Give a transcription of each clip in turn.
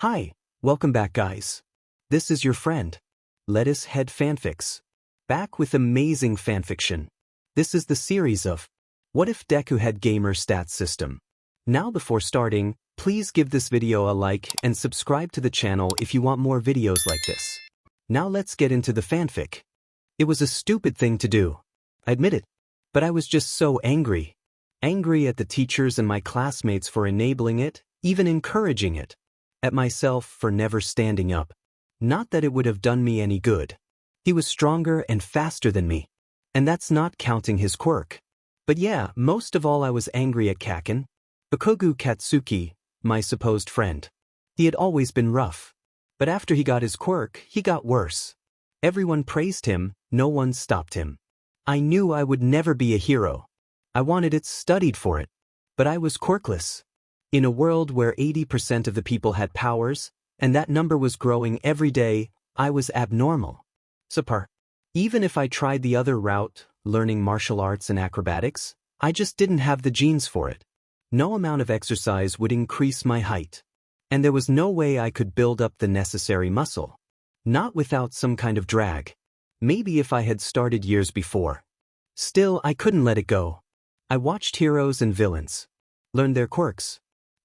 Hi, welcome back guys. This is your friend, Lettuce Head Fanfics. Back with amazing fanfiction. This is the series of What If Deku Had Gamer Stats System. Now before starting, please give this video a like and subscribe to the channel if you want more videos like this. Now let's get into the fanfic. It was a stupid thing to do. I admit it. But I was just so angry. Angry at the teachers and my classmates for enabling it, even encouraging it. At myself for never standing up. Not that it would have done me any good. He was stronger and faster than me. And that's not counting his quirk. But yeah, most of all I was angry at Kaken. Bakugo Katsuki, my supposed friend. He had always been rough. But after he got his quirk, he got worse. Everyone praised him, no one stopped him. I knew I would never be a hero. I wanted it, studied for it. But I was quirkless. In a world where 80% of the people had powers, and that number was growing every day, I was abnormal. Subpar. Even if I tried the other route, learning martial arts and acrobatics, I just didn't have the genes for it. No amount of exercise would increase my height. And there was no way I could build up the necessary muscle. Not without some kind of drag. Maybe if I had started years before. Still, I couldn't let it go. I watched heroes and villains. Learned their quirks.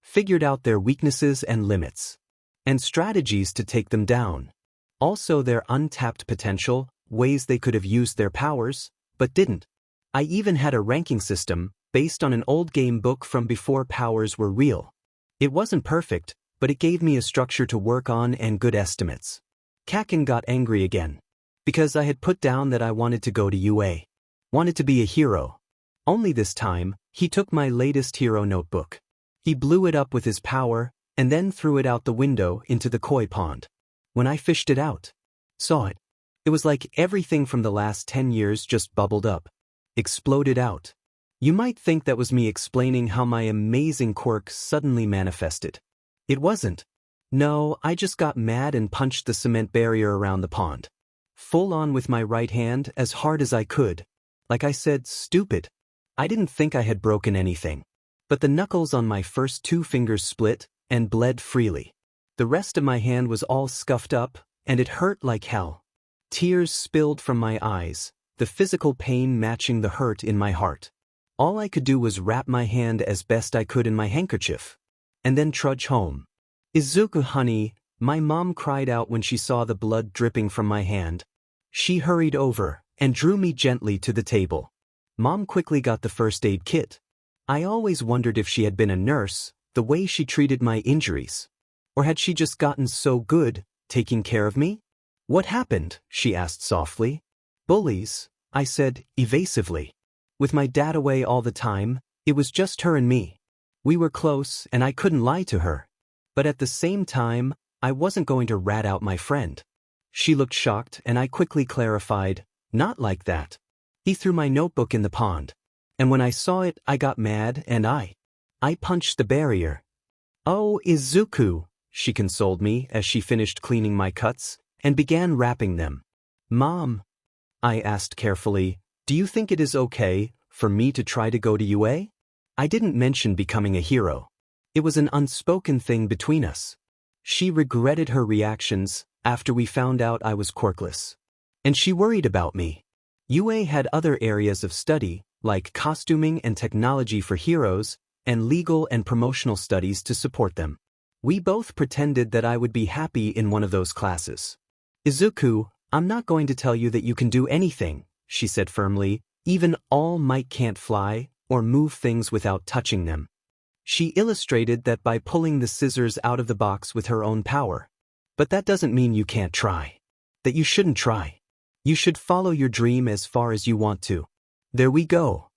Figured out their weaknesses and limits. And strategies to take them down. Also their untapped potential, ways they could have used their powers, but didn't. I even had a ranking system, based on an old game book from before powers were real. It wasn't perfect, but it gave me a structure to work on and good estimates. Kaken got angry again. Because I had put down that I wanted to go to UA. Wanted to be a hero. Only this time, he took my latest hero notebook. He blew it up with his power, and then threw it out the window into the koi pond. When I fished it out, saw it. It was like everything from the last 10 years just bubbled up. Exploded out. You might think that was me explaining how my amazing quirk suddenly manifested. It wasn't. No, I just got mad and punched the cement barrier around the pond. Full on with my right hand as hard as I could. Like I said, stupid. I didn't think I had broken anything. But the knuckles on my first 2 fingers split and bled freely. The rest of my hand was all scuffed up, and it hurt like hell. Tears spilled from my eyes, the physical pain matching the hurt in my heart. All I could do was wrap my hand as best I could in my handkerchief. And then trudge home. Izuku, honey, my mom cried out when she saw the blood dripping from my hand. She hurried over and drew me gently to the table. Mom quickly got the first aid kit. I always wondered if she had been a nurse, the way she treated my injuries. Or had she just gotten so good, taking care of me? What happened? She asked softly. Bullies, I said, evasively. With my dad away all the time, it was just her and me. We were close, and I couldn't lie to her. But at the same time, I wasn't going to rat out my friend. She looked shocked, and I quickly clarified, not like that. He threw my notebook in the pond. And when I saw it, I got mad, and I punched the barrier. Oh, Izuku, she consoled me as she finished cleaning my cuts and began wrapping them. Mom, I asked carefully, do you think it is okay for me to try to go to UA? I didn't mention becoming a hero. It was an unspoken thing between us. She regretted her reactions after we found out I was quirkless. And she worried about me. UA had other areas of study, like costuming and technology for heroes, and legal and promotional studies to support them. We both pretended that I would be happy in one of those classes. Izuku, I'm not going to tell you that you can do anything, she said firmly, even All Might can't fly or move things without touching them. She illustrated that by pulling the scissors out of the box with her own power. But that doesn't mean you can't try. That you shouldn't try. You should follow your dream as far as you want to. There we go.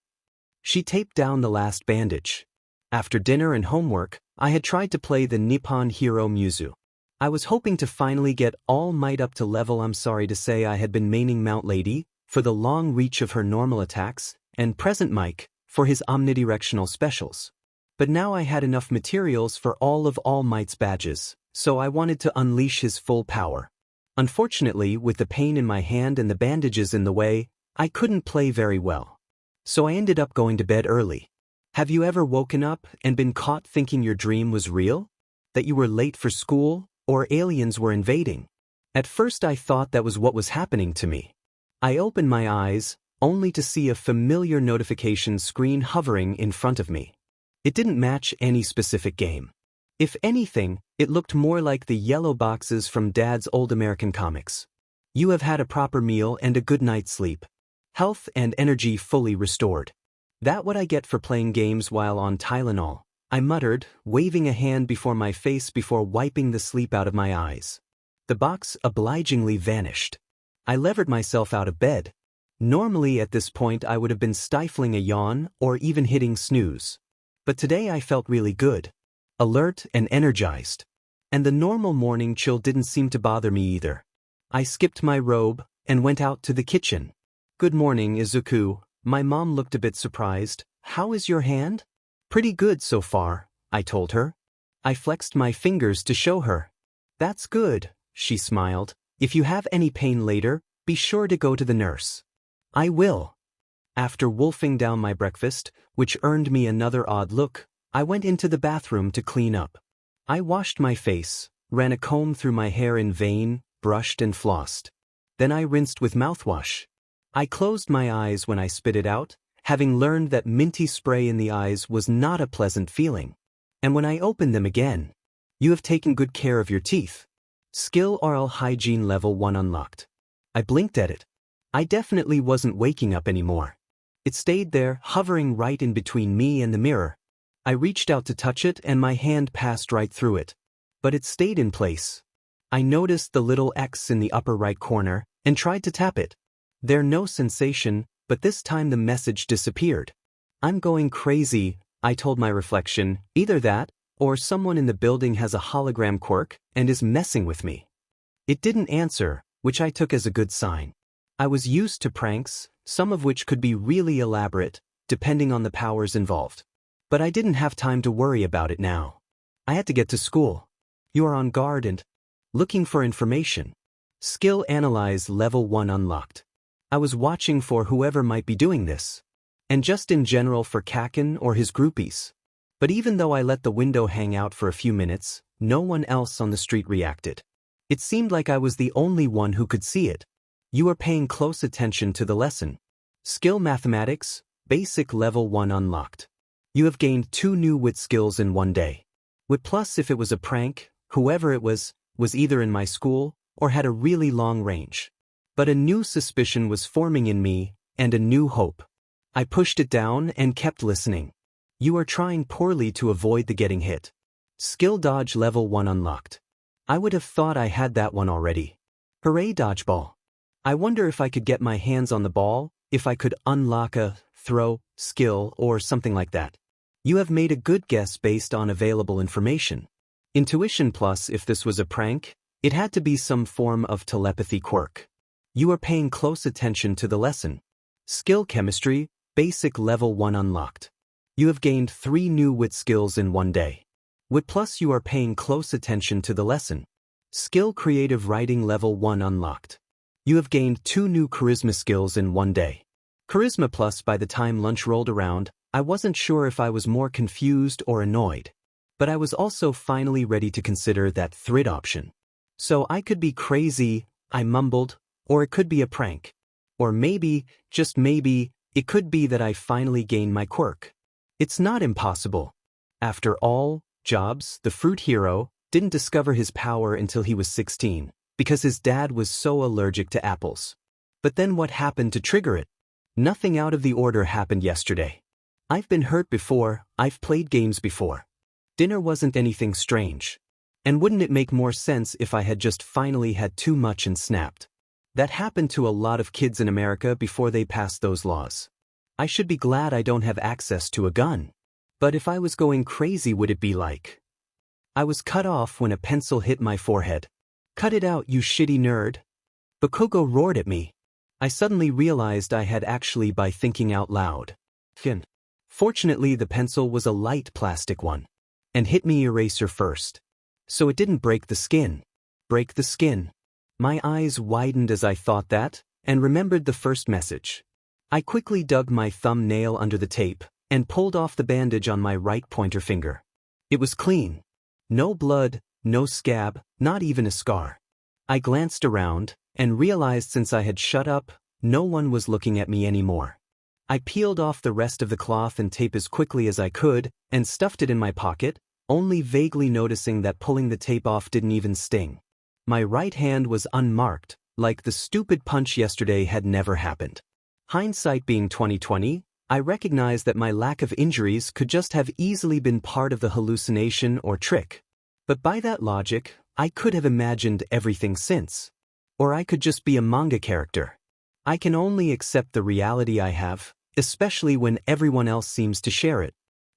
She taped down the last bandage. After dinner and homework, I had tried to play the Nippon Hero Muzu. I was hoping to finally get All Might up to level. I'm sorry to say I had been maining Mount Lady for the long reach of her normal attacks, and Present Mike for his omnidirectional specials. But now I had enough materials for all of All Might's badges, so I wanted to unleash his full power. Unfortunately, with the pain in my hand and the bandages in the way, I couldn't play very well. So I ended up going to bed early. Have you ever woken up and been caught thinking your dream was real? that you were late for school, or aliens were invading. At first I thought that was what was happening to me. I opened my eyes, only to see a familiar notification screen hovering in front of me. It didn't match any specific game. If anything, it looked more like the yellow boxes from Dad's old American comics. You have had a proper meal and a good night's sleep. Health and energy fully restored. That what I get for playing games while on Tylenol, I muttered, waving a hand before my face before wiping the sleep out of my eyes. The box obligingly vanished. I levered myself out of bed. Normally at this point I would have been stifling a yawn or even hitting snooze. But today I felt really good. Alert and energized. And the normal morning chill didn't seem to bother me either. I skipped my robe and went out to the kitchen. "Good morning, Izuku." My mom looked a bit surprised. "How is your hand?" "Pretty good so far," I told her. I flexed my fingers to show her. "That's good," she smiled. "If you have any pain later, be sure to go to the nurse." "I will." After wolfing down my breakfast, which earned me another odd look, I went into the bathroom to clean up. I washed my face, ran a comb through my hair in vain, brushed and flossed. Then I rinsed with mouthwash. I closed my eyes when I spit it out, having learned that minty spray in the eyes was not a pleasant feeling. And when I opened them again, "You have taken good care of your teeth. Skill oral hygiene level 1 unlocked." I blinked at it. I definitely wasn't waking up anymore. It stayed there, hovering right in between me and the mirror. I reached out to touch it and my hand passed right through it. But it stayed in place. I noticed the little X in the upper right corner and tried to tap it. There no sensation, but this time the message disappeared. "I'm going crazy," I told my reflection, "either that, or someone in the building has a hologram quirk and is messing with me." It didn't answer, which I took as a good sign. I was used to pranks, some of which could be really elaborate, depending on the powers involved. But I didn't have time to worry about it now. I had to get to school. "You are on guard and looking for information. Skill Analyze level 1 unlocked." I was watching for whoever might be doing this. And just in general for Kaken or his groupies. But even though I let the window hang out for a few minutes, no one else on the street reacted. It seemed like I was the only one who could see it. "You are paying close attention to the lesson. Skill Mathematics, Basic level 1 unlocked. You have gained 2 new wit skills in one day. Wit plus if it was a prank, whoever it was either in my school or had a really long range. But a new suspicion was forming in me, and a new hope. I pushed it down and kept listening. You are trying poorly to avoid the getting hit. Skill Dodge level 1 unlocked. I would have thought I had that one already. Hooray dodgeball. I wonder if I could get my hands on the ball, if I could unlock a throw skill or something like that. You have made a good guess based on available information. Intuition plus if this was a prank, it had to be some form of telepathy quirk. You are paying close attention to the lesson. Skill Chemistry, Basic level 1 unlocked. You have gained 3 new wit skills in one day. Wit plus you are paying close attention to the lesson. Skill Creative Writing level 1 unlocked. You have gained 2 new charisma skills in one day. Charisma plus by the time lunch rolled around, I wasn't sure if I was more confused or annoyed. But I was also finally ready to consider that thrid option. So I could be crazy, I mumbled, or it could be a prank. Or maybe, just maybe, it could be that I finally gained my quirk. It's not impossible. After all, Jobs, the fruit hero, didn't discover his power until he was 16, because his dad was so allergic to apples. But then what happened to trigger it? Nothing out of the order happened yesterday. I've been hurt before, I've played games before. Dinner wasn't anything strange. And wouldn't it make more sense if I had just finally had too much and snapped? That happened to a lot of kids in America before they passed those laws. I should be glad I don't have access to a gun. But if I was going crazy, would it be like? I was cut off when a pencil hit my forehead. "Cut it out, you shitty nerd." Bakugo roared at me. I suddenly realized I had actually by thinking out loud. Fortunately, the pencil was a light plastic one. And hit me eraser first. So it didn't break the skin. Break the skin. My eyes widened as I thought that, and remembered the first message. I quickly dug my thumbnail under the tape, and pulled off the bandage on my right pointer finger. It was clean. No blood, no scab, not even a scar. I glanced around, and realized since I had shut up, no one was looking at me anymore. I peeled off the rest of the cloth and tape as quickly as I could, and stuffed it in my pocket, only vaguely noticing that pulling the tape off didn't even sting. My right hand was unmarked, like the stupid punch yesterday had never happened. Hindsight being 20/20, I recognized that my lack of injuries could just have easily been part of the hallucination or trick. But by that logic, I could have imagined everything since. Or I could just be a manga character. I can only accept the reality I have, especially when everyone else seems to share it.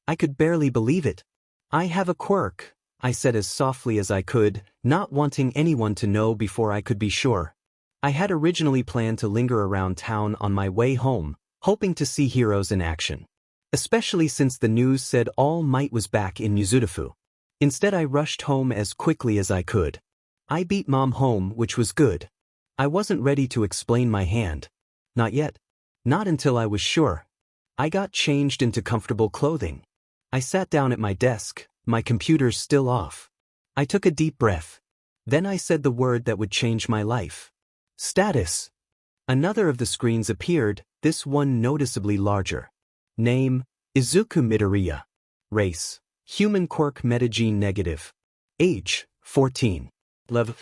I could barely believe it. I have a quirk, I said as softly as I could, not wanting anyone to know before I could be sure. I had originally planned to linger around town on my way home, hoping to see heroes in action. Especially since the news said All Might was back in Mizurufu. Instead I rushed home as quickly as I could. I beat Mom home, which was good. I wasn't ready to explain my hand. Not yet. Not until I was sure. I got changed into comfortable clothing. I sat down at my desk, my computer still off. I took a deep breath. Then I said the word that would change my life. Status. Another of the screens appeared, this one noticeably larger. Name, Izuku Midoriya. Race, human quirk metagene negative. Age, 14. Level.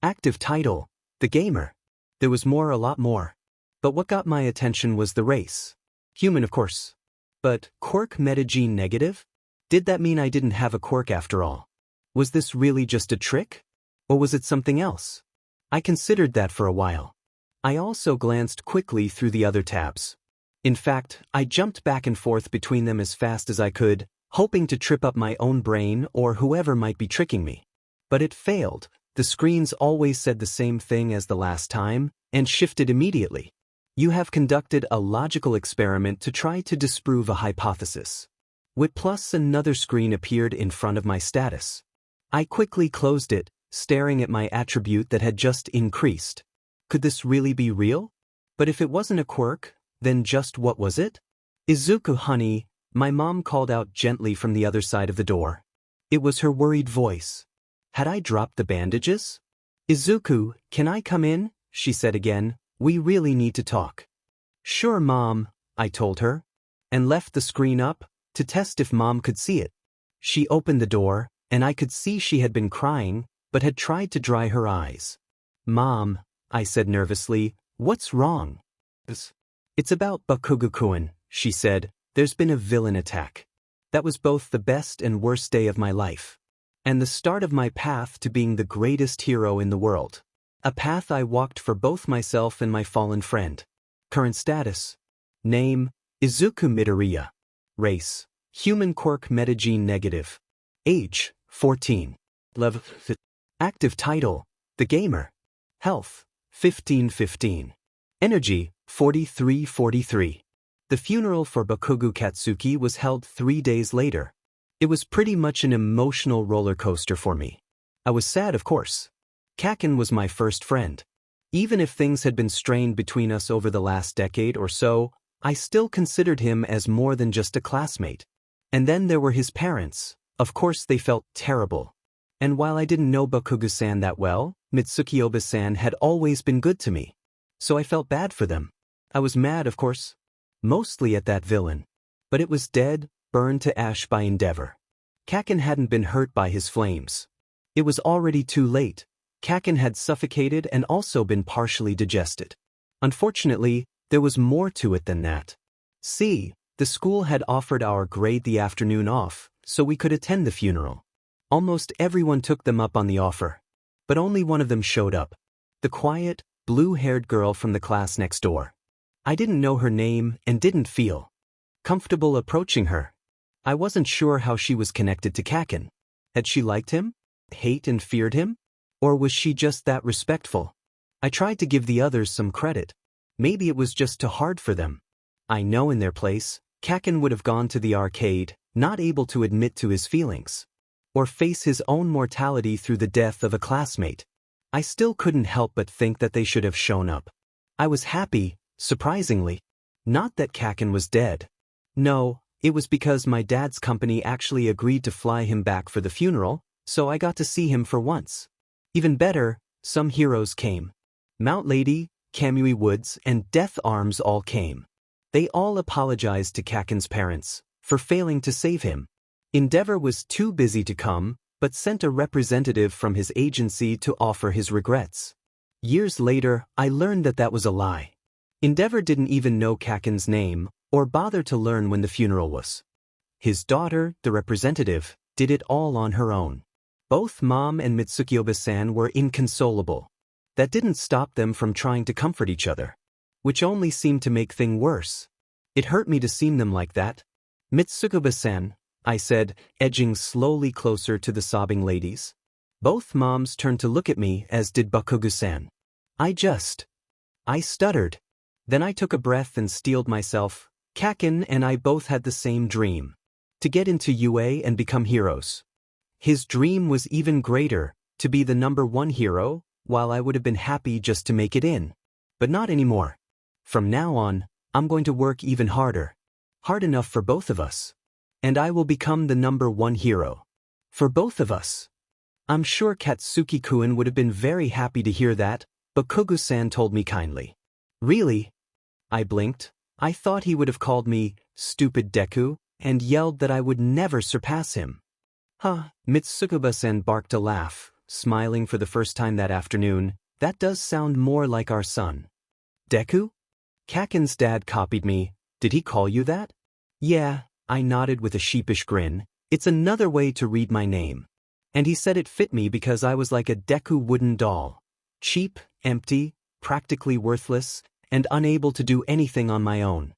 Active title, The Gamer. There was more, a lot more. But what got my attention was the race. Human, of course. But quirk metagene negative? Did that mean I didn't have a quirk after all? Was this really just a trick? Or was it something else? I considered that for a while. I also glanced quickly through the other tabs. In fact, I jumped back and forth between them as fast as I could, hoping to trip up my own brain or whoever might be tricking me. But it failed. The screens always said the same thing as the last time, and shifted immediately. You have conducted a logical experiment to try to disprove a hypothesis. With plus another screen appeared in front of my status. I quickly closed it, staring at my attribute that had just increased. Could this really be real? But if it wasn't a quirk, then just what was it? Izuku, honey, my mom called out gently from the other side of the door. It was her worried voice. Had I dropped the bandages? Izuku, can I come in? She said again. We really need to talk. Sure, Mom, I told her, and left the screen up to test if Mom could see it. She opened the door, and I could see she had been crying, but had tried to dry her eyes. Mom, I said nervously, what's wrong? It's about Bakugo-kun, she said. There's been a villain attack. That was both the best and worst day of my life. And the start of my path to being the greatest hero in the world. A path I walked for both myself and my fallen friend. Current status. Name, Izuku Midoriya. Race, human quirk metagene negative. Age, 14. Level. Active title, The Gamer. Health, 1515. Energy, 4343. The funeral for Bakugo Katsuki was held 3 days later. It was pretty much an emotional roller coaster for me. I was sad, of course. Kaken was my first friend. Even if things had been strained between us over the last decade or so, I still considered him as more than just a classmate. And then there were his parents. Of course they felt terrible. And while I didn't know Bakugo-san that well, Mitsuki Oba-san had always been good to me. So I felt bad for them. I was mad, of course. Mostly at that villain. But it was dead, burned to ash by endeavor. Kaken hadn't been hurt by his flames. It was already too late. Kaken had suffocated and also been partially digested. Unfortunately, there was more to it than that. See, the school had offered our grade the afternoon off, so we could attend the funeral. Almost everyone took them up on the offer. But only one of them showed up. The quiet, blue-haired girl from the class next door. I didn't know her name and didn't feel comfortable approaching her. I wasn't sure how she was connected to Kaken. Had she liked him? Hate and feared him? Or was she just that respectful? I tried to give the others some credit. Maybe it was just too hard for them. I know in their place, Kaken would have gone to the arcade, not able to admit to his feelings. Or face his own mortality through the death of a classmate. I still couldn't help but think that they should have shown up. I was happy, surprisingly. Not that Kaken was dead. No, it was because my dad's company actually agreed to fly him back for the funeral, so I got to see him for once. Even better, some heroes came. Mount Lady, Kamui Woods, and Death Arms all came. They all apologized to Kaken's parents for failing to save him. Endeavor was too busy to come, but sent a representative from his agency to offer his regrets. Years later, I learned that that was a lie. Endeavor didn't even know Kaken's name, or bother to learn when the funeral was. His daughter, the representative, did it all on her own. Both Mom and Mitsukiyoba-san were inconsolable. That didn't stop them from trying to comfort each other, which only seemed to make things worse. It hurt me to see them like that. Mitsukiyoba-san, I said, edging slowly closer to the sobbing ladies. Both moms turned to look at me, as did Bakugo-san. I stuttered. Then I took a breath and steeled myself. Kaken and I both had the same dream. To get into UA and become heroes. His dream was even greater, to be the #1 hero, while I would have been happy just to make it in. But not anymore. From now on, I'm going to work even harder. Hard enough for both of us. And I will become the #1 hero. For both of us. I'm sure Katsuki-kun would have been very happy to hear that, but Bakugo-san told me kindly. Really? I blinked. I thought he would have called me stupid Deku and yelled that I would never surpass him. Huh, Mitsukiyoba-san barked a laugh, smiling for the first time that afternoon. That does sound more like our son. Deku? Kaken's dad copied me. Did he call you that? Yeah, I nodded with a sheepish grin. It's another way to read my name. And he said it fit me because I was like a Deku wooden doll. Cheap, empty, practically worthless, and unable to do anything on my own.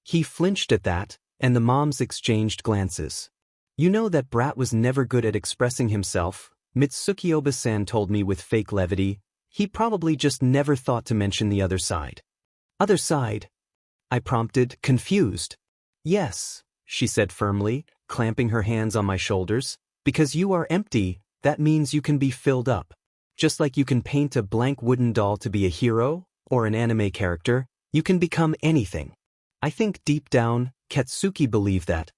He flinched at that, and the moms exchanged glances. You know that brat was never good at expressing himself, Mitsukiyoba-san told me with fake levity. He probably just never thought to mention the other side. Other side? I prompted, confused. Yes, she said firmly, clamping her hands on my shoulders. Because you are empty, that means you can be filled up. Just like you can paint a blank wooden doll to be a hero, or an anime character, you can become anything. I think deep down, Katsuki believed that.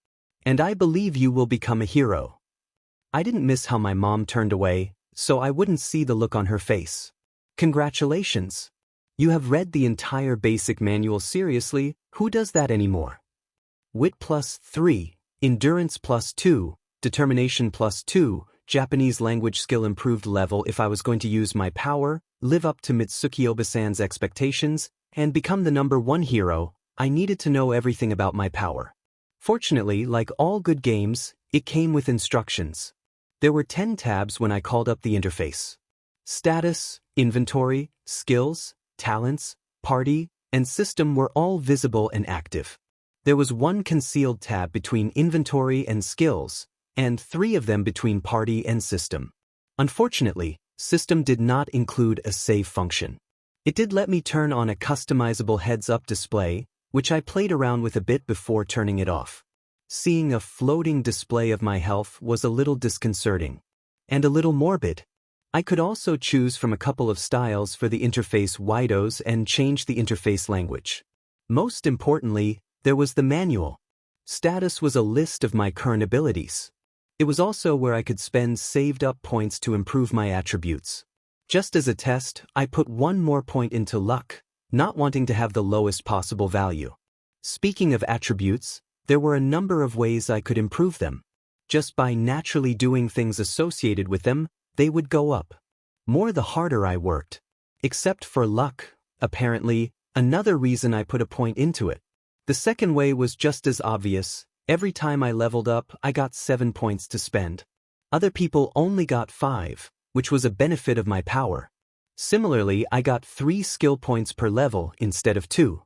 And I believe you will become a hero. I didn't miss how my mom turned away, so I wouldn't see the look on her face. Congratulations. You have read the entire basic manual seriously. Who does that anymore? Wit +3, Endurance +2, Determination +2, Japanese language skill improved level. If I was going to use my power, live up to Mitsukiyoba-san's expectations, and become the #1 hero, I needed to know everything about my power. Fortunately, like all good games, it came with instructions. There were 10 tabs when I called up the interface. Status, inventory, skills, talents, party, and system were all visible and active. There was one concealed tab between inventory and skills, and 3 of them between party and system. Unfortunately, system did not include a save function. It did let me turn on a customizable heads-up display, which I played around with a bit before turning it off. Seeing a floating display of my health was a little disconcerting. And a little morbid. I could also choose from a couple of styles for the interface windows and change the interface language. Most importantly, there was the manual. Status was a list of my current abilities. It was also where I could spend saved-up points to improve my attributes. Just as a test, I put 1 more point into luck, not wanting to have the lowest possible value. Speaking of attributes, there were a number of ways I could improve them. Just by naturally doing things associated with them, they would go up. More the harder I worked. Except for luck, apparently, another reason I put a point into it. The second way was just as obvious. Every time I leveled up, I got 7 points to spend. Other people only got 5, which was a benefit of my power. Similarly, I got 3 skill points per level instead of 2.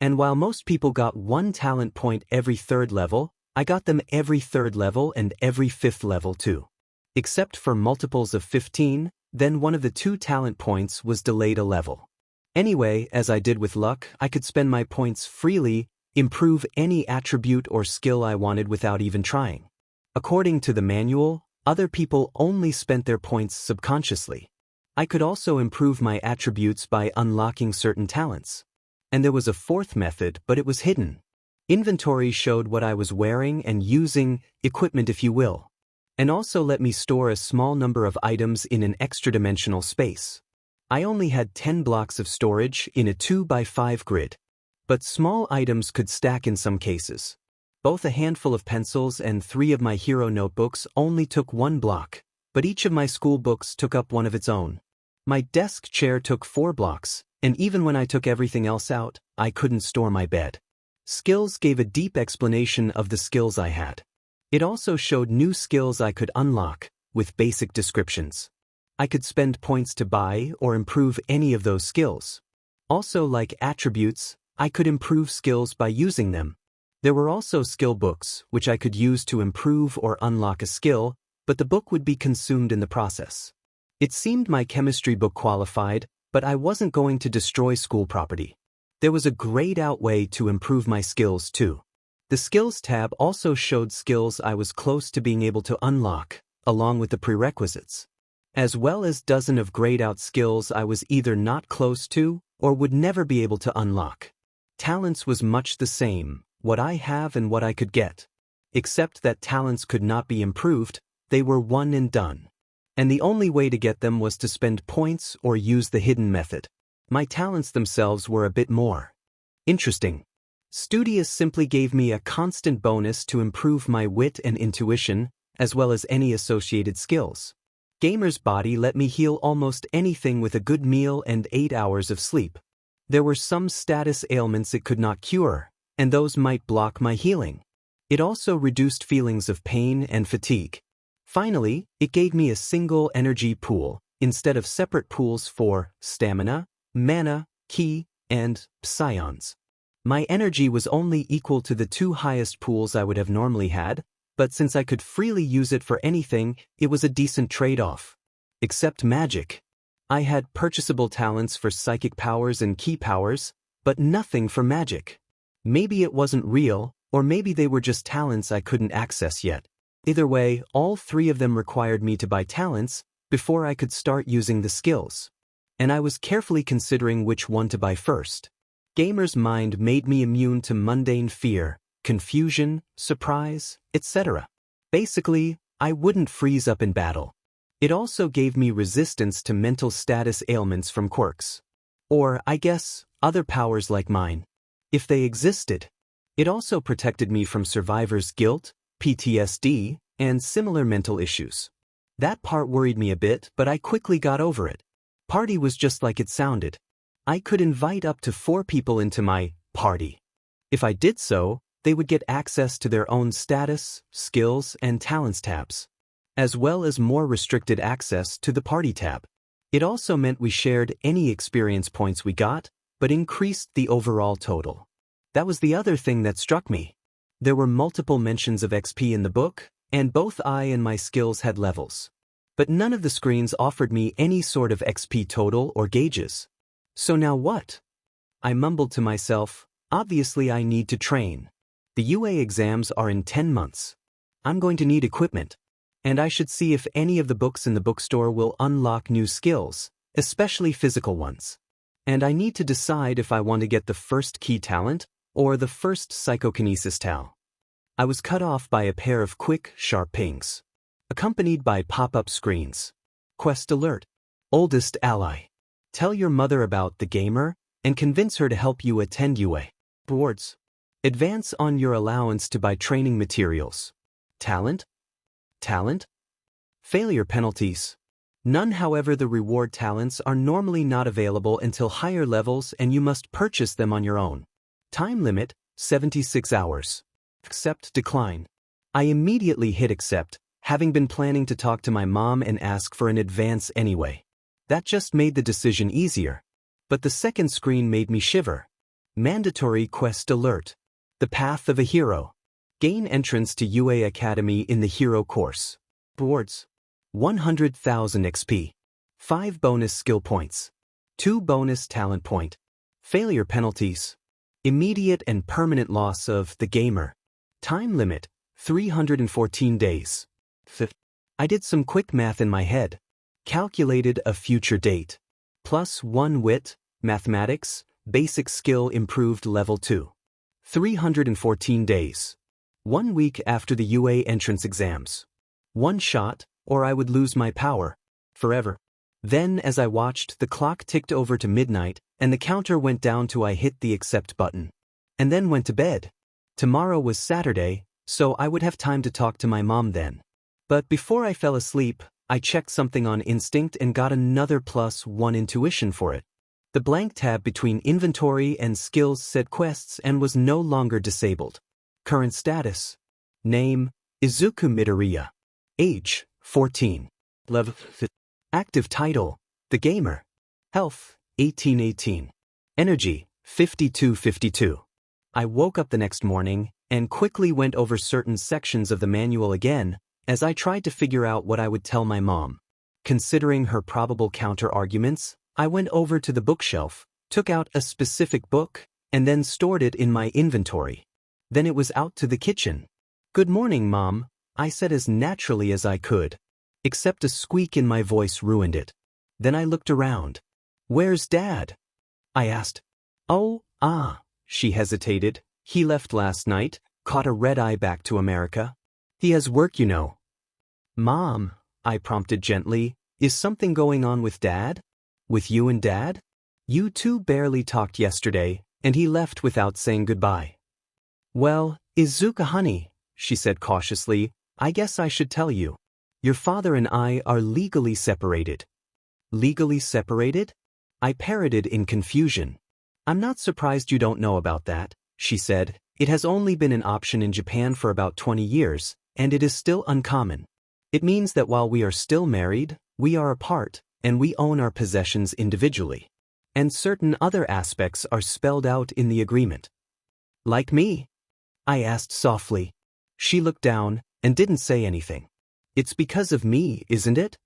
And while most people got 1 talent point every 3rd level, I got them every 3rd level and every 5th level too. Except for multiples of 15, then one of the 2 talent points was delayed a level. Anyway, as I did with luck, I could spend my points freely, improve any attribute or skill I wanted without even trying. According to the manual, other people only spent their points subconsciously. I could also improve my attributes by unlocking certain talents. And there was a 4th method, but it was hidden. Inventory showed what I was wearing and using, equipment if you will. and also let me store a small number of items in an extra-dimensional space. I only had 10 blocks of storage in a 2x5 grid. But small items could stack in some cases. Both a handful of pencils and 3 of my hero notebooks only took 1 block, but each of my school books took up one of its own. My desk chair took 4 blocks, and even when I took everything else out, I couldn't store my bed. Skills gave a deep explanation of the skills I had. It also showed new skills I could unlock, with basic descriptions. I could spend points to buy or improve any of those skills. Also, like attributes, I could improve skills by using them. There were also skill books, which I could use to improve or unlock a skill, but the book would be consumed in the process. It seemed my chemistry book qualified, but I wasn't going to destroy school property. There was a grayed out way to improve my skills too. The Skills tab also showed skills I was close to being able to unlock, along with the prerequisites, as well as dozens of grayed out skills I was either not close to or would never be able to unlock. Talents was much the same, what I have and what I could get. Except that talents could not be improved, they were one and done. And the only way to get them was to spend points or use the hidden method. My talents themselves were a bit more interesting. Studious simply gave me a constant bonus to improve my wit and intuition, as well as any associated skills. Gamer's Body let me heal almost anything with a good meal and 8 hours of sleep. There were some status ailments it could not cure, and those might block my healing. It also reduced feelings of pain and fatigue. Finally, it gave me a single energy pool, instead of separate pools for stamina, mana, ki, and psions. My energy was only equal to the 2 highest pools I would have normally had, but since I could freely use it for anything, it was a decent trade-off. Except magic. I had purchasable talents for psychic powers and ki powers, but nothing for magic. Maybe it wasn't real, or maybe they were just talents I couldn't access yet. Either way, all 3 of them required me to buy talents before I could start using the skills. And I was carefully considering which one to buy first. Gamer's Mind made me immune to mundane fear, confusion, surprise, etc. Basically, I wouldn't freeze up in battle. It also gave me resistance to mental status ailments from quirks. Or, I guess, other powers like mine. If they existed. It also protected me from survivor's guilt, PTSD, and similar mental issues. That part worried me a bit, but I quickly got over it. Party was just like it sounded. I could invite up to 4 people into my party. If I did so, they would get access to their own status, skills, and talents tabs, as well as more restricted access to the party tab. It also meant we shared any experience points we got, but increased the overall total. That was the other thing that struck me. There were multiple mentions of XP in the book, and both I and my skills had levels. But none of the screens offered me any sort of XP total or gauges. So now what? I mumbled to myself, obviously I need to train. The UA exams are in 10 months. I'm going to need equipment. And I should see if any of the books in the bookstore will unlock new skills, especially physical ones. And I need to decide if I want to get the first key talent or the first psychokinesis tal. I was cut off by a pair of quick, sharp pings, accompanied by pop-up screens. Quest alert. Oldest ally. Tell your mother about the gamer and convince her to help you attend UA. Rewards. Advance on your allowance to buy training materials. Talent? Talent? Failure penalties. None, however, the reward talents are normally not available until higher levels and you must purchase them on your own. Time limit, 76 hours. Accept, decline. I immediately hit accept, having been planning to talk to my mom and ask for an advance anyway. That just made the decision easier. But the second screen made me shiver. Mandatory quest alert. The Path of a Hero. Gain entrance to UA Academy in the Hero course. Rewards. 100,000 XP. 5 bonus skill points. 2 bonus talent point. Failure penalties. Immediate and permanent loss of the gamer. Time limit, 314 days. I did some quick math in my head. Calculated a future date. +1 wit, mathematics, basic skill improved level 2. 314 days. 1 week after the UA entrance exams. One shot, or I would lose my power. Forever. Then, as I watched, the clock ticked over to midnight, and the counter went down to I hit the accept button. And then went to bed. Tomorrow was Saturday, so I would have time to talk to my mom then. But before I fell asleep, I checked something on instinct and got another +1 intuition for it. The blank tab between inventory and skills said quests and was no longer disabled. Current status. Name, Izuku Midoriya. Age, 14. Level. Active title, The Gamer. Health, 1818. Energy, 5252. I woke up the next morning and quickly went over certain sections of the manual again as I tried to figure out what I would tell my mom. Considering her probable counter-arguments, I went over to the bookshelf, took out a specific book, and then stored it in my inventory. Then it was out to the kitchen. "Good morning, Mom," I said as naturally as I could. Except a squeak in my voice ruined it. Then I looked around. "Where's Dad?" I asked. "Oh, she hesitated. "He left last night, caught a red-eye back to America. He has work, you know." "Mom," I prompted gently, "is something going on with Dad? With you and Dad? You two barely talked yesterday, and he left without saying goodbye." "Well, Izuka honey," she said cautiously, "I guess I should tell you. Your father and I are legally separated." "Legally separated?" I parroted in confusion. "I'm not surprised you don't know about that," she said. "It has only been an option in Japan for about 20 years, and it is still uncommon. It means that while we are still married, we are apart, and we own our possessions individually. And certain other aspects are spelled out in the agreement." "Like me?" I asked softly. She looked down and didn't say anything. "It's because of me, isn't it?"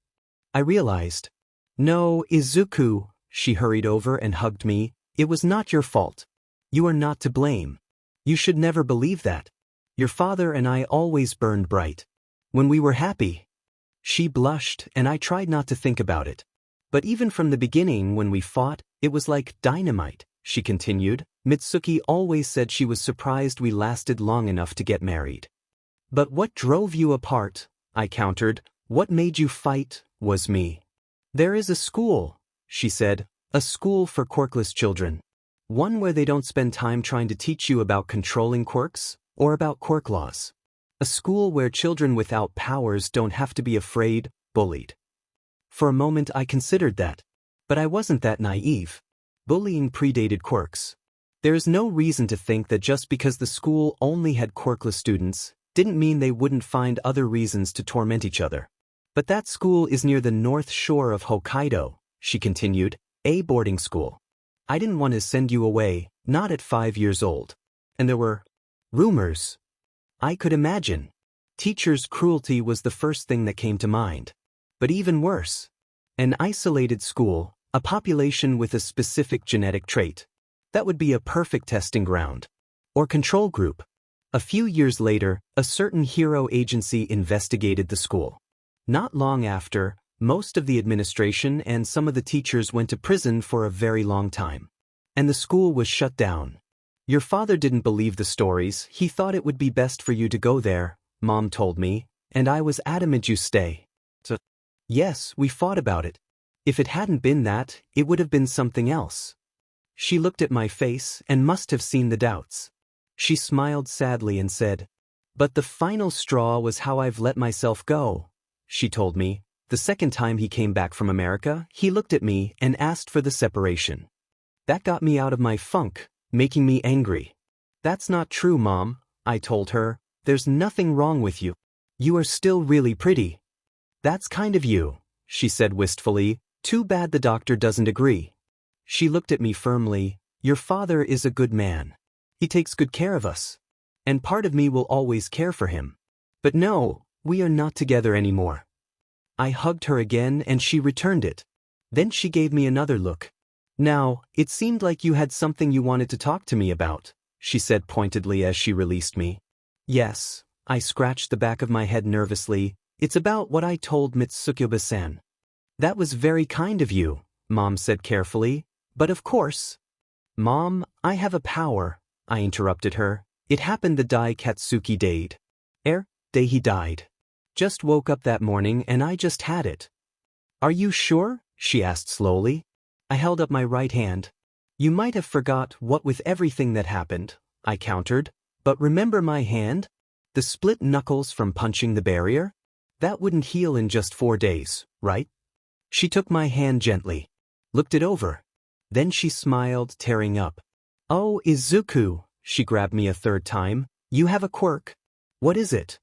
I realized. "No, Izuku," she hurried over and hugged me. "It was not your fault. You are not to blame. You should never believe that. Your father and I always burned bright. When we were happy." She blushed, and I tried not to think about it. "But even from the beginning when we fought, it was like dynamite," she continued. "Mitsuki always said she was surprised we lasted long enough to get married." "But what drove you apart?" I countered. "What made you fight was me." "There is a school," she said, "a school for quirkless children. One where they don't spend time trying to teach you about controlling quirks or about quirk laws. A school where children without powers don't have to be afraid, bullied." For a moment I considered that. But I wasn't that naive. Bullying predated quirks. There is no reason to think that just because the school only had quirkless students didn't mean they wouldn't find other reasons to torment each other. "But that school is near the north shore of Hokkaido," she continued, "a boarding school. I didn't want to send you away, not at 5 years old. And there were rumors." I could imagine. Teachers' cruelty was the first thing that came to mind. But even worse. An isolated school, a population with a specific genetic trait. That would be a perfect testing ground. Or control group. A few years later, a certain hero agency investigated the school. Not long after, most of the administration and some of the teachers went to prison for a very long time. And the school was shut down. "Your father didn't believe the stories. He thought it would be best for you to go there," Mom told me, "and I was adamant you stay." So, yes, we fought about it. If it hadn't been that, it would have been something else. She looked at my face and must have seen the doubts. She smiled sadly and said, "But the final straw was how I've let myself go," she told me. "The second time he came back from America, he looked at me and asked for the separation. That got me out of my funk, making me angry." "That's not true, Mom," I told her. "There's nothing wrong with you. You are still really pretty." "That's kind of you," she said wistfully. "Too bad the doctor doesn't agree." She looked at me firmly. "Your father is a good man. He takes good care of us. And part of me will always care for him. But no, we are not together anymore." I hugged her again and she returned it. Then she gave me another look. "Now, it seemed like you had something you wanted to talk to me about," she said pointedly as she released me. "Yes," I scratched the back of my head nervously. "It's about what I told Mitsuki-san." "That was very kind of you," Mom said carefully. "But of course." "Mom, I have a power," I interrupted her. "It happened the day Katsuki died. Day he died. Just woke up that morning and I just had it. Are you sure? She asked slowly. I held up my right hand. You might have forgot what with everything that happened, I countered, but remember my hand? The split knuckles from punching the barrier? That wouldn't heal in just 4 days, right? She took my hand gently, looked it over. Then she smiled, tearing up. Oh, Izuku, she grabbed me a third time. You have a quirk. What is it?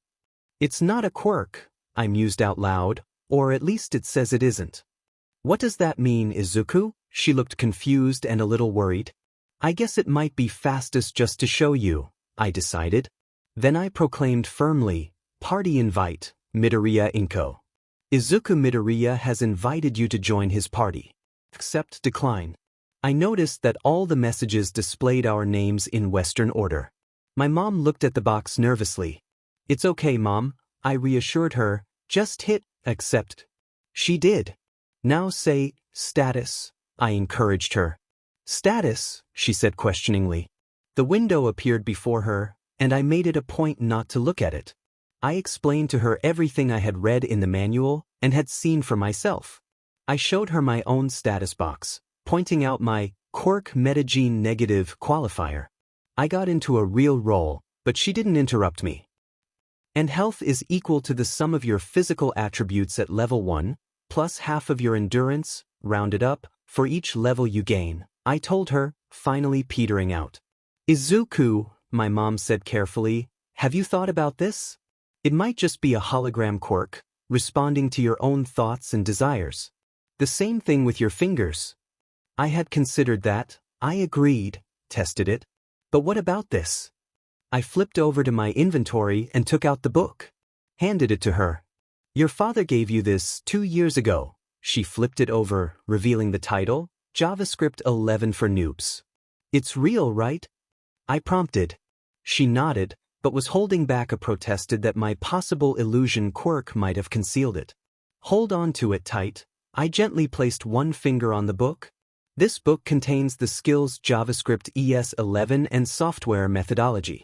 It's not a quirk, I mused out loud, or at least it says it isn't. What does that mean, Izuku? She looked confused and a little worried. I guess it might be fastest just to show you, I decided. Then I proclaimed firmly, party invite, Midoriya Inko. Izuku Midoriya has invited you to join his party. Accept, decline. I noticed that all the messages displayed our names in Western order. My mom looked at the box nervously. It's okay, Mom, I reassured her, just hit accept. She did. Now say, status, I encouraged her. Status, she said questioningly. The window appeared before her, and I made it a point not to look at it. I explained to her everything I had read in the manual and had seen for myself. I showed her my own status box, pointing out my quirk metagene negative qualifier. I got into a real roll, but she didn't interrupt me. And health is equal to the sum of your physical attributes at level 1, plus half of your endurance, rounded up, for each level you gain, I told her, finally petering out. Izuku, my mom said carefully, have you thought about this? It might just be a hologram quirk, responding to your own thoughts and desires. The same thing with your fingers. I had considered that, I agreed, tested it. But what about this? I flipped over to my inventory and took out the book. Handed it to her. Your father gave you this 2 years ago. She flipped it over, revealing the title, JavaScript 11 for Noobs. It's real, right? I prompted. She nodded, but was holding back a protested that my possible illusion quirk might have concealed it. Hold on to it tight. I gently placed one finger on the book. This book contains the skills JavaScript ES11 and software methodology.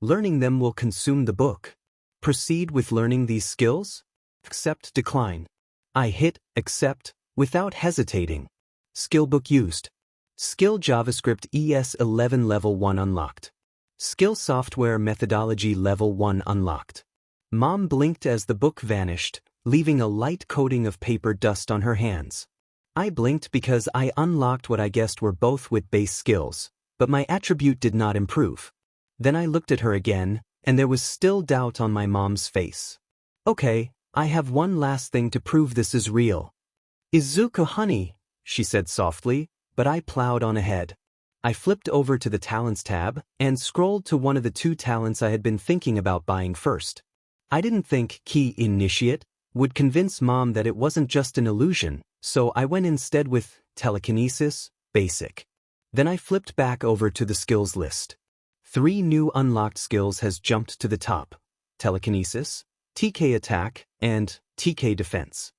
Learning them will consume the book. Proceed with learning these skills? Accept, decline. I hit accept without hesitating. Skill book used. Skill JavaScript ES11 level 1 unlocked. Skill software methodology level 1 unlocked. Mom blinked as the book vanished, leaving a light coating of paper dust on her hands. I blinked because I unlocked what I guessed were both with base skills, but my attribute did not improve. Then I looked at her again, and there was still doubt on my mom's face. Okay, I have one last thing to prove this is real. Izuku honey, she said softly, but I plowed on ahead. I flipped over to the talents tab and scrolled to one of the 2 talents I had been thinking about buying first. I didn't think Key Initiate would convince Mom that it wasn't just an illusion, so I went instead with Telekinesis, Basic. Then I flipped back over to the skills list. 3 new unlocked skills has jumped to the top: Telekinesis, TK Attack, and TK Defense.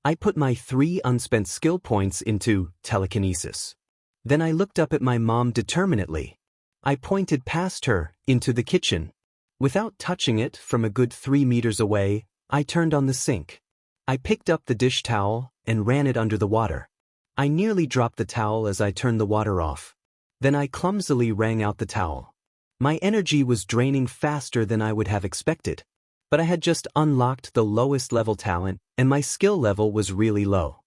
I put my 3 unspent skill points into Telekinesis. Then I looked up at my mom determinedly. I pointed past her, into the kitchen. Without touching it from a good 3 meters away, I turned on the sink. I picked up the dish towel and ran it under the water. I nearly dropped the towel as I turned the water off. Then I clumsily wrung out the towel. My energy was draining faster than I would have expected. But I had just unlocked the lowest level talent, and my skill level was really low.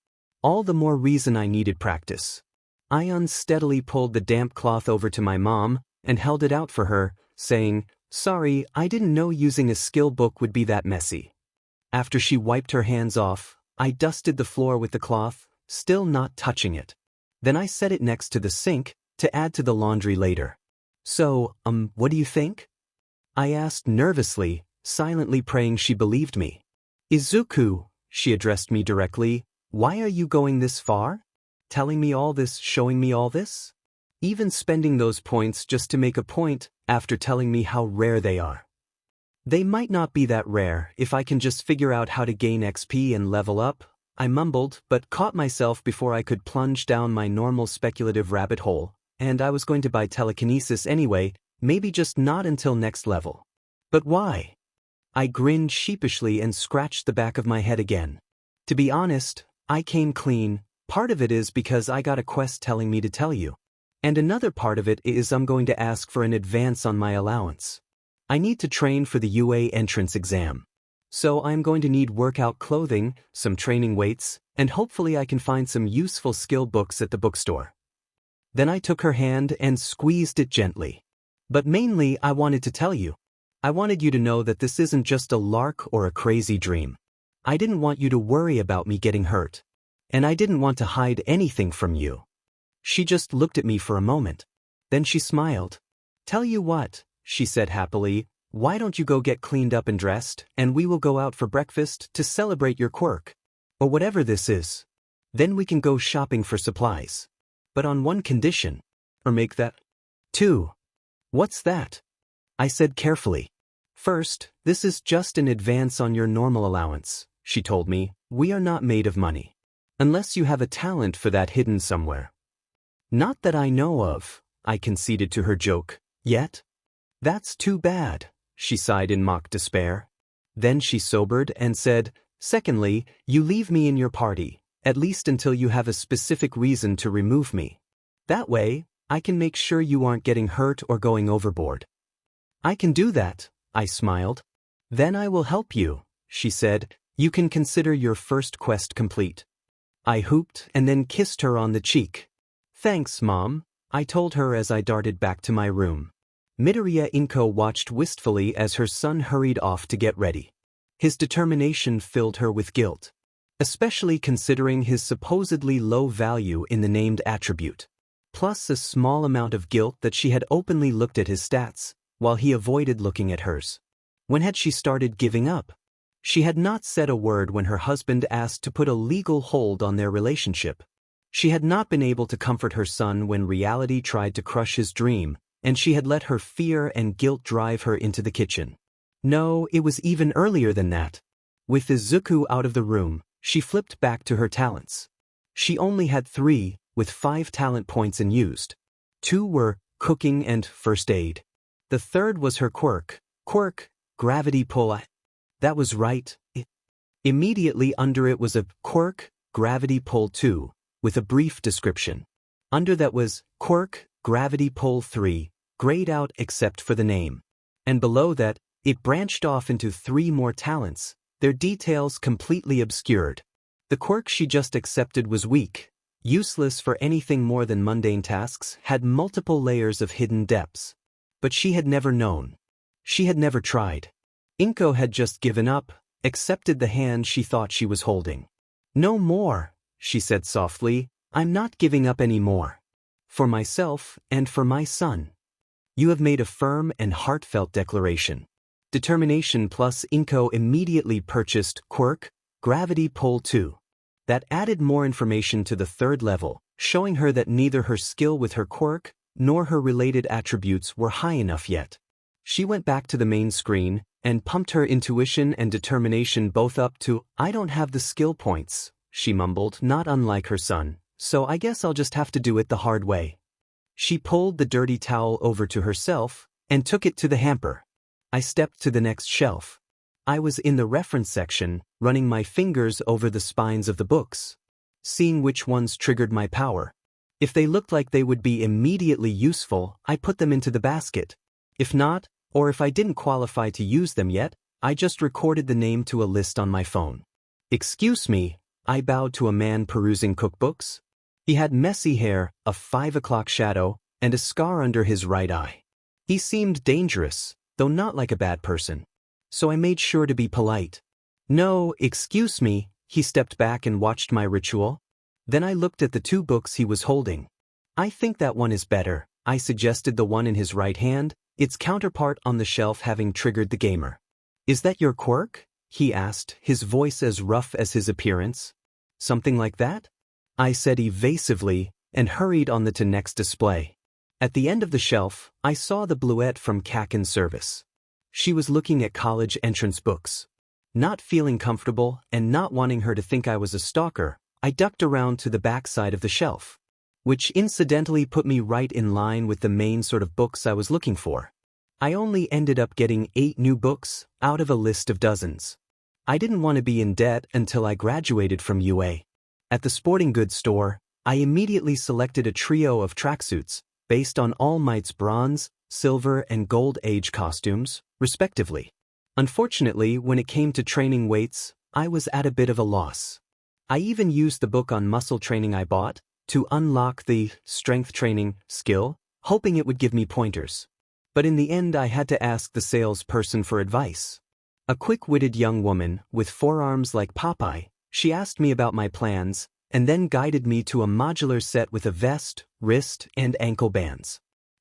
All the more reason I needed practice. I unsteadily pulled the damp cloth over to my mom and held it out for her, saying, "Sorry, I didn't know using a skill book would be that messy." After she wiped her hands off, I dusted the floor with the cloth, still not touching it. Then I set it next to the sink to add to the laundry later. So, what do you think? I asked nervously, silently praying she believed me. Izuku, she addressed me directly, why are you going this far? Telling me all this, showing me all this? Even spending those points just to make a point after telling me how rare they are. They might not be that rare if I can just figure out how to gain XP and level up, I mumbled, but caught myself before I could plunge down my normal speculative rabbit hole, and I was going to buy telekinesis anyway, maybe just not until next level. But why? I grinned sheepishly and scratched the back of my head again. To be honest, I came clean. Part of it is because I got a quest telling me to tell you. And another part of it is I'm going to ask for an advance on my allowance. I need to train for the UA entrance exam. So I'm going to need workout clothing, some training weights, and hopefully I can find some useful skill books at the bookstore. Then I took her hand and squeezed it gently. But mainly I wanted to tell you. I wanted you to know that this isn't just a lark or a crazy dream. I didn't want you to worry about me getting hurt. And I didn't want to hide anything from you. She just looked at me for a moment. Then she smiled. Tell you what, she said happily, why don't you go get cleaned up and dressed, and we will go out for breakfast to celebrate your quirk. Or whatever this is. Then we can go shopping for supplies. But on one condition. Or make that 2. What's that? I said carefully. First, this is just an advance on your normal allowance, she told me. We are not made of money. Unless you have a talent for that hidden somewhere. Not that I know of, I conceded to her joke. Yet? That's too bad, she sighed in mock despair. Then she sobered and said, secondly, you leave me in your party, at least until you have a specific reason to remove me. That way, I can make sure you aren't getting hurt or going overboard. I can do that, I smiled. Then I will help you, she said. You can consider your first quest complete. I hooped and then kissed her on the cheek. Thanks, Mom, I told her as I darted back to my room. Midoriya Inko watched wistfully as her son hurried off to get ready. His determination filled her with guilt, especially considering his supposedly low value in the named attribute. Plus a small amount of guilt that she had openly looked at his stats, while he avoided looking at hers. When had she started giving up? She had not said a word when her husband asked to put a legal hold on their relationship. She had not been able to comfort her son when reality tried to crush his dream, and she had let her fear and guilt drive her into the kitchen. No, it was even earlier than that. With Izuku out of the room, she flipped back to her talents. She only had 3, with 5 talent points unused. 2 were cooking and first aid. The third was her quirk, gravity pull. That was right. Immediately under it was a quirk, gravity pull 2, with a brief description. Under that was quirk, gravity pull 3, grayed out except for the name. And below that, it branched off into 3 more talents, their details completely obscured. The quirk she just accepted was weak, useless for anything more than mundane tasks, had multiple layers of hidden depths. But she had never known. She had never tried. Inko had just given up, accepted the hand she thought she was holding. No more, she said softly, I'm not giving up any more. For myself and for my son. You have made a firm and heartfelt declaration. Determination plus Inko immediately purchased quirk, gravity pull 2. That added more information to the 3rd level, showing her that neither her skill with her quirk nor her related attributes were high enough yet. She went back to the main screen and pumped her intuition and determination both up to, I don't have the skill points, she mumbled, not unlike her son, so I guess I'll just have to do it the hard way. She pulled the dirty towel over to herself and took it to the hamper. I stepped to the next shelf. I was in the reference section, running my fingers over the spines of the books, seeing which ones triggered my power. If they looked like they would be immediately useful, I put them into the basket. If not, or if I didn't qualify to use them yet, I just recorded the name to a list on my phone. Excuse me, I bowed to a man perusing cookbooks. He had messy hair, a 5 o'clock shadow, and a scar under his right eye. He seemed dangerous, though not like a bad person. So I made sure to be polite. No, excuse me, he stepped back and watched my ritual. Then I looked at the 2 books he was holding. I think that one is better, I suggested the one in his right hand, its counterpart on the shelf having triggered the gamer. Is that your quirk? He asked, his voice as rough as his appearance. Something like that? I said evasively, and hurried on to next display. At the end of the shelf, I saw the bluette from CAC in service. She was looking at college entrance books. Not feeling comfortable and not wanting her to think I was a stalker, I ducked around to the back side of the shelf, which incidentally put me right in line with the main sort of books I was looking for. I only ended up getting 8 new books out of a list of dozens. I didn't want to be in debt until I graduated from UA. At the sporting goods store, I immediately selected a trio of tracksuits based on All Might's bronze, silver, and gold age costumes, respectively. Unfortunately, when it came to training weights, I was at a bit of a loss. I even used the book on muscle training I bought to unlock the strength training skill, hoping it would give me pointers. But in the end, I had to ask the salesperson for advice. A quick-witted young woman with forearms like Popeye, she asked me about my plans and then guided me to a modular set with a vest, wrist, and ankle bands.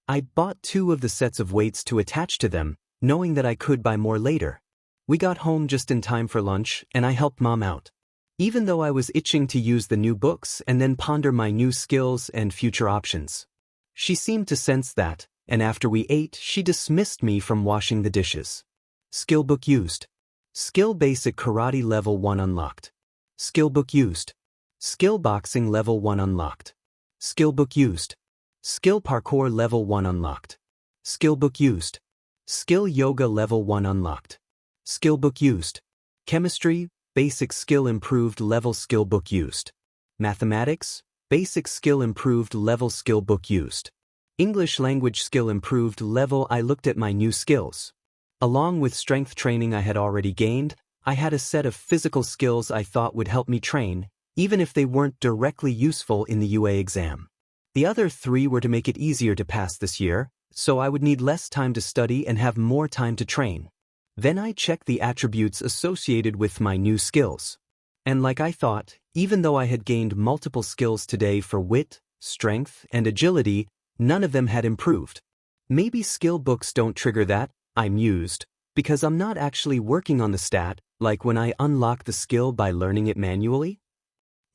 I bought 2 of the sets of weights to attach to them, knowing that I could buy more later. We got home just in time for lunch, and I helped Mom out. Even though I was itching to use the new books and then ponder my new skills and future options. She seemed to sense that, and after we ate, she dismissed me from washing the dishes. Skill book used. Skill basic karate level 1 unlocked. Skill book used. Skill boxing level 1 unlocked. Skill book used. Skill parkour level 1 unlocked. Skill book used. Skill yoga level 1 unlocked. Skill book used. Chemistry, basic skill improved level skill book used. Mathematics, basic skill improved level skill book used. English language skill improved level. I looked at my new skills. Along with strength training I had already gained, I had a set of physical skills I thought would help me train, even if they weren't directly useful in the UA exam. The other 3 were to make it easier to pass this year, so I would need less time to study and have more time to train. Then I checked the attributes associated with my new skills. And like I thought, even though I had gained multiple skills today for wit, strength, and agility, none of them had improved. Maybe skill books don't trigger that, I mused, because I'm not actually working on the stat, like when I unlock the skill by learning it manually.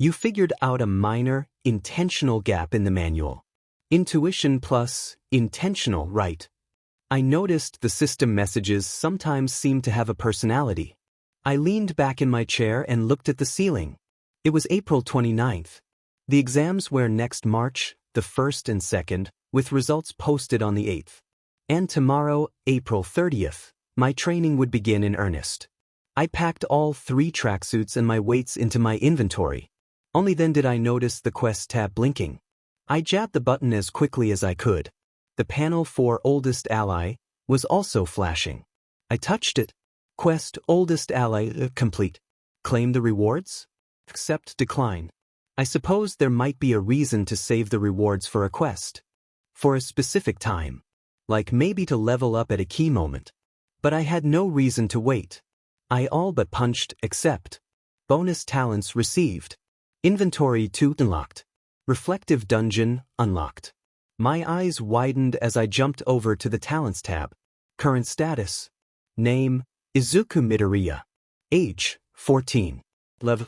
You figured out a minor, intentional gap in the manual. Intuition plus intentional, right? I noticed the system messages sometimes seemed to have a personality. I leaned back in my chair and looked at the ceiling. It was April 29th. The exams were next March, the 1st and 2nd, with results posted on the 8th. And tomorrow, April 30th, my training would begin in earnest. I packed all 3 tracksuits and my weights into my inventory. Only then did I notice the Quest tab blinking. I jabbed the button as quickly as I could. The panel for Oldest Ally was also flashing. I touched it. Quest Oldest Ally complete. Claim the rewards? Accept decline. I suppose there might be a reason to save the rewards for a quest. For a specific time. Like maybe to level up at a key moment. But I had no reason to wait. I all but punched accept. Bonus talents received. Inventory 2 unlocked. Reflective dungeon unlocked. My eyes widened as I jumped over to the Talents tab. Current status. Name, Izuku Midoriya. Age, 14. Level.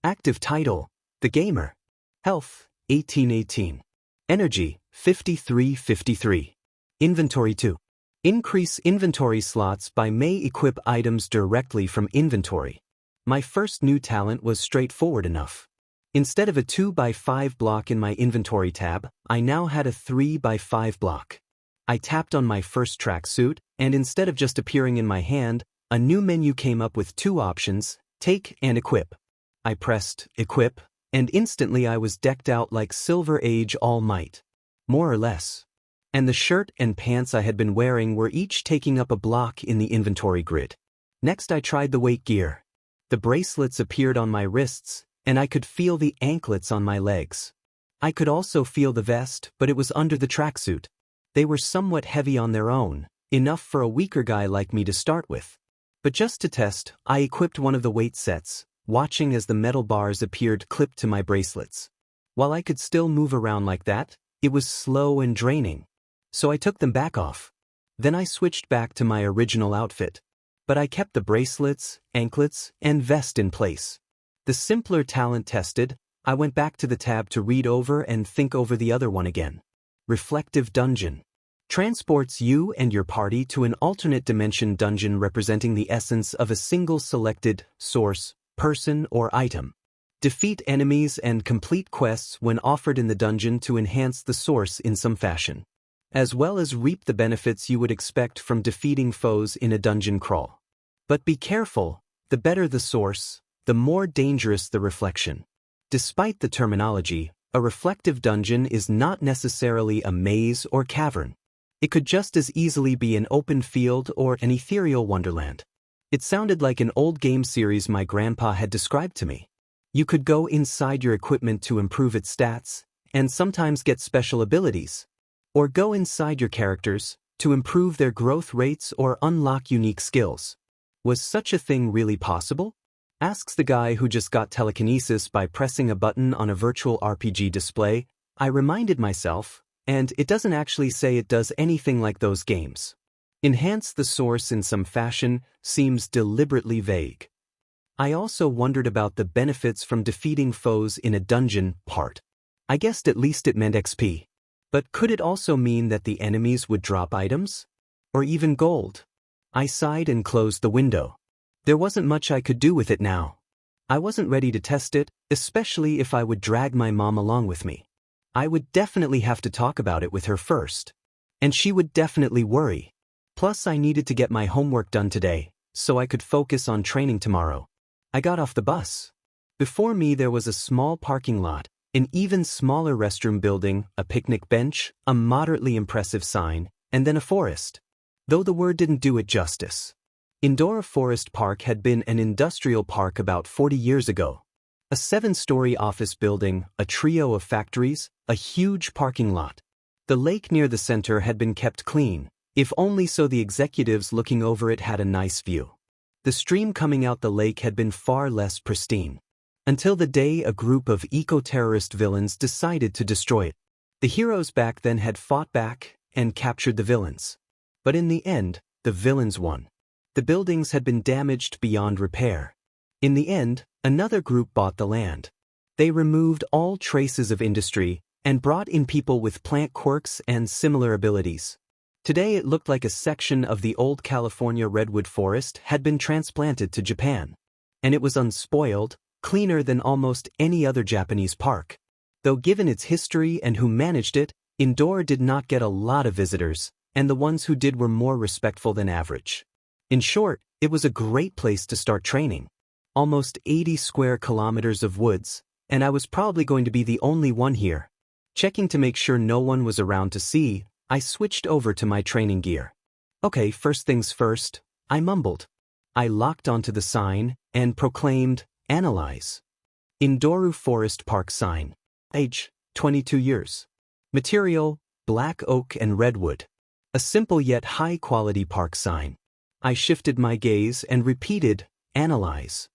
Active title, The Gamer. Health, 1818. Energy, 5353. Inventory 2. Increase inventory slots by may equip items directly from inventory. My first new talent was straightforward enough. Instead of a 2x5 block in my inventory tab, I now had a 3x5 block. I tapped on my first tracksuit, and instead of just appearing in my hand, a new menu came up with 2 options, take and equip. I pressed equip, and instantly I was decked out like Silver Age All Might. More or less. And the shirt and pants I had been wearing were each taking up a block in the inventory grid. Next I tried the weight gear. The bracelets appeared on my wrists, and I could feel the anklets on my legs. I could also feel the vest, but it was under the tracksuit. They were somewhat heavy on their own, enough for a weaker guy like me to start with. But just to test, I equipped one of the weight sets, watching as the metal bars appeared clipped to my bracelets. While I could still move around like that, it was slow and draining. So I took them back off. Then I switched back to my original outfit. But I kept the bracelets, anklets, and vest in place. The simpler talent tested, I went back to the tab to read over and think over the other one again. Reflective Dungeon. Transports you and your party to an alternate dimension dungeon representing the essence of a single selected source, person, or item. Defeat enemies and complete quests when offered in the dungeon to enhance the source in some fashion. as well as reap the benefits you would expect from defeating foes in a dungeon crawl. But be careful, the better the source, the more dangerous the reflection. Despite the terminology, a reflective dungeon is not necessarily a maze or cavern. It could just as easily be an open field or an ethereal wonderland. It sounded like an old game series my grandpa had described to me. You could go inside your equipment to improve its stats, and sometimes get special abilities. Or go inside your characters, to improve their growth rates or unlock unique skills. Was such a thing really possible? Asks the guy who just got telekinesis by pressing a button on a virtual RPG display. I reminded myself, and it doesn't actually say it does anything like those games. Enhance the source in some fashion seems deliberately vague. I also wondered about the benefits from defeating foes in a dungeon part. I guessed at least it meant XP. But could it also mean that the enemies would drop items? Or even gold? I sighed and closed the window. There wasn't much I could do with it now. I wasn't ready to test it, especially if I would drag my mom along with me. I would definitely have to talk about it with her first. And she would definitely worry. Plus I needed to get my homework done today, so I could focus on training tomorrow. I got off the bus. Before me there was a small parking lot, an even smaller restroom building, a picnic bench, a moderately impressive sign, and then a forest. Though the word didn't do it justice. Indora Forest Park had been an industrial park about 40 years ago. A 7-story office building, a trio of factories, a huge parking lot. The lake near the center had been kept clean, if only so the executives looking over it had a nice view. The stream coming out the lake had been far less pristine. Until the day a group of eco-terrorist villains decided to destroy it. The heroes back then had fought back and captured the villains. But in the end, the villains won. The buildings had been damaged beyond repair. In the end, another group bought the land. They removed all traces of industry and brought in people with plant quirks and similar abilities. Today it looked like a section of the old California redwood forest had been transplanted to Japan. And it was unspoiled, cleaner than almost any other Japanese park. Though given its history and who managed it, Indora did not get a lot of visitors, and the ones who did were more respectful than average. In short, it was a great place to start training. Almost 80 square kilometers of woods, and I was probably going to be the only one here. Checking to make sure no one was around to see, I switched over to my training gear. Okay, first things first, I mumbled. I locked onto the sign and proclaimed, Analyze. Indora Forest Park sign. Age, 22 years. Material, black oak and redwood. A simple yet high-quality park sign. I shifted my gaze and repeated, Analyze.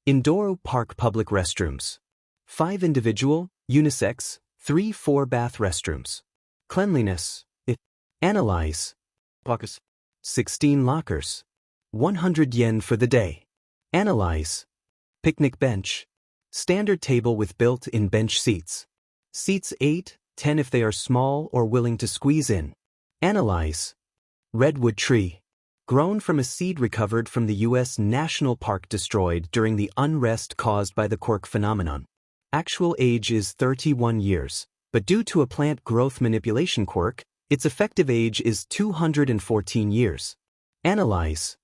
Indora Park public restrooms. 5 individual, unisex, 3 4-bath restrooms. Cleanliness. Analyze. Lockers. 16 lockers. 100 yen for the day. Analyze. Picnic bench. Standard table with built-in bench seats. Seats 8, 10 if they are small or willing to squeeze in. Analyze. Redwood tree. Grown from a seed recovered from the U.S. National Park destroyed during the unrest caused by the Quirk phenomenon. Actual age is 31 years, but due to a plant growth manipulation quirk, its effective age is 214 years. Analyze.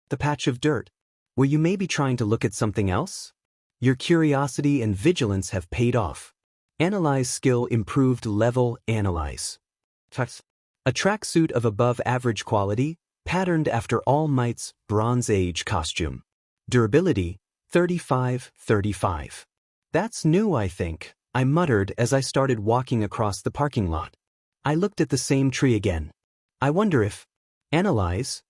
The patch of dirt. Were you maybe trying to look at something else? Your curiosity and vigilance have paid off. Analyze skill improved level. Analyze. A tracksuit of above average quality, patterned after All Might's Bronze Age costume. Durability, 35. That's new, I think, I muttered as I started walking across the parking lot. I looked at the same tree again. I wonder if... Analyze.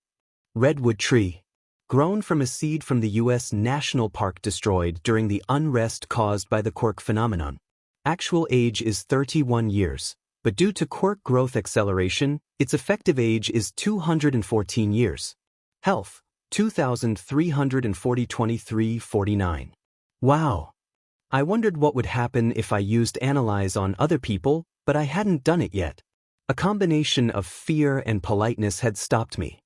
Redwood tree. Grown from a seed from the U.S. National Park destroyed during the unrest caused by the Quirk phenomenon. Actual age is 31 years, but due to Quirk growth acceleration, its effective age is 214 years. Health, 2,340 2349. Wow. I wondered what would happen if I used Analyze on other people, but I hadn't done it yet. A combination of fear and politeness had stopped me.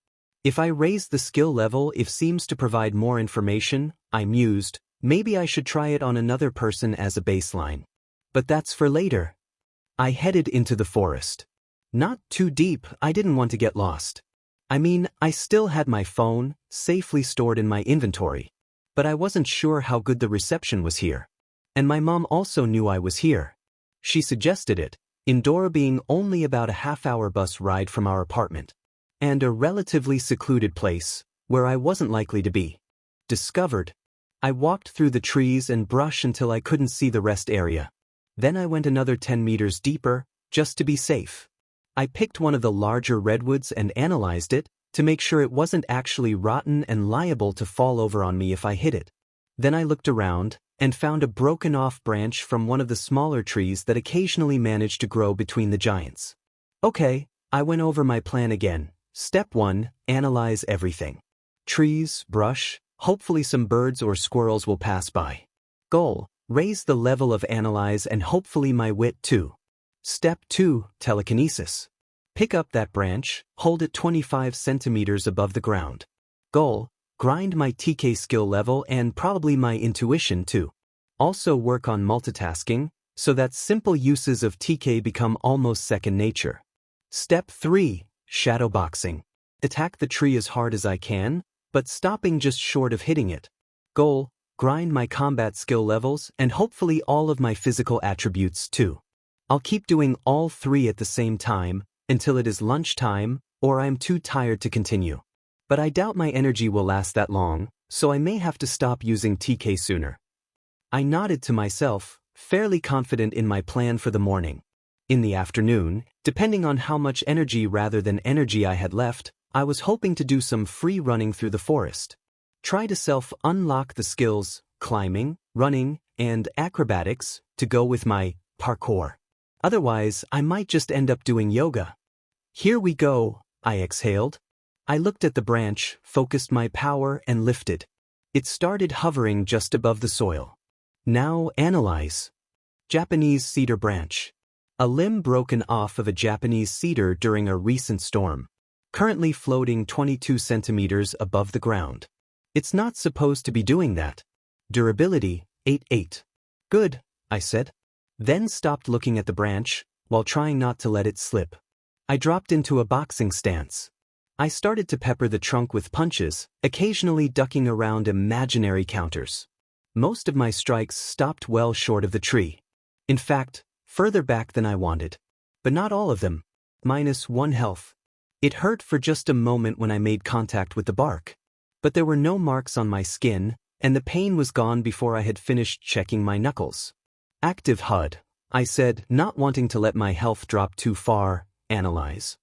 If I raised the skill level, it seems to provide more information, I mused, maybe I should try it on another person as a baseline. But that's for later. I headed into the forest. Not too deep, I didn't want to get lost. I mean, I still had my phone, safely stored in my inventory. But I wasn't sure how good the reception was here. And my mom also knew I was here. She suggested it, Indora being only about a half-hour bus ride from our apartment. And a relatively secluded place, where I wasn't likely to be discovered. I walked through the trees and brush until I couldn't see the rest area. Then I went another 10 meters deeper, just to be safe. I picked one of the larger redwoods and analyzed it, to make sure it wasn't actually rotten and liable to fall over on me if I hit it. Then I looked around, and found a broken-off branch from one of the smaller trees that occasionally managed to grow between the giants. Okay, I went over my plan again. Step 1, analyze everything. Trees, brush, hopefully some birds or squirrels will pass by. Goal, raise the level of analyze and hopefully my wit too. Step 2, telekinesis. Pick up that branch, hold it 25 centimeters above the ground. Goal, grind my TK skill level and probably my intuition too. Also work on multitasking, so that simple uses of TK become almost second nature. Step 3, shadowboxing. Attack the tree as hard as I can, but stopping just short of hitting it. Goal, grind my combat skill levels and hopefully all of my physical attributes too. I'll keep doing all 3 at the same time, until it is lunchtime, or I'm too tired to continue. But I doubt my energy will last that long, so I may have to stop using TK sooner. I nodded to myself, fairly confident in my plan for the morning. In the afternoon, depending on how much energy rather than energy I had left, I was hoping to do some free running through the forest. Try to self-unlock the skills, climbing, running, and acrobatics, to go with my parkour. Otherwise, I might just end up doing yoga. Here we go, I exhaled. I looked at the branch, focused my power, and lifted. It started hovering just above the soil. Now analyze. Japanese cedar branch. A limb broken off of a Japanese cedar during a recent storm. Currently floating 22 centimeters above the ground. It's not supposed to be doing that. Durability, 8-8. Good, I said. Then stopped looking at the branch, while trying not to let it slip. I dropped into a boxing stance. I started to pepper the trunk with punches, occasionally ducking around imaginary counters. Most of my strikes stopped well short of the tree. In fact, further back than I wanted. But not all of them. -1 health. It hurt for just a moment when I made contact with the bark. But there were no marks on my skin, and the pain was gone before I had finished checking my knuckles. Active HUD, I said, not wanting to let my health drop too far. Analyze.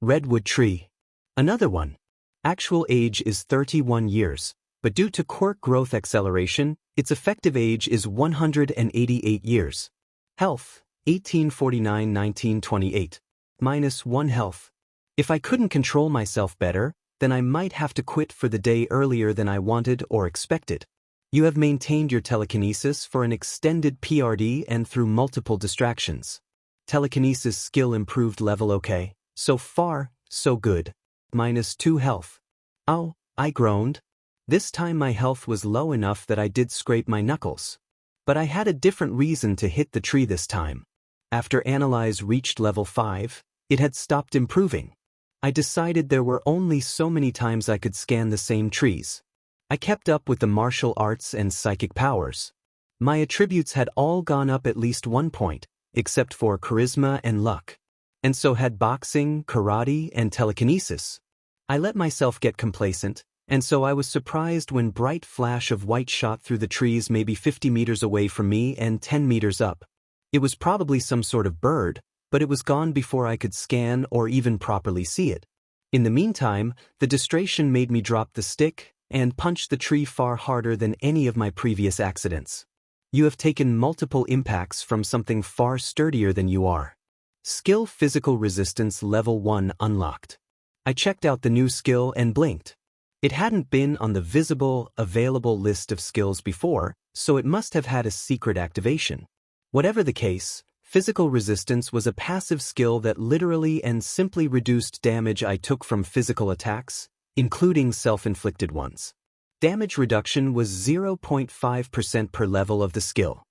Redwood tree. Another one. Actual age is 31 years, but due to quirk growth acceleration, its effective age is 188 years. Health, 1849-1928. -1 health. If I couldn't control myself better, then I might have to quit for the day earlier than I wanted or expected. You have maintained your telekinesis for an extended PRD and through multiple distractions. Telekinesis skill improved level okay. So far, so good. -2 health. Oh, I groaned. This time my health was low enough that I did scrape my knuckles. But I had a different reason to hit the tree this time. After Analyze reached level 5, it had stopped improving. I decided there were only so many times I could scan the same trees. I kept up with the martial arts and psychic powers. My attributes had all gone up at least 1 point, except for charisma and luck. And so had boxing, karate, and telekinesis. I let myself get complacent, and so I was surprised when bright flash of white shot through the trees maybe 50 meters away from me and 10 meters up. It was probably some sort of bird, but it was gone before I could scan or even properly see it. In the meantime, the distraction made me drop the stick and punch the tree far harder than any of my previous accidents. You have taken multiple impacts from something far sturdier than you are. Skill Physical Resistance Level 1 unlocked. I checked out the new skill and blinked. It hadn't been on the visible, available list of skills before, so it must have had a secret activation. Whatever the case, Physical Resistance was a passive skill that literally and simply reduced damage I took from physical attacks, including self-inflicted ones. Damage reduction was 0.5% per level of the skill,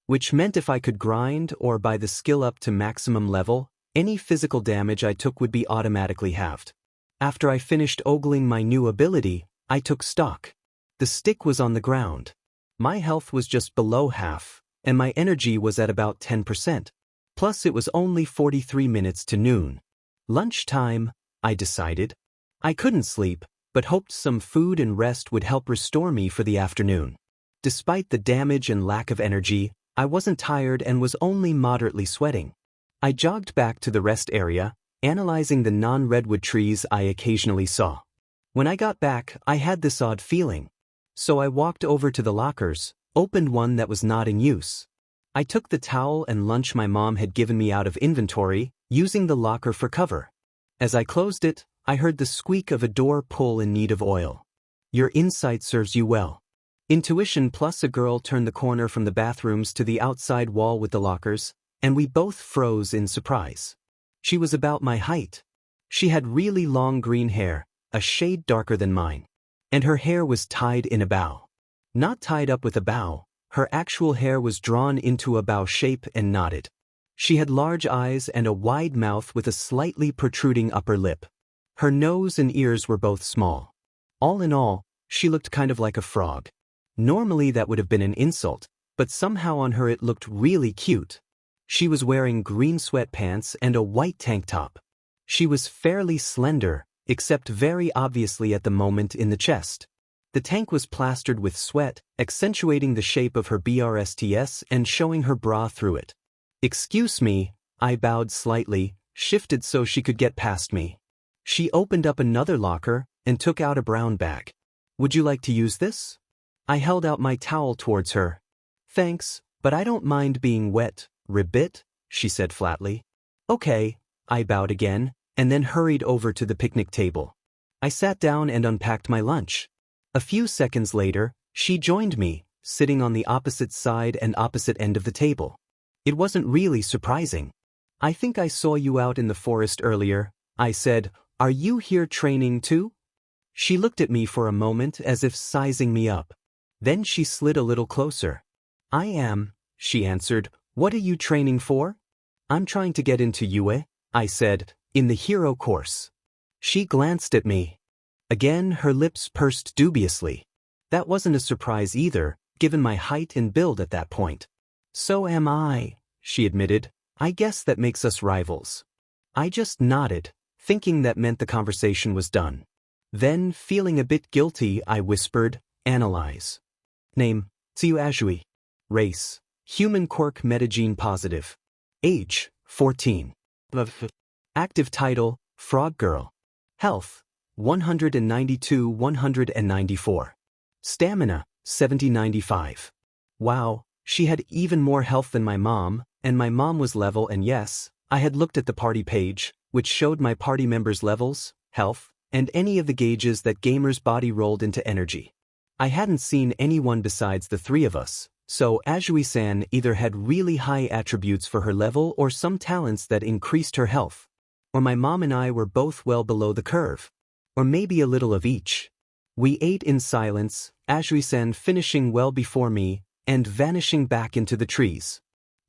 which meant if I could grind or buy the skill up to maximum level, Any physical damage I took would be automatically halved. After I finished ogling my new ability, I took stock. The stick was on the ground. My health was just below half, and my energy was at about 10%. Plus it was only 43 minutes to noon. Lunchtime, I decided. I couldn't sleep, but hoped some food and rest would help restore me for the afternoon. Despite the damage and lack of energy, I wasn't tired and was only moderately sweating. I jogged back to the rest area, analyzing the non-redwood trees I occasionally saw. When I got back, I had this odd feeling. So I walked over to the lockers, opened one that was not in use. I took the towel and lunch my mom had given me out of inventory, using the locker for cover. As I closed it, I heard the squeak of a door pull in need of oil. Your insight serves you well. Intuition plus a girl turned the corner from the bathrooms to the outside wall with the lockers, and we both froze in surprise. She was about my height. She had really long green hair, a shade darker than mine. And her hair was tied in a bow. Not tied up with a bow, her actual hair was drawn into a bow shape and knotted. She had large eyes and a wide mouth with a slightly protruding upper lip. Her nose and ears were both small. All in all, she looked kind of like a frog. Normally that would have been an insult, but somehow on her it looked really cute. She was wearing green sweatpants and a white tank top. She was fairly slender, except very obviously at the moment in the chest. The tank was plastered with sweat, accentuating the shape of her BRSTS and showing her bra through it. Excuse me, I bowed slightly, shifted so she could get past me. She opened up another locker and took out a brown bag. Would you like to use this? I held out my towel towards her. Thanks, but I don't mind being wet, ribbit, she said flatly. Okay, I bowed again, and then hurried over to the picnic table. I sat down and unpacked my lunch. A few seconds later, she joined me, sitting on the opposite side and opposite end of the table. It wasn't really surprising. I think I saw you out in the forest earlier, I said. Are you here training too? She looked at me for a moment as if sizing me up. Then she slid a little closer. I am, she answered. What are you training for? I'm trying to get into UA, I said, in the hero course. She glanced at me. Again, her lips pursed dubiously. That wasn't a surprise either, given my height and build at that point. So am I, she admitted. I guess that makes us rivals. I just nodded, thinking that meant the conversation was done. Then, feeling a bit guilty, I whispered, analyze. Name, Tsuyu. Race, human quirk metagene positive. Age, 14. Active title, Frog Girl. Health, 192-194. Stamina, 70-95. Wow, she had even more health than my mom, and my mom was level and yes, I had looked at the party page, which showed my party members' levels, health, and any of the gauges that gamer's body rolled into energy. I hadn't seen anyone besides the three of us, so Azui-san either had really high attributes for her level or some talents that increased her health. Or my mom and I were both well below the curve. Or maybe a little of each. We ate in silence, Azui-san finishing well before me, and vanishing back into the trees.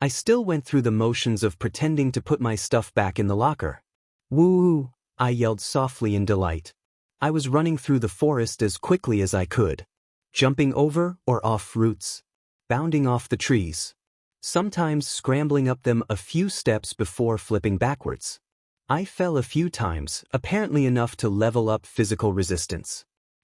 I still went through the motions of pretending to put my stuff back in the locker. Woo! I yelled softly in delight. I was running through the forest as quickly as I could. Jumping over or off roots. Bounding off the trees. Sometimes scrambling up them a few steps before flipping backwards. I fell a few times, apparently enough to level up physical resistance.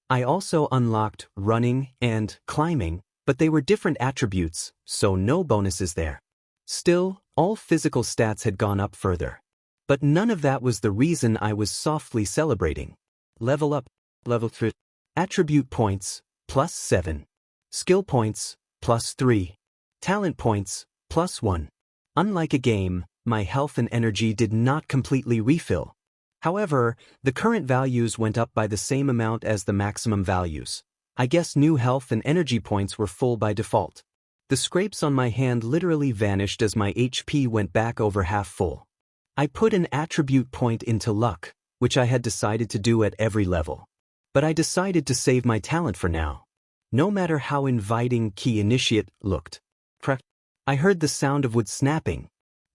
I also unlocked running and climbing, but they were different attributes, so no bonuses there. Still, all physical stats had gone up further. But none of that was the reason I was softly celebrating. Level up, level 3. Attribute points, +7. Skill points, +3. Talent points, +1. Unlike a game, my health and energy did not completely refill. However, the current values went up by the same amount as the maximum values. I guess new health and energy points were full by default. The scrapes on my hand literally vanished as my HP went back over half full. I put an attribute point into luck, which I had decided to do at every level. But I decided to save my talent for now. No matter how inviting Key Initiate looked. I heard the sound of wood snapping.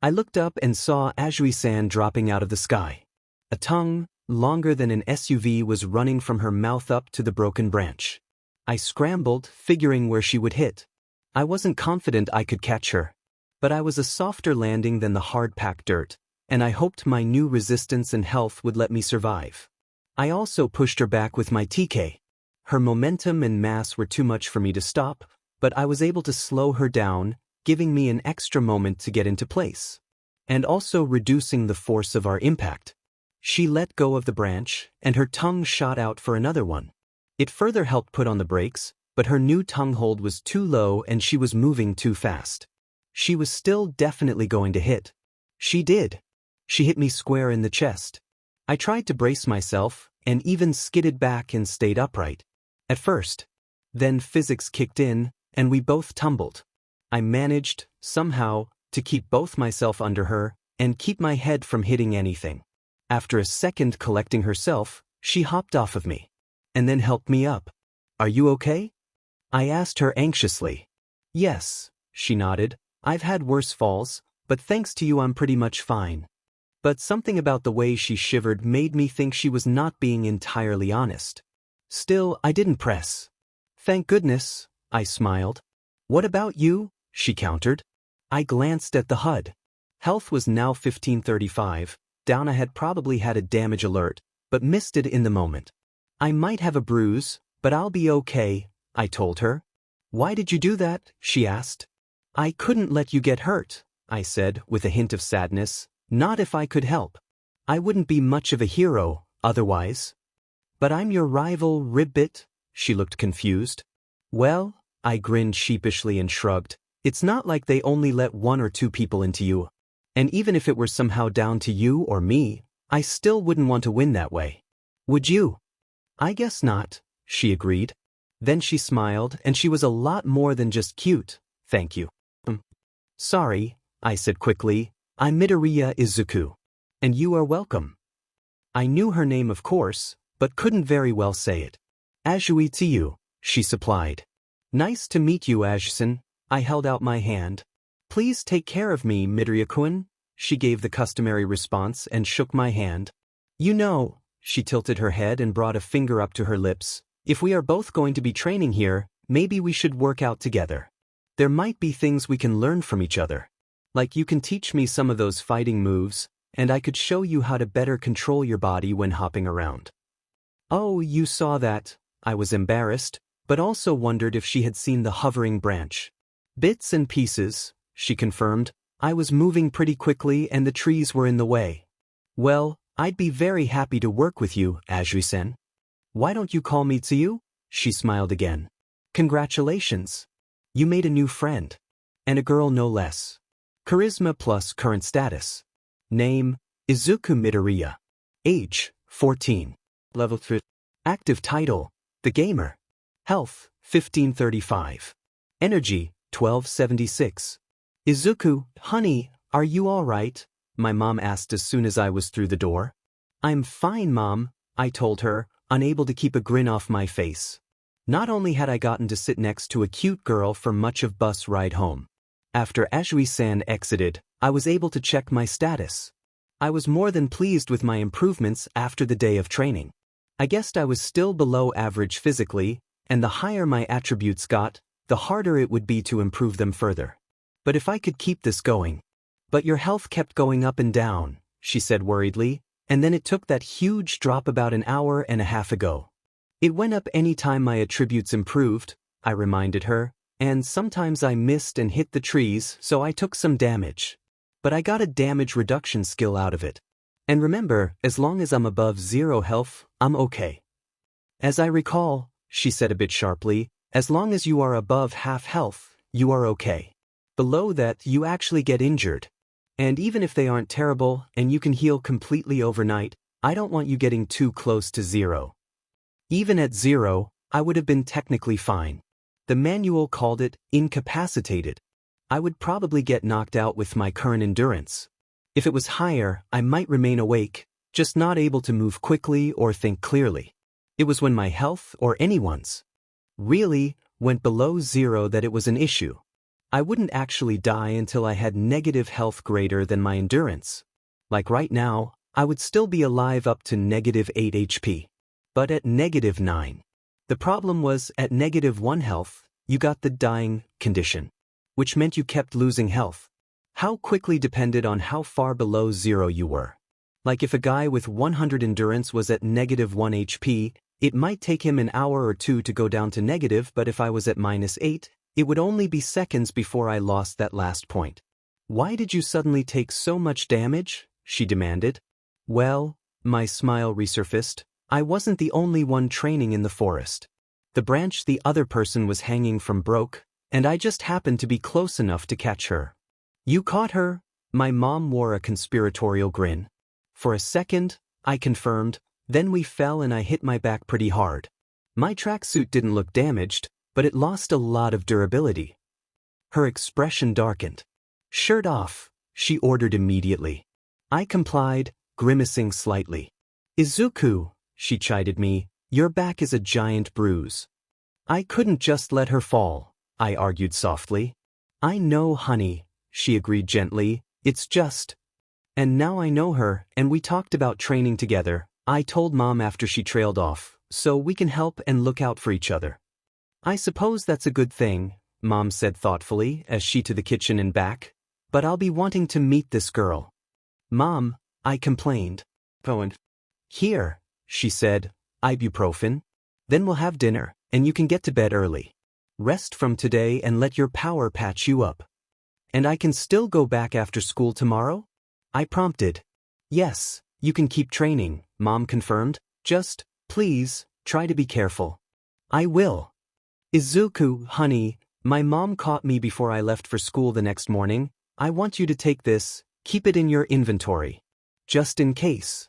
I looked up and saw Azui-san dropping out of the sky. A tongue, longer than an SUV, was running from her mouth up to the broken branch. I scrambled, figuring where she would hit. I wasn't confident I could catch her. But I was a softer landing than the hard-packed dirt, and I hoped my new resistance and health would let me survive. I also pushed her back with my TK. Her momentum and mass were too much for me to stop, but I was able to slow her down, giving me an extra moment to get into place. And also reducing the force of our impact. She let go of the branch, and her tongue shot out for another one. It further helped put on the brakes, but her new tongue hold was too low and she was moving too fast. She was still definitely going to hit. She did. She hit me square in the chest. I tried to brace myself, and even skidded back and stayed upright. At first. Then physics kicked in, and we both tumbled. I managed, somehow, to keep both myself under her, and keep my head from hitting anything. After a second collecting herself, she hopped off of me. And then helped me up. "Are you okay?" I asked her anxiously. "Yes," she nodded. "I've had worse falls, but thanks to you I'm pretty much fine." But something about the way she shivered made me think she was not being entirely honest. Still, I didn't press. "Thank goodness," I smiled. "What about you?" she countered. I glanced at the HUD. Health was now 1535, down. I had probably had a damage alert, but missed it in the moment. "I might have a bruise, but I'll be okay," I told her. "Why did you do that?" she asked. "I couldn't let you get hurt," I said, with a hint of sadness. "Not if I could help. I wouldn't be much of a hero, otherwise." "But I'm your rival, Ribbit," she looked confused. "Well," I grinned sheepishly and shrugged, "it's not like they only let 1 or 2 people into you. And even if it were somehow down to you or me, I still wouldn't want to win that way. Would you?" "I guess not," she agreed. Then she smiled, and she was a lot more than just cute, "Thank you." "Sorry," I said quickly. "I'm Midoriya Izuku. And you are welcome." I knew her name, of course, but couldn't very well say it. "Azui to you," she supplied. "Nice to meet you, Azui-san." I held out my hand. "Please take care of me, Midoriya-kun," she gave the customary response and shook my hand. "You know," she tilted her head and brought a finger up to her lips, "if we are both going to be training here, maybe we should work out together. There might be things we can learn from each other. Like you can teach me some of those fighting moves, and I could show you how to better control your body when hopping around." "Oh, you saw that." I was embarrassed, but also wondered if she had seen the hovering branch. "Bits and pieces," she confirmed. "I was moving pretty quickly and the trees were in the way." "Well, I'd be very happy to work with you, Azui-san." "Why don't you call me Tsuyu?" She smiled again. "Congratulations. You made a new friend. And a girl no less. Charisma plus current status. Name, Izuku Midoriya. Age, 14. Level 3. Active title, The Gamer. Health, 1535. Energy, 1276. "Izuku, honey, are you all right?" my mom asked as soon as I was through the door. "I'm fine, Mom," I told her, unable to keep a grin off my face. Not only had I gotten to sit next to a cute girl for much of bus ride home. After Azui-san exited, I was able to check my status. I was more than pleased with my improvements after the day of training. I guessed I was still below average physically, and the higher my attributes got, the harder it would be to improve them further. But if I could keep this going. "But your health kept going up and down," she said worriedly, "and then it took that huge drop about an hour and a half ago." "It went up any time my attributes improved," I reminded her, "and sometimes I missed and hit the trees, so I took some damage. But I got a damage reduction skill out of it. And remember, as long as I'm above 0 health, I'm okay." "As I recall," she said a bit sharply, "as long as you are above half health, you are okay. Below that, you actually get injured. And even if they aren't terrible and you can heal completely overnight, I don't want you getting too close to 0. Even at 0, I would have been technically fine. The manual called it incapacitated. I would probably get knocked out with my current endurance. If it was higher, I might remain awake, just not able to move quickly or think clearly. It was when my health, or anyone's, really went below 0 that it was an issue. I wouldn't actually die until I had negative health greater than my endurance. Like right now, I would still be alive up to -8 HP. But at -9. The problem was, at -1 health, you got the dying condition, which meant you kept losing health. How quickly depended on how far below 0 you were. Like if a guy with 100 endurance was at -1 HP, it might take him an hour or two to go down to negative, but if I was at -8, it would only be seconds before I lost that last point. Why did you suddenly take so much damage? She demanded. Well, my smile resurfaced. I wasn't the only one training in the forest. The branch the other person was hanging from broke, and I just happened to be close enough to catch her. You caught her? My mom wore a conspiratorial grin. For a second, I confirmed, then we fell and I hit my back pretty hard. My tracksuit didn't look damaged, but it lost a lot of durability. Her expression darkened. Shirt off, she ordered immediately. I complied, grimacing slightly. Izuku, she chided me, your back is a giant bruise. I couldn't just let her fall, I argued softly. I know, honey, she agreed gently, it's just. And now I know her, and we talked about training together. I told Mom after she trailed off, so we can help and look out for each other. I suppose that's a good thing, Mom said thoughtfully as she to the kitchen and back. But I'll be wanting to meet this girl. Mom, I complained. Poen. Here, she said, ibuprofen. Then we'll have dinner, and you can get to bed early. Rest from today and let your power patch you up. And I can still go back after school tomorrow? I prompted. Yes, you can keep training, Mom confirmed. Just, please, try to be careful. I will. Izuku, honey, my mom caught me before I left for school the next morning. I want you to take this, keep it in your inventory. Just in case.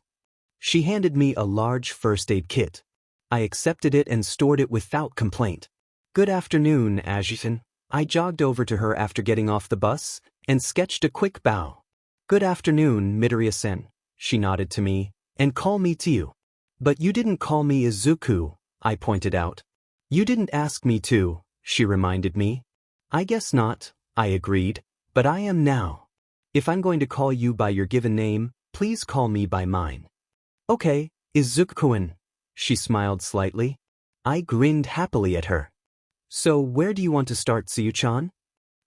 She handed me a large first aid kit. I accepted it and stored it without complaint. Good afternoon, Aizawa. I jogged over to her after getting off the bus and sketched a quick bow. Good afternoon, Midoriya-sen, she nodded to me, and call me Tsuyu. But you didn't call me Izuku, I pointed out. You didn't ask me to, she reminded me. I guess not, I agreed. But I am now. If I'm going to call you by your given name, please call me by mine. Okay, Izuku-kun, she smiled slightly. I grinned happily at her. So where do you want to start, Tsuyu-chan?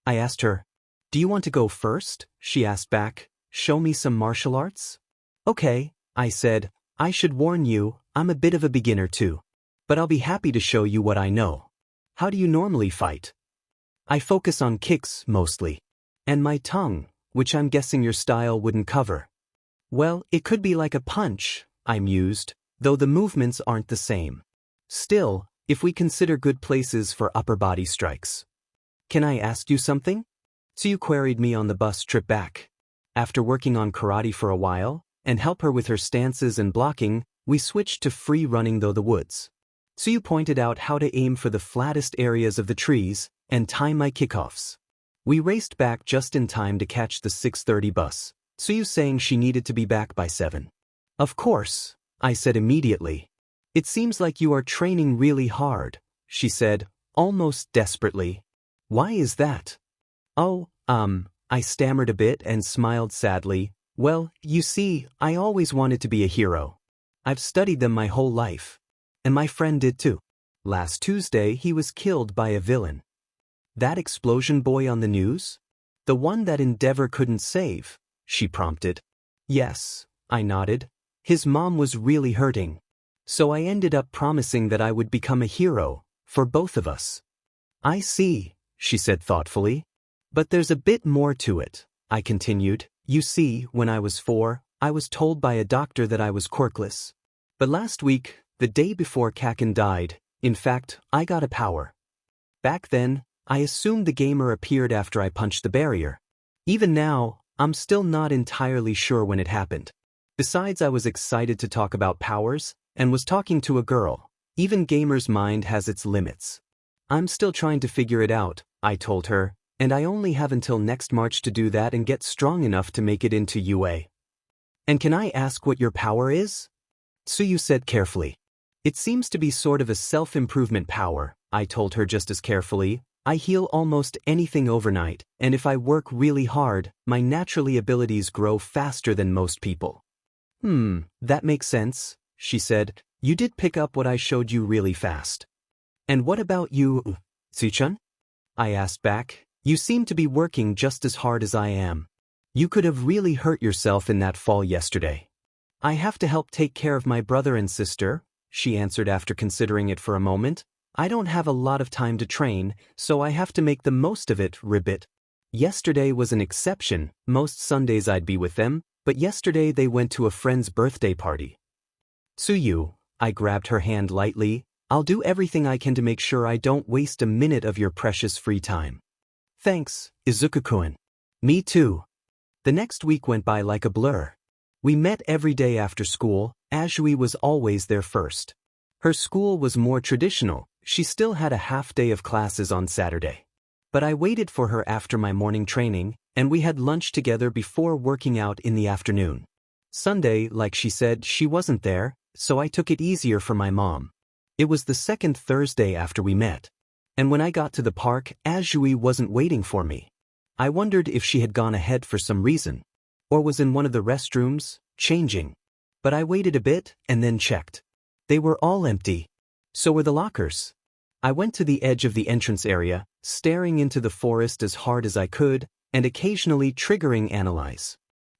I asked her. Do you want to go first? She asked back. Show me some martial arts? Okay, I said. I should warn you, I'm a bit of a beginner too. But I'll be happy to show you what I know. How do you normally fight? I focus on kicks, mostly. And my tongue, which I'm guessing your style wouldn't cover. Well, it could be like a punch, I mused, though the movements aren't the same. Still, if we consider good places for upper body strikes. Can I ask you something? Tsuyu queried me on the bus trip back. After working on karate for a while, and help her with her stances and blocking, we switched to free running through the woods. Tsuyu pointed out how to aim for the flattest areas of the trees, and time my kickoffs. We raced back just in time to catch the 6:30 bus, Tsuyu saying she needed to be back by 7. Of course, I said immediately. It seems like you are training really hard, she said, almost desperately. Why is that? Oh, I stammered a bit and smiled sadly. Well, you see, I always wanted to be a hero. I've studied them my whole life. And my friend did too. Last Tuesday he was killed by a villain. That explosion boy on the news? The one that Endeavor couldn't save, she prompted. Yes, I nodded. His mom was really hurting. So I ended up promising that I would become a hero, for both of us. I see, she said thoughtfully. But there's a bit more to it, I continued. You see, when I was 4, I was told by a doctor that I was quirkless. But last week, the day before Kaken died, in fact, I got a power. Back then, I assumed the gamer appeared after I punched the barrier. Even now, I'm still not entirely sure when it happened. Besides, I was excited to talk about powers, and was talking to a girl. Even gamer's mind has its limits. I'm still trying to figure it out, I told her, and I only have until next March to do that and get strong enough to make it into UA. And can I ask what your power is? Tsuyu said carefully. It seems to be sort of a self-improvement power, I told her just as carefully. I heal almost anything overnight, and if I work really hard, my naturally abilities grow faster than most people. That makes sense, she said. You did pick up what I showed you really fast. And what about you, Tsuchan? I asked back. You seem to be working just as hard as I am. You could have really hurt yourself in that fall yesterday. I have to help take care of my brother and sister, she answered after considering it for a moment. I don't have a lot of time to train, so I have to make the most of it, ribbit. Yesterday was an exception. Most Sundays I'd be with them, but yesterday they went to a friend's birthday party. Tsuyu, I grabbed her hand lightly. I'll do everything I can to make sure I don't waste a minute of your precious free time. Thanks, Izuku-kun. Me too. The next week went by like a blur. We met every day after school. Azui was always there first. Her school was more traditional. She still had a half day of classes on Saturday. But I waited for her after my morning training, and we had lunch together before working out in the afternoon. Sunday, like she said, she wasn't there, so I took it easier for my mom. It was the second Thursday after we met. And when I got to the park, Azui wasn't waiting for me. I wondered if she had gone ahead for some reason, or was in one of the restrooms, changing. But I waited a bit and then checked. They were all empty. So were the lockers. I went to the edge of the entrance area, staring into the forest as hard as I could, and occasionally triggering analyze.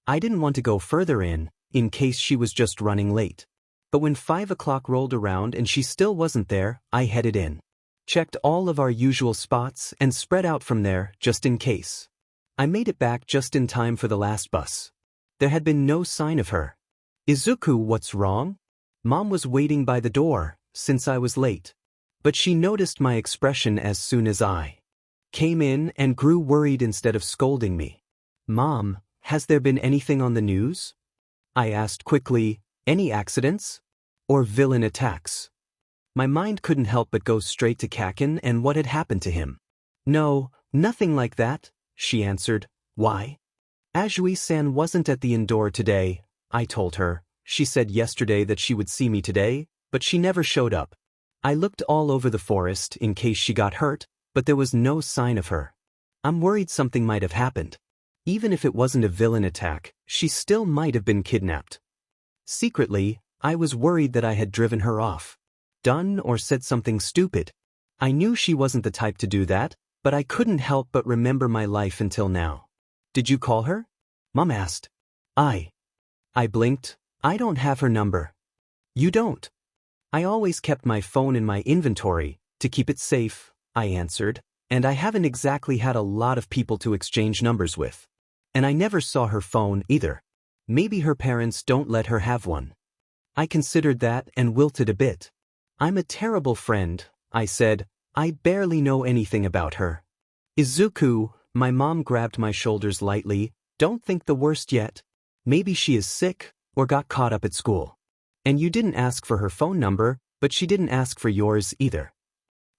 I didn't want to go further in case she was just running late. But when 5 o'clock rolled around and she still wasn't there, I headed in. Checked all of our usual spots and spread out from there just in case. I made it back just in time for the last bus. There had been no sign of her. Izuku, what's wrong? Mom was waiting by the door, since I was late. But she noticed my expression as soon as I came in and grew worried instead of scolding me. Mom, has there been anything on the news? I asked quickly. Any accidents? Or villain attacks? My mind couldn't help but go straight to Kaken and what had happened to him. No, nothing like that, she answered. Why? Azui-san wasn't at the indoor today, I told her. She said yesterday that she would see me today, but she never showed up. I looked all over the forest in case she got hurt, but there was no sign of her. I'm worried something might have happened. Even if it wasn't a villain attack, she still might have been kidnapped. Secretly, I was worried that I had driven her off. Done or said something stupid. I knew she wasn't the type to do that, but I couldn't help but remember my life until now. Did you call her? Mom asked. I blinked. I don't have her number. You don't? I always kept my phone in my inventory, to keep it safe, I answered, and I haven't exactly had a lot of people to exchange numbers with. And I never saw her phone either. Maybe her parents don't let her have one. I considered that and wilted a bit. I'm a terrible friend, I said. I barely know anything about her. Izuku, my mom grabbed my shoulders lightly. Don't think the worst yet. Maybe she is sick or got caught up at school. And you didn't ask for her phone number, but she didn't ask for yours either.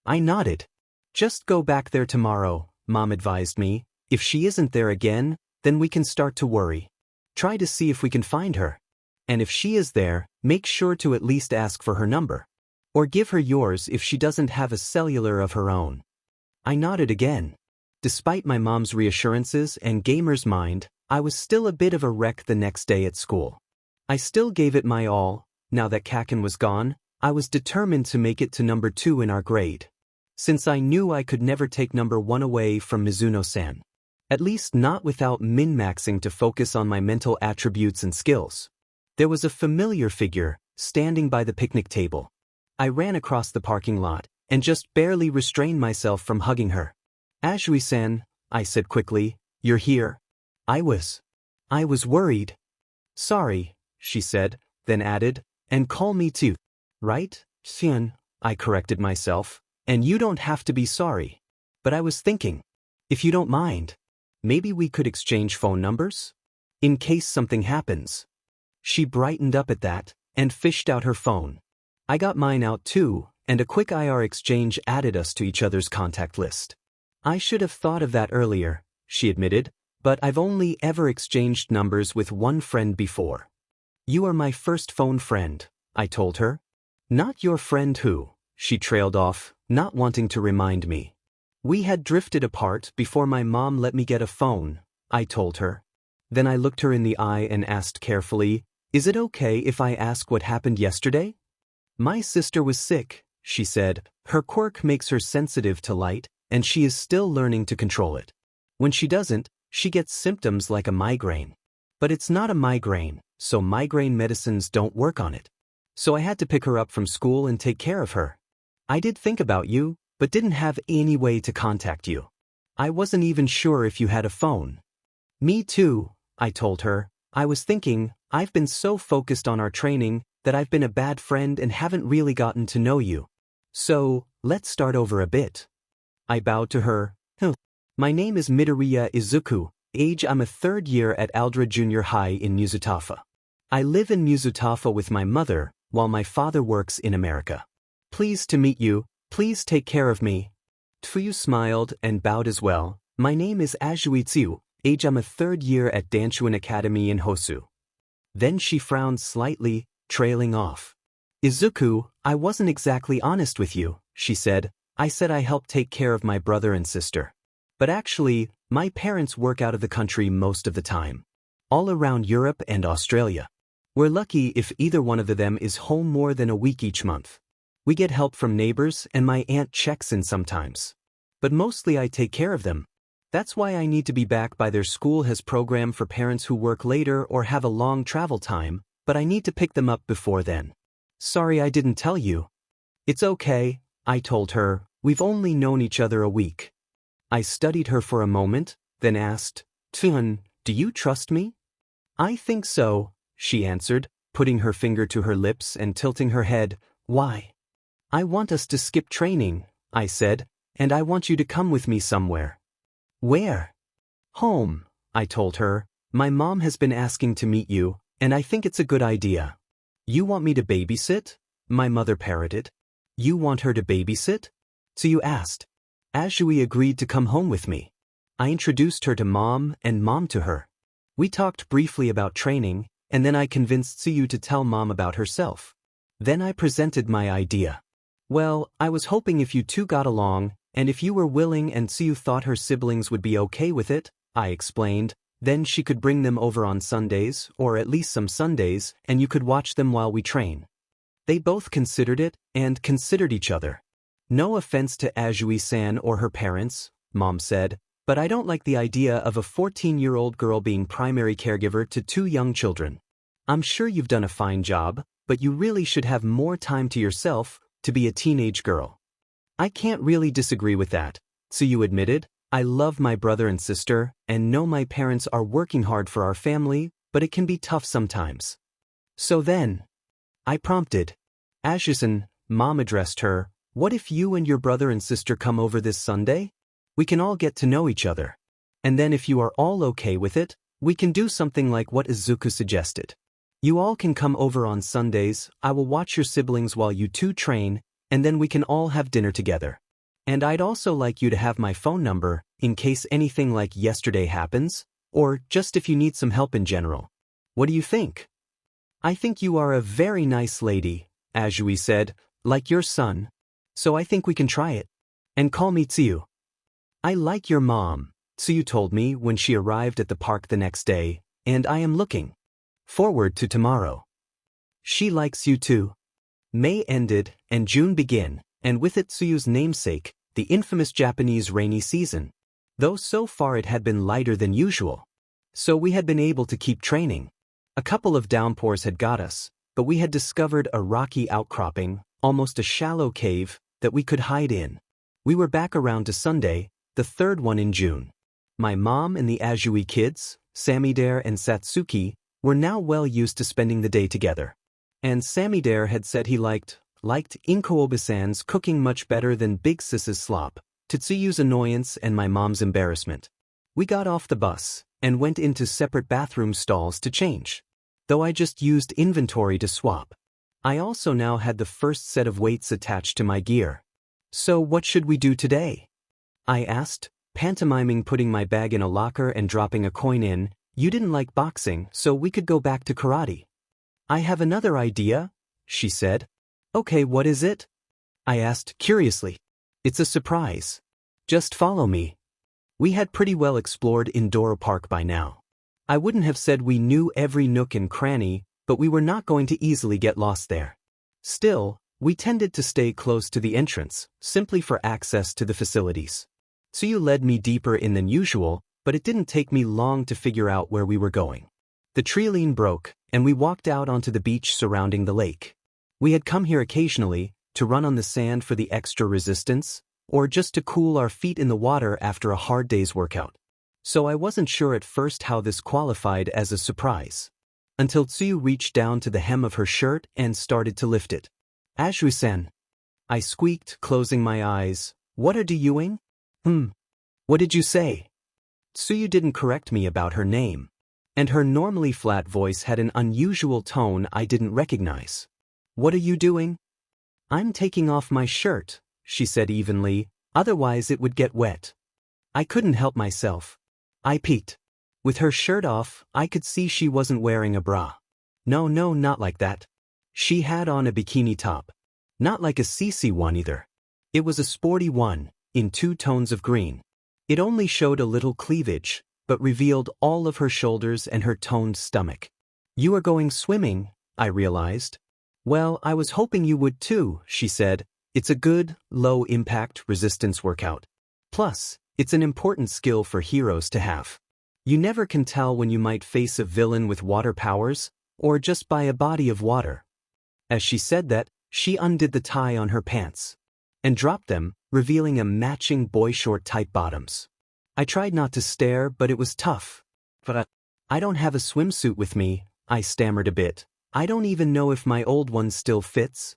I nodded. Just go back there tomorrow, Mom advised me. If she isn't there again, then we can start to worry. Try to see if we can find her. And if she is there, make sure to at least ask for her number. Or give her yours if she doesn't have a cellular of her own. I nodded again. Despite my mom's reassurances and gamer's mind, I was still a bit of a wreck the next day at school. I still gave it my all. Now that Kaken was gone, I was determined to make it to number 2 in our grade. Since I knew I could never take number 1 away from Mizuno-san. At least not without min-maxing to focus on my mental attributes and skills. There was a familiar figure, standing by the picnic table. I ran across the parking lot, and just barely restrained myself from hugging her. Azui-san, I said quickly, you're here? I was worried. Sorry, she said, then added, and call me too. Right, Xian? I corrected myself. And you don't have to be sorry. But I was thinking, if you don't mind, maybe we could exchange phone numbers? In case something happens. She brightened up at that, and fished out her phone. I got mine out too, and a quick IR exchange added us to each other's contact list. I should have thought of that earlier, she admitted, but I've only ever exchanged numbers with one friend before. You are my first phone friend, I told her. Not your friend who, she trailed off, not wanting to remind me. We had drifted apart before my mom let me get a phone, I told her. Then I looked her in the eye and asked carefully, "Is it okay if I ask what happened yesterday?" "My sister was sick," she said. "Her quirk makes her sensitive to light, and she is still learning to control it. When she doesn't, she gets symptoms like a migraine. But it's not a migraine, so migraine medicines don't work on it. So I had to pick her up from school and take care of her. I did think about you, but didn't have any way to contact you. I wasn't even sure if you had a phone." "Me too," I told her. "I was thinking, I've been so focused on our training that I've been a bad friend and haven't really gotten to know you. So, let's start over a bit." I bowed to her. "My name is Midoriya Izuku, age I'm a third year at Aldra Junior High in Muzutafa. I live in Muzutafa with my mother, while my father works in America. Pleased to meet you, please take care of me." Tsuyu smiled and bowed as well. "My name is Tsuyu, age I'm a third year at Danshuin Academy in Hosu." Then she frowned slightly, trailing off. "Izuku, I wasn't exactly honest with you," she said. "I said I helped take care of my brother and sister. But actually, my parents work out of the country most of the time. All around Europe and Australia. We're lucky if either one of them is home more than a week each month. We get help from neighbors and my aunt checks in sometimes. But mostly I take care of them. That's why I need to be back by their school has program for parents who work later or have a long travel time, but I need to pick them up before then. Sorry I didn't tell you." "It's okay," I told her. "We've only known each other a week." I studied her for a moment, then asked, "Tsuhun, do you trust me?" "I think so," she answered, putting her finger to her lips and tilting her head. "Why?" "I want us to skip training," I said, "and I want you to come with me somewhere." "Where?" "Home," I told her. "My mom has been asking to meet you, and I think it's a good idea." "You want me to babysit?" my mother parroted. "You want her to babysit?" Tsuyu asked. Azui agreed to come home with me. I introduced her to Mom and Mom to her. We talked briefly about training, and then I convinced Tsuyu to tell Mom about herself. Then I presented my idea. "Well, I was hoping if you two got along, and if you were willing and Tsuyu thought her siblings would be okay with it," I explained, "then she could bring them over on Sundays, or at least some Sundays, and you could watch them while we train." They both considered it, and considered each other. "No offense to Azui-san or her parents," Mom said, "but I don't like the idea of a 14-year-old girl being primary caregiver to two young children. I'm sure you've done a fine job, but you really should have more time to yourself to be a teenage girl." "I can't really disagree with that," Tsuyu admitted. "I love my brother and sister, and know my parents are working hard for our family, but it can be tough sometimes." "So then," I prompted. "Ashisan," Mom addressed her, "what if you and your brother and sister come over this Sunday? We can all get to know each other. And then if you are all okay with it, we can do something like what Izuku suggested. You all can come over on Sundays, I will watch your siblings while you two train, and then we can all have dinner together. And I'd also like you to have my phone number, in case anything like yesterday happens, or just if you need some help in general. What do you think?" "I think you are a very nice lady," Azui said, "like your son. So I think we can try it. And call me Tsuyu." "I like your mom," Tsuyu told me when she arrived at the park the next day, "and I am looking forward to tomorrow." "She likes you too." May ended, and June began, and with it Tsuyu's namesake, the infamous Japanese rainy season. Though so far it had been lighter than usual. So we had been able to keep training. A couple of downpours had got us, but we had discovered a rocky outcropping, almost a shallow cave, that we could hide in. We were back around to Sunday, the third one in June. My mom and the Azui kids, Samidare and Satsuki, were now well used to spending the day together. And Samidare had said he liked Inko Obasan's cooking much better than Big Sis's slop, to Tsuyu's annoyance and my mom's embarrassment. We got off the bus, and went into separate bathroom stalls to change. Though I just used inventory to swap. I also now had the first set of weights attached to my gear. "So what should we do today?" I asked, pantomiming putting my bag in a locker and dropping a coin in. "You didn't like boxing, so we could go back to karate." "I have another idea," she said. "Okay, what is it?" I asked curiously. "It's a surprise." Just follow me. We had pretty well explored Indoor Park by now. I wouldn't have said we knew every nook and cranny, but we were not going to easily get lost there. Still, we tended to stay close to the entrance, simply for access to the facilities. Tsuyu led me deeper in than usual, but it didn't take me long to figure out where we were going. The trilene broke, and we walked out onto the beach surrounding the lake. We had come here occasionally, to run on the sand for the extra resistance, or just to cool our feet in the water after a hard day's workout. So I wasn't sure at first how this qualified as a surprise. Until Tsuyu reached down to the hem of her shirt and started to lift it. Azui-sen. I squeaked, closing my eyes. What are you doing? What did you say? Tsuyu didn't correct me about her name, and her normally flat voice had an unusual tone I didn't recognize. What are you doing? I'm taking off my shirt, she said evenly, otherwise it would get wet. I couldn't help myself. I peeked. With her shirt off, I could see she wasn't wearing a bra. No, not like that. She had on a bikini top. Not like a CC one either. It was a sporty one, in 2 tones of green. It only showed a little cleavage, but revealed all of her shoulders and her toned stomach. You are going swimming, I realized. Well, I was hoping you would too, she said. It's a good, low-impact resistance workout. Plus, it's an important skill for heroes to have. You never can tell when you might face a villain with water powers, or just by a body of water. As she said that, she undid the tie on her pants and dropped them, revealing a matching boy short tight bottoms. I tried not to stare, but it was tough. But I don't have a swimsuit with me, I stammered a bit. I don't even know if my old one still fits.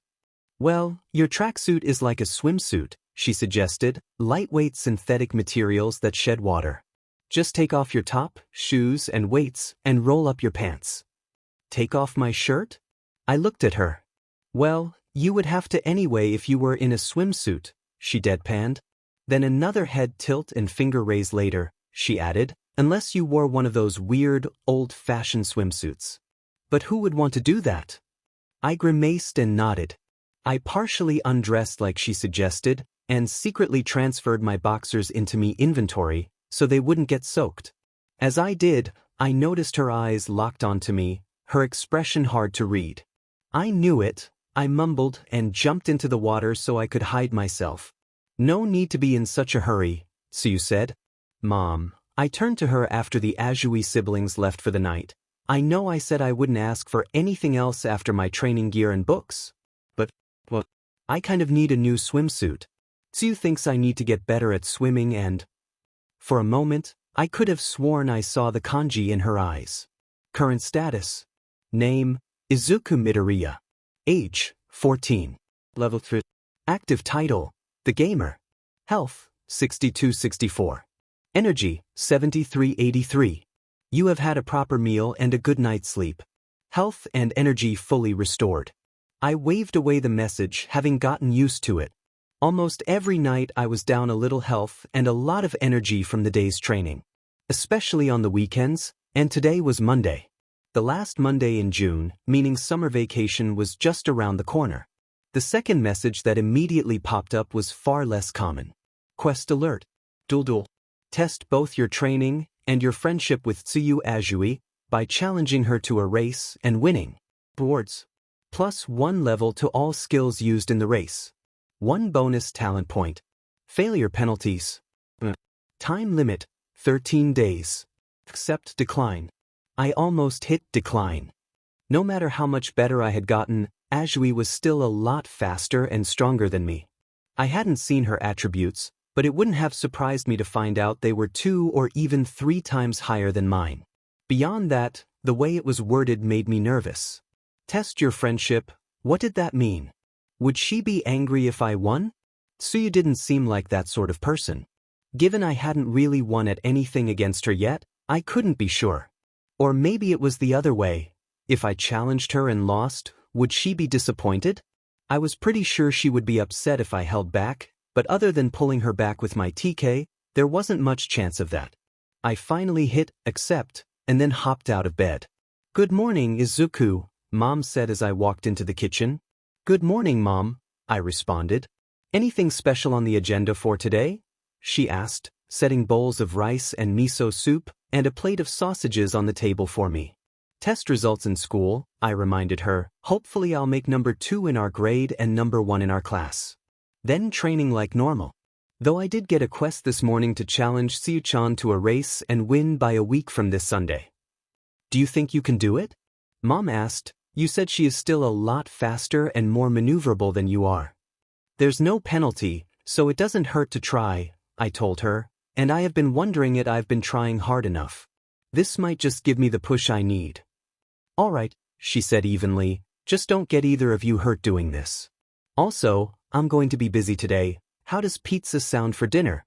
Well, your tracksuit is like a swimsuit, she suggested, lightweight synthetic materials that shed water. Just take off your top, shoes, and weights, and roll up your pants. Take off my shirt? I looked at her. Well, you would have to anyway if you were in a swimsuit, she deadpanned. Then another head tilt and finger raise later, she added, unless you wore one of those weird, old-fashioned swimsuits. But who would want to do that? I grimaced and nodded. I partially undressed like she suggested, and secretly transferred my boxers into my inventory, so they wouldn't get soaked. As I did, I noticed her eyes locked onto me, her expression hard to read. I knew it, I mumbled and jumped into the water so I could hide myself. No need to be in such a hurry, Tsuyu said. Mom, I turned to her after the Azui siblings left for the night. I know I said I wouldn't ask for anything else after my training gear and books. But, well, I kind of need a new swimsuit. Tsuyu thinks I need to get better at swimming and... For a moment, I could have sworn I saw the kanji in her eyes. Current status. Name, Izuku Midoriya. Age, 14. Level 3. Active title, The Gamer. Health, 62-64. Energy, 73-83. You have had a proper meal and a good night's sleep. Health and energy fully restored. I waved away the message, having gotten used to it. Almost every night I was down a little health and a lot of energy from the day's training. Especially on the weekends, and today was Monday. The last Monday in June, meaning summer vacation, was just around the corner. The second message that immediately popped up was far less common. Quest alert. Duel. Test both your training and your friendship with Tsuyu Azui by challenging her to a race and winning. Rewards. +1 level to all skills used in the race. 1 bonus talent point. Failure penalties. Time limit, 13 days. Accept decline. I almost hit decline. No matter how much better I had gotten, Azui was still a lot faster and stronger than me. I hadn't seen her attributes, but it wouldn't have surprised me to find out they were 2 or even 3 times higher than mine. Beyond that, the way it was worded made me nervous. Test your friendship, what did that mean? Would she be angry if I won? Tsuyu didn't seem like that sort of person. Given I hadn't really won at anything against her yet, I couldn't be sure. Or maybe it was the other way. If I challenged her and lost, would she be disappointed? I was pretty sure she would be upset if I held back, but other than pulling her back with my TK, there wasn't much chance of that. I finally hit accept, and then hopped out of bed. Good morning, Izuku, Mom said as I walked into the kitchen. Good morning, Mom, I responded. Anything special on the agenda for today? she asked, setting bowls of rice and miso soup and a plate of sausages on the table for me. Test results in school, I reminded her. Hopefully I'll make number 2 in our grade and number 1 in our class. Then training like normal. Though I did get a quest this morning to challenge Tsuyu-chan to a race and win by a week from this Sunday. Do you think you can do it? Mom asked. You said she is still a lot faster and more maneuverable than you are. There's no penalty, so it doesn't hurt to try, I told her, and I have been wondering if I've been trying hard enough. This might just give me the push I need. All right, she said evenly, just don't get either of you hurt doing this. Also, I'm going to be busy today. How does pizza sound for dinner?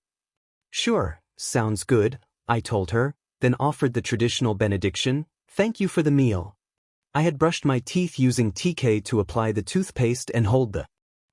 Sure, sounds good, I told her, then offered the traditional benediction. Thank you for the meal. I had brushed my teeth using TK to apply the toothpaste and hold the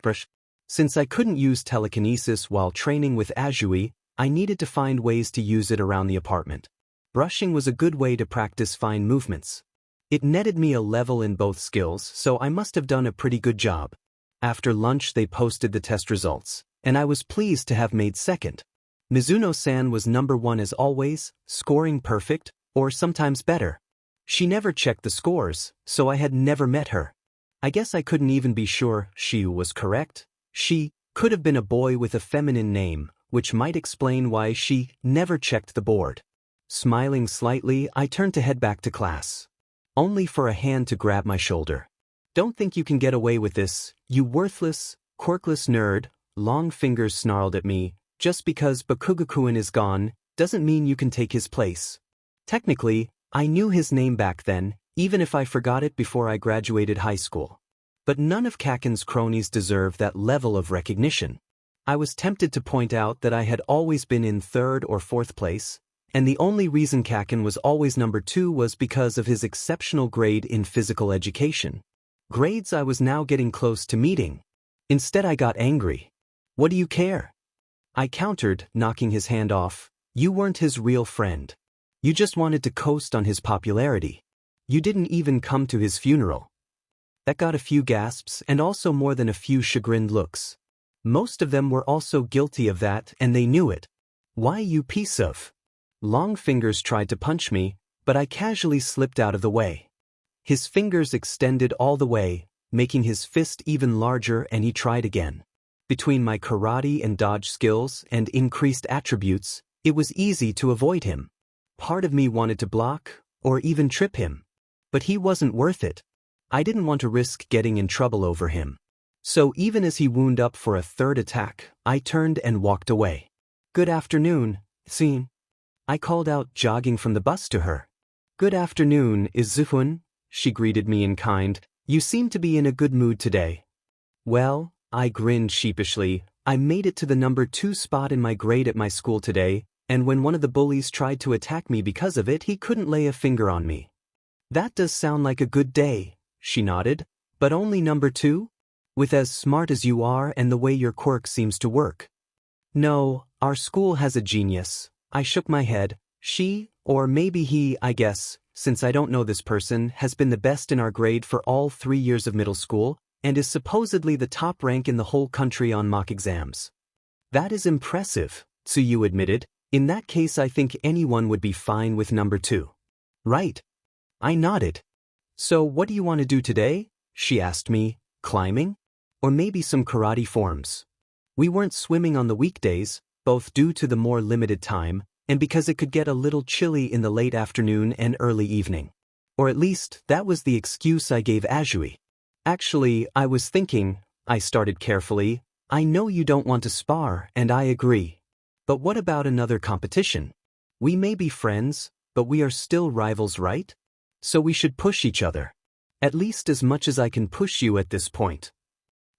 brush. Since I couldn't use telekinesis while training with Azui, I needed to find ways to use it around the apartment. Brushing was a good way to practice fine movements. It netted me a level in both skills, so I must have done a pretty good job. After lunch they posted the test results, and I was pleased to have made second. Mizuno-san was number 1 as always, scoring perfect, or sometimes better. She never checked the scores, so I had never met her. I guess I couldn't even be sure she was correct. She could have been a boy with a feminine name, which might explain why she never checked the board. Smiling slightly, I turned to head back to class. Only for a hand to grab my shoulder. Don't think you can get away with this, you worthless, quirkless nerd, long fingers snarled at me. Just because Bakugo-kun is gone, doesn't mean you can take his place. Technically, I knew his name back then, even if I forgot it before I graduated high school. But none of Kaken's cronies deserve that level of recognition. I was tempted to point out that I had always been in 3rd or 4th place, and the only reason Kaken was always number 2 was because of his exceptional grade in physical education. Grades I was now getting close to meeting. Instead I got angry. What do you care? I countered, knocking his hand off. You weren't his real friend. You just wanted to coast on his popularity. You didn't even come to his funeral. That got a few gasps and also more than a few chagrined looks. Most of them were also guilty of that, and they knew it. Why, you piece of... Long fingers tried to punch me, but I casually slipped out of the way. His fingers extended all the way, making his fist even larger, and he tried again. Between my karate and dodge skills and increased attributes, it was easy to avoid him. Part of me wanted to block, or even trip him. But he wasn't worth it. I didn't want to risk getting in trouble over him. So even as he wound up for a 3rd attack, I turned and walked away. Good afternoon, Scene. I called out, jogging from the bus to her. Good afternoon, Izuku. She greeted me in kind. You seem to be in a good mood today. Well, I grinned sheepishly. I made it to the number 2 spot in my grade at my school today, and when one of the bullies tried to attack me because of it, he couldn't lay a finger on me. That does sound like a good day, she nodded. But only number 2? With as smart as you are and the way your quirk seems to work. No, our school has a genius. I shook my head. She, or maybe he, I guess, since I don't know this person, has been the best in our grade for all 3 years of middle school, and is supposedly the top rank in the whole country on mock exams. That is impressive, Tsuyu admitted. In that case I think anyone would be fine with number 2. Right. I nodded. So what do you want to do today? She asked me. Climbing? Or maybe some karate forms. We weren't swimming on the weekdays, both due to the more limited time, and because it could get a little chilly in the late afternoon and early evening. Or at least, that was the excuse I gave Azui. Actually, I was thinking, I started carefully, I know you don't want to spar, and I agree. But what about another competition? We may be friends, but we are still rivals, right? So we should push each other. At least as much as I can push you at this point.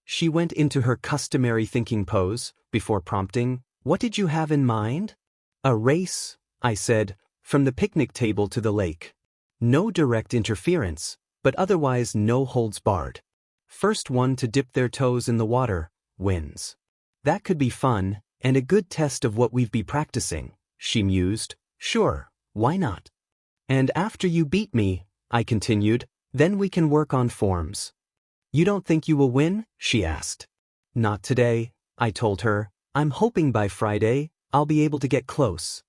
She went into her customary thinking pose, before prompting, what did you have in mind? A race, I said, from the picnic table to the lake. No direct interference, but otherwise no holds barred. First one to dip their toes in the water, wins. That could be fun, and a good test of what we've been practicing, she mused. Sure, why not? And after you beat me, I continued, then we can work on forms. You don't think you will win? She asked. Not today, I told her. I'm hoping by Friday, I'll be able to get close.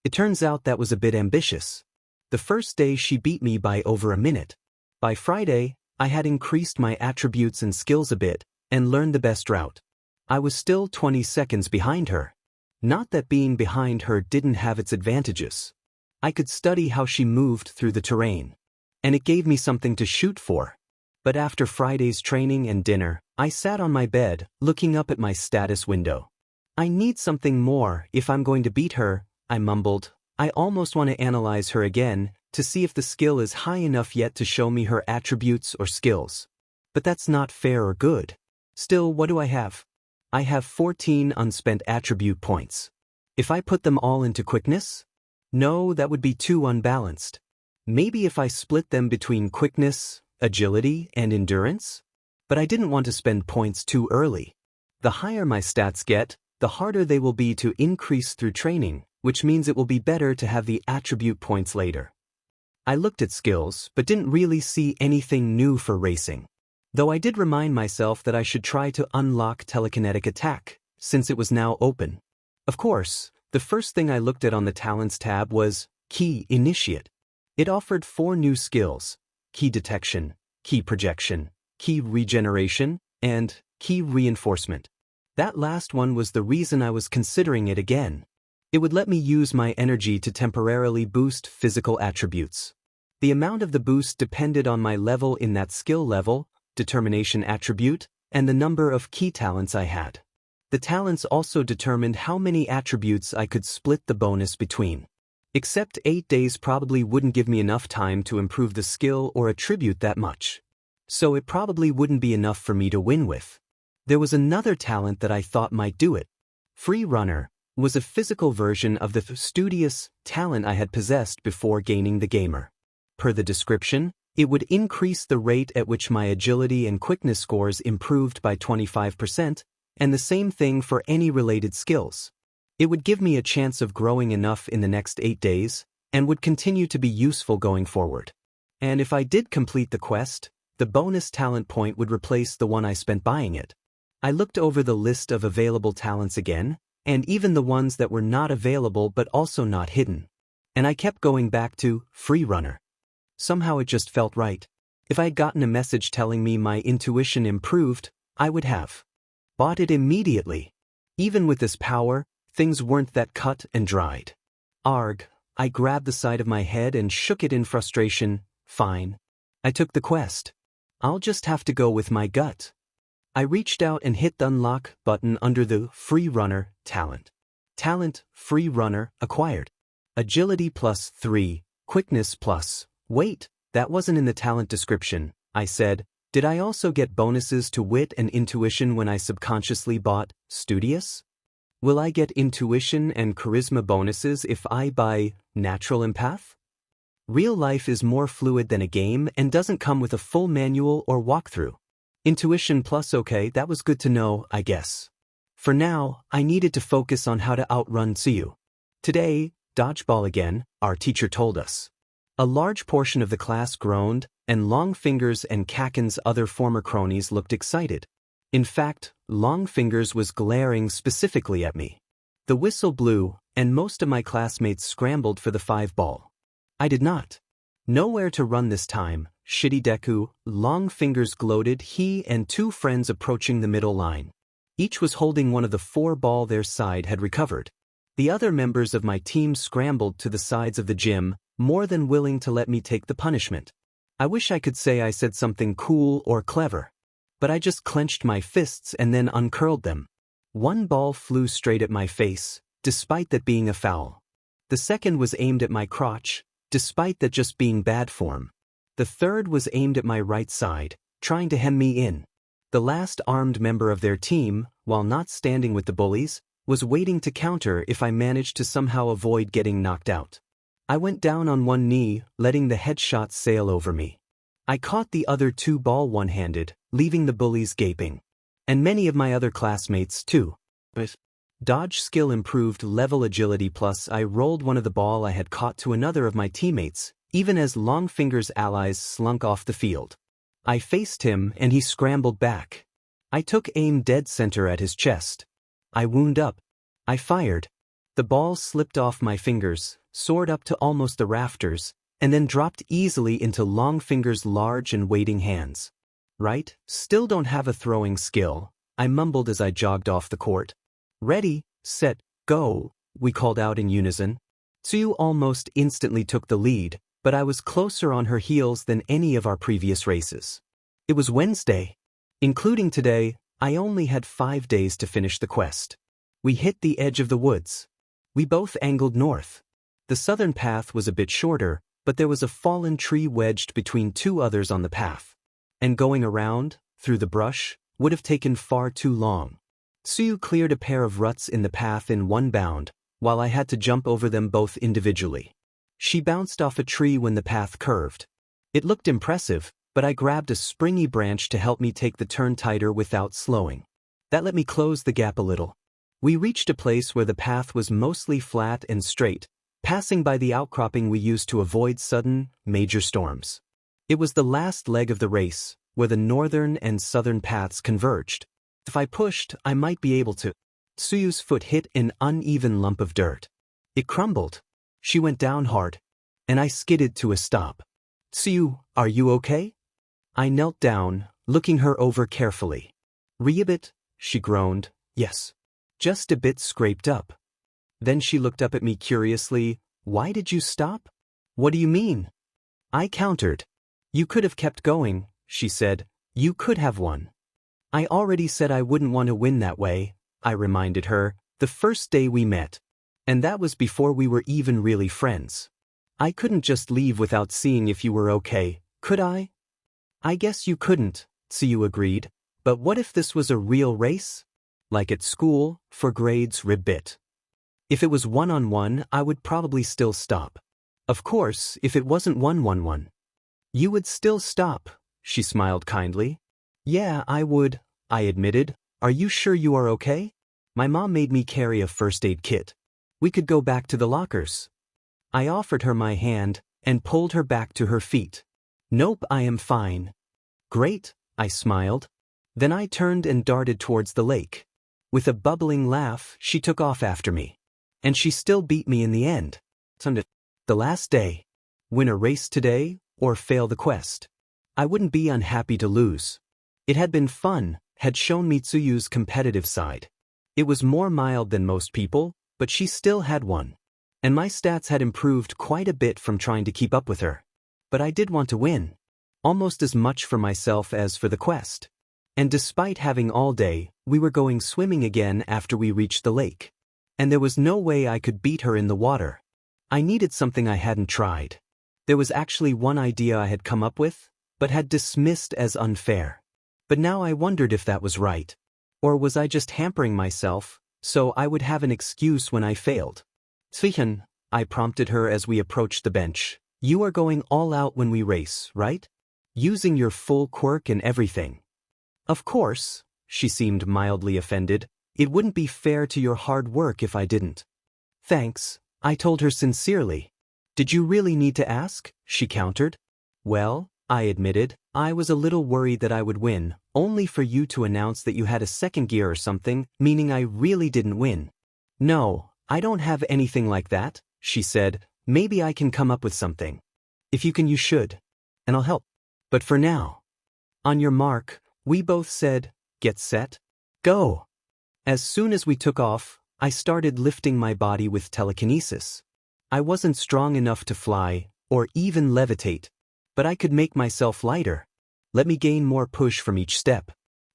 It turns out that was a bit ambitious. The first day she beat me by over a minute. By Friday, I had increased my attributes and skills a bit, and learned the best route. I was still 20 seconds behind her. Not that being behind her didn't have its advantages. I could study how she moved through the terrain. And it gave me something to shoot for. But after Friday's training and dinner, I sat on my bed, looking up at my status window. I need something more if I'm going to beat her, I mumbled. I almost want to analyze her again, to see if the skill is high enough yet to show me her attributes or skills. But that's not fair or good. Still, what do I have? I have 14 unspent attribute points. If I put them all into quickness? No, that would be too unbalanced. Maybe if I split them between quickness, agility, and endurance? But I didn't want to spend points too early. The higher my stats get, the harder they will be to increase through training, which means it will be better to have the attribute points later. I looked at skills, but didn't really see anything new for racing. Though I did remind myself that I should try to unlock telekinetic attack, since it was now open. Of course, the first thing I looked at on the Talents tab was Key Initiate. It offered 4 new skills: Key Detection, Key Projection, Key Regeneration, and Key Reinforcement. That last one was the reason I was considering it again. It would let me use my energy to temporarily boost physical attributes. The amount of the boost depended on my level in that skill level, determination attribute, and the number of key talents I had. The talents also determined how many attributes I could split the bonus between. Except 8 days probably wouldn't give me enough time to improve the skill or attribute that much. So it probably wouldn't be enough for me to win with. There was another talent that I thought might do it. Free Runner was a physical version of the studious talent I had possessed before gaining the gamer. Per the description, it would increase the rate at which my agility and quickness scores improved by 25%, and the same thing for any related skills. It would give me a chance of growing enough in the next 8 days, and would continue to be useful going forward. And if I did complete the quest, the bonus talent point would replace the one I spent buying it. I looked over the list of available talents again, and even the ones that were not available but also not hidden. And I kept going back to Free Runner. Somehow it just felt right. If I had gotten a message telling me my intuition improved, I would have bought it immediately. Even with this power, things weren't that cut and dried. Arg, I grabbed the side of my head and shook it in frustration. Fine. I took the quest. I'll just have to go with my gut. I reached out and hit the unlock button under the Free Runner talent. Talent Free Runner acquired. Agility +3, quickness plus. Wait, that wasn't in the talent description, I said. Did I also get bonuses to wit and intuition when I subconsciously bought Studious? Will I get intuition and charisma bonuses if I buy Natural Empath? Real life is more fluid than a game and doesn't come with a full manual or walkthrough. Intuition plus okay, that was good to know, I guess. For now, I needed to focus on how to outrun Tsuyu. Today, dodgeball again, our teacher told us. A large portion of the class groaned, and Longfingers and Kaken's other former cronies looked excited. In fact, Longfingers was glaring specifically at me. The whistle blew, and most of my classmates scrambled for the 5-ball. I did not. Nowhere to run this time, shitty Deku, Longfingers gloated, he and 2 friends approaching the middle line. Each was holding one of the 4-ball their side had recovered. The other members of my team scrambled to the sides of the gym, more than willing to let me take the punishment. I wish I could say I said something cool or clever. But I just clenched my fists and then uncurled them. 1 ball flew straight at my face, despite that being a foul. The second was aimed at my crotch, despite that just being bad form. The third was aimed at my right side, trying to hem me in. The last armed member of their team, while not standing with the bullies, was waiting to counter if I managed to somehow avoid getting knocked out. I went down on one knee, letting the headshot sail over me. I caught the other 2-ball one-handed, leaving the bullies gaping. And many of my other classmates too. But dodge skill improved level agility plus I rolled one of the ball I had caught to another of my teammates, even as Longfinger's allies slunk off the field. I faced him and he scrambled back. I took aim dead center at his chest. I wound up. I fired. The The ball slipped off my fingers, soared up to almost the rafters, and then dropped easily into Longfinger's large and waiting hands. Right, still don't have a throwing skill, I mumbled as I jogged off the court. Ready, set, go, we called out in unison. Tsuyu almost instantly took the lead, but I was closer on her heels than any of our previous races. It was Wednesday. Including today, I only had 5 days to finish the quest. We hit the edge of the woods. We both angled north. The southern path was a bit shorter, but there was a fallen tree wedged between 2 others on the path. And going around, through the brush, would have taken far too long. Tsuyu cleared a pair of ruts in the path in one bound, while I had to jump over them both individually. She bounced off a tree when the path curved. It looked impressive, but I grabbed a springy branch to help me take the turn tighter without slowing. That let me close the gap a little. We reached a place where the path was mostly flat and straight, passing by the outcropping we used to avoid sudden, major storms. It was the last leg of the race, where the northern and southern paths converged. If I pushed, I might be able to. Tsuyu's foot hit an uneven lump of dirt. It crumbled. She went down hard, and I skidded to a stop. Tsuyu, are you okay? I knelt down, looking her over carefully. Ribbit, she groaned. Yes. Just a bit scraped up. Then she looked up at me curiously. Why did you stop? What do you mean? I countered. You could have kept going, she said. You could have won. I already said I wouldn't want to win that way, I reminded her, the first day we met. And that was before we were even really friends. I couldn't just leave without seeing if you were okay, could I? I guess you couldn't, Tsuyu agreed. But what if this was a real race? Like at school, for grades, ribbit. If it was one-on-one, I would probably still stop. Of course, if it wasn't 1-1-1. You would still stop, she smiled kindly. Yeah, I would, I admitted. Are you sure you are okay? My mom made me carry a first aid kit. We could go back to the lockers. I offered her my hand and pulled her back to her feet. Nope, I am fine. Great, I smiled. Then I turned and darted towards the lake. With a bubbling laugh, she took off after me. And she still beat me in the end. The last day. Win a race today, or fail the quest. I wouldn't be unhappy to lose. It had been fun, had shown me Tsuyu's competitive side. It was more mild than most people, but she still had one. And my stats had improved quite a bit from trying to keep up with her. But I did want to win. Almost as much for myself as for the quest. And despite having all day, we were going swimming again after we reached the lake. And there was no way I could beat her in the water. I needed something I hadn't tried. There was actually one idea I had come up with, but had dismissed as unfair. But now I wondered if that was right. Or was I just hampering myself, so I would have an excuse when I failed? Sichen, I prompted her as we approached the bench. You are going all out when we race, right? Using your full quirk and everything. Of course, she seemed mildly offended. It wouldn't be fair to your hard work if I didn't. Thanks, I told her sincerely. Did you really need to ask? She countered. Well, I admitted, I was a little worried that I would win, only for you to announce that you had a second gear or something, meaning I really didn't win. No, I don't have anything like that, she said. Maybe I can come up with something. If you can, you should. And I'll help. But for now. On your mark, we both said, get set, go. As soon as we took off, I started lifting my body with telekinesis. I wasn't strong enough to fly, or even levitate, but I could make myself lighter. Let me gain more push from each step.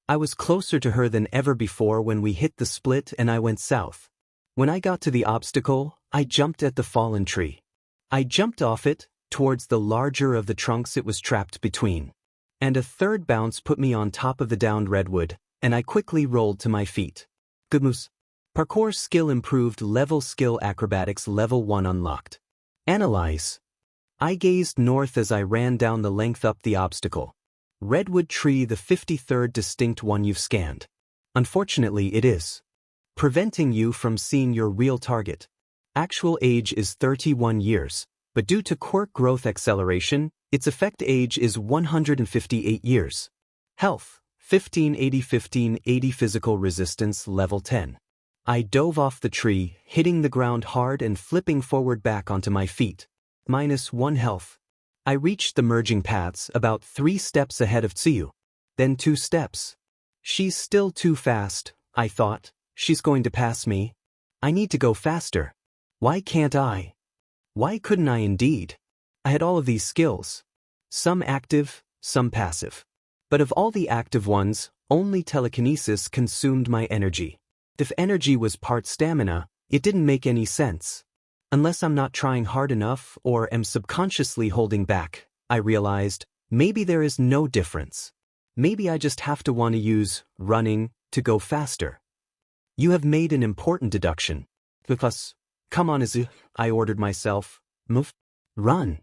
I was closer to her than ever before when we hit the split and I went south. When I got to the obstacle, I jumped at the fallen tree. I jumped off it, towards the larger of the trunks it was trapped between. And a third bounce put me on top of the downed redwood, and I quickly rolled to my feet. Good moves. Parkour skill improved, level skill acrobatics level 1 unlocked. Analyze. I gazed north as I ran down the length up the obstacle. Redwood tree, the 53rd distinct one you've scanned. Unfortunately, it is. Preventing you from seeing your real target. Actual age is 31 years, but due to quirk growth acceleration, its effect age is 158 years. Health, 1580 physical resistance level 10. I dove off the tree, hitting the ground hard and flipping forward back onto my feet. -1 health. I reached the merging paths about 3 steps ahead of Tsuyu. Then 2 steps. She's still too fast, I thought. She's going to pass me. I need to go faster. Why can't I? Why couldn't I indeed? I had all of these skills. Some active, some passive. But of all the active ones, only telekinesis consumed my energy. If energy was part stamina, it didn't make any sense. Unless I'm not trying hard enough or am subconsciously holding back, I realized, maybe there is no difference. Maybe I just have to want to use running to go faster. You have made an important deduction. Because, come on Izu, I ordered myself. Move. Run.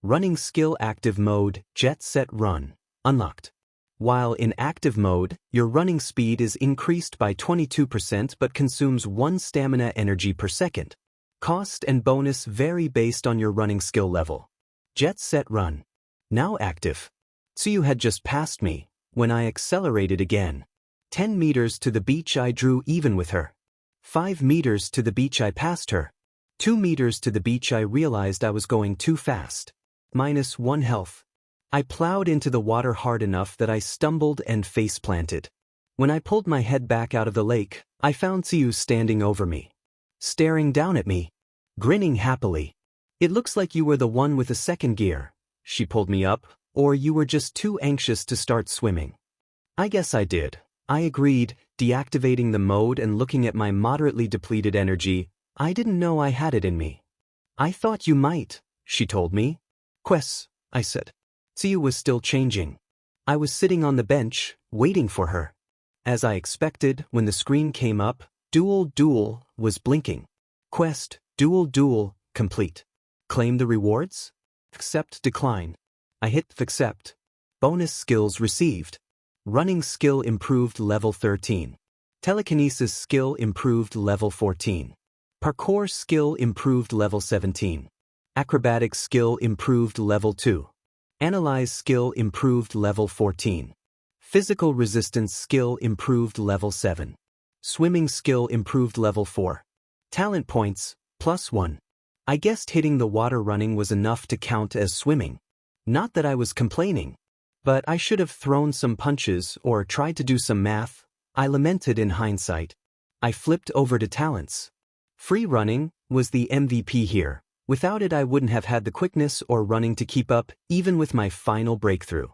Running skill active mode, jet set run, unlocked. While in active mode, your running speed is increased by 22% but consumes 1 stamina energy per second. Cost and bonus vary based on your running skill level. Jet set run. Now active. Tsuyu had just passed me, when I accelerated again. 10 meters to the beach I drew even with her. 5 meters to the beach I passed her. 2 meters to the beach I realized I was going too fast. -1 health. I plowed into the water hard enough that I stumbled and face-planted. When I pulled my head back out of the lake, I found Tsuyu standing over me. Staring down at me. Grinning happily. It looks like you were the one with the second gear. She pulled me up, or you were just too anxious to start swimming. I guess I did. I agreed, deactivating the mode and looking at my moderately depleted energy. I didn't know I had it in me. I thought you might, she told me. Quest, I said. Tsuyu was still changing. I was sitting on the bench, waiting for her. As I expected, when the screen came up, Duel was blinking. Quest, Duel, complete. Claim the rewards? Accept, decline. I hit accept. Bonus skills received. Running skill improved level 13. Telekinesis skill improved level 14. Parkour skill improved level 17. Acrobatics skill improved level 2. Analyze skill improved level 14. Physical resistance skill improved level 7. Swimming skill improved level 4. Talent points, +1. I guessed hitting the water running was enough to count as swimming. Not that I was complaining. But I should have thrown some punches or tried to do some math, I lamented in hindsight. I flipped over to talents. Free running was the MVP here. Without it I wouldn't have had the quickness or running to keep up, even with my final breakthrough.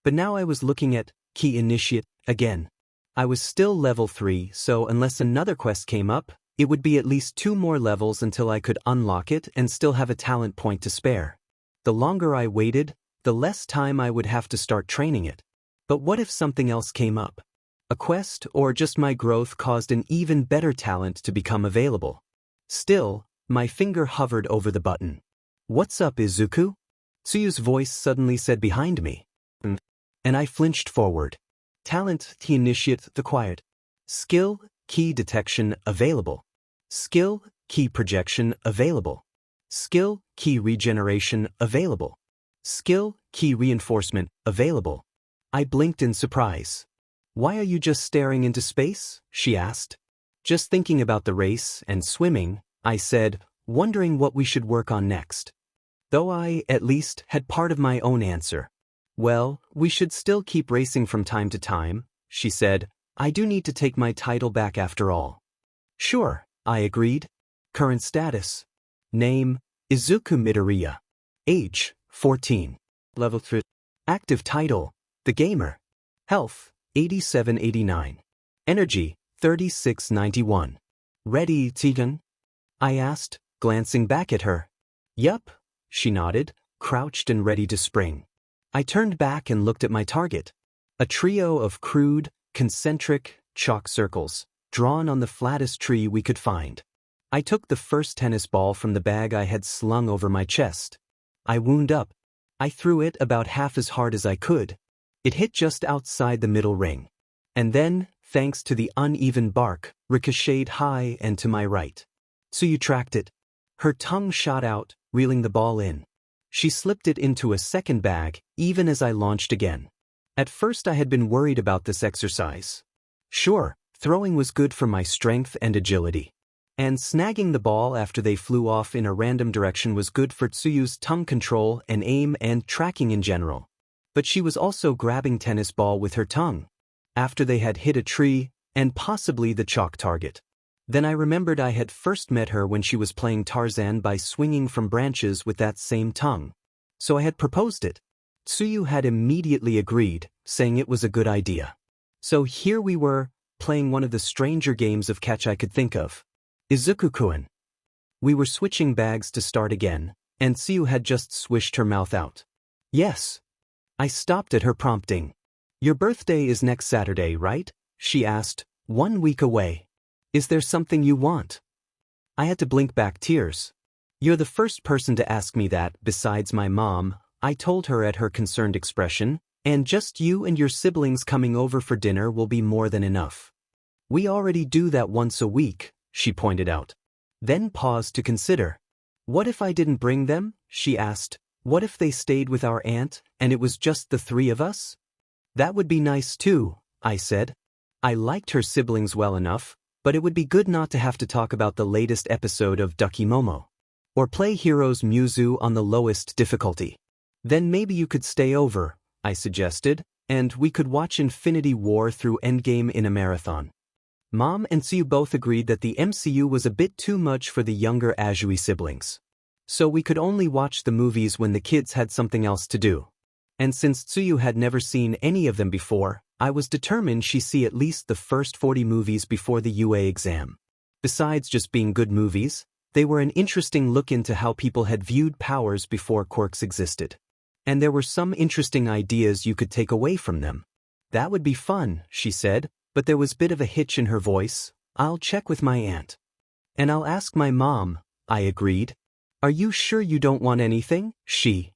But now I was looking at key initiate again. I was still level 3, so unless another quest came up, it would be at least 2 more levels until I could unlock it and still have a talent point to spare. The longer I waited, the less time I would have to start training it. But what if something else came up? A quest or just my growth caused an even better talent to become available. Still, my finger hovered over the button. What's up, Izuku? Tsuyu's voice suddenly said behind me. And I flinched forward. Talent, key initiate, acquired. Skill, key detection, available. Skill, key projection, available. Skill, key regeneration, available. Skill, key reinforcement, available. I blinked in surprise. Why are you just staring into space? She asked. Just thinking about the race and swimming, I said, wondering what we should work on next. Though I, at least, had part of my own answer. Well, we should still keep racing from time to time, she said. I do need to take my title back after all. Sure, I agreed. Current status. Name, Izuku Midoriya. Age, 14. Level 3. Active title, The Gamer. Health, 8789. Energy, 3691. Ready, Tegan? I asked, glancing back at her. Yup, she nodded, crouched and ready to spring. I turned back and looked at my target. A trio of crude, concentric, chalk circles, drawn on the flattest tree we could find. I took the first tennis ball from the bag I had slung over my chest. I wound up. I threw it about half as hard as I could. It hit just outside the middle ring. And then, thanks to the uneven bark, ricocheted high and to my right. Tsuyu tracked it. Her tongue shot out, reeling the ball in. She slipped it into a second bag, even as I launched again. At first I had been worried about this exercise. Sure, Throwing was good for my strength and agility. And snagging the ball after they flew off in a random direction was good for Tsuyu's tongue control and aim and tracking in general. But she was also grabbing tennis ball with her tongue, after they had hit a tree, and possibly the chalk target. Then I remembered I had first met her when she was playing Tarzan by swinging from branches with that same tongue. So I had proposed it. Tsuyu had immediately agreed, saying it was a good idea. So here we were, playing one of the stranger games of catch I could think of. Izuku-kun. We were switching bags to start again, and Tsuyu had just swished her mouth out. Yes. I stopped at her prompting. Your birthday is next Saturday, right? She asked, 1 week away. Is there something you want? I had to blink back tears. You're the first person to ask me that, besides my mom, I told her at her concerned expression, and just you and your siblings coming over for dinner will be more than enough. We already do that once a week, she pointed out. Then paused to consider. What if I didn't bring them? She asked. What if they stayed with our aunt, and it was just the 3 of us? That would be nice too, I said. I liked her siblings well enough, but it would be good not to have to talk about the latest episode of Momo. Or play Heroes Muzu on the lowest difficulty. Then maybe you could stay over, I suggested, and we could watch Infinity War through Endgame in a marathon. Mom and Tsuyu both agreed that the MCU was a bit too much for the younger Azui siblings. So we could only watch the movies when the kids had something else to do. And since Tsuyu had never seen any of them before, I was determined she see at least the first 40 movies before the UA exam. Besides just being good movies, they were an interesting look into how people had viewed powers before quirks existed. And there were some interesting ideas you could take away from them. That would be fun, she said, but there was a bit of a hitch in her voice. I'll check with my aunt. And I'll ask my mom, I agreed. Are you sure you don't want anything? She.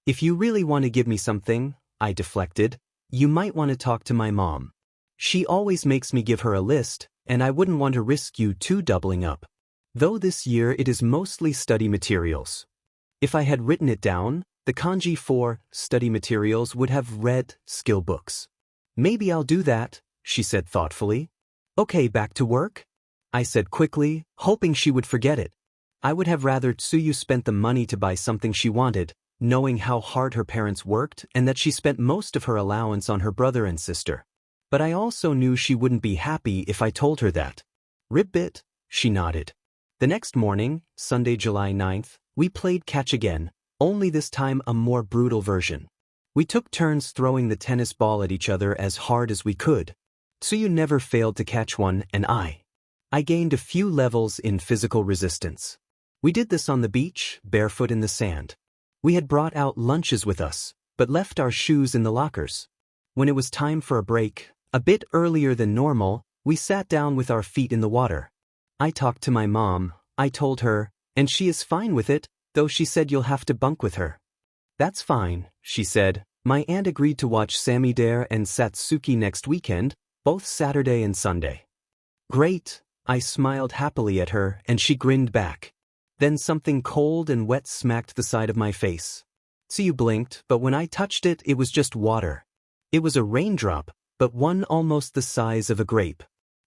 If you really want to give me something, I deflected, you might want to talk to my mom. She always makes me give her a list, and I wouldn't want to risk you two doubling up. Though this year it is mostly study materials. If I had written it down, the kanji for study materials would have read skill books. Maybe I'll do that, she said thoughtfully. Okay, back to work? I said quickly, hoping she would forget it. I would have rather Tsuyu spent the money to buy something she wanted, knowing how hard her parents worked and that she spent most of her allowance on her brother and sister. But I also knew she wouldn't be happy if I told her that. Ribbit, she nodded. The next morning, Sunday, July 9th, we played catch again, only this time a more brutal version. We took turns throwing the tennis ball at each other as hard as we could. Tsuyu never failed to catch one, and I gained a few levels in physical resistance. We did this on the beach, barefoot in the sand. We had brought out lunches with us, but left our shoes in the lockers. When it was time for a break, a bit earlier than normal, we sat down with our feet in the water. I talked to my mom, I told her, and she is fine with it, though she said you'll have to bunk with her. That's fine, she said. My aunt agreed to watch Samidare and Satsuki next weekend, both Saturday and Sunday. Great, I smiled happily at her and she grinned back. Then something cold and wet smacked the side of my face. Tsuyu blinked, but when I touched it, it was just water. It was a raindrop, but one almost the size of a grape.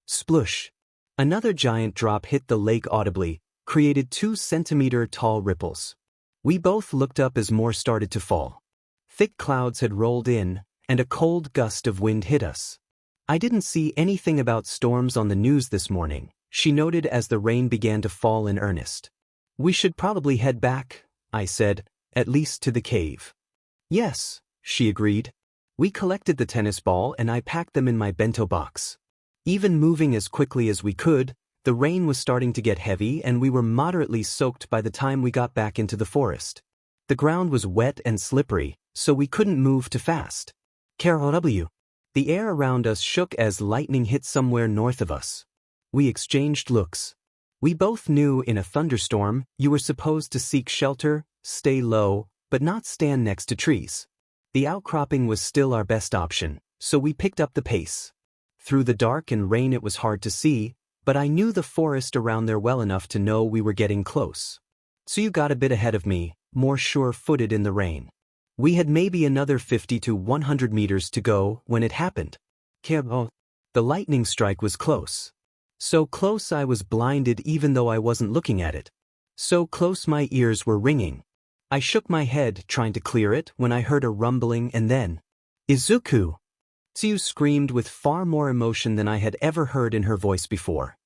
Splush. Another giant drop hit the lake audibly, created 2-centimeter-tall ripples. We both looked up as more started to fall. Thick clouds had rolled in, and a cold gust of wind hit us. I didn't see anything about storms on the news this morning, she noted as the rain began to fall in earnest. We should probably head back, I said, at least to the cave. Yes, she agreed. We collected the tennis ball and I packed them in my bento box. Even moving as quickly as we could, the rain was starting to get heavy and we were moderately soaked by the time we got back into the forest. The ground was wet and slippery, so we couldn't move too fast. KRW. The air around us shook as lightning hit somewhere north of us. We exchanged looks. We both knew in a thunderstorm, you were supposed to seek shelter, stay low, but not stand next to trees. The outcropping was still our best option, so we picked up the pace. Through the dark and rain it was hard to see, but I knew the forest around there well enough to know we were getting close. Tsuyu got a bit ahead of me, more sure-footed in the rain. We had maybe another 50 to 100 meters to go when it happened. The lightning strike was close. So close I was blinded even though I wasn't looking at it. So close my ears were ringing. I shook my head trying to clear it when I heard a rumbling and then, "Izuku!" Tsuyu screamed with far more emotion than I had ever heard in her voice before.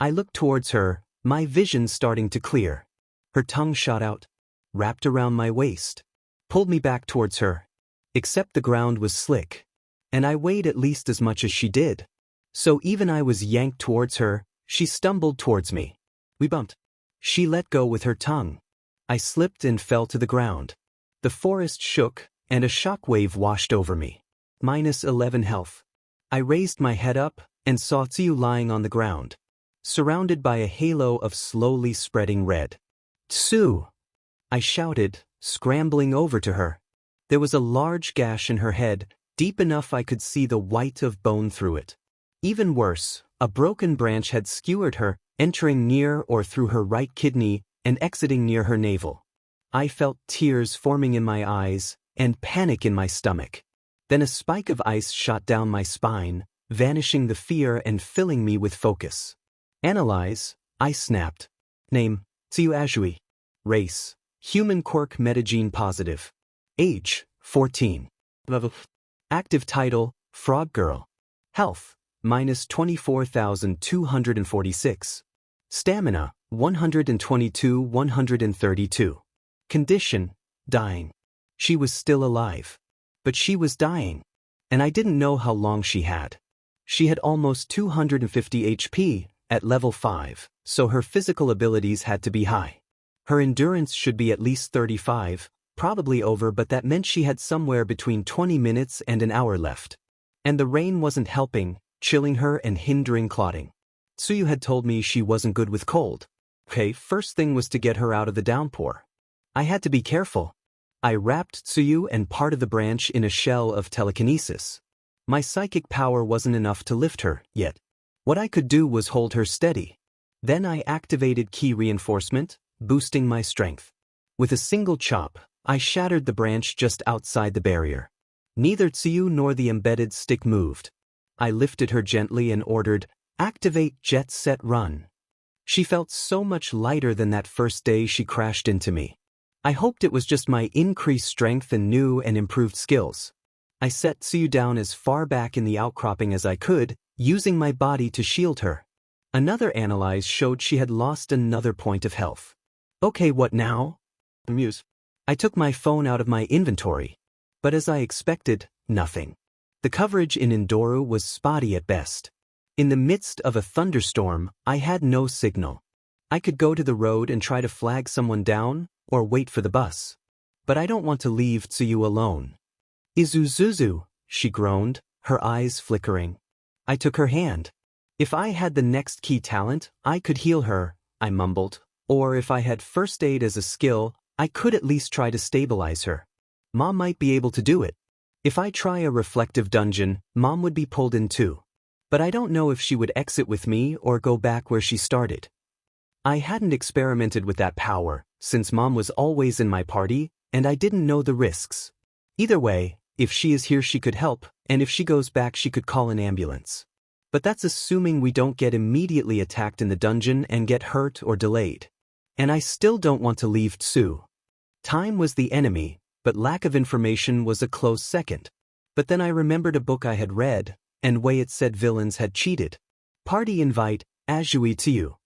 I looked towards her, my vision starting to clear. Her tongue shot out, wrapped around my waist, pulled me back towards her. Except the ground was slick, and I weighed at least as much as she did. So even I was yanked towards her, she stumbled towards me. We bumped. She let go with her tongue. I slipped and fell to the ground. The forest shook, and a shockwave washed over me. -11 health. I raised my head up and saw Tsuyu lying on the ground, surrounded by a halo of slowly spreading red. "Tsu!" I shouted, scrambling over to her. There was a large gash in her head, deep enough I could see the white of bone through it. Even worse, a broken branch had skewered her, entering near or through her right kidney and exiting near her navel. I felt tears forming in my eyes and panic in my stomach. Then a spike of ice shot down my spine, vanishing the fear and filling me with focus. "Analyze," I snapped. Name, Tsuyu Azui. Race, human quirk metagene positive. Age, 14. Level. Active title, Frog Girl. Health, -24,246. Stamina, 122,132. Condition, dying. She was still alive. But she was dying. And I didn't know how long she had. She had almost 250 HP at level 5, so her physical abilities had to be high. Her endurance should be at least 35, probably over, but that meant she had somewhere between 20 minutes and an hour left. And the rain wasn't helping, chilling her and hindering clotting. Tsuyu had told me she wasn't good with cold. Okay, first thing was to get her out of the downpour. I had to be careful. I wrapped Tsuyu and part of the branch in a shell of telekinesis. My psychic power wasn't enough to lift her, yet. What I could do was hold her steady. Then I activated key reinforcement, boosting my strength. With a single chop, I shattered the branch just outside the barrier. Neither Tsuyu nor the embedded stick moved. I lifted her gently and ordered, "Activate Jet Set Run." She felt so much lighter than that first day she crashed into me. I hoped it was just my increased strength and new and improved skills. I set Tsuyu down as far back in the outcropping as I could, using my body to shield her. Another analyze showed she had lost another point of health. Okay, what now? Amuse. I took my phone out of my inventory. But as I expected, nothing. The coverage in Indoru was spotty at best. In the midst of a thunderstorm, I had no signal. I could go to the road and try to flag someone down, or wait for the bus. But I don't want to leave Tsuyu alone. "Izuzuzu," she groaned, her eyes flickering. I took her hand. "If I had the next key talent, I could heal her," I mumbled. "Or if I had first aid as a skill, I could at least try to stabilize her. Mom might be able to do it. If I try a reflective dungeon, Mom would be pulled in too. But I don't know if she would exit with me or go back where she started." I hadn't experimented with that power, since Mom was always in my party, and I didn't know the risks. Either way, if she is here she could help, and if she goes back she could call an ambulance. But that's assuming we don't get immediately attacked in the dungeon and get hurt or delayed. And I still don't want to leave Tsu. Time was the enemy, but lack of information was a close second. But then I remembered a book I had read, and way it said villains had cheated. Party invite, Azui Tsuyu.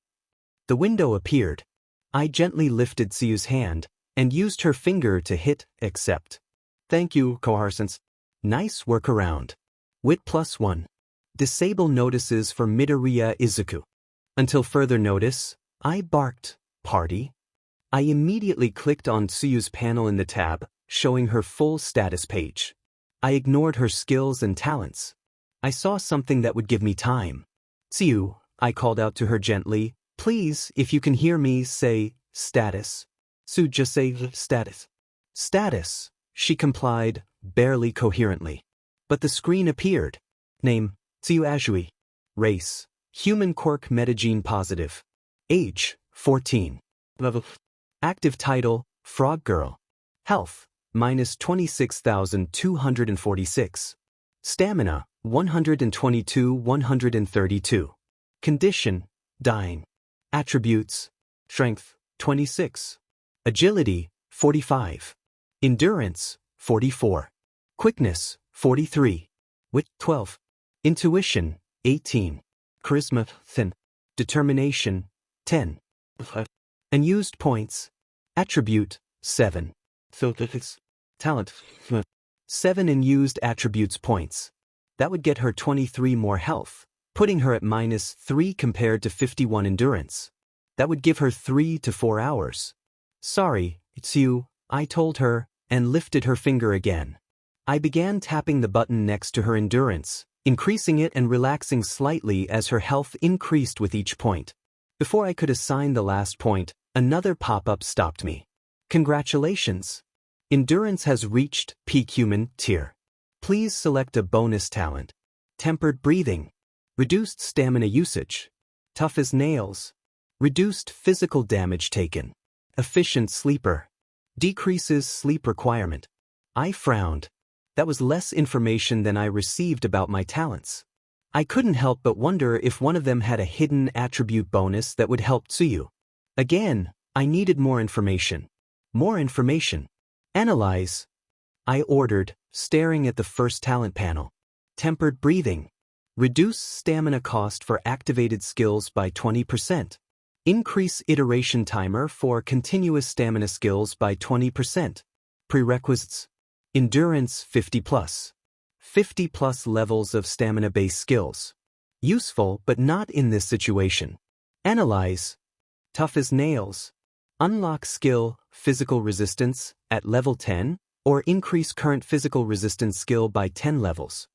The window appeared. I gently lifted Tsuyu's hand, and used her finger to hit accept. "Thank you, Coharsens. Nice workaround. Wit +1. Disable notices for Midoriya Izuku. Until further notice, I barked, party. I immediately clicked on Tsuyu's panel in the tab, showing her full status page. I ignored her skills and talents. I saw something that would give me time. "Tsuyu," I called out to her gently, "please, if you can hear me, say, status." "Tsu, just say, status." "Status," she complied, barely coherently. But the screen appeared. Name, Tsuyu Azui. Race, human quirk metagene positive. Age, 14. Level. Active title, Frog Girl. Health, -26,246. Stamina, 122-132. Condition, dying. Attributes, strength, 26. Agility, 45. Endurance, 44. Quickness, 43. Wit, 12. Intuition, 18. Charisma, 10. Determination, 10. Unused points. Attribute, 7. Talent, 7 unused attributes points. That would get her 23 more health, putting her at -3 compared to 51 endurance. That would give her 3 to 4 hours. Sorry, Tsuyu, I told her, and lifted her finger again. I began tapping the button next to her endurance, increasing it and relaxing slightly as her health increased with each point. Before I could assign the last point, another pop-up stopped me. Congratulations! Endurance has reached peak human tier. Please select a bonus talent. Tempered breathing. Reduced stamina usage. Tough as nails. Reduced physical damage taken. Efficient sleeper. Decreases sleep requirement. I frowned. That was less information than I received about my talents. I couldn't help but wonder if one of them had a hidden attribute bonus that would help Tsuyu. Again, I needed more information. More information. Analyze. I ordered, staring at the first talent panel. Tempered breathing. Reduce stamina cost for activated skills by 20%. Increase iteration timer for continuous stamina skills by 20%. Prerequisites. Endurance 50+. 50+ levels of stamina-based skills. Useful but not in this situation. Analyze. Tough as nails. Unlock skill, physical resistance, at level 10, or increase current physical resistance skill by 10 levels.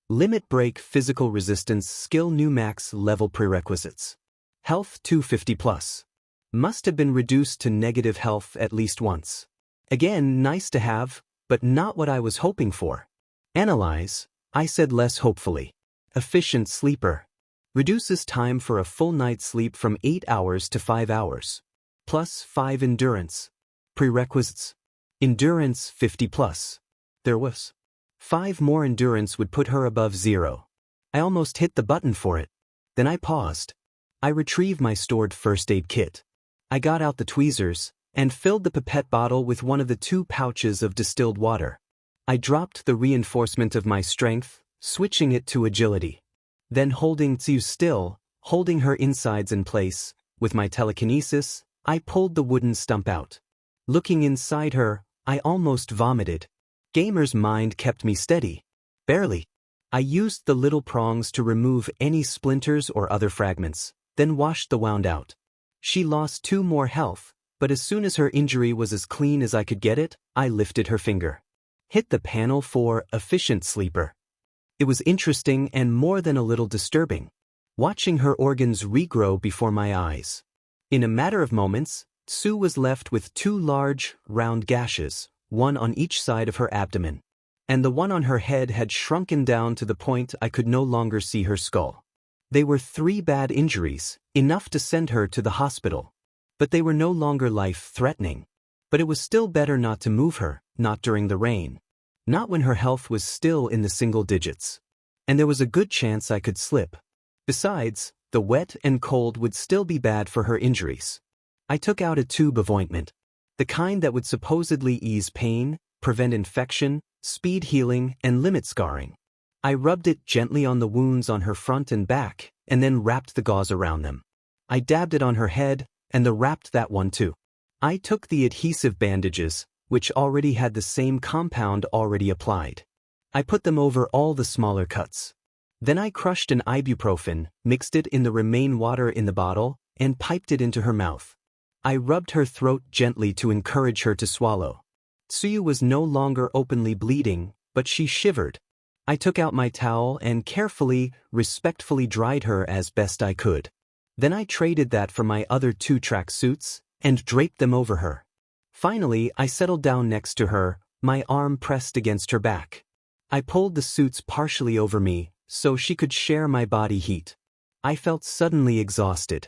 Limit break physical resistance skill new max level prerequisites. Health 250+. Must have been reduced to negative health at least once. Again, nice to have, but not what I was hoping for. Analyze, I said less hopefully. Efficient sleeper. Reduces time for a full night's sleep from 8 hours to 5 hours. Plus 5 endurance. Prerequisites. Endurance 50+. There was 5 more endurance would put her above 0. I almost hit the button for it. Then I paused. I retrieved my stored first aid kit. I got out the tweezers and filled the pipette bottle with one of the 2 pouches of distilled water. I dropped the reinforcement of my strength, switching it to agility. Then holding Tsuyu still, holding her insides in place, with my telekinesis, I pulled the wooden stump out. Looking inside her, I almost vomited. Gamer's mind kept me steady. Barely. I used the little prongs to remove any splinters or other fragments, then washed the wound out. She lost 2 more health, but as soon as her injury was as clean as I could get it, I lifted her finger. Hit the panel for efficient sleeper. It was interesting and more than a little disturbing, watching her organs regrow before my eyes. In a matter of moments, Tsu was left with 2 large, round gashes, one on each side of her abdomen, and the one on her head had shrunken down to the point I could no longer see her skull. They were 3 bad injuries, enough to send her to the hospital. But they were no longer life-threatening. But it was still better not to move her, not during the rain. Not when her health was still in the single digits. And there was a good chance I could slip. Besides, the wet and cold would still be bad for her injuries. I took out a tube of ointment. The kind that would supposedly ease pain, prevent infection, speed healing, and limit scarring. I rubbed it gently on the wounds on her front and back, and then wrapped the gauze around them. I dabbed it on her head, and wrapped that one too. I took the adhesive bandages, which already had the same compound already applied. I put them over all the smaller cuts. Then I crushed an ibuprofen, mixed it in the remaining water in the bottle, and piped it into her mouth. I rubbed her throat gently to encourage her to swallow. Tsuyu was no longer openly bleeding, but she shivered. I took out my towel and carefully, respectfully dried her as best I could. Then I traded that for my other 2 track suits, and draped them over her. Finally, I settled down next to her, my arm pressed against her back. I pulled the suits partially over me, so she could share my body heat. I felt suddenly exhausted.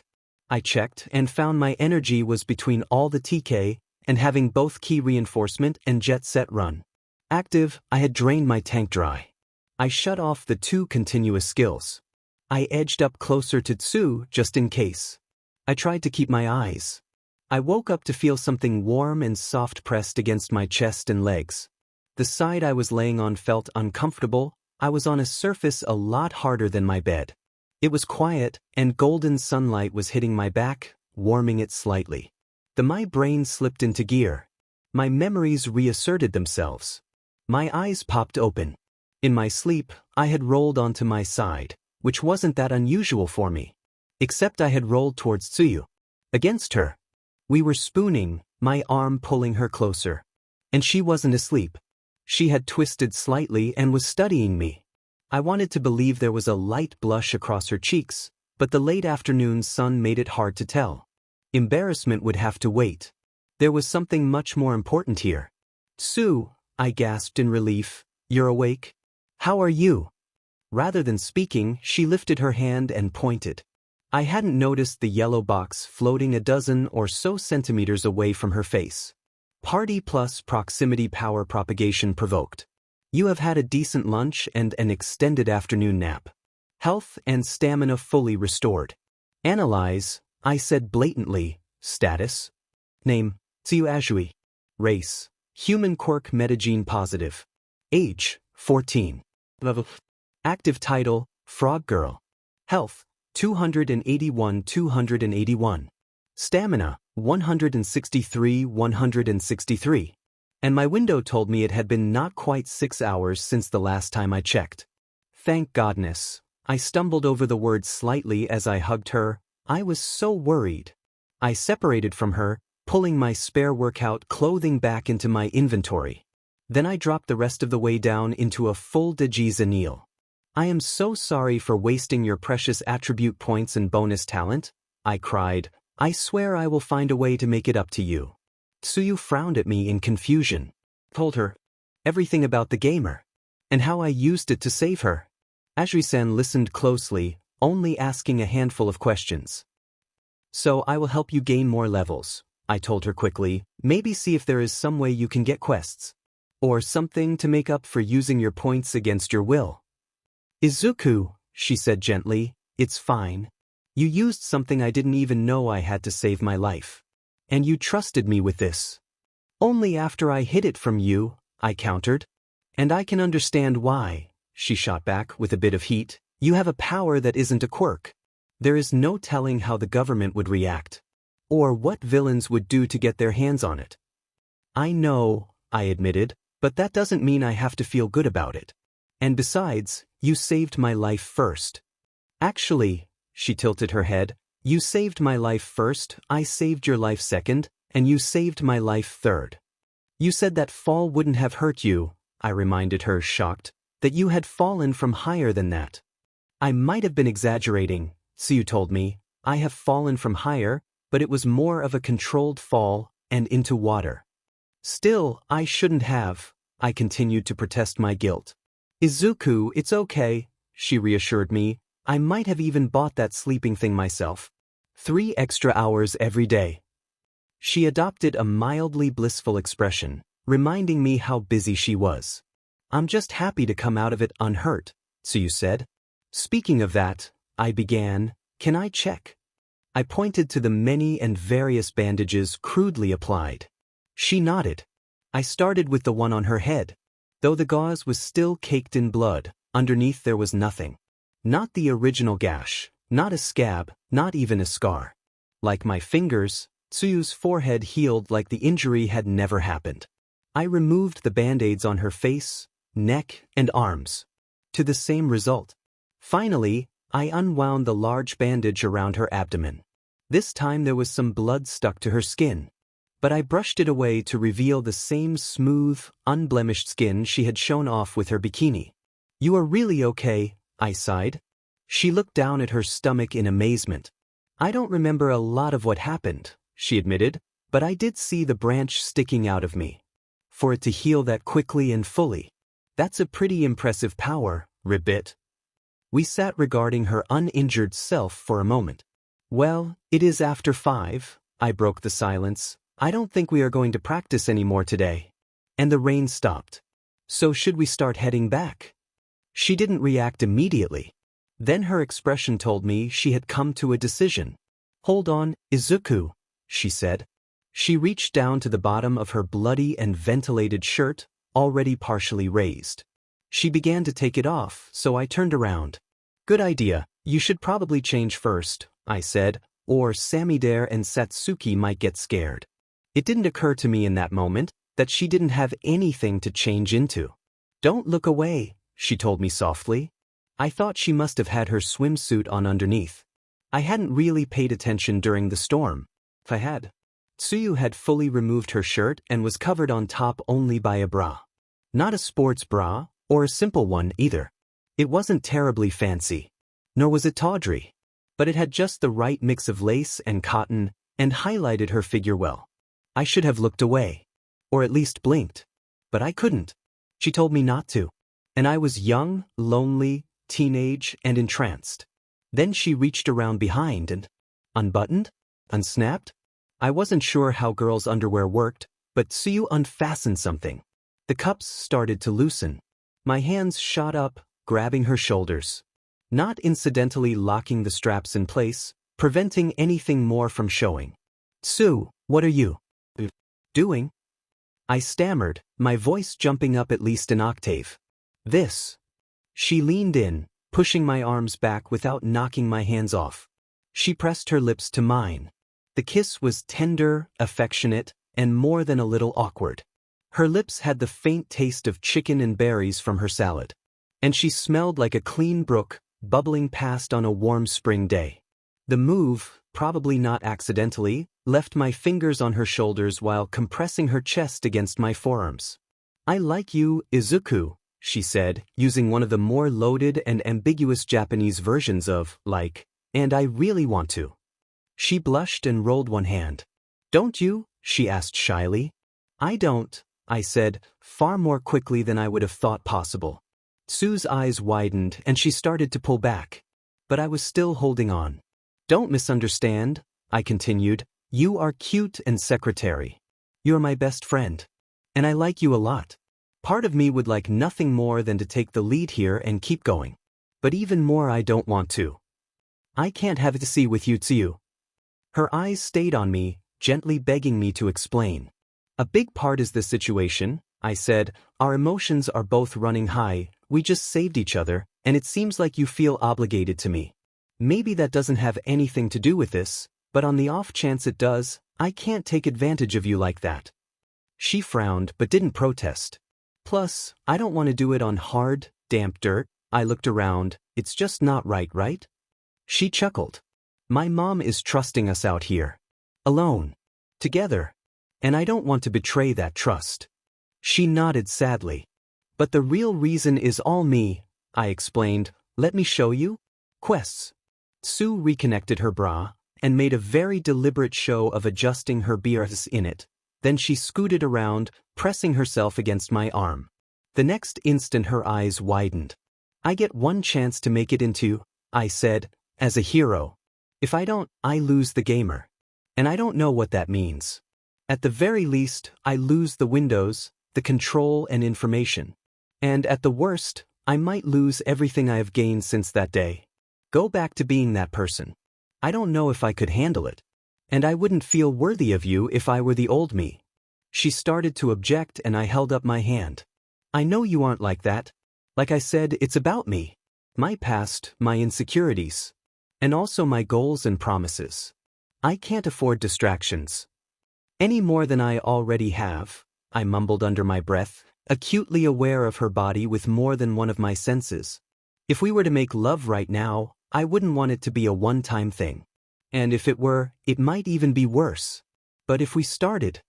I checked and found my energy was between all the TK and having both key reinforcement and jet set run. Active, I had drained my tank dry. I shut off the 2 continuous skills. I edged up closer to Tsuyu just in case. I tried to keep my eyes. I woke up to feel something warm and soft pressed against my chest and legs. The side I was laying on felt uncomfortable. I was on a surface a lot harder than my bed. It was quiet, and golden sunlight was hitting my back, warming it slightly. My brain slipped into gear. My memories reasserted themselves. My eyes popped open. In my sleep, I had rolled onto my side, which wasn't that unusual for me. Except I had rolled towards Tsuyu. Against her. We were spooning, my arm pulling her closer. And she wasn't asleep. She had twisted slightly and was studying me. I wanted to believe there was a light blush across her cheeks, but the late afternoon sun made it hard to tell. Embarrassment would have to wait. There was something much more important here. "Tsu," I gasped in relief, "you're awake? How are you?" Rather than speaking, she lifted her hand and pointed. I hadn't noticed the yellow box floating a dozen or so centimeters away from her face. Party plus proximity power propagation provoked. You have had a decent lunch and an extended afternoon nap. Health and stamina fully restored. Analyze, I said blatantly. Status? Name, Tsuyu Azui. Race, human quirk metagene positive. Age, 14. Level. Active title, Frog Girl. Health, 281. Stamina, 163. And my window told me it had been not quite 6 hours since the last time I checked. Thank goodness. I stumbled over the words slightly as I hugged her. I was so worried. I separated from her, pulling my spare workout clothing back into my inventory. Then I dropped the rest of the way down into a full Dejiza kneel. I am so sorry for wasting your precious attribute points and bonus talent, I cried. I swear I will find a way to make it up to you. Tsuyu frowned at me in confusion. Told her everything about the gamer, and how I used it to save her. Azui-san listened closely, only asking a handful of questions. So I will help you gain more levels, I told her quickly. Maybe see if there is some way you can get quests. Or something to make up for using your points against your will. Izuku, she said gently, it's fine. You used something I didn't even know I had to save my life. And you trusted me with this. Only after I hid it from you, I countered. And I can understand why, she shot back with a bit of heat. You have a power that isn't a quirk. There is no telling how the government would react. Or what villains would do to get their hands on it. I know, I admitted, but that doesn't mean I have to feel good about it. And besides, you saved my life first. Actually, she tilted her head, you saved my life first, I saved your life second, and you saved my life third. You said that fall wouldn't have hurt you, I reminded her, shocked, that you had fallen from higher than that. I might have been exaggerating, Tsuyu told me. I have fallen from higher, but it was more of a controlled fall, and into water. Still, I shouldn't have, I continued to protest my guilt. Izuku, it's okay, she reassured me. I might have even bought that sleeping thing myself. 3 extra hours every day. She adopted a mildly blissful expression, reminding me how busy she was. I'm just happy to come out of it unhurt, Tsuyu said. Speaking of that, I began, can I check? I pointed to the many and various bandages crudely applied. She nodded. I started with the one on her head. Though the gauze was still caked in blood, underneath there was nothing. Not the original gash, not a scab, not even a scar. Like my fingers, Tsuyu's forehead healed like the injury had never happened. I removed the band-aids on her face, neck, and arms. To the same result. Finally, I unwound the large bandage around her abdomen. This time there was some blood stuck to her skin. But I brushed it away to reveal the same smooth, unblemished skin she had shown off with her bikini. You are really okay, I sighed. She looked down at her stomach in amazement. I don't remember a lot of what happened, she admitted, but I did see the branch sticking out of me. For it to heal that quickly and fully. That's a pretty impressive power, Ribbit. We sat regarding her uninjured self for a moment. Well, it is after 5, I broke the silence. I don't think we are going to practice anymore today. And the rain stopped. So should we start heading back? She didn't react immediately. Then her expression told me she had come to a decision. "Hold on, Izuku," she said. She reached down to the bottom of her bloody and ventilated shirt, already partially raised. She began to take it off, so I turned around. "Good idea, you should probably change first," I said, "or Samidare and Satsuki might get scared." It didn't occur to me in that moment that she didn't have anything to change into. "Don't look away," she told me softly. I thought she must have had her swimsuit on underneath. I hadn't really paid attention during the storm. If I had. Tsuyu had fully removed her shirt and was covered on top only by a bra. Not a sports bra, or a simple one either. It wasn't terribly fancy. Nor was it tawdry. But it had just the right mix of lace and cotton, and highlighted her figure well. I should have looked away. Or at least blinked. But I couldn't. She told me not to. And I was young, lonely, teenage, and entranced. Then she reached around behind and unbuttoned? Unsnapped? I wasn't sure how girls' underwear worked, but Tsuyu unfastened something. The cups started to loosen. My hands shot up, grabbing her shoulders. Not incidentally locking the straps in place, preventing anything more from showing. "Tsu, what are you doing?" I stammered, my voice jumping up at least an octave. "This." She leaned in, pushing my arms back without knocking my hands off. She pressed her lips to mine. The kiss was tender, affectionate, and more than a little awkward. Her lips had the faint taste of chicken and berries from her salad. And she smelled like a clean brook, bubbling past on a warm spring day. The move, probably not accidentally, left my fingers on her shoulders while compressing her chest against my forearms. "I like you, Izuku," she said, using one of the more loaded and ambiguous Japanese versions of like, "and I really want to." She blushed and rolled one hand. "Don't you?" she asked shyly. "I don't," I said, far more quickly than I would have thought possible. Tsu's eyes widened and she started to pull back. But I was still holding on. "Don't misunderstand," I continued. "You are cute and secretary. You're my best friend. And I like you a lot. Part of me would like nothing more than to take the lead here and keep going. But even more I don't want to. I can't have it to see with you, Tsuyu." Her eyes stayed on me, gently begging me to explain. "A big part is the situation," I said. "Our emotions are both running high, we just saved each other, and it seems like you feel obligated to me. Maybe that doesn't have anything to do with this, but on the off chance it does, I can't take advantage of you like that." She frowned but didn't protest. "Plus, I don't want to do it on hard, damp dirt." I looked around. "It's just not right? She chuckled. "My mom is trusting us out here. Alone. Together. And I don't want to betray that trust." She nodded sadly. "But the real reason is all me," I explained. "Let me show you." Quests. Tsu reconnected her bra and made a very deliberate show of adjusting her beers in it. Then she scooted around, pressing herself against my arm. The next instant her eyes widened. "I get one chance to make it into," I said, "as a hero. If I don't, I lose the gamer. And I don't know what that means. At the very least, I lose the windows, the control and information. And at the worst, I might lose everything I have gained since that day. Go back to being that person. I don't know if I could handle it. And I wouldn't feel worthy of you if I were the old me." She started to object and I held up my hand. "I know you aren't like that. Like I said, it's about me. My past, my insecurities. And also my goals and promises. I can't afford distractions. Any more than I already have," I mumbled under my breath, acutely aware of her body with more than one of my senses. "If we were to make love right now, I wouldn't want it to be a one-time thing. And if it were, it might even be worse. But if we started,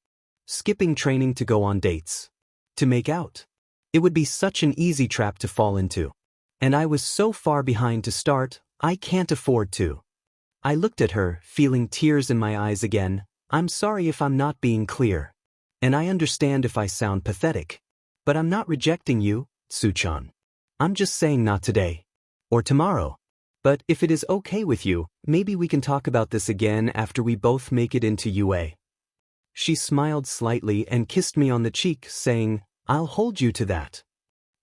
skipping training to go on dates, to make out, it would be such an easy trap to fall into. And I was so far behind to start, I can't afford to." I looked at her, feeling tears in my eyes again. "I'm sorry if I'm not being clear. And I understand if I sound pathetic. But I'm not rejecting you, Tsu-chan. I'm just saying not today. Or tomorrow. But if it is okay with you, maybe we can talk about this again after we both make it into UA." She smiled slightly and kissed me on the cheek, saying, "I'll hold you to that."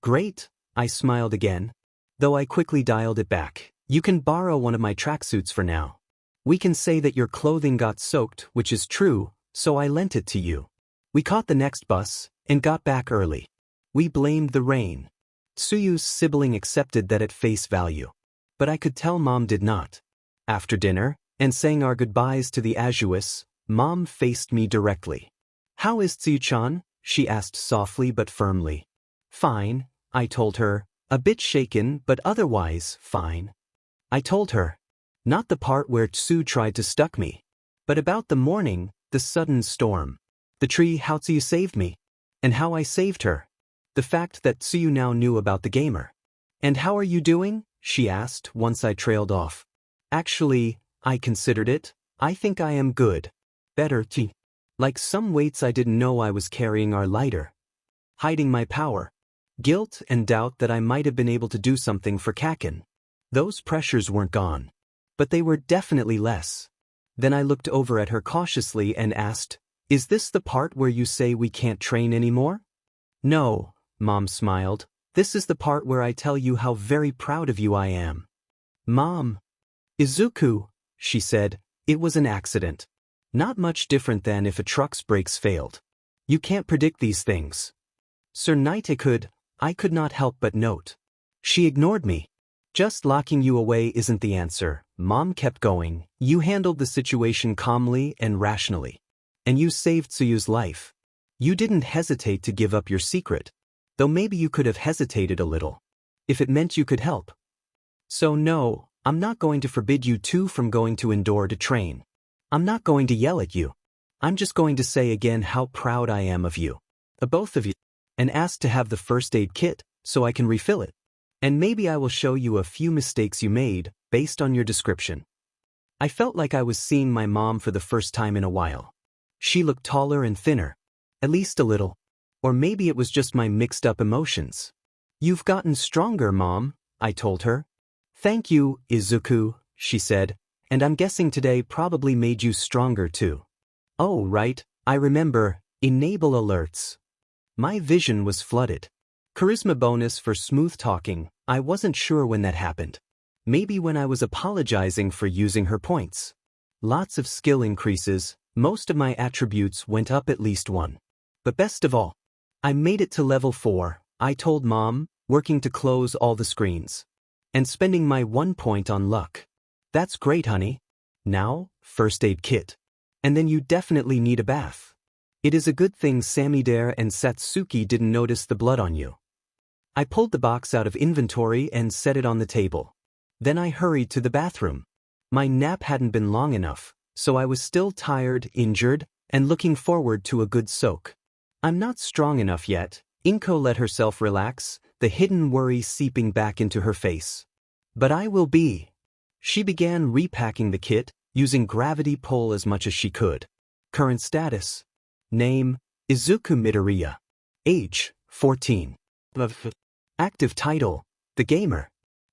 "Great," I smiled again, though I quickly dialed it back. You can borrow one of my tracksuits for now. We can say that your clothing got soaked, which is true, so I lent it to you. We caught the next bus and got back early. We blamed the rain. Tsuyu's sibling accepted that at face value. But I could tell Mom did not. After dinner, and saying our goodbyes to the Azuis, Mom faced me directly. How is Tsuyu-chan? She asked softly but firmly. Fine, I told her, a bit shaken but otherwise fine. I told her. Not the part where Tsu tried to stuck me. But about the morning, the sudden storm. The tree how Tsuyu saved me. And how I saved her. The fact that Tsuyu now knew about the gamer. And how are you doing? She asked once I trailed off. Actually, I considered it. I think I am good. Better too. Like some weights I didn't know I was carrying are lighter. Hiding my power. Guilt and doubt that I might have been able to do something for Kaken. Those pressures weren't gone. But they were definitely less. Then I looked over at her cautiously and asked, is this the part where you say we can't train anymore? No, Mom smiled. This is the part where I tell you how very proud of you I am. Mom. Izuku, she said, it was an accident. Not much different than if a truck's brakes failed. You can't predict these things. Sir Naite could, I could not help but note. She ignored me. Just locking you away isn't the answer, Mom kept going. You handled the situation calmly and rationally. And you saved Tsuyu's life. You didn't hesitate to give up your secret. Though maybe you could have hesitated a little. If it meant you could help. So no, I'm not going to forbid you two from going to indoor to train. I'm not going to yell at you. I'm just going to say again how proud I am of you. Both of you. And ask to have the first aid kit, so I can refill it. And maybe I will show you a few mistakes you made, based on your description. I felt like I was seeing my mom for the first time in a while. She looked taller and thinner. At least a little. Or maybe it was just my mixed up emotions. You've gotten stronger, Mom, I told her. Thank you, Izuku, she said, and I'm guessing today probably made you stronger too. Oh right, I remember, enable alerts. My vision was flooded. Charisma bonus for smooth talking, I wasn't sure when that happened. Maybe when I was apologizing for using her points. Lots of skill increases, most of my attributes went up at least one. But best of all, I made it to level 4, I told Mom, working to close all the screens. And spending my 1 point on luck. That's great, honey. Now, first aid kit. And then you definitely need a bath. It is a good thing Samidare and Satsuki didn't notice the blood on you. I pulled the box out of inventory and set it on the table. Then I hurried to the bathroom. My nap hadn't been long enough, so I was still tired, injured, and looking forward to a good soak. I'm not strong enough yet, Inko let herself relax, the hidden worry seeping back into her face. But I will be. She began repacking the kit, using gravity pull as much as she could. Current status. Name, Izuku Midoriya. Age, 14. Active title, The Gamer.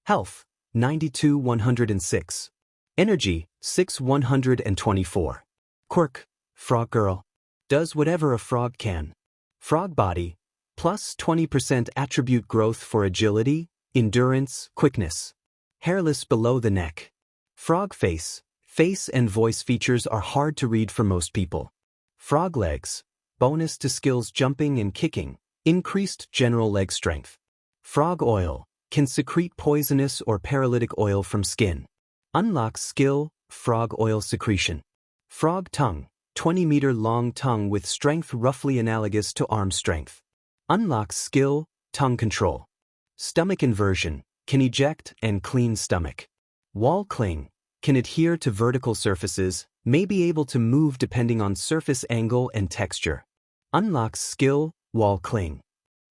Health, 92-106. Energy, 6-124. Quirk, Frog Girl. Does whatever a frog can. Frog body, plus 20% attribute growth for agility, endurance, quickness. Hairless below the neck. Frog face. Face and voice features are hard to read for most people. Frog legs. Bonus to skills jumping and kicking. Increased general leg strength. Frog oil. Can secrete poisonous or paralytic oil from skin. Unlocks skill, frog oil secretion. Frog tongue. 20-meter long tongue with strength roughly analogous to arm strength. Unlocks skill, tongue control. Stomach inversion. Can eject and clean stomach. Wall cling. Can adhere to vertical surfaces, may be able to move depending on surface angle and texture. Unlocks skill, wall cling.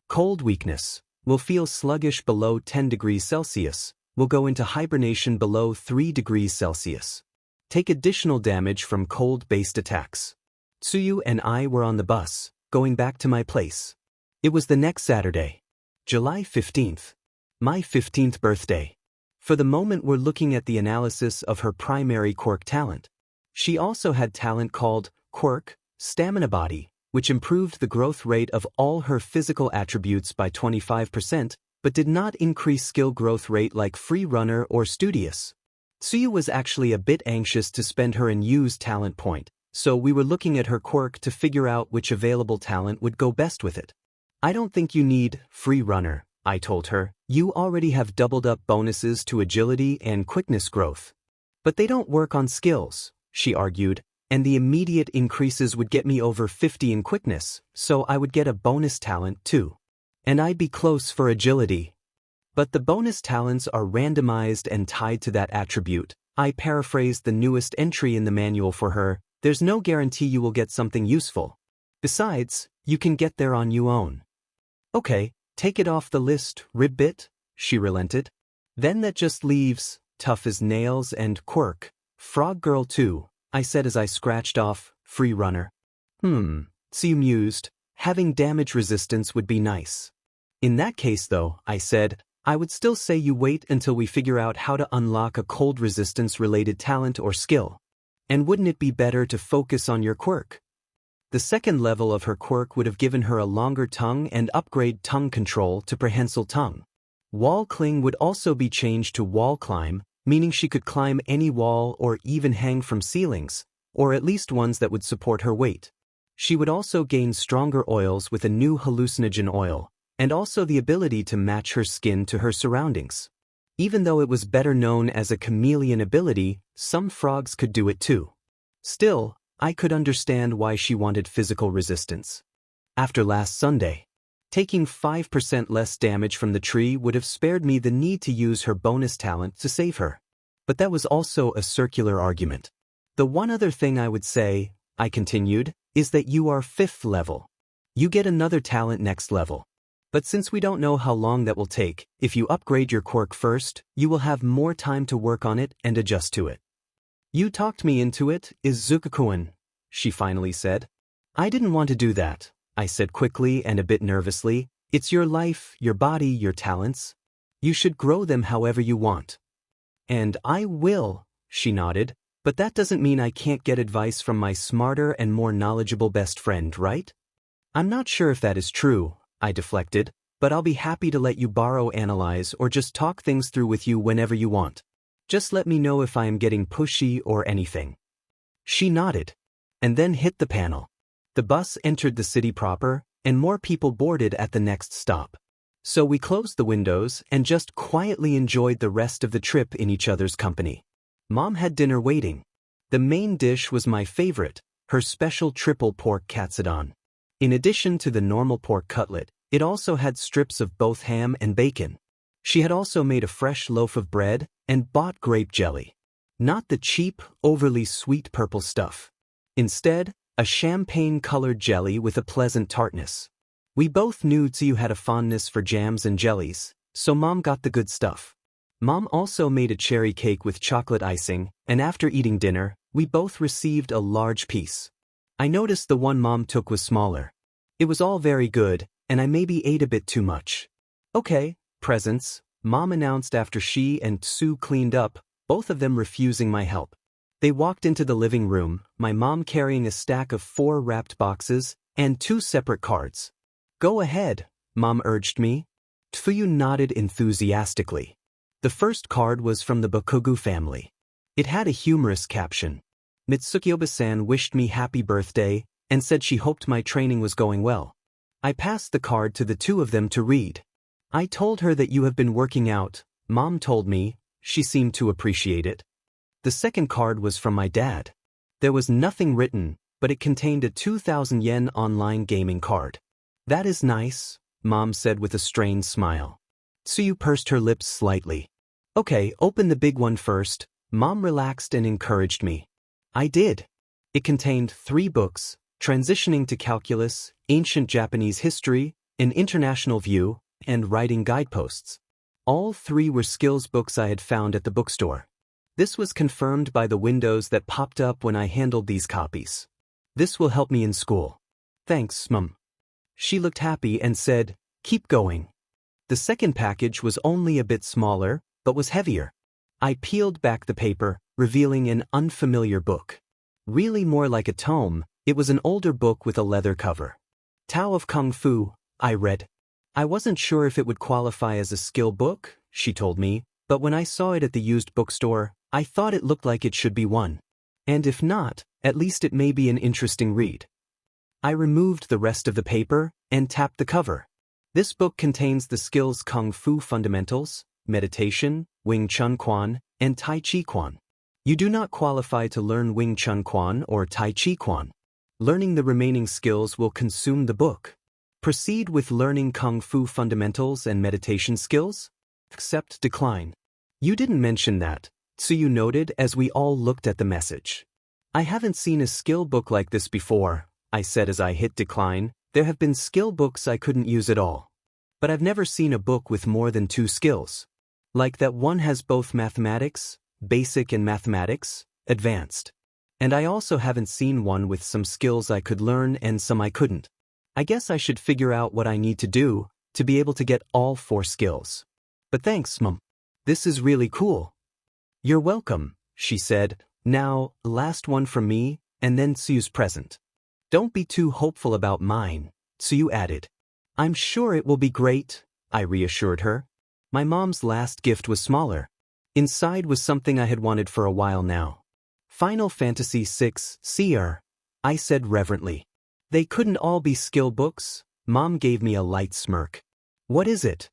Cold weakness. Will feel sluggish below 10 degrees Celsius. Will go into hibernation below 3 degrees Celsius. Take additional damage from cold-based attacks. Tsuyu and I were on the bus, going back to my place. It was the next Saturday, July 15th. My 15th birthday. For the moment we're looking at the analysis of her primary quirk talent. She also had talent called Quirk, Stamina Body, which improved the growth rate of all her physical attributes by 25%, but did not increase skill growth rate like free runner or studious. Tsuyu was actually a bit anxious to spend her unused talent point, so we were looking at her quirk to figure out which available talent would go best with it. I don't think you need free runner, I told her. You already have doubled up bonuses to agility and quickness growth. But they don't work on skills, she argued, and the immediate increases would get me over 50 in quickness, so I would get a bonus talent too. And I'd be close for agility. But the bonus talents are randomized and tied to that attribute. I paraphrased the newest entry in the manual for her. There's no guarantee you will get something useful. Besides, you can get there on your own. Okay, take it off the list, Ribbit, she relented. Then that just leaves Tough as Nails and Quirk. Frog Girl too, I said as I scratched off Free Runner. Tsuyu mused. Having damage resistance would be nice. In that case though, I said, I would still say you wait until we figure out how to unlock a cold resistance related talent or skill. And wouldn't it be better to focus on your quirk? The second level of her quirk would have given her a longer tongue and upgrade tongue control to prehensile tongue. Wall cling would also be changed to wall climb, meaning she could climb any wall or even hang from ceilings, or at least ones that would support her weight. She would also gain stronger oils with a new hallucinogen oil, and also the ability to match her skin to her surroundings. Even though it was better known as a chameleon ability, some frogs could do it too. Still, I could understand why she wanted physical resistance. After last Sunday, taking 5% less damage from the tree would have spared me the need to use her bonus talent to save her. But that was also a circular argument. The one other thing I would say, I continued, is that you are 5th level. You get another talent next level. But since we don't know how long that will take, if you upgrade your quirk first, you will have more time to work on it and adjust to it. You talked me into it, Izuku-kun, she finally said. I didn't want to do that, I said quickly and a bit nervously. It's your life, your body, your talents. You should grow them however you want. And I will, she nodded, but that doesn't mean I can't get advice from my smarter and more knowledgeable best friend, right? I'm not sure if that is true, I deflected, but I'll be happy to let you borrow, analyze, or just talk things through with you whenever you want. Just let me know if I am getting pushy or anything. She nodded, and then hit the panel. The bus entered the city proper, and more people boarded at the next stop. So we closed the windows and just quietly enjoyed the rest of the trip in each other's company. Mom had dinner waiting. The main dish was my favorite, her special triple pork katsudon. In addition to the normal pork cutlet, it also had strips of both ham and bacon. She had also made a fresh loaf of bread and bought grape jelly. Not the cheap, overly sweet purple stuff. Instead, a champagne-colored jelly with a pleasant tartness. We both knew Tsuyu had a fondness for jams and jellies, so Mom got the good stuff. Mom also made a cherry cake with chocolate icing, and after eating dinner, we both received a large piece. I noticed the one Mom took was smaller. It was all very good, and I maybe ate a bit too much. Okay, presents, Mom announced after she and Tsu cleaned up, both of them refusing my help. They walked into the living room, my mom carrying a stack of 4 wrapped boxes and 2 separate cards. Go ahead, Mom urged me. Tsuyu nodded enthusiastically. The first card was from the Bakugo family. It had a humorous caption. Mitsuki-oba-san wished me happy birthday and said she hoped my training was going well. I passed the card to the two of them to read. I told her that you have been working out, Mom told me. She seemed to appreciate it. The second card was from my dad. There was nothing written, but it contained a 2,000 yen online gaming card. That is nice, Mom said with a strained smile. Tsuyu pursed her lips slightly. Okay, open the big one first, Mom relaxed and encouraged me. I did. It contained 3 books, Transitioning to Calculus, Ancient Japanese History, An International View, and Writing Guideposts. All 3 were skills books I had found at the bookstore. This was confirmed by the windows that popped up when I handled these copies. This will help me in school. Thanks, Mom. She looked happy and said, keep going. The second package was only a bit smaller, but was heavier. I peeled back the paper, revealing an unfamiliar book. Really more like a tome, it was an older book with a leather cover. Tao of Kung Fu, I read. I wasn't sure if it would qualify as a skill book, she told me, but when I saw it at the used bookstore, I thought it looked like it should be one. And if not, at least it may be an interesting read. I removed the rest of the paper and tapped the cover. This book contains the skills Kung Fu Fundamentals, Meditation, Wing Chun Quan, and Tai Chi Quan. You do not qualify to learn Wing Chun Quan or Tai Chi Quan. Learning the remaining skills will consume the book. Proceed with learning Kung Fu Fundamentals and Meditation skills? Accept, decline. You didn't mention that, Tsuyu noted as we all looked at the message. I haven't seen a skill book like this before, I said as I hit decline. There have been skill books I couldn't use at all. But I've never seen a book with more than 2 skills. Like that one has both mathematics, basic and mathematics, advanced. And I also haven't seen one with some skills I could learn and some I couldn't. I guess I should figure out what I need to do to be able to get all 4 skills. But thanks, Mom. This is really cool. You're welcome, she said. Now, last one from me, and then Tsuyu's present. Don't be too hopeful about mine, Tsuyu added. I'm sure it will be great, I reassured her. My mom's last gift was smaller. Inside was something I had wanted for a while now. Final Fantasy VI, Seer, I said reverently. They couldn't all be skill books? Mom gave me a light smirk. What is it?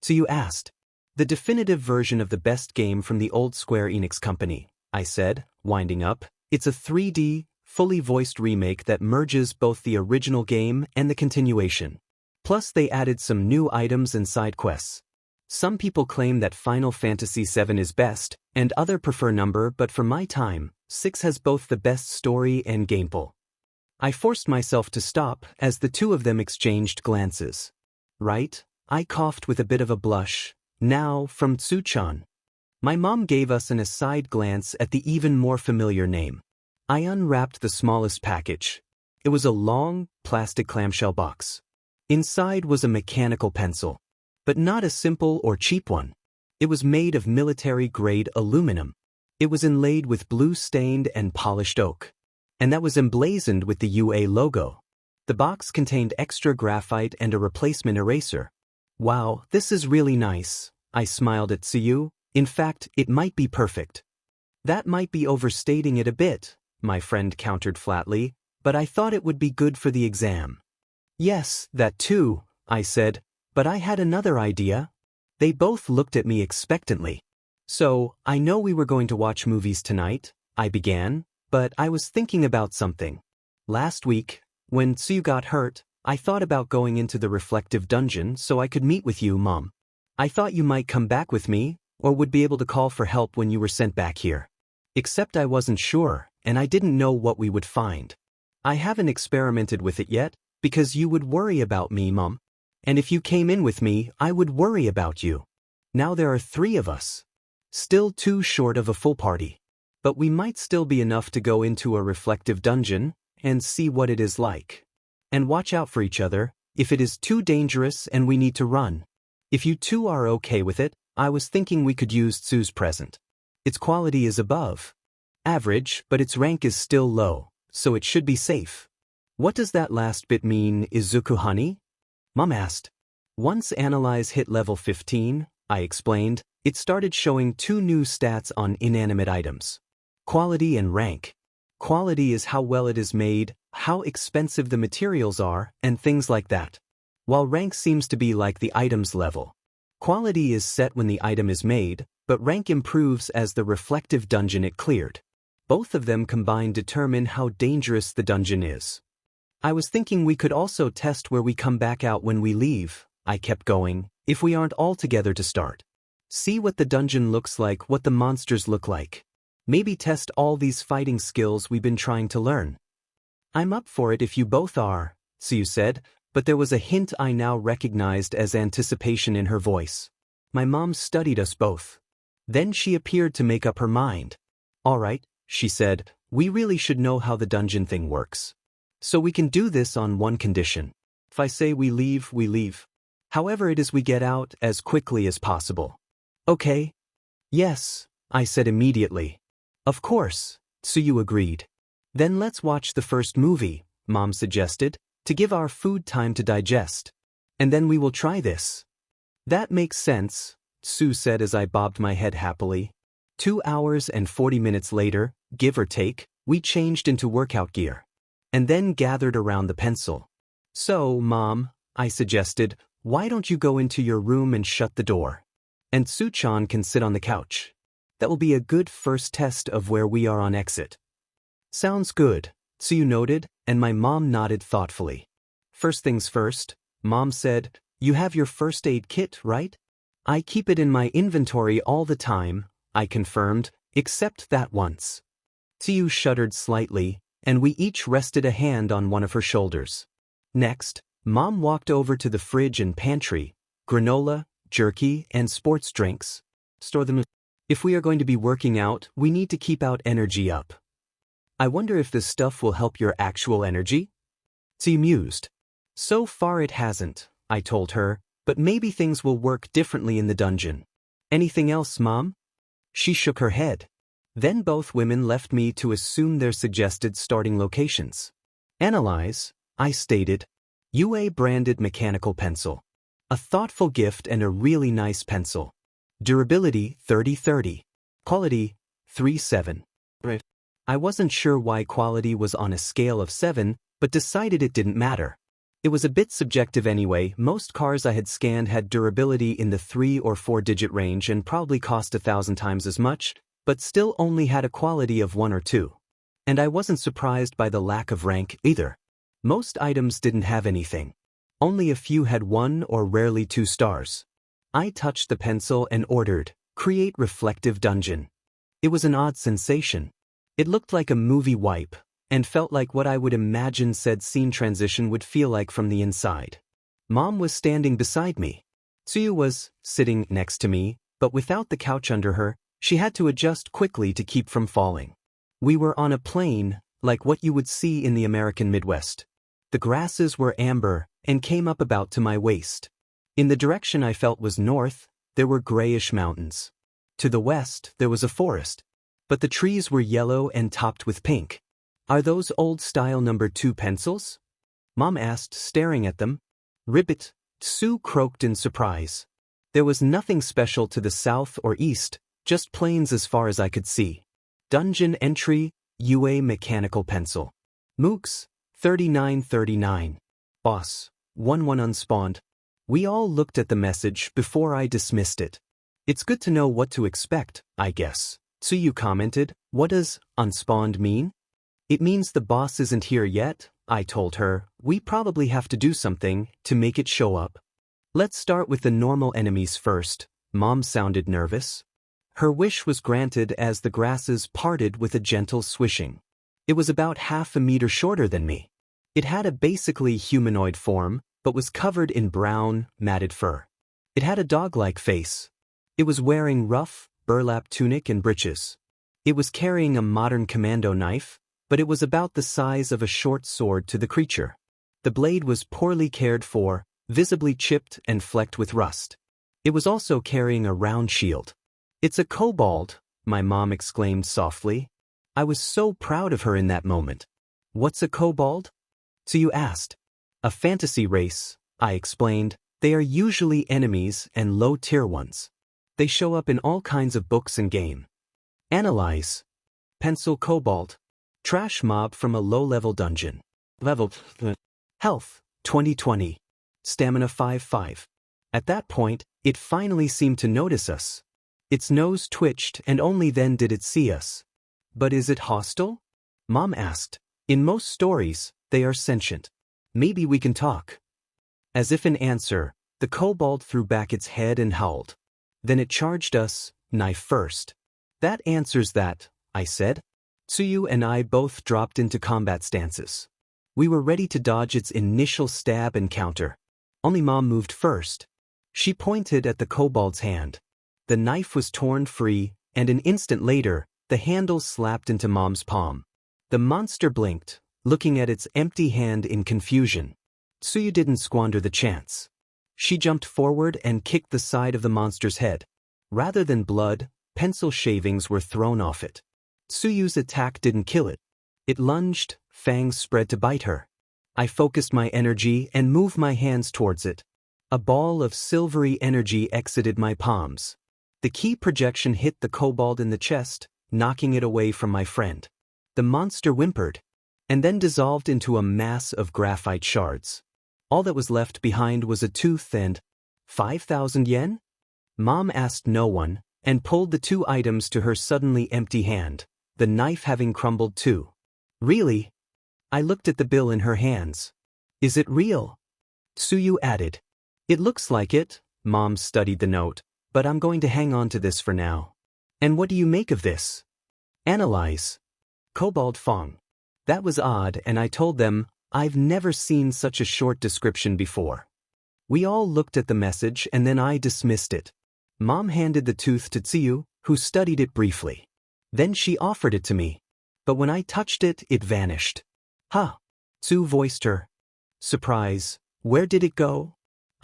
Tsuyu asked. The definitive version of the best game from the old Square Enix company, I said, winding up. It's a 3D, fully voiced remake that merges both the original game and the continuation. Plus they added some new items and side quests. Some people claim that Final Fantasy VII is best, and others prefer number, but for my time, 6 has both the best story and gameplay. I forced myself to stop as the two of them exchanged glances. Right? I coughed with a bit of a blush. Now, from Tsu-chan. My mom gave us an aside glance at the even more familiar name. I unwrapped the smallest package. It was a long, plastic clamshell box. Inside was a mechanical pencil. But not a simple or cheap one. It was made of military-grade aluminum. It was inlaid with blue-stained and polished oak. And that was emblazoned with the UA logo. The box contained extra graphite and a replacement eraser. Wow, this is really nice, I smiled at Tsuyu. In fact, it might be perfect. That might be overstating it a bit, my friend countered flatly, but I thought it would be good for the exam. Yes, that too, I said, but I had another idea. They both looked at me expectantly. So, I know we were going to watch movies tonight, I began, but I was thinking about something. Last week, when Tsuyu got hurt, I thought about going into the reflective dungeon so I could meet with you, Mom. I thought you might come back with me, or would be able to call for help when you were sent back here. Except I wasn't sure, and I didn't know what we would find. I haven't experimented with it yet, because you would worry about me, Mom. And if you came in with me, I would worry about you. Now there are 3 of us. Still 2 short of a full party. But we might still be enough to go into a reflective dungeon and see what it is like. And watch out for each other, if it is too dangerous and we need to run. If you 2 are okay with it, I was thinking we could use Tsu's present. Its quality is above average, but its rank is still low, so it should be safe. What does that last bit mean, Izuku honey? Mom asked. Once Analyze hit level 15, I explained, it started showing 2 new stats on inanimate items. Quality and rank. Quality is how well it is made, how expensive the materials are, and things like that. While rank seems to be like the item's level. Quality is set when the item is made, but rank improves as the reflective dungeon it cleared. Both of them combined determine how dangerous the dungeon is. I was thinking we could also test where we come back out when we leave, I kept going, if we aren't all together to start. See what the dungeon looks like, what the monsters look like. Maybe test all these fighting skills we've been trying to learn. I'm up for it if you both are, Tsuyu said, but there was a hint I now recognized as anticipation in her voice. My mom studied us both. Then she appeared to make up her mind. All right, she said, we really should know how the dungeon thing works. So we can do this on one condition. If I say we leave, we leave. However it is we get out as quickly as possible. Okay? Yes, I said immediately. Of course, Tsuyu agreed. Then let's watch the first movie, Mom suggested, to give our food time to digest. And then we will try this. That makes sense, Tsu said as I bobbed my head happily. 2 hours and 40 minutes later, give or take, we changed into workout gear. And then gathered around the pencil. So, Mom, I suggested, why don't you go into your room and shut the door? And Tsu-chan can sit on the couch. That will be a good first test of where we are on exit. Sounds good, Tsuyu noted, and my mom nodded thoughtfully. First things first, Mom said, you have your first aid kit, right? I keep it in my inventory all the time, I confirmed, except that once. Tsuyu shuddered slightly, and we each rested a hand on one of her shoulders. Next, Mom walked over to the fridge and pantry, granola, jerky, and sports drinks. Store them. If we are going to be working out, we need to keep our energy up. I wonder if this stuff will help your actual energy? Tsuyu mused. So far it hasn't, I told her, but maybe things will work differently in the dungeon. Anything else, Mom? She shook her head. Then both women left me to assume their suggested starting locations. Analyze, I stated. UA branded mechanical pencil. A thoughtful gift and a really nice pencil. Durability 30/30. Quality 3/7. Right. I wasn't sure why quality was on a scale of 7, but decided it didn't matter. It was a bit subjective anyway. Most cars I had scanned had durability in the 3 or 4-digit range and probably cost 1,000 times as much, but still only had a quality of 1 or 2. And I wasn't surprised by the lack of rank either. Most items didn't have anything. Only a few had 1 or rarely 2 stars. I touched the pencil and ordered, create reflective dungeon. It was an odd sensation. It looked like a movie wipe, and felt like what I would imagine said scene transition would feel like from the inside. Mom was standing beside me. Tsuyu was sitting next to me, but without the couch under her, she had to adjust quickly to keep from falling. We were on a plain, like what you would see in the American Midwest. The grasses were amber and came up about to my waist. In the direction I felt was north, there were grayish mountains. To the west, there was a forest. But the trees were yellow and topped with pink. Are those old-style number 2 pencils? Mom asked, staring at them. Ribbit, Tsu croaked in surprise. There was nothing special to the south or east, just plains as far as I could see. Dungeon entry, UA mechanical pencil. Mooks, 3939. Boss, 11 unspawned. We all looked at the message before I dismissed it. It's good to know what to expect, I guess. Tsuyu commented, what does unspawned mean? It means the boss isn't here yet, I told her. We probably have to do something to make it show up. Let's start with the normal enemies first. Mom sounded nervous. Her wish was granted as the grasses parted with a gentle swishing. It was about half a meter shorter than me. It had a basically humanoid form, but was covered in brown, matted fur. It had a dog-like face. It was wearing rough, burlap tunic and breeches. It was carrying a modern commando knife, but it was about the size of a short sword to the creature. The blade was poorly cared for, visibly chipped and flecked with rust. It was also carrying a round shield. It's a kobold, my mom exclaimed softly. I was so proud of her in that moment. What's a kobold? Tsuyu asked. A fantasy race, I explained. They are usually enemies and low-tier ones. They show up in all kinds of books and game. Analyze. Pencil kobold. Trash mob from a low-level dungeon. Level. Health, 2020. Stamina 5-5. At that point, it finally seemed to notice us. Its nose twitched and only then did it see us. But is it hostile? Mom asked. In most stories, they are sentient. Maybe we can talk. As if in answer, the kobold threw back its head and howled. Then it charged us, knife first. That answers that, I said. Tsuyu and I both dropped into combat stances. We were ready to dodge its initial stab and counter. Only Mom moved first. She pointed at the kobold's hand. The knife was torn free, and an instant later, the handle slapped into Mom's palm. The monster blinked, looking at its empty hand in confusion. Tsuyu didn't squander the chance. She jumped forward and kicked the side of the monster's head. Rather than blood, pencil shavings were thrown off it. Tsuyu's attack didn't kill it. It lunged, fangs spread to bite her. I focused my energy and moved my hands towards it. A ball of silvery energy exited my palms. The key projection hit the kobold in the chest, knocking it away from my friend. The monster whimpered, and then dissolved into a mass of graphite shards. All that was left behind was a tooth and 5,000 yen? Mom asked no one, and pulled the 2 items to her suddenly empty hand, the knife having crumbled too. Really? I looked at the bill in her hands. Is it real? Tsuyu added. It looks like it. Mom studied the note, but I'm going to hang on to this for now. And what do you make of this? Analyze. Kobold Fong. That was odd, and I told them, I've never seen such a short description before. We all looked at the message and then I dismissed it. Mom handed the tooth to Tsuyu, who studied it briefly. Then she offered it to me. But when I touched it, it vanished. Huh. Tsu voiced her surprise. Where did it go?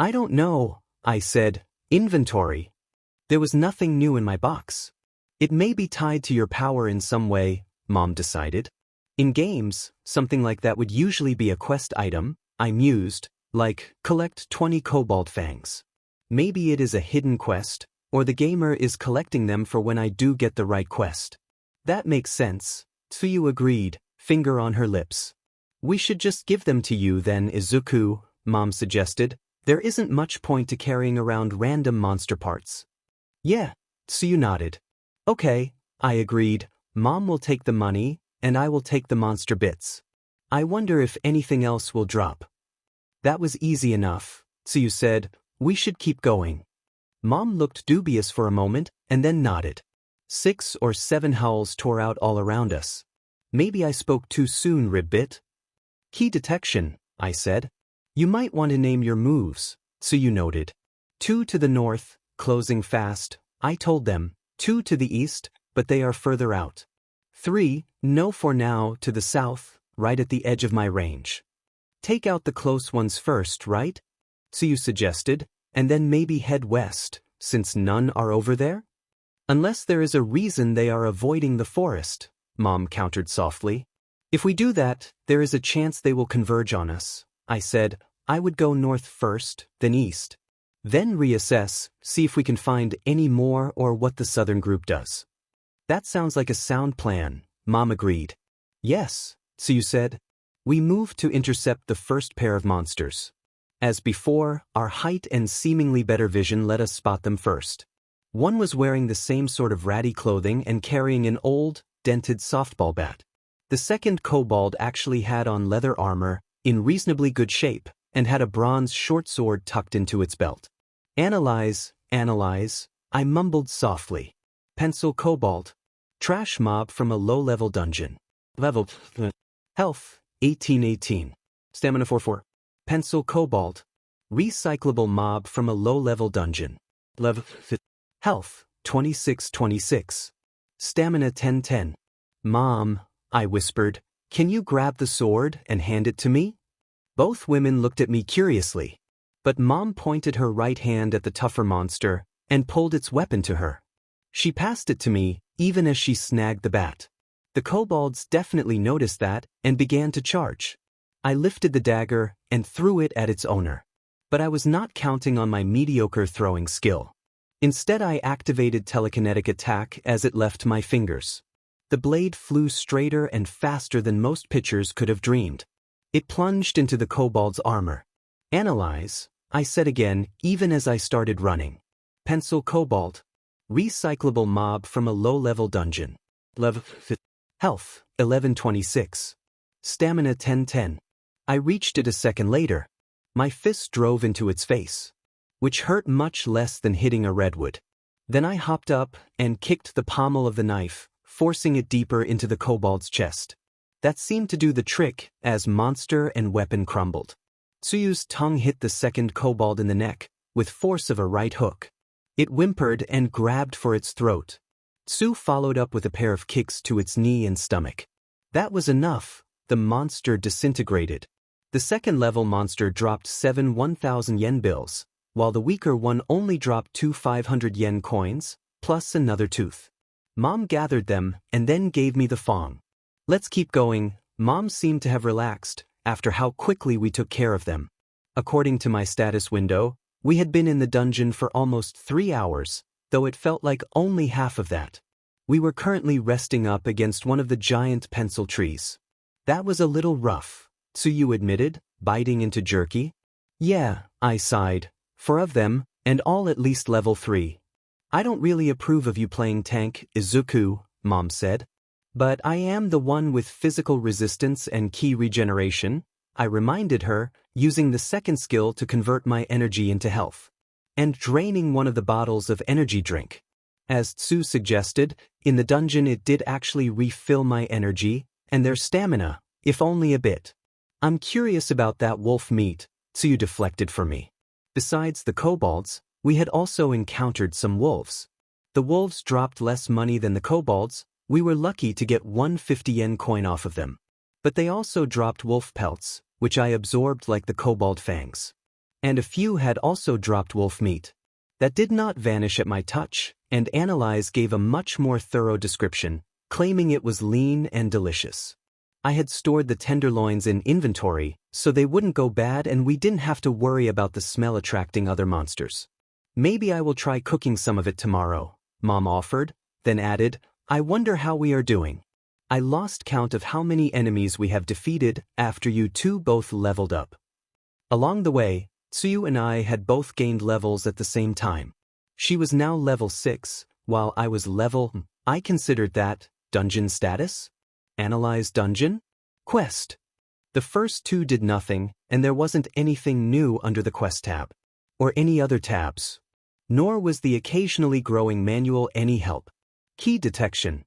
I don't know, I said. Inventory. There was nothing new in my box. It may be tied to your power in some way, Mom decided. In games, something like that would usually be a quest item, I mused, like, collect 20 kobold fangs. Maybe it is a hidden quest, or the gamer is collecting them for when I do get the right quest. That makes sense, Tsuyu agreed, finger on her lips. We should just give them to you then, Izuku, Mom suggested. There isn't much point to carrying around random monster parts. Yeah, Tsuyu nodded. Okay, I agreed. Mom will take the money, and I will take the monster bits. I wonder if anything else will drop. That was easy enough, Tsuyu said. We should keep going. Mom looked dubious for a moment, and then nodded. 6 or 7 howls tore out all around us. Maybe I spoke too soon, Ribbit. Key detection, I said. You might want to name your moves, Tsuyu noted. 2 to the north, closing fast, I told them. 2 to the east, but they are further out. 3, no for now, to the south, right at the edge of my range. Take out the close ones first, right? Tsuyu suggested, and then maybe head west, since none are over there? Unless there is a reason they are avoiding the forest, Mom countered softly. If we do that, there is a chance they will converge on us, I said. I would go north first, then east. Then reassess, see if we can find any more or what the southern group does. That sounds like a sound plan, Mom agreed. Yes, Tsuyu said. We moved to intercept the first pair of monsters. As before, our height and seemingly better vision let us spot them first. One was wearing the same sort of ratty clothing and carrying an old, dented softball bat. The second kobold actually had on leather armor, in reasonably good shape, and had a bronze short sword tucked into its belt. Analyze, I mumbled softly. Pencil kobold. Trash mob from a low-level dungeon. Level. Health, 1818. Stamina 44. Pencil kobold. Recyclable mob from a low-level dungeon. Level. Health, 2626. Stamina 1010. Mom, I whispered, can you grab the sword and hand it to me? Both women looked at me curiously, but Mom pointed her right hand at the tougher monster and pulled its weapon to her. She passed it to me, even as she snagged the bat. The kobolds definitely noticed that and began to charge. I lifted the dagger and threw it at its owner. But I was not counting on my mediocre throwing skill. Instead, I activated telekinetic attack as it left my fingers. The blade flew straighter and faster than most pitchers could have dreamed. It plunged into the kobold's armor. Analyze, I said again, even as I started running. Pencil kobold. Recyclable mob from a low-level dungeon. Level. Health, 1126. Stamina 1010. I reached it a second later. My fist drove into its face, which hurt much less than hitting a redwood. Then I hopped up and kicked the pommel of the knife, forcing it deeper into the kobold's chest. That seemed to do the trick as monster and weapon crumbled. Tsuyu's tongue hit the second kobold in the neck, with force of a right hook. It whimpered and grabbed for its throat. Tsu followed up with a pair of kicks to its knee and stomach. That was enough. The monster disintegrated. The second-level monster dropped 7 1,000 yen bills, while the weaker one only dropped 2 500 yen coins, plus another tooth. Mom gathered them and then gave me the fong. Let's keep going. Mom seemed to have relaxed after how quickly we took care of them. According to my status window, We had been in the dungeon for almost 3 hours, though it felt like only half of that. We were currently resting up against one of the giant pencil trees. That was a little rough, Tsuyu admitted, biting into jerky. Yeah, I sighed. 4 of them, and all at least level 3. I don't really approve of you playing tank, Izuku, Mom said. But I am the one with physical resistance and ki regeneration, I reminded her, using the second skill to convert my energy into health. And draining one of the bottles of energy drink. As Tsu suggested, in the dungeon it did actually refill my energy, and their stamina, if only a bit. I'm curious about that wolf meat, Tsu deflected for me. Besides the kobolds, we had also encountered some wolves. The wolves dropped less money than the kobolds. We were lucky to get 150 yen coin off of them. But they also dropped wolf pelts, which I absorbed like the kobold fangs. And a few had also dropped wolf meat. That did not vanish at my touch, and Analyze gave a much more thorough description, claiming it was lean and delicious. I had stored the tenderloins in inventory, so they wouldn't go bad and we didn't have to worry about the smell attracting other monsters. Maybe I will try cooking some of it tomorrow, Mom offered, then added, I wonder how we are doing. I lost count of how many enemies we have defeated after you two both leveled up. Along the way, Tsuyu and I had both gained levels at the same time. She was now level 6, while I was I considered that dungeon status? Analyze dungeon? Quest. The first 2 did nothing, and there wasn't anything new under the quest tab. Or any other tabs. Nor was the occasionally growing manual any help. Key detection.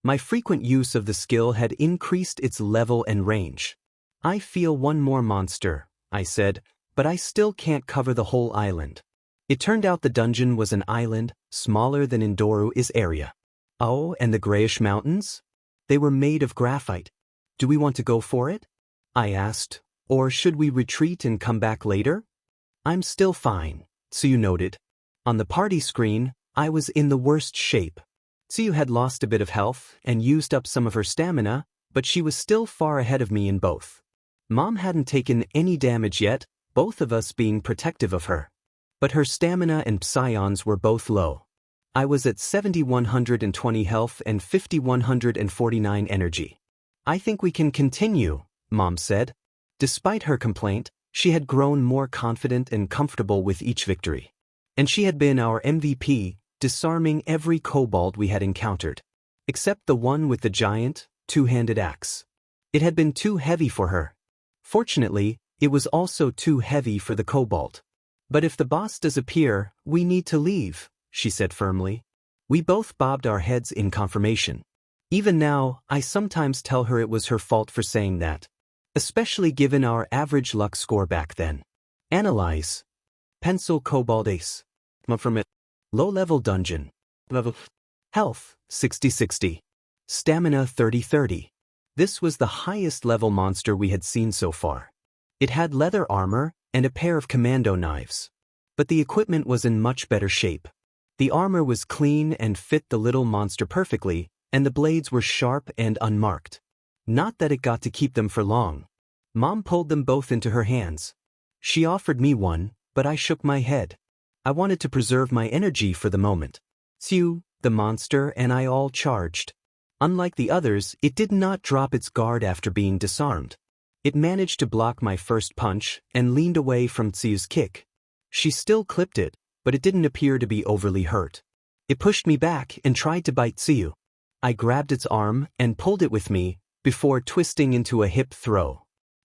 My frequent use of the skill had increased its level and range. I feel one more monster, I said, but I still can't cover the whole island. It turned out the dungeon was an island, smaller than Indoru's area. Oh, and the grayish mountains? They were made of graphite. Do we want to go for it? I asked. Or should we retreat and come back later? I'm still fine, Tsuyu noted. On the party screen, I was in the worst shape. Tsuyu had lost a bit of health and used up some of her stamina, but she was still far ahead of me in both. Mom hadn't taken any damage yet, both of us being protective of her. But her stamina and psions were both low. I was at 7,120 health and 5,149 energy. I think we can continue, Mom said. Despite her complaint, she had grown more confident and comfortable with each victory. And she had been our MVP, disarming every kobold we had encountered. Except the one with the giant, two-handed axe. It had been too heavy for her. Fortunately, it was also too heavy for the kobold. But if the boss does appear, we need to leave, she said firmly. We both bobbed our heads in confirmation. Even now, I sometimes tell her it was her fault for saying that. Especially given our average luck score back then. Analyze. Pencil kobold ace. From it. Low-level dungeon. Level. Health, 60-60. Stamina, 30-30. This was the highest level monster we had seen so far. It had leather armor and a pair of commando knives. But the equipment was in much better shape. The armor was clean and fit the little monster perfectly, and the blades were sharp and unmarked. Not that it got to keep them for long. Mom pulled them both into her hands. She offered me one, but I shook my head. I wanted to preserve my energy for the moment. Tsuyu, the monster, and I all charged. Unlike the others, it did not drop its guard after being disarmed. It managed to block my first punch and leaned away from Tsuyu's kick. She still clipped it, but it didn't appear to be overly hurt. It pushed me back and tried to bite Tsuyu. I grabbed its arm and pulled it with me, before twisting into a hip throw.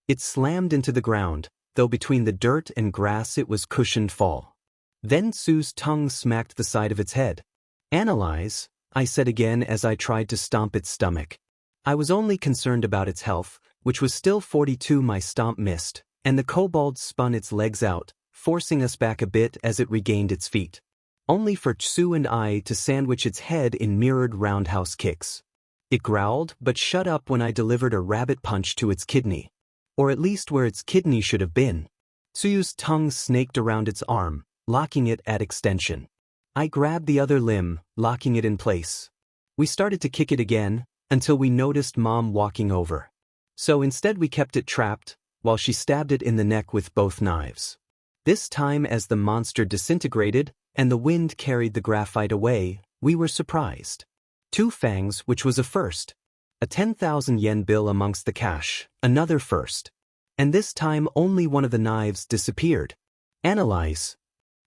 It slammed into the ground, though between the dirt and grass it was cushioned fall. Then Tsuyu's tongue smacked the side of its head. Analyze, I said again as I tried to stomp its stomach. I was only concerned about its health, which was still 42. My stomp missed, and the kobold spun its legs out, forcing us back a bit as it regained its feet. Only for Tsu and I to sandwich its head in mirrored roundhouse kicks. It growled but shut up when I delivered a rabbit punch to its kidney. Or at least where its kidney should have been. Tsuyu's tongue snaked around its arm, locking it at extension. I grabbed the other limb, locking it in place. We started to kick it again, until we noticed Mom walking over. So instead we kept it trapped, while she stabbed it in the neck with both knives. This time as the monster disintegrated and the wind carried the graphite away, we were surprised. 2 fangs, which was a first. A 10,000 yen bill amongst the cash, another first. And this time only one of the knives disappeared. Analyze.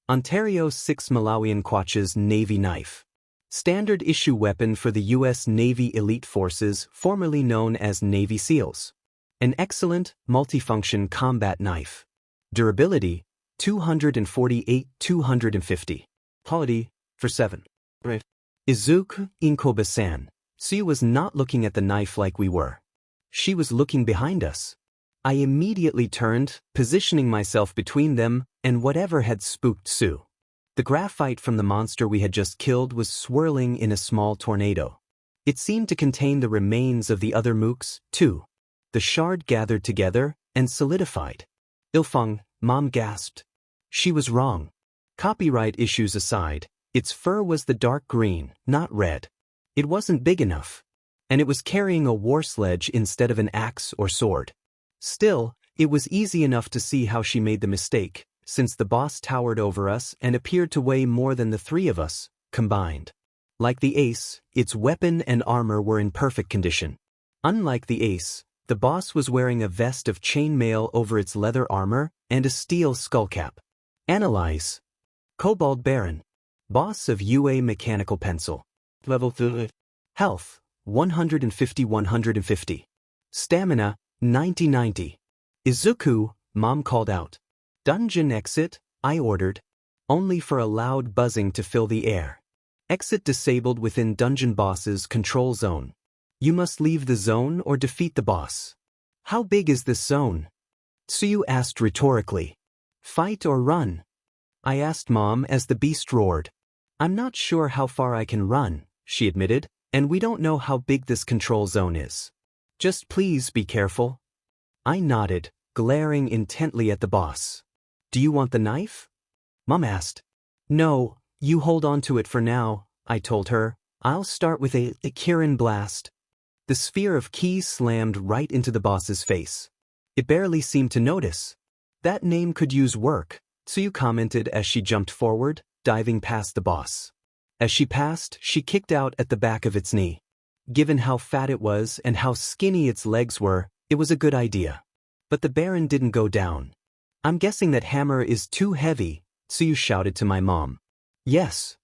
Ontario 6 Malawian Kwacha's Navy knife. Standard issue weapon for the U.S. Navy Elite Forces, formerly known as Navy SEALs. An excellent, multifunction combat knife. Durability, 248-250. Quality, for 7. Right. Izuku, Inko-san. Tsuyu was not looking at the knife like we were. She was looking behind us. I immediately turned, positioning myself between them and whatever had spooked Tsuyu. The graphite from the monster we had just killed was swirling in a small tornado. It seemed to contain the remains of the other mooks, too. The shard gathered together and solidified. Ilfeng, Mom gasped. She was wrong. Copyright issues aside, its fur was the dark green, not red. It wasn't big enough. And it was carrying a war sledge instead of an axe or sword. Still, it was easy enough to see how she made the mistake, since the boss towered over us and appeared to weigh more than the 3 of us, combined. Like the ace, its weapon and armor were in perfect condition. Unlike the ace, the boss was wearing a vest of chainmail over its leather armor and a steel skullcap. Analyze. Cobalt Baron. Boss of UA Mechanical Pencil. Level 3. Health, 150-150. Stamina, 90-90. Izuku, Mom called out. Dungeon exit, I ordered. Only for a loud buzzing to fill the air. Exit disabled within dungeon boss's control zone. You must leave the zone or defeat the boss. How big is this zone? Tsuyu asked rhetorically. Fight or run? I asked Mom as the beast roared. I'm not sure how far I can run, she admitted, and we don't know how big this control zone is. Just please be careful. I nodded, glaring intently at the boss. Do you want the knife? Mom asked. No, you hold on to it for now, I told her. I'll start with a Kirin blast. The sphere of ki slammed right into the boss's face. It barely seemed to notice. That name could use work, Tsuyu commented as she jumped forward, diving past the boss. As she passed, she kicked out at the back of its knee. Given how fat it was and how skinny its legs were, it was a good idea. But the Baron didn't go down. I'm guessing that hammer is too heavy, Tsuyu shouted to my mom. Yes.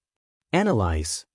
Analyze.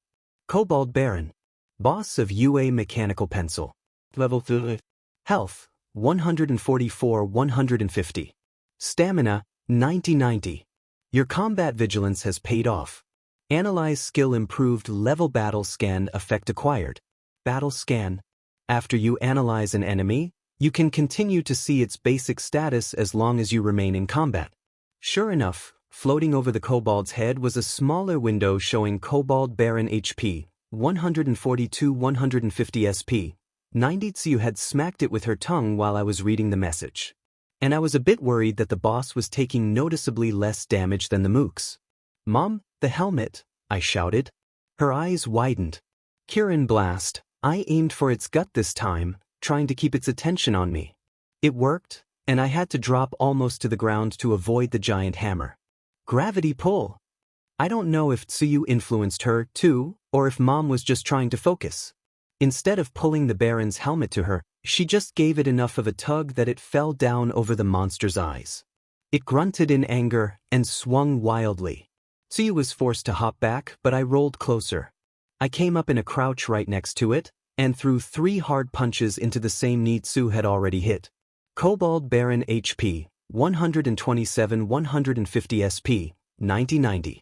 Cobalt Baron. Boss of UA Mechanical Pencil. Level 3. Health, 144-150. Stamina, 90-90. Your combat vigilance has paid off. Analyze skill improved level battle scan effect acquired. Battle scan. After you analyze an enemy, you can continue to see its basic status as long as you remain in combat. Sure enough, floating over the kobold's head was a smaller window showing Kobold Baron HP, 142-150 SP. 90. Tsuyu had smacked it with her tongue while I was reading the message. And I was a bit worried that the boss was taking noticeably less damage than the mooks. Mom, the helmet, I shouted. Her eyes widened. Kirin blast. I aimed for its gut this time, trying to keep its attention on me. It worked, and I had to drop almost to the ground to avoid the giant hammer. Gravity pull. I don't know if Tsuyu influenced her, too, or if Mom was just trying to focus. Instead of pulling the Baron's helmet to her, she just gave it enough of a tug that it fell down over the monster's eyes. It grunted in anger and swung wildly. Tsuyu was forced to hop back, but I rolled closer. I came up in a crouch right next to it, and threw 3 hard punches into the same knee Tsuyu had already hit. Kobold Baron HP, 127-150 SP, 90-90.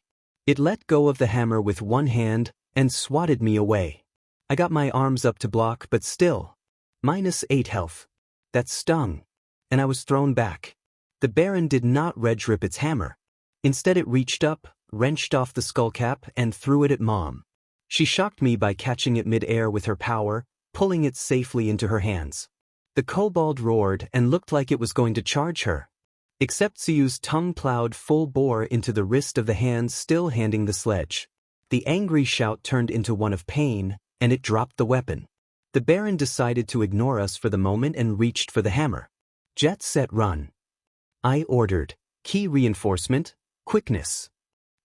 It let go of the hammer with one hand and swatted me away. I got my arms up to block, but still. -8 health. That stung. And I was thrown back. The Baron did not rip its hammer. Instead it reached up, wrenched off the skullcap, and threw it at Mom. She shocked me by catching it mid-air with her power, pulling it safely into her hands. The kobold roared and looked like it was going to charge her. Except Tsuyu's tongue plowed full bore into the wrist of the hand still handing the sledge. The angry shout turned into one of pain, and it dropped the weapon. The Baron decided to ignore us for the moment and reached for the hammer. Jet set run. I ordered. Key reinforcement, quickness.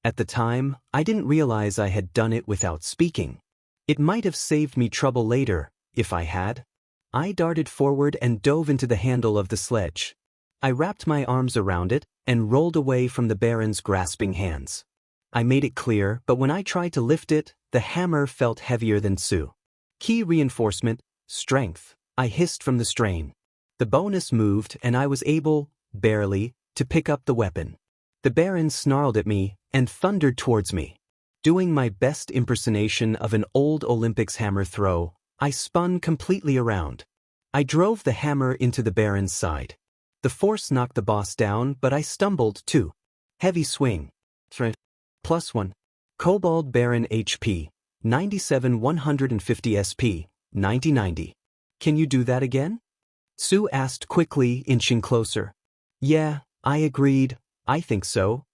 At the time, I didn't realize I had done it without speaking. It might have saved me trouble later, if I had. I darted forward and dove into the handle of the sledge. I wrapped my arms around it and rolled away from the Baron's grasping hands. I made it clear, but when I tried to lift it, the hammer felt heavier than Tsu. Key reinforcement, strength. I hissed from the strain. The bonus moved and I was able, barely, to pick up the weapon. The Baron snarled at me and thundered towards me. Doing my best impersonation of an old Olympics hammer throw, I spun completely around. I drove the hammer into the Baron's side. The force knocked the boss down, but I stumbled too. Heavy swing. +1. Kobold Baron HP, 97 150 SP, 90. Can you do that again? Tsu asked quickly, inching closer. Yeah, I agreed. I think so.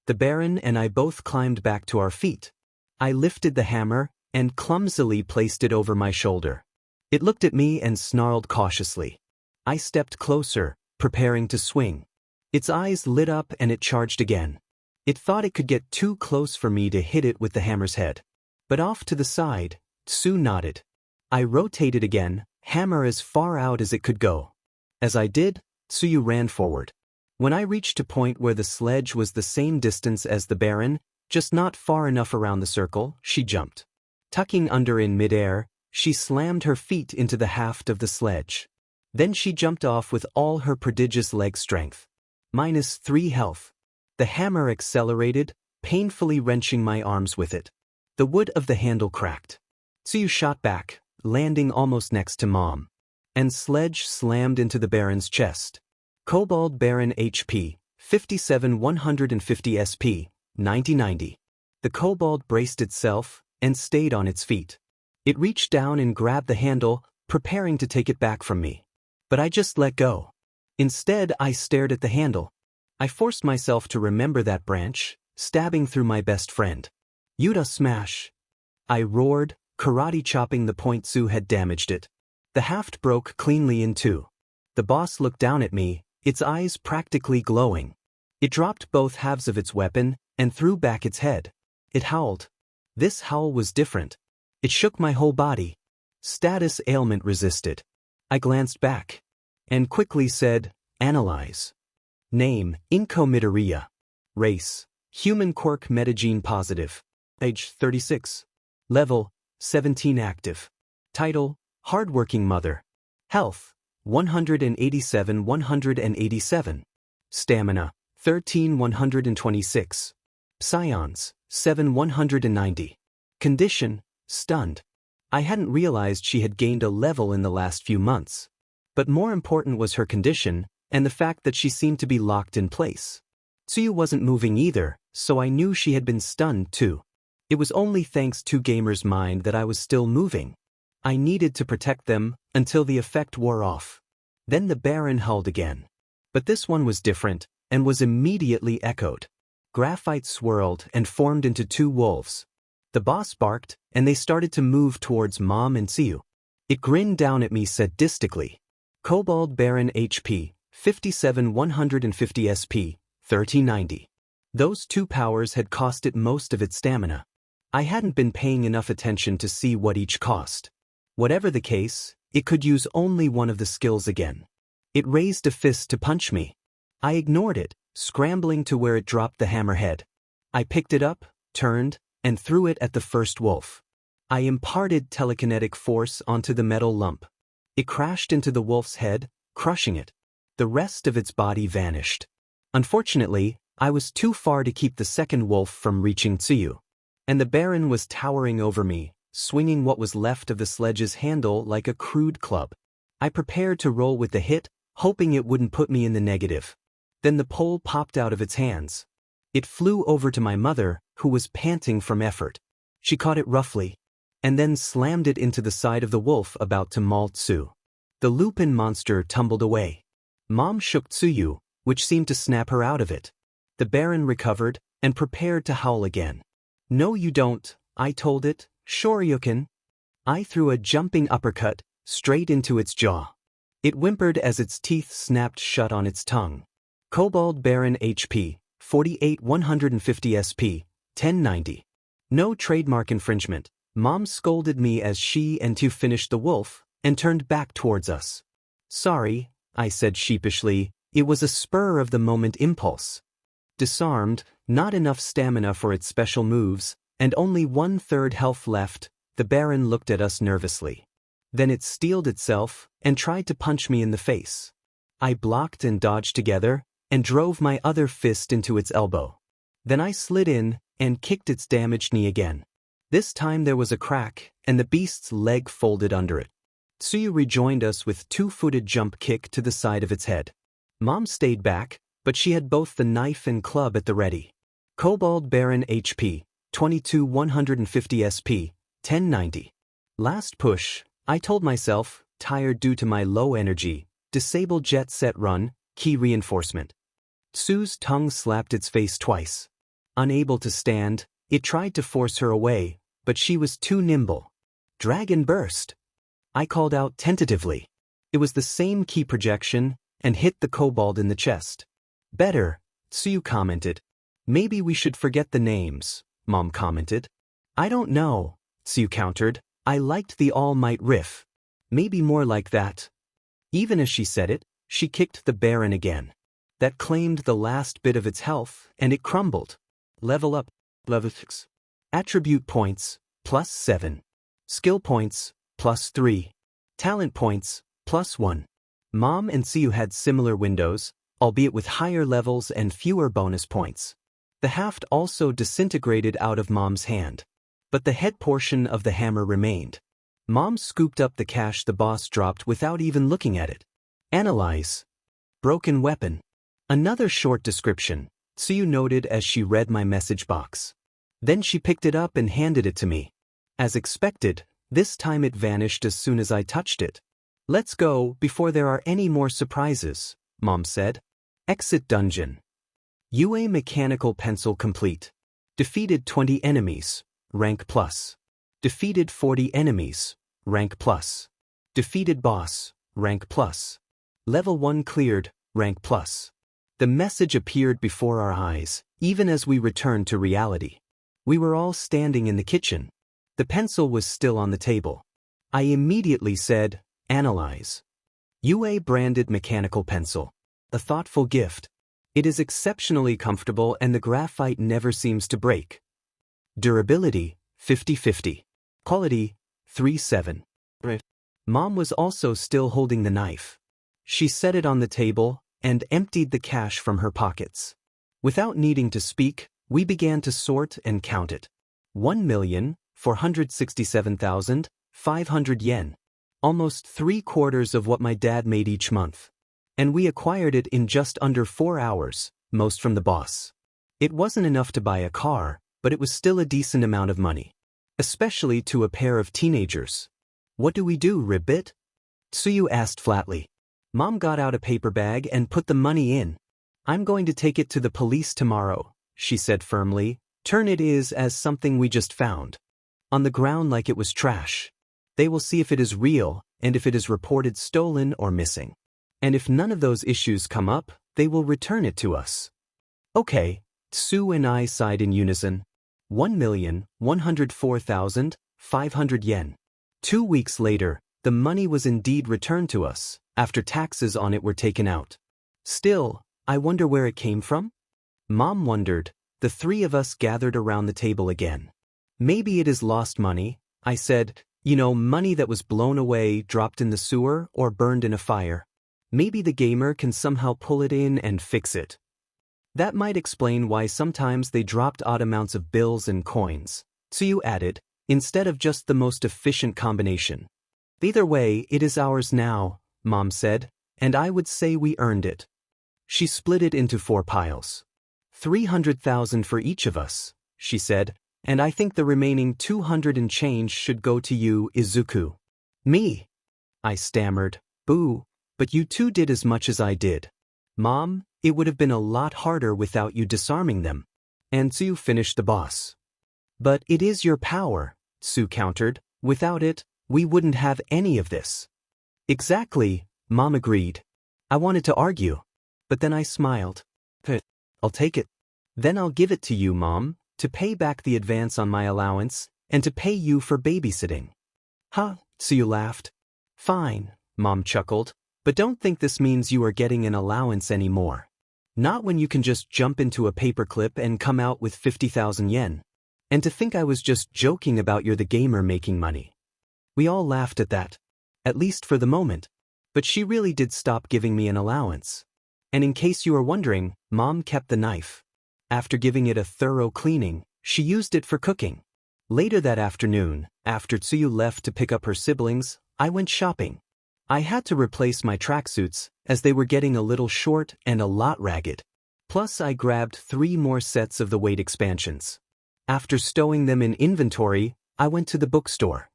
The Baron and I both climbed back to our feet. I lifted the hammer and clumsily placed it over my shoulder. It looked at me and snarled cautiously. I stepped closer, preparing to swing. Its eyes lit up and it charged again. It thought it could get too close for me to hit it with the hammer's head. But off to the side, Tsu nodded. I rotated again, hammer as far out as it could go. As I did, Tsuyu ran forward. When I reached a point where the sledge was the same distance as the Baron, just not far enough around the circle, she jumped. Tucking under in midair, she slammed her feet into the haft of the sledge. Then she jumped off with all her prodigious leg strength. -3 health. The hammer accelerated, painfully wrenching my arms with it. The wood of the handle cracked. Tsuyu shot back, landing almost next to Mom. And sledge slammed into the Baron's chest. Kobold Baron HP, 57 150 SP, 90. The kobold braced itself and stayed on its feet. It reached down and grabbed the handle, preparing to take it back from me. But I just let go. Instead, I stared at the handle. I forced myself to remember that branch, stabbing through my best friend. Yuta smash. I roared, karate chopping the point Tsu had damaged it. The haft broke cleanly in two. The boss looked down at me, its eyes practically glowing. It dropped both halves of its weapon and threw back its head. It howled. This howl was different. It shook my whole body. Status ailment resisted. I glanced back and quickly said, analyze. Name, Inko Midoriya. Race, human quirk metagene positive. Age 36. Level, 17 active. Title, hardworking mother. Health, 187 187. Stamina, 13 126. Psions, 7 190. Condition, stunned. I hadn't realized she had gained a level in the last few months. But more important was her condition, and the fact that she seemed to be locked in place. Tsuyu wasn't moving either, so I knew she had been stunned too. It was only thanks to Gamer's mind that I was still moving. I needed to protect them until the effect wore off. Then the Baron howled again. But this one was different, and was immediately echoed. Graphite swirled and formed into two wolves. The boss barked, and they started to move towards Mom and Tsuyu. It grinned down at me sadistically. Kobold Baron HP, 57 150 SP, 3090. Those two powers had cost it most of its stamina. I hadn't been paying enough attention to see what each cost. Whatever the case, it could use only one of the skills again. It raised a fist to punch me. I ignored it, scrambling to where it dropped the hammerhead. I picked it up, turned, and threw it at the first wolf. I imparted telekinetic force onto the metal lump. It crashed into the wolf's head, crushing it. The rest of its body vanished. Unfortunately, I was too far to keep the second wolf from reaching Tsuyu. And the Baron was towering over me, swinging what was left of the sledge's handle like a crude club. I prepared to roll with the hit, hoping it wouldn't put me in the negative. Then the pole popped out of its hands. It flew over to my mother, who was panting from effort. She caught it roughly, and then slammed it into the side of the wolf about to maul Tsu. The lupin monster tumbled away. Mom shook Tsuyu, which seemed to snap her out of it. The Baron recovered and prepared to howl again. No you don't, I told it, Shoryuken. I threw a jumping uppercut straight into its jaw. It whimpered as its teeth snapped shut on its tongue. Kobold Baron HP, 48 150 SP, 1090. No trademark infringement. Mom scolded me as she and Tsuyu finished the wolf and turned back towards us. Sorry, I said sheepishly, it was a spur-of-the-moment impulse. Disarmed, not enough stamina for its special moves, and only 1/3 health left, the Baron looked at us nervously. Then it steeled itself and tried to punch me in the face. I blocked and dodged together and drove my other fist into its elbow. Then I slid in and kicked its damaged knee again. This time there was a crack and the beast's leg folded under it. Tsuyu rejoined us with two-footed jump kick to the side of its head. Mom stayed back, but she had both the knife and club at the ready. Kobold Baron HP, 22 150 SP, 1090. Last push, I told myself, tired due to my low energy, disable jet set run, key reinforcement. Tsuyu's tongue slapped its face twice. Unable to stand, it tried to force her away, but she was too nimble. Dragon burst. I called out tentatively. It was the same key projection and hit the kobold in the chest. Better, Tsuyu commented. Maybe we should forget the names, Mom commented. I don't know, Tsuyu countered. I liked the All Might riff. Maybe more like that. Even as she said it, she kicked the Baron again. That claimed the last bit of its health, and it crumbled. Level up, level 6. Attribute points, +7. Skill points, +3. Talent points, +1. Mom and Tsuyu had similar windows, albeit with higher levels and fewer bonus points. The haft also disintegrated out of Mom's hand. But the head portion of the hammer remained. Mom scooped up the cash the boss dropped without even looking at it. Analyze. Broken weapon. Another short description, Tsuyu noted as she read my message box. Then she picked it up and handed it to me. As expected, this time it vanished as soon as I touched it. Let's go before there are any more surprises, Mom said. Exit dungeon. UA mechanical pencil complete. Defeated 20 enemies, rank plus. Defeated 40 enemies, rank plus. Defeated boss, rank plus. Level 1 cleared, rank plus. The message appeared before our eyes, even as we returned to reality. We were all standing in the kitchen. The pencil was still on the table. I immediately said, Analyze. UA branded mechanical pencil. A thoughtful gift. It is exceptionally comfortable and the graphite never seems to break. Durability, 50/50. Quality, 3/7. Mom was also still holding the knife. She set it on the table and emptied the cash from her pockets. Without needing to speak, we began to sort and count it. 1,467,500 yen. Almost 3/4 of what my dad made each month. And we acquired it in just under 4 hours, most from the boss. It wasn't enough to buy a car, but it was still a decent amount of money. Especially to a pair of teenagers. What do we do, Ribbit? Tsuyu asked flatly. Mom got out a paper bag and put the money in. I'm going to take it to the police tomorrow, she said firmly. Turn it as something we just found. On the ground like it was trash. They will see if it is real and if it is reported stolen or missing. And if none of those issues come up, they will return it to us. Okay, Tsu and I sighed in unison. 1,104,500 yen. 2 weeks later, the money was indeed returned to us, after taxes on it were taken out. Still, I wonder where it came from? Mom wondered. The three of us gathered around the table again. Maybe it is lost money, I said. You know, money that was blown away, dropped in the sewer, or burned in a fire. Maybe the gamer can somehow pull it in and fix it. That might explain why sometimes they dropped odd amounts of bills and coins, Tsuyu added, instead of just the most efficient combination. Either way, it is ours now, Mom said, and I would say we earned it. She split it into 4 piles. 300,000 for each of us, she said, and I think the remaining 200 and change should go to you, Izuku. Me? I stammered. Boo, but you two did as much as I did. Mom, it would have been a lot harder without you disarming them. And Tsuyu finished the boss. But it is your power, Tsu countered. Without it, we wouldn't have any of this. Exactly, Mom agreed. I wanted to argue. But then I smiled. I'll take it. Then I'll give it to you, Mom, to pay back the advance on my allowance, and to pay you for babysitting. Huh, Tsuyu laughed. Fine, Mom chuckled, but don't think this means you are getting an allowance anymore. Not when you can just jump into a paperclip and come out with 50,000 yen. And to think I was just joking about you're the gamer making money. We all laughed at that. At least for the moment. But she really did stop giving me an allowance. And in case you are wondering, Mom kept the knife. After giving it a thorough cleaning, she used it for cooking. Later that afternoon, after Tsuyu left to pick up her siblings, I went shopping. I had to replace my tracksuits, as they were getting a little short and a lot ragged. Plus I grabbed 3 more sets of the weight expansions. After stowing them in inventory, I went to the bookstore.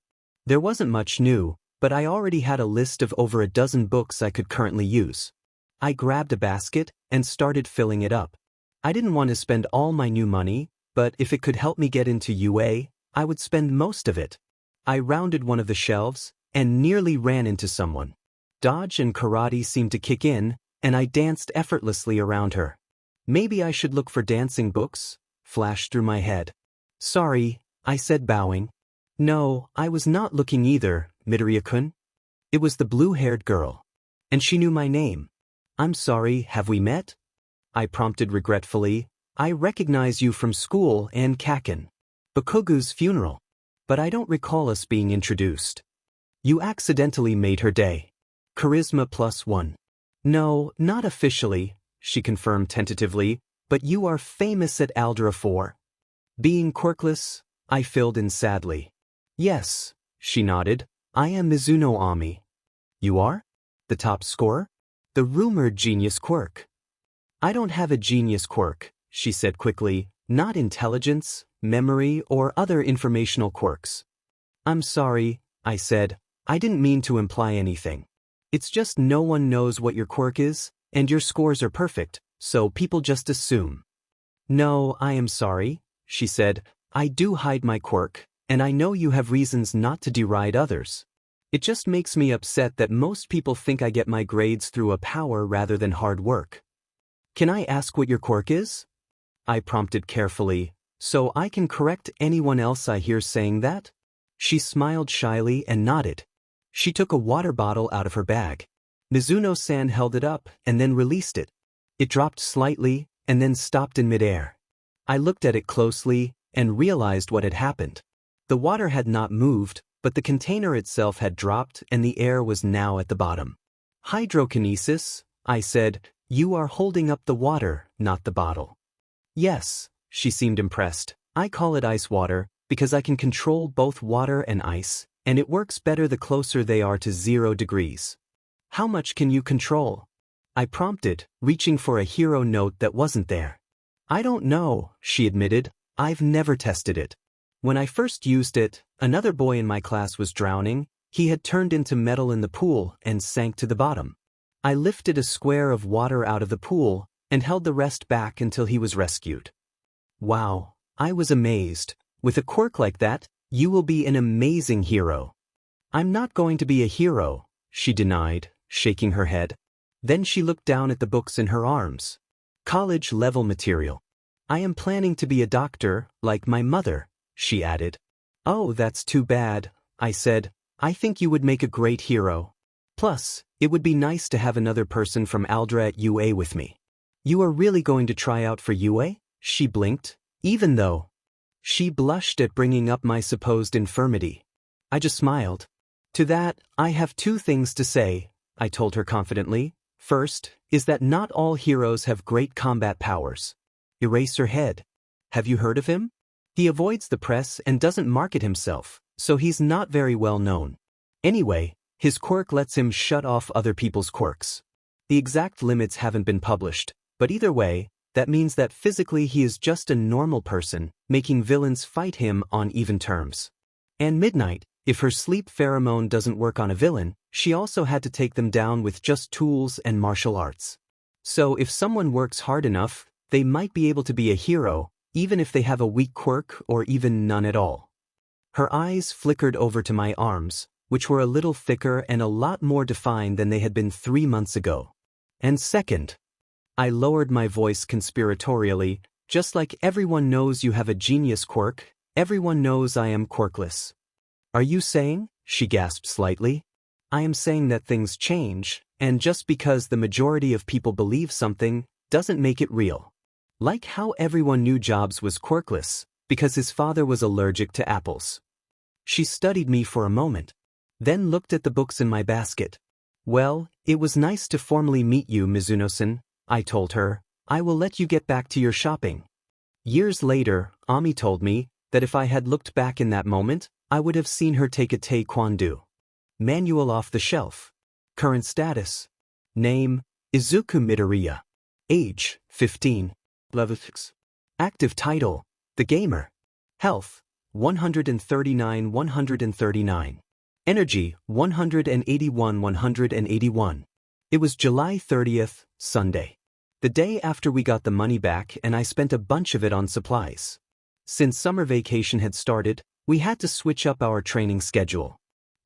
There wasn't much new, but I already had a list of over a dozen books I could currently use. I grabbed a basket and started filling it up. I didn't want to spend all my new money, but if it could help me get into UA, I would spend most of it. I rounded one of the shelves and nearly ran into someone. Dodge and karate seemed to kick in, and I danced effortlessly around her. Maybe I should look for dancing books, flashed through my head. Sorry, I said, bowing. No, I was not looking either, Midoriya-kun. It was the blue-haired girl. And she knew my name. I'm sorry, have we met? I prompted regretfully. I recognize you from school and Kaken. Bakugo's funeral. But I don't recall us being introduced. You accidentally made her day. Charisma +1. No, not officially, she confirmed tentatively, but you are famous at Aldera for being quirkless, I filled in sadly. Yes, she nodded. I am Mizuno Ami. You are? The top scorer? The rumored genius quirk. I don't have a genius quirk, she said quickly, not intelligence, memory, or other informational quirks. I'm sorry, I said. I didn't mean to imply anything. It's just no one knows what your quirk is, and your scores are perfect, so people just assume. No, I am sorry, she said. I do hide my quirk, and I know you have reasons not to deride others. It just makes me upset that most people think I get my grades through a power rather than hard work. Can I ask what your quirk is? I prompted carefully, so I can correct anyone else I hear saying that? She smiled shyly and nodded. She took a water bottle out of her bag. Mizuno-san held it up and then released it. It dropped slightly and then stopped in midair. I looked at it closely and realized what had happened. The water had not moved, but the container itself had dropped and the air was now at the bottom. Hydrokinesis, I said. You are holding up the water, not the bottle. Yes, she seemed impressed. I call it ice water because I can control both water and ice, and it works better the closer they are to 0 degrees. How much can you control? I prompted, reaching for a hero note that wasn't there. I don't know, she admitted. I've never tested it. When I first used it, another boy in my class was drowning. He had turned into metal in the pool and sank to the bottom. I lifted a square of water out of the pool and held the rest back until he was rescued. Wow, I was amazed. With a quirk like that, you will be an amazing hero. I'm not going to be a hero, she denied, shaking her head. Then she looked down at the books in her arms. College-level material. I am planning to be a doctor, like my mother, she added. Oh, that's too bad, I said. I think you would make a great hero. Plus, it would be nice to have another person from Aldera at UA with me. You are really going to try out for UA? She blinked, even though she blushed at bringing up my supposed infirmity. I just smiled. To that, I have 2 things to say, I told her confidently. First, is that not all heroes have great combat powers. Eraserhead. Have you heard of him? He avoids the press and doesn't market himself, so he's not very well known. Anyway, his quirk lets him shut off other people's quirks. The exact limits haven't been published, but either way, that means that physically he is just a normal person, making villains fight him on even terms. And Midnight, if her sleep pheromone doesn't work on a villain, she also had to take them down with just tools and martial arts. So if someone works hard enough, they might be able to be a hero, even if they have a weak quirk or even none at all. Her eyes flickered over to my arms, which were a little thicker and a lot more defined than they had been 3 months ago. And second, I lowered my voice conspiratorially. Just like everyone knows you have a genius quirk, everyone knows I am quirkless. Are you saying? She gasped slightly. I am saying that things change, and just because the majority of people believe something, doesn't make it real. Like how everyone knew Jobs was quirkless, because his father was allergic to apples. She studied me for a moment, then looked at the books in my basket. Well, it was nice to formally meet you, Mizuno-san, I told her. I will let you get back to your shopping. Years later, Ami told me that if I had looked back in that moment, I would have seen her take a taekwondo manual off the shelf. Current status. Name, Izuku Midoriya. Age, 15. Level 6. Active title, The Gamer. Health, 139. Energy, 181. It was July 30th, Sunday. The day after we got the money back and I spent a bunch of it on supplies. Since summer vacation had started, we had to switch up our training schedule.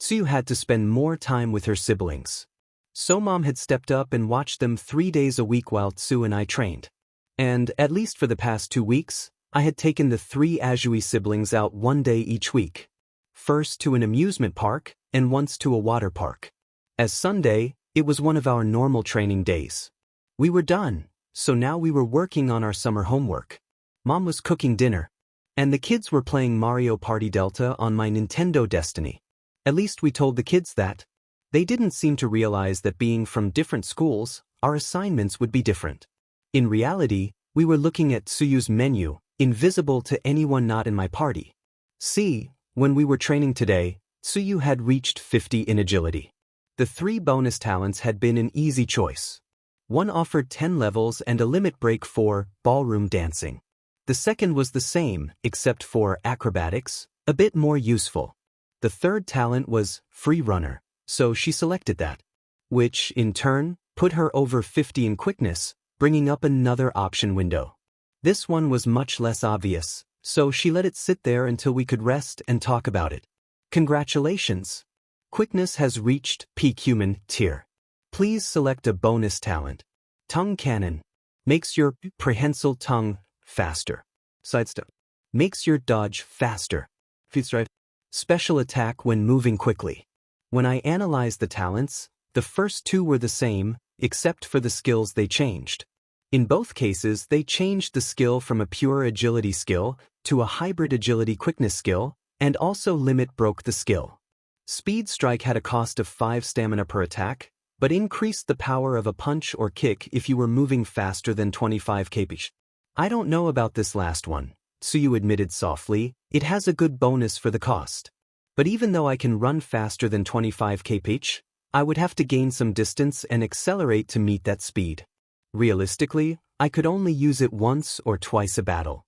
Tsuyu had to spend more time with her siblings. So Mom had stepped up and watched them 3 days a week while Tsuyu and I trained. And, at least for the past 2 weeks, I had taken the 3 Azui siblings out 1 day each week. First to an amusement park, and once to a water park. As Sunday, it was one of our normal training days. We were done, so now we were working on our summer homework. Mom was cooking dinner, and the kids were playing Mario Party Delta on my Nintendo Destiny. At least we told the kids that. They didn't seem to realize that being from different schools, our assignments would be different. In reality, we were looking at Tsuyu's menu, invisible to anyone not in my party. See, when we were training today, Tsuyu had reached 50 in agility. The 3 bonus talents had been an easy choice. One offered 10 levels and a limit break for ballroom dancing. The second was the same, except for acrobatics, a bit more useful. The third talent was free runner, so she selected that, which, in turn, put her over 50 in quickness, bringing up another option window. This one was much less obvious, so she let it sit there until we could rest and talk about it. Congratulations! Quickness has reached peak human tier. Please select a bonus talent. Tongue Cannon. Makes your prehensile tongue faster. Sidestep. Makes your dodge faster. Feet stride. Special attack when moving quickly. When I analyzed the talents, the first 2 were the same, except for the skills they changed. In both cases, they changed the skill from a pure agility skill to a hybrid agility quickness skill, and also limit broke the skill. Speed Strike had a cost of 5 stamina per attack, but increased the power of a punch or kick if you were moving faster than 25 kph. I don't know about this last one, Tsuyu admitted softly. It has a good bonus for the cost. But even though I can run faster than 25 kph, I would have to gain some distance and accelerate to meet that speed. Realistically, I could only use it once or twice a battle.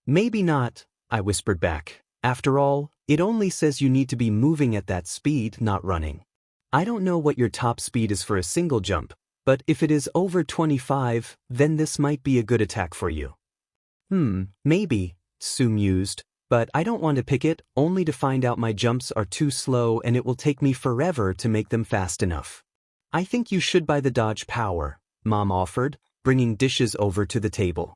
Maybe not, I whispered back. After all, it only says you need to be moving at that speed, not running. I don't know what your top speed is for a single jump, but if it is over 25, then this might be a good attack for you. Maybe, Tsu mused, but I don't want to pick it, only to find out my jumps are too slow and it will take me forever to make them fast enough. I think you should buy the dodge power, Mom offered, bringing dishes over to the table.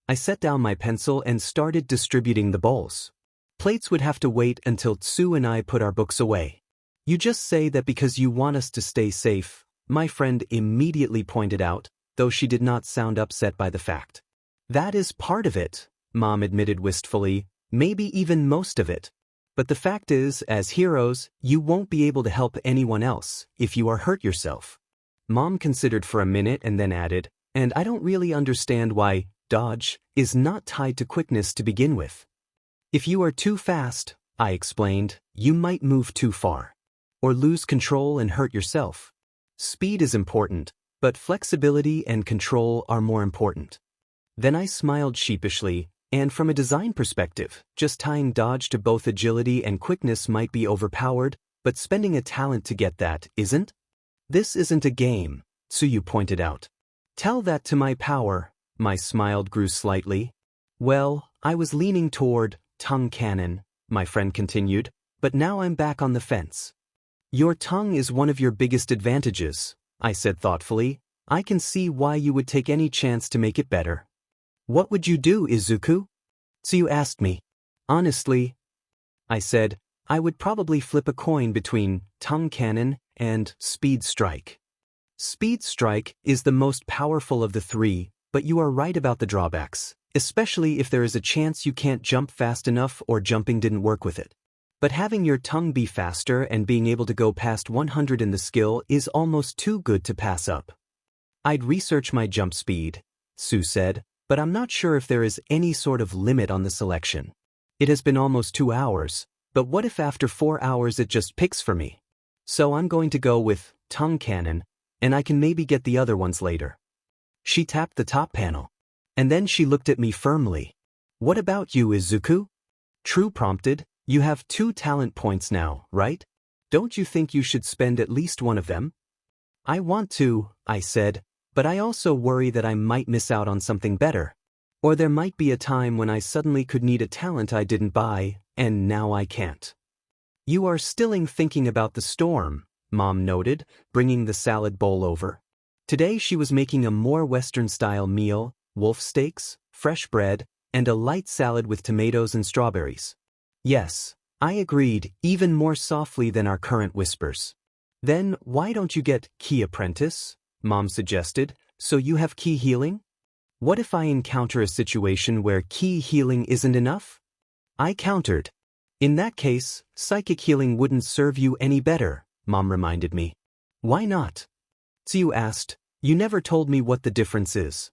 I set down my pencil and started distributing the bowls. Plates would have to wait until Tsu and I put our books away. You just say that because you want us to stay safe, my friend immediately pointed out, though she did not sound upset by the fact. That is part of it, Mom admitted wistfully, maybe even most of it. But the fact is, as heroes, you won't be able to help anyone else if you are hurt yourself. Mom considered for a minute and then added, and I don't really understand why dodge is not tied to quickness to begin with. If you are too fast, I explained, you might move too far. Or lose control and hurt yourself. Speed is important, but flexibility and control are more important. Then I smiled sheepishly, and from a design perspective, just tying dodge to both agility and quickness might be overpowered, but spending a talent to get that isn't? This isn't a game, Tsuyu pointed out. Tell that to my power. My smile grew slightly. Well, I was leaning toward tongue cannon, my friend continued, but now I'm back on the fence. Your tongue is one of your biggest advantages, I said thoughtfully. I can see why you would take any chance to make it better. What would you do, Izuku? Tsuyu asked me. Honestly, I said, I would probably flip a coin between tongue cannon and speed strike. Speed strike is the most powerful of the three, but you are right about the drawbacks, especially if there is a chance you can't jump fast enough or jumping didn't work with it. But having your tongue be faster and being able to go past 100 in the skill is almost too good to pass up. I'd research my jump speed, Sue said, but I'm not sure if there is any sort of limit on the selection. It has been almost 2 hours, but what if after 4 hours it just picks for me? So I'm going to go with tongue cannon, and I can maybe get the other ones later. She tapped the top panel. And then she looked at me firmly. What about you, Izuku? True prompted, you have 2 talent points now, right? Don't you think you should spend at least one of them? I want to, I said, but I also worry that I might miss out on something better. Or there might be a time when I suddenly could need a talent I didn't buy, and now I can't. You are still thinking about the storm, Mom noted, bringing the salad bowl over. Today she was making a more Western-style meal, wolf steaks, fresh bread, and a light salad with tomatoes and strawberries. Yes, I agreed, even more softly than our current whispers. Then why don't you get Key Apprentice? Mom suggested, so you have Key Healing? What if I encounter a situation where Key Healing isn't enough? I countered. In that case, Psychic Healing wouldn't serve you any better, Mom reminded me. Why not? Tsuyu asked. You never told me what the difference is.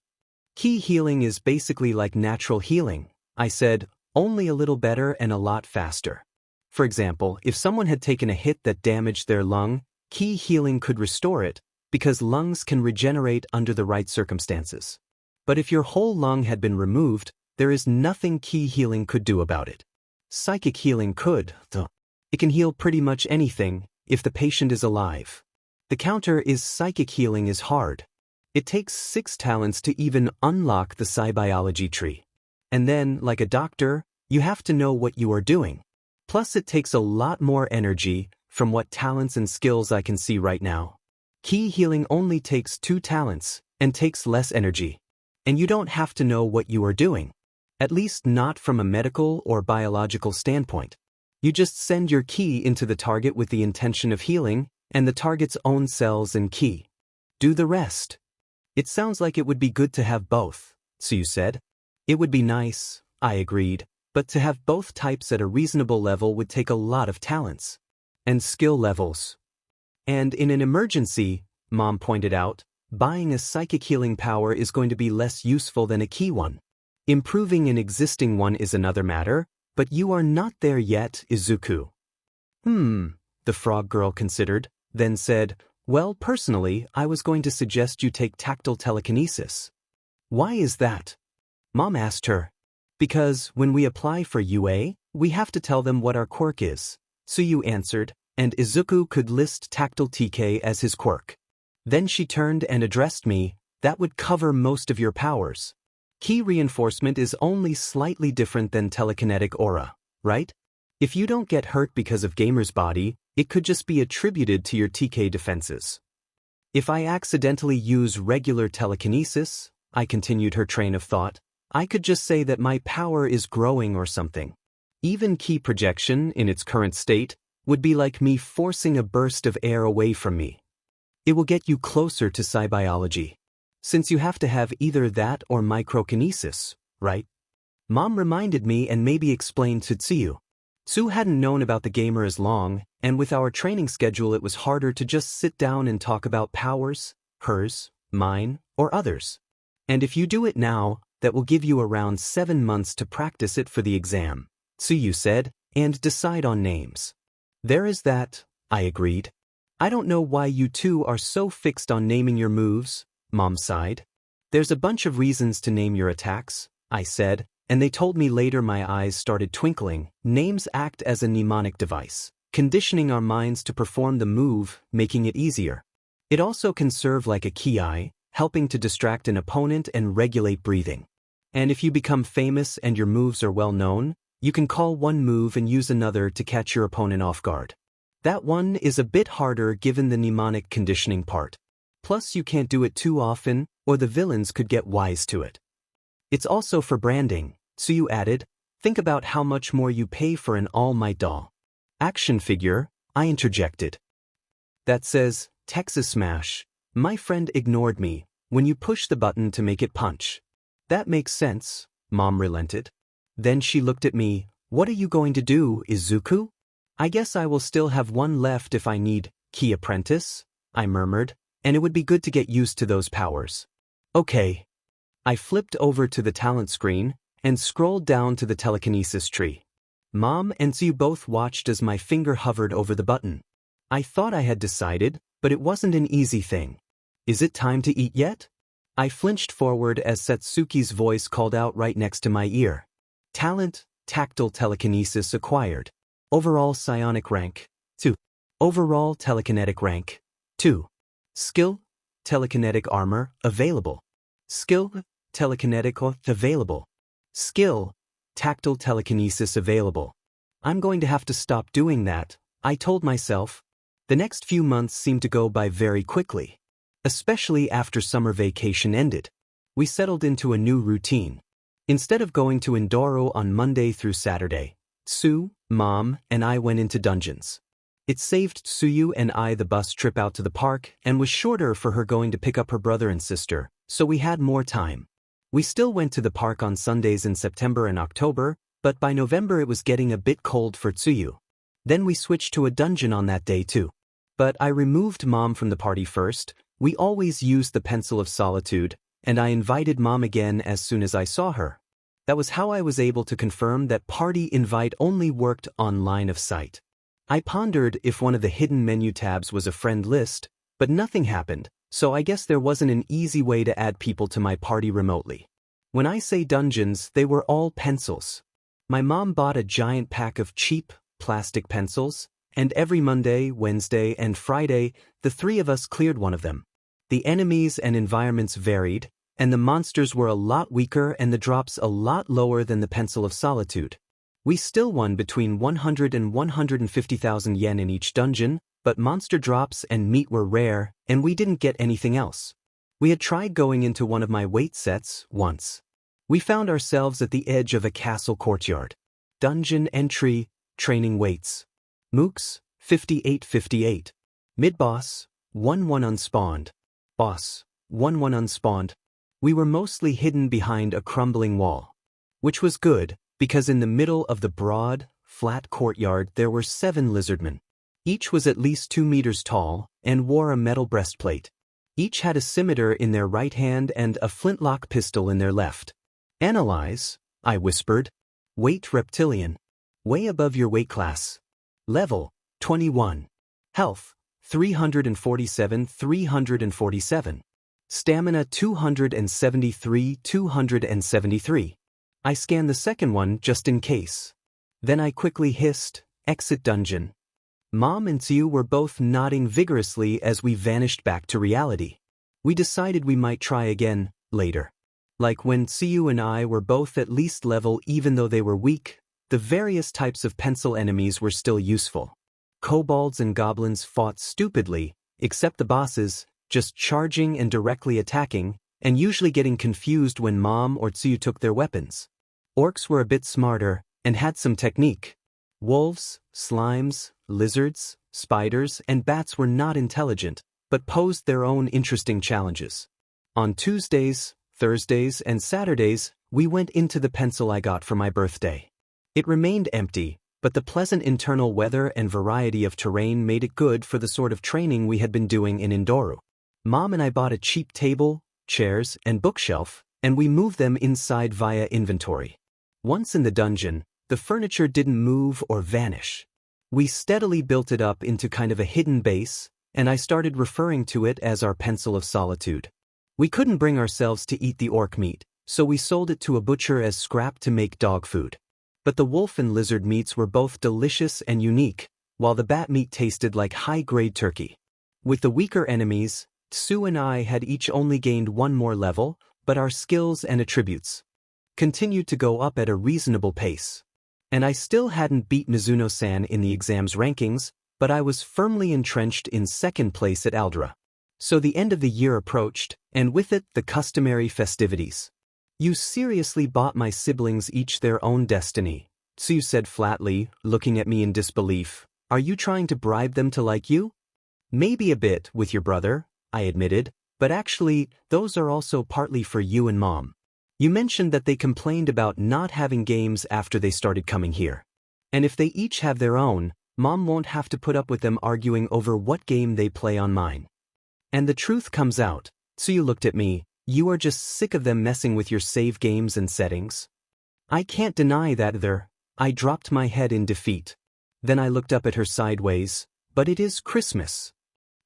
Key Healing is basically like natural healing, I said, only a little better and a lot faster. For example, if someone had taken a hit that damaged their lung, Key Healing could restore it, because lungs can regenerate under the right circumstances. But if your whole lung had been removed, there is nothing Key Healing could do about it. Psychic Healing could, though. It can heal pretty much anything, if the patient is alive. The counter is Psychic Healing is hard. It takes 6 talents to even unlock the Psi Biology tree. And then, like a doctor, you have to know what you are doing. Plus it takes a lot more energy, from what talents and skills I can see right now. Key Healing only takes 2 talents, and takes less energy. And you don't have to know what you are doing. At least not from a medical or biological standpoint. You just send your key into the target with the intention of healing, and the target's own cells and key. Do the rest. It sounds like it would be good to have both, Tsuyu said. It would be nice, I agreed, but to have both types at a reasonable level would take a lot of talents. And skill levels. And in an emergency, Mom pointed out, buying a psychic healing power is going to be less useful than a key one. Improving an existing one is another matter, but you are not there yet, Izuku. The frog girl considered, then said, well, personally, I was going to suggest you take tactile telekinesis. Why is that? Mom asked her. Because when we apply for UA, we have to tell them what our quirk is, Tsuyu answered, and Izuku could list tactile TK as his quirk. Then she turned and addressed me, that would cover most of your powers. Key reinforcement is only slightly different than telekinetic aura, right? If you don't get hurt because of Gamer's body, it could just be attributed to your TK defenses. If I accidentally use regular telekinesis, I continued her train of thought, I could just say that my power is growing or something. Even key projection, in its current state, would be like me forcing a burst of air away from me. It will get you closer to psi biology. Since you have to have either that or microkinesis, right? Mom reminded me and maybe explained to Tsuyu. Tsu hadn't known about the gamer as long, and with our training schedule it was harder to just sit down and talk about powers, hers, mine, or others. And if you do it now, that will give you around 7 months to practice it for the exam, Tsuyu said, and decide on names. There is that, I agreed. I don't know why you two are so fixed on naming your moves, Mom sighed. There's a bunch of reasons to name your attacks, I said, and they told me later my eyes started twinkling. Names act as a mnemonic device, conditioning our minds to perform the move, making it easier. It also can serve like a ki, helping to distract an opponent and regulate breathing. And if you become famous and your moves are well known, you can call one move and use another to catch your opponent off guard. That one is a bit harder given the mnemonic conditioning part. Plus you can't do it too often, or the villains could get wise to it. It's also for branding, Tsuyu added. Think about how much more you pay for an All Might doll. Action figure, I interjected. That says, Texas Smash. My friend ignored me. When you push the button to make it punch. That makes sense, Mom relented. Then she looked at me. What are you going to do, Izuku? I guess I will still have one left if I need Key Apprentice, I murmured, and it would be good to get used to those powers. Okay. I flipped over to the talent screen and scrolled down to the telekinesis tree. Mom and Tsuyu both watched as my finger hovered over the button. I thought I had decided, but it wasn't an easy thing. Is it time to eat yet? I flinched forward as Satsuki's voice called out right next to my ear. Talent, tactile telekinesis acquired. Overall psionic rank, 2. Overall telekinetic rank, 2. Skill, telekinetic armor, available. Skill, telekinetic available. Skill, tactile telekinesis available. I'm going to have to stop doing that, I told myself. The next few months seemed to go by very quickly. Especially after summer vacation ended. We settled into a new routine. Instead of going to Indoro on Monday through Saturday, Tsu, Mom, and I went into dungeons. It saved Tsuyu and I the bus trip out to the park and was shorter for her going to pick up her brother and sister, so we had more time. We still went to the park on Sundays in September and October, but by November it was getting a bit cold for Tsuyu. Then we switched to a dungeon on that day too. But I removed Mom from the party first. We always used the pencil of solitude, and I invited Mom again as soon as I saw her. That was how I was able to confirm that party invite only worked on line of sight. I pondered if one of the hidden menu tabs was a friend list, but nothing happened, so I guess there wasn't an easy way to add people to my party remotely. When I say dungeons, they were all pencils. My mom bought a giant pack of cheap, plastic pencils, and every Monday, Wednesday, and Friday, the three of us cleared one of them. The enemies and environments varied, and the monsters were a lot weaker and the drops a lot lower than the Pencil of Solitude. We still won between 100 and 150,000 yen in each dungeon, but monster drops and meat were rare, and we didn't get anything else. We had tried going into one of my weight sets once. We found ourselves at the edge of a castle courtyard. Dungeon entry, training weights. Mooks, 5858. Mid-boss, 1-1 unspawned. Boss, 1-1 unspawned. We were mostly hidden behind a crumbling wall. Which was good, because in the middle of the broad, flat courtyard there were 7 lizardmen. Each was at least 2 meters tall, and wore a metal breastplate. Each had a scimitar in their right hand and a flintlock pistol in their left. Analyze, I whispered. Weight reptilian. Way above your weight class. Level, 21. Health, 347. Stamina 273. I scanned the second one just in case. Then I quickly hissed, exit dungeon. Mom and Tsuyu were both nodding vigorously as we vanished back to reality. We decided we might try again, later. Like when Tsuyu and I were both at least level even though they were weak, the various types of pencil enemies were still useful. Kobolds and goblins fought stupidly, except the bosses, just charging and directly attacking, and usually getting confused when Mom or Tsuyu took their weapons. Orcs were a bit smarter, and had some technique. Wolves, slimes, lizards, spiders, and bats were not intelligent, but posed their own interesting challenges. On Tuesdays, Thursdays, and Saturdays, we went into the pencil I got for my birthday. It remained empty, but the pleasant internal weather and variety of terrain made it good for the sort of training we had been doing in Indoru. Mom and I bought a cheap table, chairs, and bookshelf, and we moved them inside via inventory. Once in the dungeon, the furniture didn't move or vanish. We steadily built it up into kind of a hidden base, and I started referring to it as our Pencil of Solitude. We couldn't bring ourselves to eat the orc meat, so we sold it to a butcher as scrap to make dog food. But the wolf and lizard meats were both delicious and unique, while the bat meat tasted like high-grade turkey. With the weaker enemies, Tsu and I had each only gained 1 more level, but our skills and attributes continued to go up at a reasonable pace. And I still hadn't beat Mizuno-san in the exam's rankings, but I was firmly entrenched in 2nd place at Aldra. So the end of the year approached, and with it the customary festivities. You seriously bought my siblings each their own destiny, Tsuyu said flatly, looking at me in disbelief. Are you trying to bribe them to like you? Maybe a bit with your brother, I admitted, but actually, those are also partly for you and Mom. You mentioned that they complained about not having games after they started coming here. And if they each have their own, Mom won't have to put up with them arguing over what game they play on mine. And the truth comes out. Tsuyu looked at me. You are just sick of them messing with your save games and settings. I can't deny that either. I dropped my head in defeat. Then I looked up at her sideways. But it is Christmas.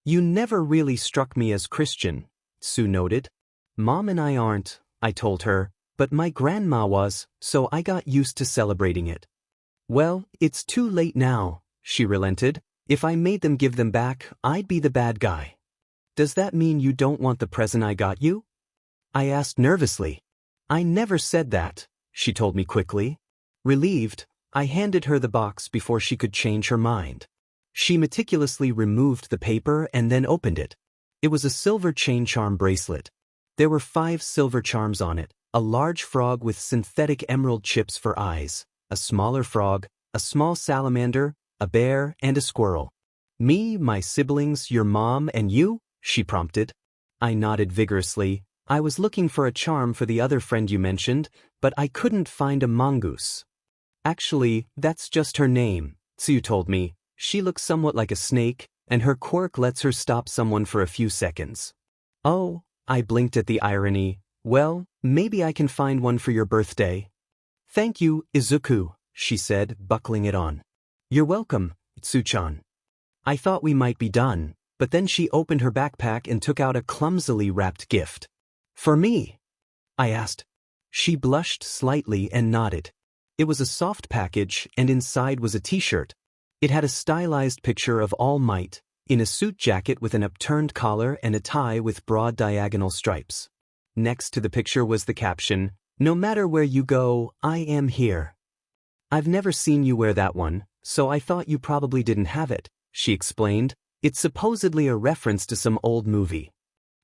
You never really struck me as Christian, Tsu noted. Mom and I aren't, I told her, but my grandma was, so I got used to celebrating it. Well, it's too late now, she relented. If I made them give them back, I'd be the bad guy. Does that mean you don't want the present I got you? I asked nervously. I never said that, she told me quickly. Relieved, I handed her the box before she could change her mind. She meticulously removed the paper and then opened it. It was a silver chain charm bracelet. There were 5 silver charms on it, a large frog with synthetic emerald chips for eyes, a smaller frog, a small salamander, a bear, and a squirrel. Me, my siblings, your mom, and you? She prompted. I nodded vigorously. I was looking for a charm for the other friend you mentioned, but I couldn't find a mongoose. Actually, that's just her name, Tsuyu told me. She looks somewhat like a snake, and her quirk lets her stop someone for a few seconds. Oh, I blinked at the irony. Well, maybe I can find one for your birthday. Thank you, Izuku, she said, buckling it on. You're welcome, Tsu-chan. I thought we might be done, but then she opened her backpack and took out a clumsily wrapped gift. For me? I asked. She blushed slightly and nodded. It was a soft package, and inside was a t-shirt. It had a stylized picture of All Might, in a suit jacket with an upturned collar and a tie with broad diagonal stripes. Next to the picture was the caption, "No matter where you go, I am here." I've never seen you wear that one, so I thought you probably didn't have it, she explained. It's supposedly a reference to some old movie.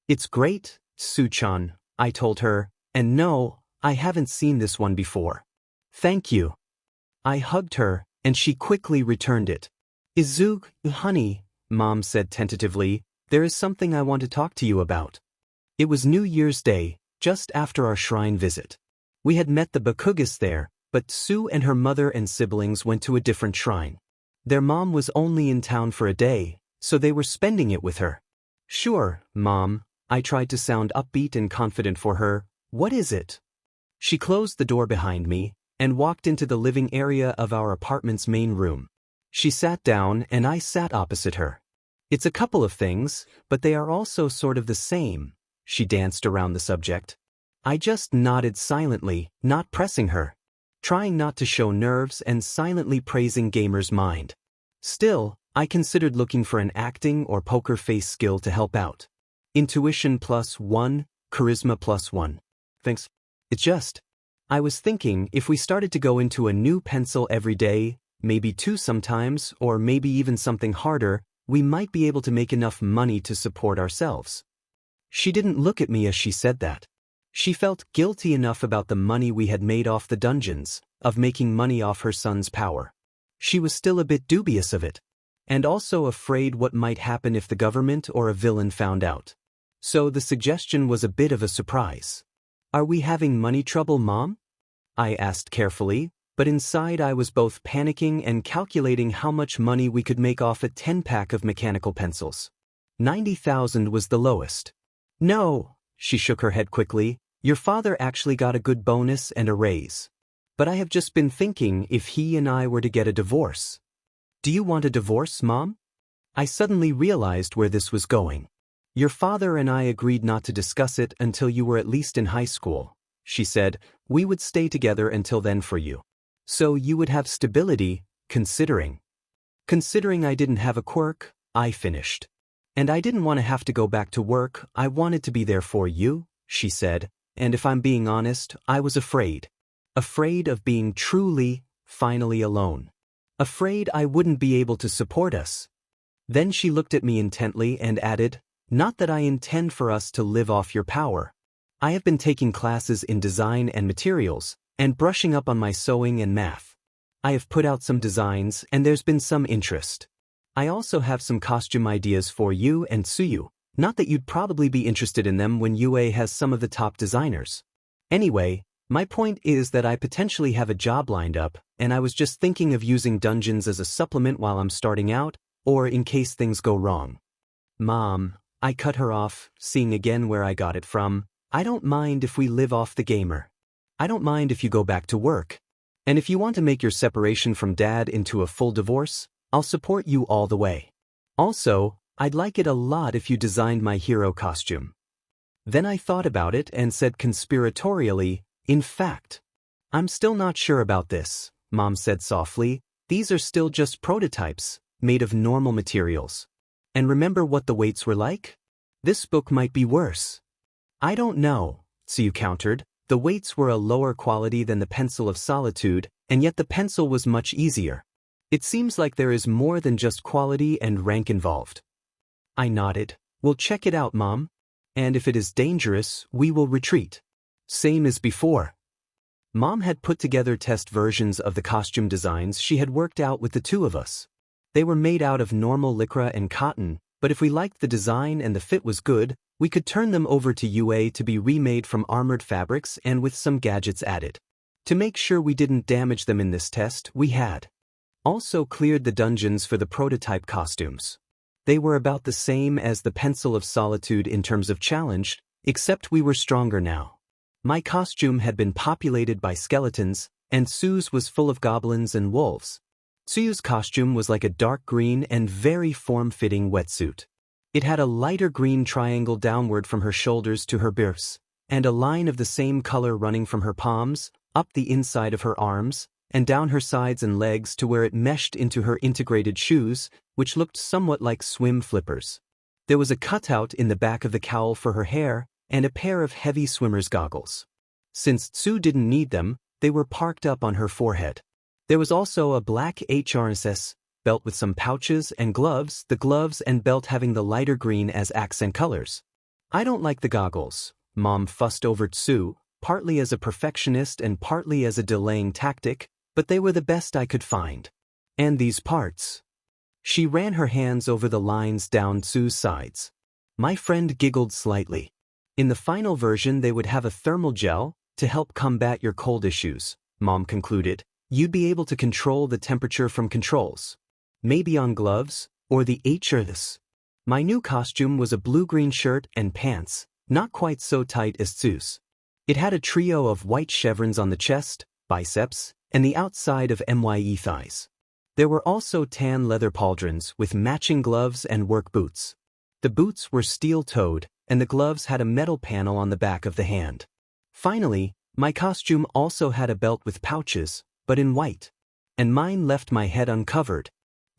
It's great, Tsu-chan, I told her, and no, I haven't seen this one before. Thank you. I hugged her, and she quickly returned it. Izuku, honey, Mom said tentatively, there is something I want to talk to you about. It was New Year's Day, just after our shrine visit. We had met the Bakugos there, but Tsu and her mother and siblings went to a different shrine. Their mom was only in town for a day, so they were spending it with her. Sure, Mom, I tried to sound upbeat and confident for her. What is it? She closed the door behind me and walked into the living area of our apartment's main room. She sat down and I sat opposite her. It's a couple of things, but they are also sort of the same. She danced around the subject. I just nodded silently, not pressing her, trying not to show nerves and silently praising Gamer's mind. Still, I considered looking for an acting or poker face skill to help out. Intuition +1, charisma +1. Thanks. It's just, I was thinking if we started to go into a new pencil every day, maybe 2 sometimes, or maybe even something harder, we might be able to make enough money to support ourselves. She didn't look at me as she said that. She felt guilty enough about the money we had made off the dungeons, of making money off her son's power. She was still a bit dubious of it, and also afraid what might happen if the government or a villain found out. So the suggestion was a bit of a surprise. Are we having money trouble, Mom? I asked carefully, but inside I was both panicking and calculating how much money we could make off a 10-pack of mechanical pencils. 90,000 was the lowest. No, she shook her head quickly. Your father actually got a good bonus and a raise. But I have just been thinking if he and I were to get a divorce. Do you want a divorce, Mom? I suddenly realized where this was going. Your father and I agreed not to discuss it until you were at least in high school. She said, we would stay together until then for you. So you would have stability, considering. Considering I didn't have a quirk, I finished. And I didn't want to have to go back to work, I wanted to be there for you, she said, and if I'm being honest, I was afraid. Afraid of being truly, finally alone. Afraid I wouldn't be able to support us. Then she looked at me intently and added, Not that I intend for us to live off your power. I have been taking classes in design and materials, and brushing up on my sewing and math. I have put out some designs and there's been some interest. I also have some costume ideas for you and Tsuyu, not that you'd probably be interested in them when UA has some of the top designers. Anyway, my point is that I potentially have a job lined up, and I was just thinking of using dungeons as a supplement while I'm starting out, or in case things go wrong. Mom, I cut her off, seeing again where I got it from. I don't mind if we live off the gamer. I don't mind if you go back to work. And if you want to make your separation from Dad into a full divorce, I'll support you all the way. Also, I'd like it a lot if you designed my hero costume. Then I thought about it and said conspiratorially, in fact. I'm still not sure about this, Mom said softly. These are still just prototypes, made of normal materials. And remember what the weights were like? This book might be worse. I don't know, Tsuyu countered. The weights were a lower quality than the pencil of solitude, and yet the pencil was much easier. It seems like there is more than just quality and rank involved. I nodded. We'll check it out, Mom. And if it is dangerous, we will retreat. Same as before. Mom had put together test versions of the costume designs she had worked out with the two of us. They were made out of normal lycra and cotton, but if we liked the design and the fit was good, we could turn them over to UA to be remade from armored fabrics and with some gadgets added. To make sure we didn't damage them in this test, we had also cleared the dungeons for the prototype costumes. They were about the same as the Pencil of Solitude in terms of challenge, except we were stronger now. My costume had been populated by skeletons, and Tsu's was full of goblins and wolves. Tsuyu's costume was like a dark green and very form-fitting wetsuit. It had a lighter green triangle downward from her shoulders to her births, and a line of the same color running from her palms, up the inside of her arms, and down her sides and legs to where it meshed into her integrated shoes, which looked somewhat like swim flippers. There was a cutout in the back of the cowl for her hair, and a pair of heavy swimmer's goggles. Since Tsu didn't need them, they were parked up on her forehead. There was also a black HRSS belt with some pouches and gloves, the gloves and belt having the lighter green as accent colors. I don't like the goggles, Mom fussed over Tsu, partly as a perfectionist and partly as a delaying tactic, but they were the best I could find. And these parts. She ran her hands over the lines down Tsu's sides. My friend giggled slightly. In the final version they would have a thermal gel to help combat your cold issues, Mom concluded. You'd be able to control the temperature from controls. Maybe on gloves, or the HRS. My new costume was a blue-green shirt and pants, not quite so tight as Tsu's. It had a trio of white chevrons on the chest, biceps, and the outside of MYE thighs. There were also tan leather pauldrons with matching gloves and work boots. The boots were steel-toed, and the gloves had a metal panel on the back of the hand. Finally, my costume also had a belt with pouches, but in white. And mine left my head uncovered.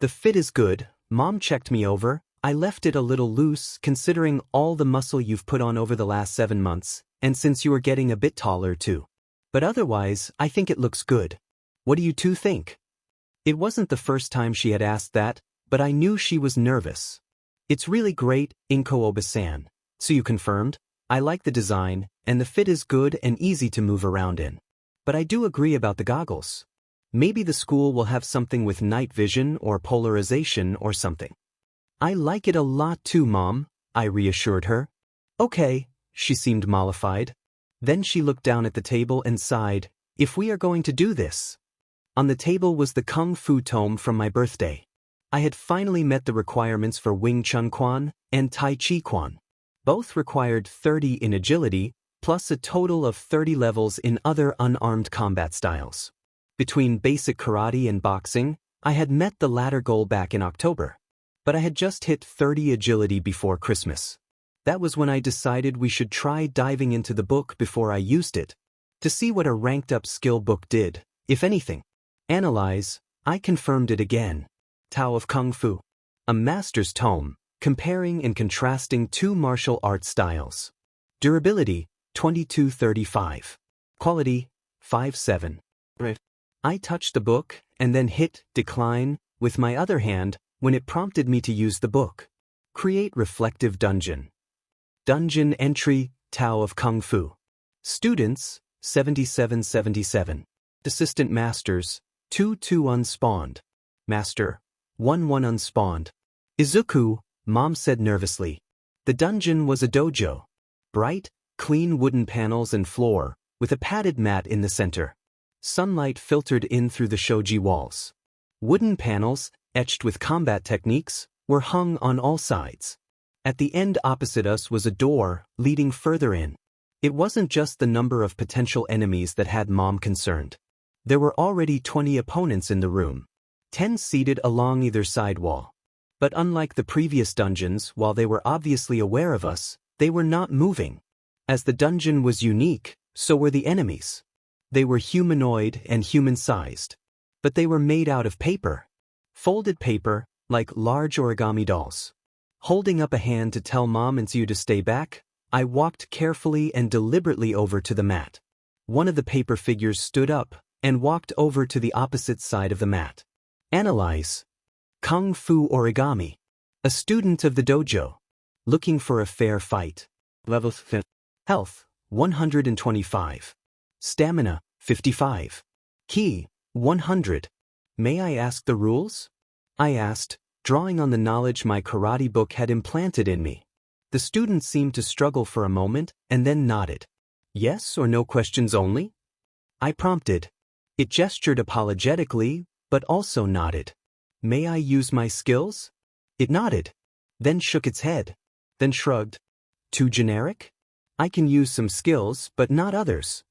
The fit is good, Mom checked me over. I left it a little loose considering all the muscle you've put on over the last 7 months, and since you were getting a bit taller too. But otherwise, I think it looks good. What do you two think? It wasn't the first time she had asked that, but I knew she was nervous. It's really great, Inko Obasan. Tsuyu confirmed. I like the design, and the fit is good and easy to move around in. But I do agree about the goggles. Maybe the school will have something with night vision or polarization or something. I like it a lot too, Mom, I reassured her. Okay, she seemed mollified. Then she looked down at the table and sighed. If we are going to do this. On the table was the Kung Fu tome from my birthday. I had finally met the requirements for Wing Chun Quan and Tai Chi Quan. Both required 30 in agility, plus a total of 30 levels in other unarmed combat styles. Between basic karate and boxing, I had met the latter goal back in October. But I had just hit 30 agility before Christmas. That was when I decided we should try diving into the book before I used it, to see what a ranked-up skill book did, if anything. Analyze, I confirmed it again. Tao of Kung Fu. A master's tome, comparing and contrasting two martial arts styles. Durability, 2235. Quality, 5.7. I touched the book, and then hit decline with my other hand when it prompted me to use the book. Create reflective dungeon. Dungeon entry, Tao of Kung Fu. Students, 7777. Assistant masters, 2 unspawned. Master, 1 unspawned. Izuku, Mom said nervously. The dungeon was a dojo. Bright, clean wooden panels and floor, with a padded mat in the center. Sunlight filtered in through the shoji walls. Wooden panels, etched with combat techniques, were hung on all sides. At the end opposite us was a door, leading further in. It wasn't just the number of potential enemies that had Mom concerned. There were already 20 opponents in the room. 10 seated along either side wall. But unlike the previous dungeons, while they were obviously aware of us, they were not moving. As the dungeon was unique, so were the enemies. They were humanoid and human-sized. But they were made out of paper. Folded paper, like large origami dolls. Holding up a hand to tell Mom and Tsuyu to stay back, I walked carefully and deliberately over to the mat. One of the paper figures stood up and walked over to the opposite side of the mat. Analyze. Kung Fu Origami. A student of the dojo. Looking for a fair fight. Level 5. Health, 125. Stamina, 55. Ki, 100. May I ask the rules? I asked, drawing on the knowledge my karate book had implanted in me. The student seemed to struggle for a moment and then nodded. Yes or no questions only? I prompted. It gestured apologetically, but also nodded. May I use my skills? It nodded, then shook its head, then shrugged. Too generic? I can use some skills, but not others.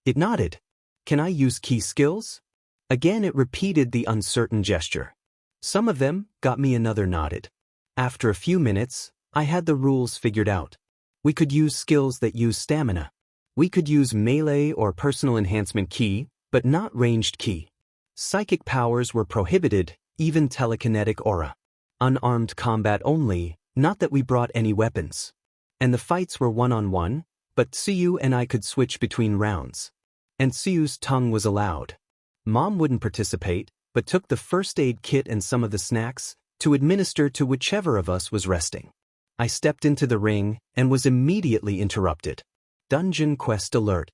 It nodded. Can I use key skills? Again it repeated the uncertain gesture. Some of them got me another nodded. After a few minutes, I had the rules figured out. We could use skills that use stamina. We could use melee or personal enhancement ki, but not ranged ki. Psychic powers were prohibited, even telekinetic aura. Unarmed combat only, not that we brought any weapons. And the fights were one-on-one, but Tsuyu and I could switch between rounds. And Tsuyu's tongue was allowed. Mom wouldn't participate, but took the first aid kit and some of the snacks to administer to whichever of us was resting. I stepped into the ring and was immediately interrupted. Dungeon quest alert.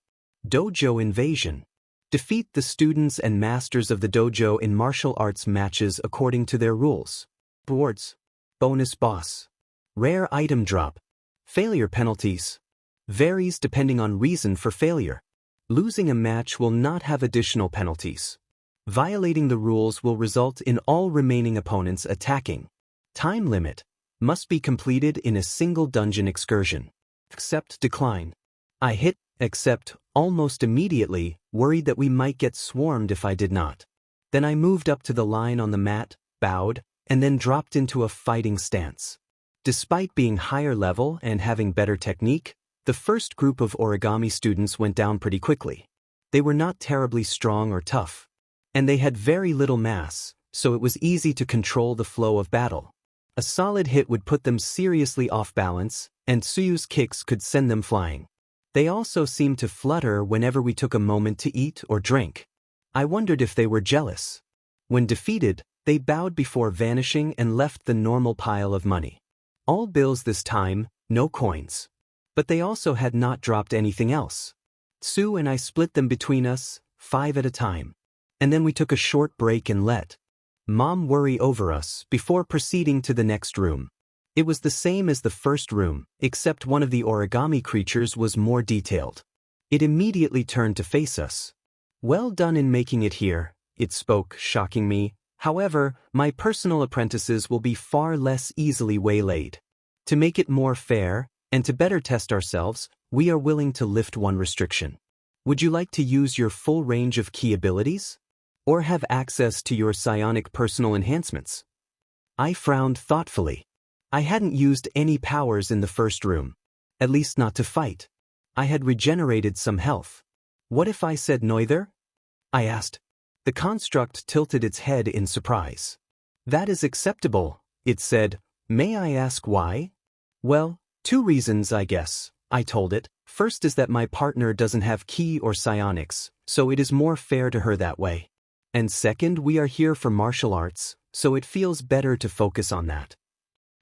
Dojo invasion. Defeat the students and masters of the dojo in martial arts matches according to their rules. Rewards. Bonus boss. Rare item drop. Failure penalties. Varies depending on reason for failure. Losing a match will not have additional penalties. Violating the rules will result in all remaining opponents attacking. Time limit. Must be completed in a single dungeon excursion. Accept decline. I hit accept almost immediately, worried that we might get swarmed if I did not. Then I moved up to the line on the mat, bowed, and then dropped into a fighting stance. Despite being higher level and having better technique, the first group of origami students went down pretty quickly. They were not terribly strong or tough. And they had very little mass, so it was easy to control the flow of battle. A solid hit would put them seriously off balance, and Tsuyu's kicks could send them flying. They also seemed to flutter whenever we took a moment to eat or drink. I wondered if they were jealous. When defeated, they bowed before vanishing and left the normal pile of money. All bills this time, no coins. But they also had not dropped anything else. Tsu and I split them between us, 5 at a time. And then we took a short break and let Mom worry over us before proceeding to the next room. It was the same as the first room, except one of the origami creatures was more detailed. It immediately turned to face us. Well done in making it here, it spoke, shocking me. However, my personal apprentices will be far less easily waylaid. To make it more fair, and to better test ourselves, we are willing to lift one restriction. Would you like to use your full range of key abilities? Or have access to your psionic personal enhancements? I frowned thoughtfully. I hadn't used any powers in the first room. At least not to fight. I had regenerated some health. What if I said neither? I asked. The construct tilted its head in surprise. That is acceptable, it said. May I ask why? Well, 2 reasons I guess, I told it. First is that my partner doesn't have ki or psionics, so it is more fair to her that way. And second, we are here for martial arts, so it feels better to focus on that.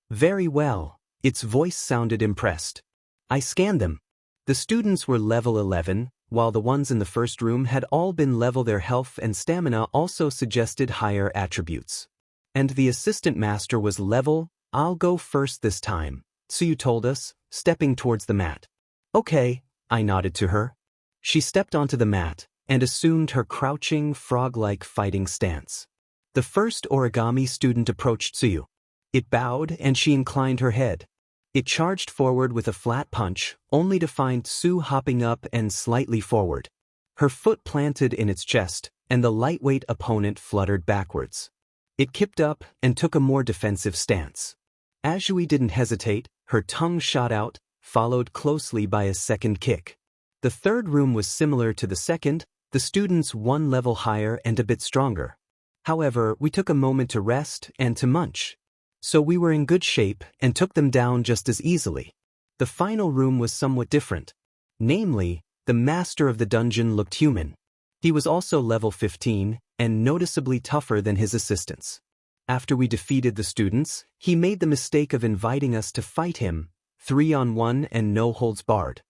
Very well. Its voice sounded impressed. I scanned them. The students were level 11, while the ones in the first room had all been level. Their health and stamina also suggested higher attributes. And the assistant master was level. I'll go first this time, Tsuyu told us, stepping towards the mat. Okay, I nodded to her. She stepped onto the mat and assumed her crouching, frog-like fighting stance. The first origami student approached Tsuyu. It bowed and she inclined her head. It charged forward with a flat punch, only to find Tsuyu hopping up and slightly forward. Her foot planted in its chest, and the lightweight opponent fluttered backwards. It kipped up and took a more defensive stance. Azui didn't hesitate, her tongue shot out, followed closely by a second kick. The third room was similar to the second, the students one level higher and a bit stronger. However, we took a moment to rest and to munch. So we were in good shape and took them down just as easily. The final room was somewhat different. Namely, the master of the dungeon looked human. He was also level 15 and noticeably tougher than his assistants. After we defeated the students, he made the mistake of inviting us to fight him, 3-on-1 and no holds barred.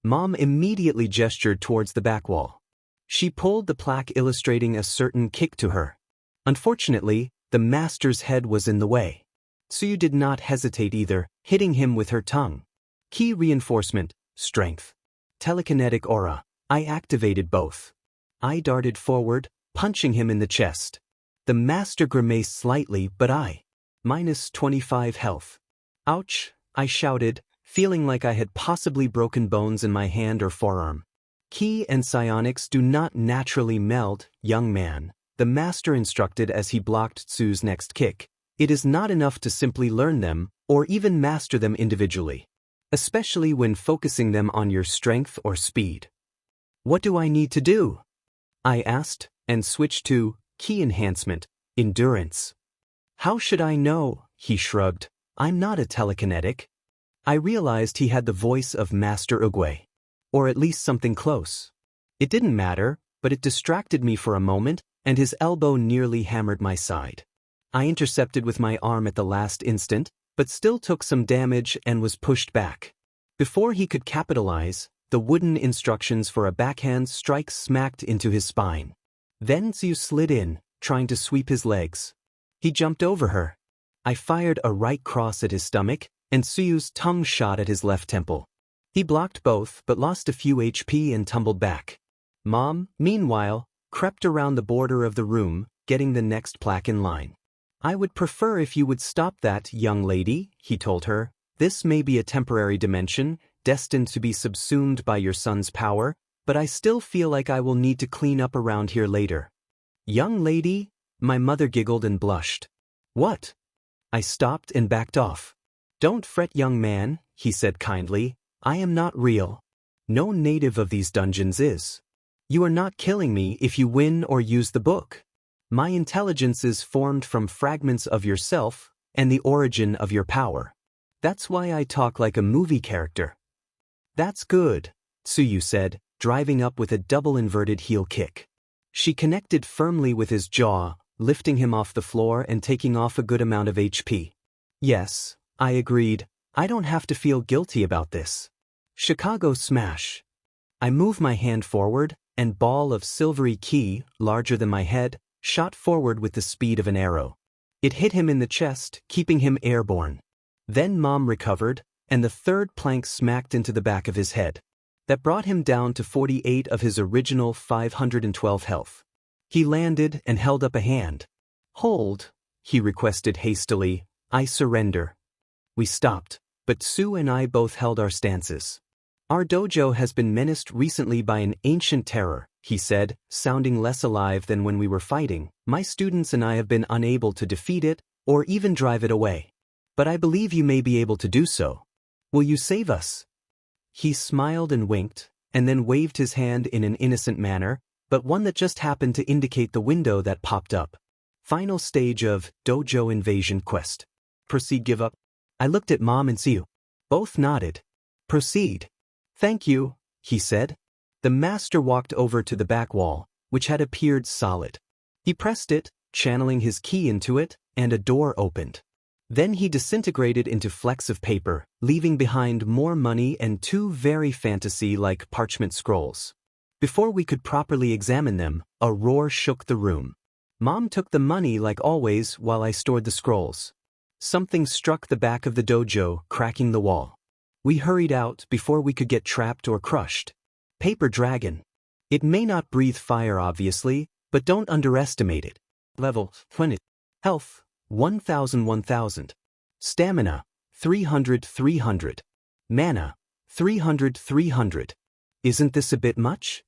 Mom immediately gestured towards the back wall. She pulled the plaque illustrating a certain kick to her. Unfortunately, the master's head was in the way. Tsuyu did not hesitate either, hitting him with her tongue. Key reinforcement, strength. Telekinetic aura. I activated both. I darted forward, punching him in the chest. The master grimaced slightly, but minus 25 health. Ouch, I shouted, feeling like I had possibly broken bones in my hand or forearm. Ki and psionics do not naturally meld, young man, the master instructed as he blocked Tsuyu's next kick. It is not enough to simply learn them, or even master them individually. Especially when focusing them on your strength or speed. What do I need to do? I asked, and switched to Ki enhancement, endurance. How should I know? He shrugged. I'm not a telekinetic. I realized he had the voice of Master Oogway. Or at least something close. It didn't matter, but it distracted me for a moment, and his elbow nearly hammered my side. I intercepted with my arm at the last instant, but still took some damage and was pushed back. Before he could capitalize, the wooden instructions for a backhand strike smacked into his spine. Then Tsuyu slid in, trying to sweep his legs. He jumped over her. I fired a right cross at his stomach, and Tsuyu's tongue shot at his left temple. He blocked both but lost a few HP and tumbled back. Mom, meanwhile, crept around the border of the room, getting the next plaque in line. I would prefer if you would stop that, young lady, he told her. This may be a temporary dimension, destined to be subsumed by your son's power, but I still feel like I will need to clean up around here later. Young lady? My mother giggled and blushed. What? I stopped and backed off. Don't fret, young man, he said kindly. I am not real. No native of these dungeons is. You are not killing me if you win or use the book. My intelligence is formed from fragments of yourself and the origin of your power. That's why I talk like a movie character. That's good, Tsuyu said, driving up with a double inverted heel kick. She connected firmly with his jaw, lifting him off the floor and taking off a good amount of HP. Yes, I agreed. I don't have to feel guilty about this. Chicago smash. I moved my hand forward, and ball of silvery ki, larger than my head, shot forward with the speed of an arrow. It hit him in the chest, keeping him airborne. Then Mom recovered, and the third plank smacked into the back of his head. That brought him down to 48 of his original 512 health. He landed and held up a hand. Hold, he requested hastily. I surrender. We stopped, but Sue and I both held our stances. Our dojo has been menaced recently by an ancient terror, he said, sounding less alive than when we were fighting. My students and I have been unable to defeat it, or even drive it away. But I believe you may be able to do so. Will you save us? He smiled and winked, and then waved his hand in an innocent manner, but one that just happened to indicate the window that popped up. Final stage of Dojo Invasion Quest. Proceed, give up. I looked at Mom and Tsuyu. Both nodded. Proceed. Thank you, he said. The master walked over to the back wall, which had appeared solid. He pressed it, channeling his ki into it, and a door opened. Then he disintegrated into flecks of paper, leaving behind more money and 2 very fantasy-like parchment scrolls. Before we could properly examine them, a roar shook the room. Mom took the money like always while I stored the scrolls. Something struck the back of the dojo, cracking the wall. We hurried out before we could get trapped or crushed. Paper dragon. It may not breathe fire obviously, but don't underestimate it. Level 20. Health 1000. Stamina 300. Mana 300. Isn't this a bit much?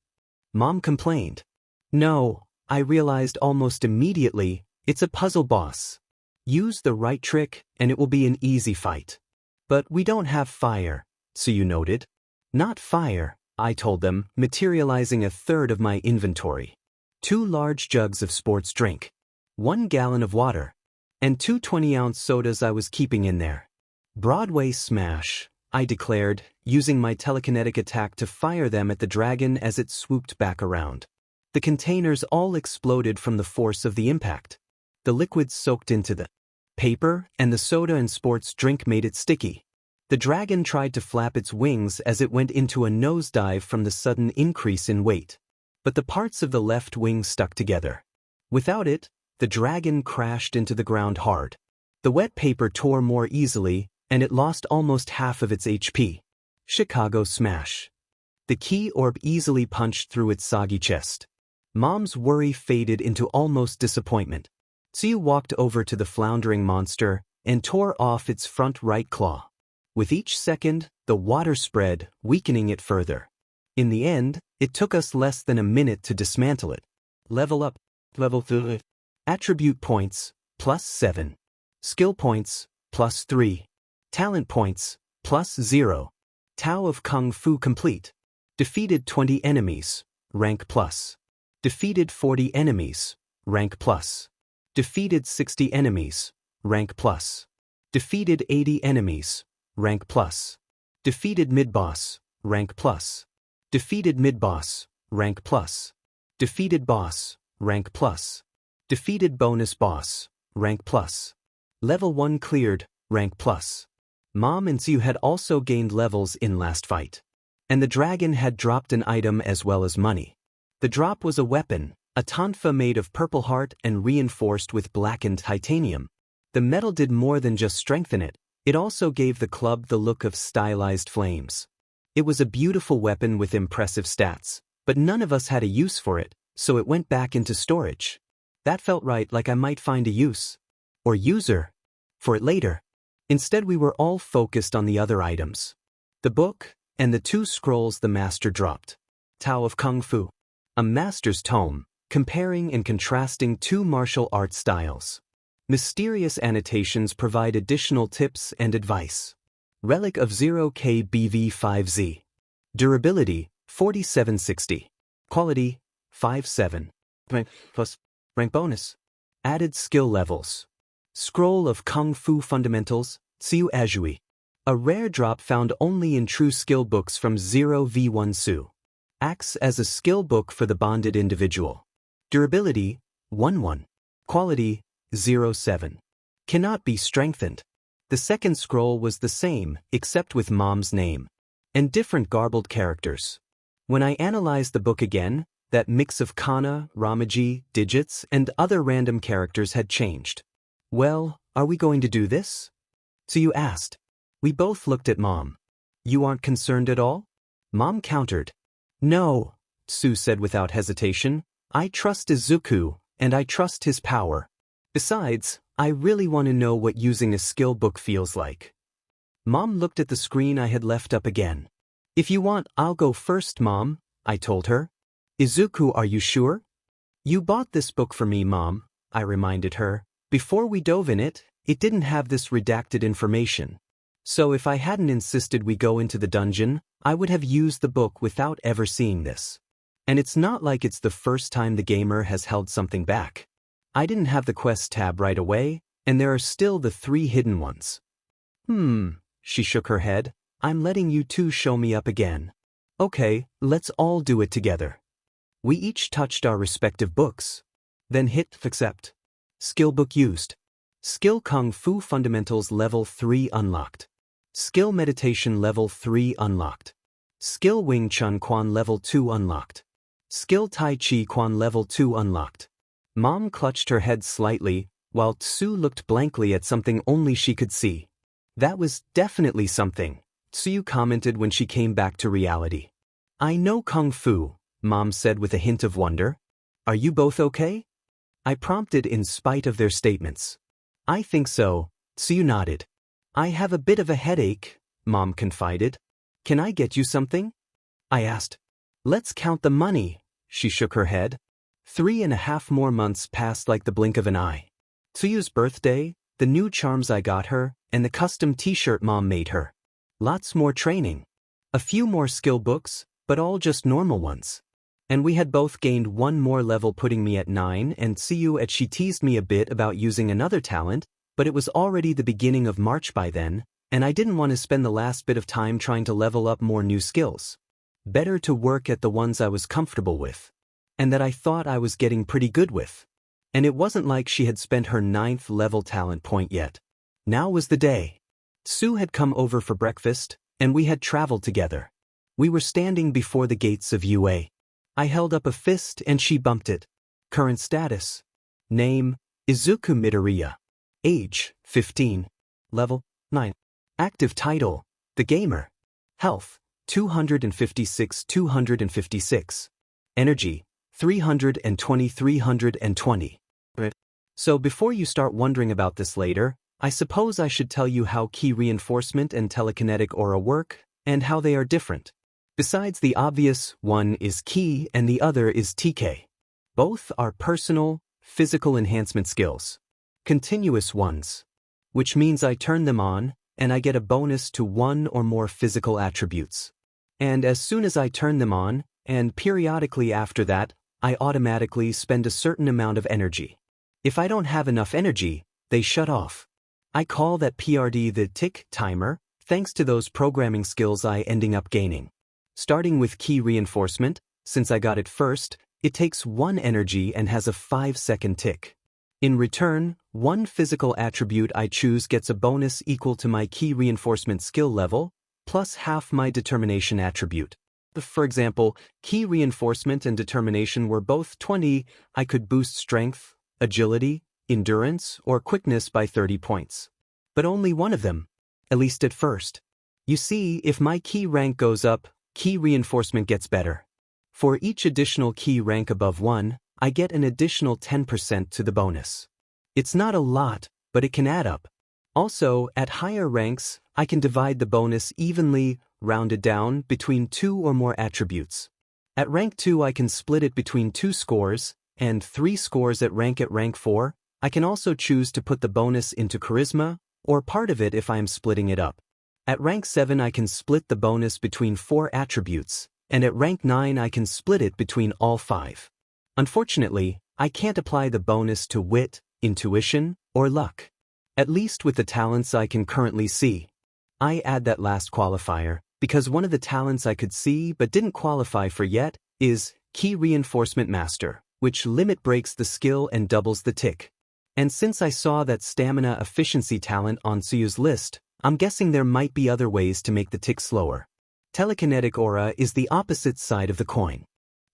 Mom complained. No, I realized almost immediately, it's a puzzle boss. Use the right trick and it will be an easy fight. But we don't have fire, Tsuyu noted. Not fire, I told them, materializing a third of my inventory. 2 large jugs of sports drink. 1 gallon of water. And 2 20-ounce sodas I was keeping in there. Broadway smash, I declared, using my telekinetic attack to fire them at the dragon as it swooped back around. The containers all exploded from the force of the impact. The liquid soaked into the paper, and the soda and sports drink made it sticky. The dragon tried to flap its wings as it went into a nosedive from the sudden increase in weight. But the parts of the left wing stuck together. Without it, the dragon crashed into the ground hard. The wet paper tore more easily, and it lost almost half of its HP. Chicago smash. The key orb easily punched through its soggy chest. Mom's worry faded into almost disappointment. Tsuyu walked over to the floundering monster and tore off its front right claw. With each second, the water spread, weakening it further. In the end, it took us less than a minute to dismantle it. Level up. Level 3. Attribute points, +7. Skill points, +3. Talent points, +0. Tao of Kung Fu complete. Defeated 20 enemies, rank plus. Defeated 40 enemies, rank plus. Defeated 60 enemies, rank plus. Defeated 80 enemies, rank plus. Defeated mid-boss, rank plus. Defeated mid-boss, rank plus. Defeated boss, rank plus. Defeated bonus boss, rank plus. Level 1 cleared, rank plus. Mom and Tsuyu had also gained levels in last fight. And the dragon had dropped an item as well as money. The drop was a weapon, a tonfa made of purple heart and reinforced with blackened titanium. The metal did more than just strengthen it, it also gave the club the look of stylized flames. It was a beautiful weapon with impressive stats, but none of us had a use for it, so it went back into storage. That felt right, like I might find a use, or user, for it later. Instead we were all focused on the other items. The book, and the 2 scrolls the master dropped. Tao of Kung Fu. A master's tome, comparing and contrasting 2 martial art styles. Mysterious annotations provide additional tips and advice. Relic of 0KBV5Z. Durability, 4760. Quality, 57. Plus, rank bonus. Added skill levels. Scroll of Kung Fu Fundamentals, Tsuyu Ajui. A rare drop found only in true skill books from 0v1 Su. Acts as a skill book for the bonded individual. Durability, 1-1. Quality, 0-7. Cannot be strengthened. The second scroll was the same, except with Mom's name. And different garbled characters. When I analyzed the book again, that mix of kana, ramaji, digits, and other random characters had changed. Well, are we going to do this? Tsuyu asked. We both looked at Mom. You aren't concerned at all? Mom countered. No, Tsu said without hesitation. I trust Izuku, and I trust his power. Besides, I really want to know what using a skill book feels like. Mom looked at the screen I had left up again. If you want, I'll go first, Mom, I told her. Izuku, are you sure? You bought this book for me, Mom, I reminded her. Before we dove in it, it didn't have this redacted information. So if I hadn't insisted we go into the dungeon, I would have used the book without ever seeing this. And it's not like it's the first time the gamer has held something back. I didn't have the quest tab right away, and there are still the 3 hidden ones. She shook her head. I'm letting you 2 show me up again. Okay, let's all do it together. We each touched our respective books. Then hit accept. Skill book used. Skill Kung Fu Fundamentals Level 3 unlocked. Skill Meditation Level 3 unlocked. Skill Wing Chun Quan Level 2 unlocked. Skill Tai Chi Quan Level 2 unlocked. Mom clutched her head slightly, while Tsu looked blankly at something only she could see. That was definitely something, Tsuyu commented when she came back to reality. I know Kung Fu, Mom said with a hint of wonder. Are you both okay? I prompted in spite of their statements. I think so, Tsuyu nodded. I have a bit of a headache, Mom confided. Can I get you something? I asked. Let's count the money, she shook her head. 3.5 more months passed like the blink of an eye. Tsuyu's birthday, the new charms I got her, and the custom t-shirt Mom made her. Lots more training. A few more skill books, but all just normal ones. And we had both gained one more level, putting me at 9, and Tsuyu she teased me a bit about using another talent, but it was already the beginning of March by then, and I didn't want to spend the last bit of time trying to level up more new skills. Better to work at the ones I was comfortable with. And that I thought I was getting pretty good with. And it wasn't like she had spent her 9th level talent point yet. Now was the day. Tsu had come over for breakfast, and we had traveled together. We were standing before the gates of UA. I held up a fist and she bumped it. Current status. Name, Izuku Midoriya. Age, 15. Level, 9. Active title, The Gamer. Health, 256. Energy, 320. So before you start wondering about this later, I suppose I should tell you how ki reinforcement and telekinetic aura work, and how they are different. Besides the obvious, one is ki and the other is TK. Both are personal, physical enhancement skills. Continuous ones. Which means I turn them on, and I get a bonus to one or more physical attributes. And as soon as I turn them on, and periodically after that, I automatically spend a certain amount of energy. If I don't have enough energy, they shut off. I call that PRD the tick timer, thanks to those programming skills I ending up gaining. Starting with ki reinforcement, since I got it first, it takes 1 energy and has a 5-second tick. In return, one physical attribute I choose gets a bonus equal to my ki reinforcement skill level, plus half my determination attribute. For example, ki reinforcement and determination were both 20, I could boost strength, agility, endurance, or quickness by 30 points. But only one of them, at least at first. You see, if my ki rank goes up, ki reinforcement gets better. For each additional ki rank above 1, I get an additional 10% to the bonus. It's not a lot, but it can add up. Also, at higher ranks, I can divide the bonus evenly, rounded down, between 2 or more attributes. At rank 2 I can split it between 2 scores, and 3 scores at rank 4, I can also choose to put the bonus into charisma, or part of it if I am splitting it up. At rank 7 I can split the bonus between 4 attributes, and at rank 9 I can split it between all 5. Unfortunately, I can't apply the bonus to wit, intuition, or luck. At least with the talents I can currently see. I add that last qualifier, because one of the talents I could see but didn't qualify for yet is Ki Reinforcement Master, which limit breaks the skill and doubles the tick. And since I saw that stamina efficiency talent on Tsuyu's list, I'm guessing there might be other ways to make the tick slower. Telekinetic aura is the opposite side of the coin.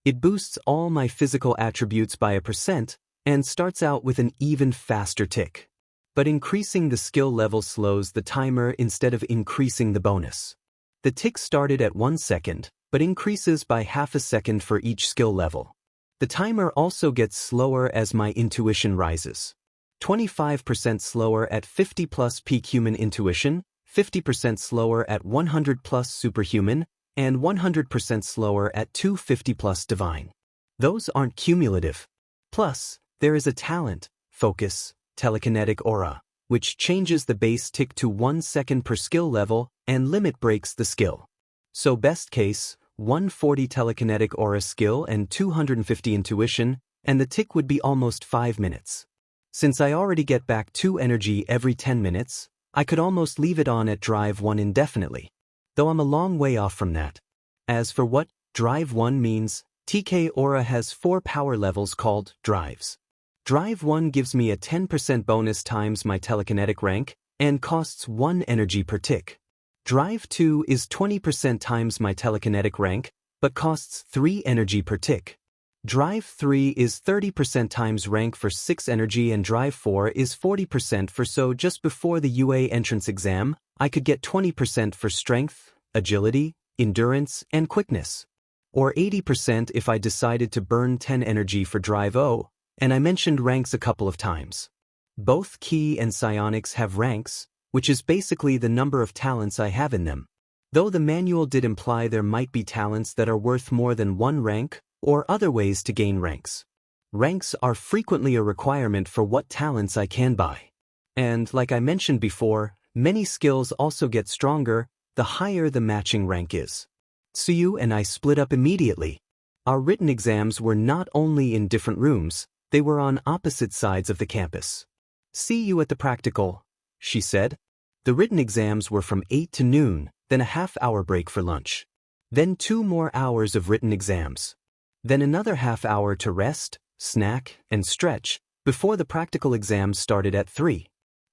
It boosts all my physical attributes by 1% and starts out with an even faster tick. But increasing the skill level slows the timer instead of increasing the bonus. The tick started at 1 second, but increases by half a second for each skill level. The timer also gets slower as my intuition rises. 25% slower at 50 plus peak human intuition, 50% slower at 100 plus superhuman, and 100% slower at 250 plus divine. Those aren't cumulative. Plus, there is a talent, focus, telekinetic aura, which changes the base tick to 1 second per skill level and limit breaks the skill. So best case, 140 telekinetic aura skill and 250 intuition, and the tick would be almost 5 minutes. Since I already get back 2 energy every 10 minutes, I could almost leave it on at Drive 1 indefinitely. Though I'm a long way off from that. As for what Drive 1 means, TK Aura has 4 power levels called drives. Drive 1 gives me a 10% bonus times my telekinetic rank, and costs 1 energy per tick. Drive 2 is 20% times my telekinetic rank, but costs 3 energy per tick. Drive 3 is 30% times rank for 6 energy, and Drive 4 is 40% for, so just before the UA entrance exam, I could get 20% for strength, agility, endurance, and quickness. Or 80% if I decided to burn 10 energy for Drive O, and I mentioned ranks a couple of times. Both Ki and Psionics have ranks, which is basically the number of talents I have in them. Though the manual did imply there might be talents that are worth more than 1 rank, or other ways to gain ranks. Ranks are frequently a requirement for what talents I can buy. And like I mentioned before, many skills also get stronger the higher the matching rank is. Tsuyu and I split up immediately. Our written exams were not only in different rooms, they were on opposite sides of the campus. "See you at the practical," she said. The written exams were from 8 to noon, then a half-hour break for lunch. Then 2 more hours of written exams. Then another half-hour to rest, snack, and stretch, before the practical exams started at 3.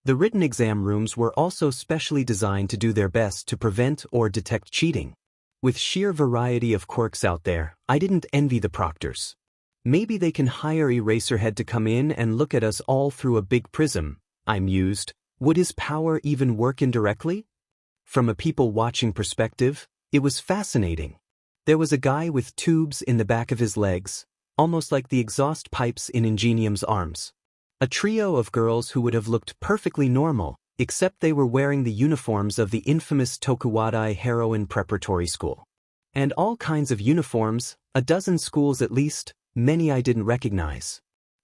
The written exam rooms were also specially designed to do their best to prevent or detect cheating. With sheer variety of quirks out there, I didn't envy the proctors. Maybe they can hire Eraserhead to come in and look at us all through a big prism, I mused. Would his power even work indirectly? From a people-watching perspective, it was fascinating. There was a guy with tubes in the back of his legs, almost like the exhaust pipes in Ingenium's arms. A trio of girls who would have looked perfectly normal, except they were wearing the uniforms of the infamous Tokuwadai Heroin Preparatory School. And all kinds of uniforms, a dozen schools at least, many I didn't recognize.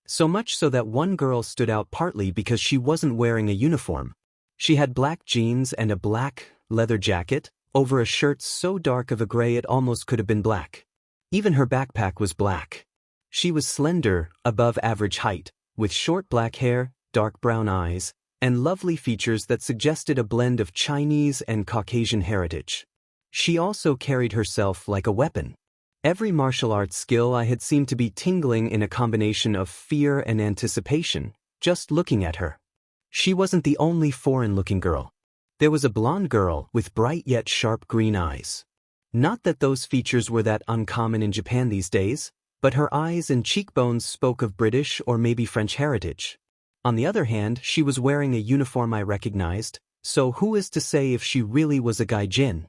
So much so that one girl stood out partly because she wasn't wearing a uniform. She had black jeans and a black, leather jacket, over a shirt so dark of a gray it almost could have been black. Even her backpack was black. She was slender, above average height, with short black hair, dark brown eyes, and lovely features that suggested a blend of Chinese and Caucasian heritage. She also carried herself like a weapon. Every martial arts skill I had seemed to be tingling in a combination of fear and anticipation, just looking at her. She wasn't the only foreign-looking girl. There was a blonde girl with bright yet sharp green eyes. Not that those features were that uncommon in Japan these days, but her eyes and cheekbones spoke of British or maybe French heritage. On the other hand, she was wearing a uniform I recognized, so who is to say if she really was a gaijin?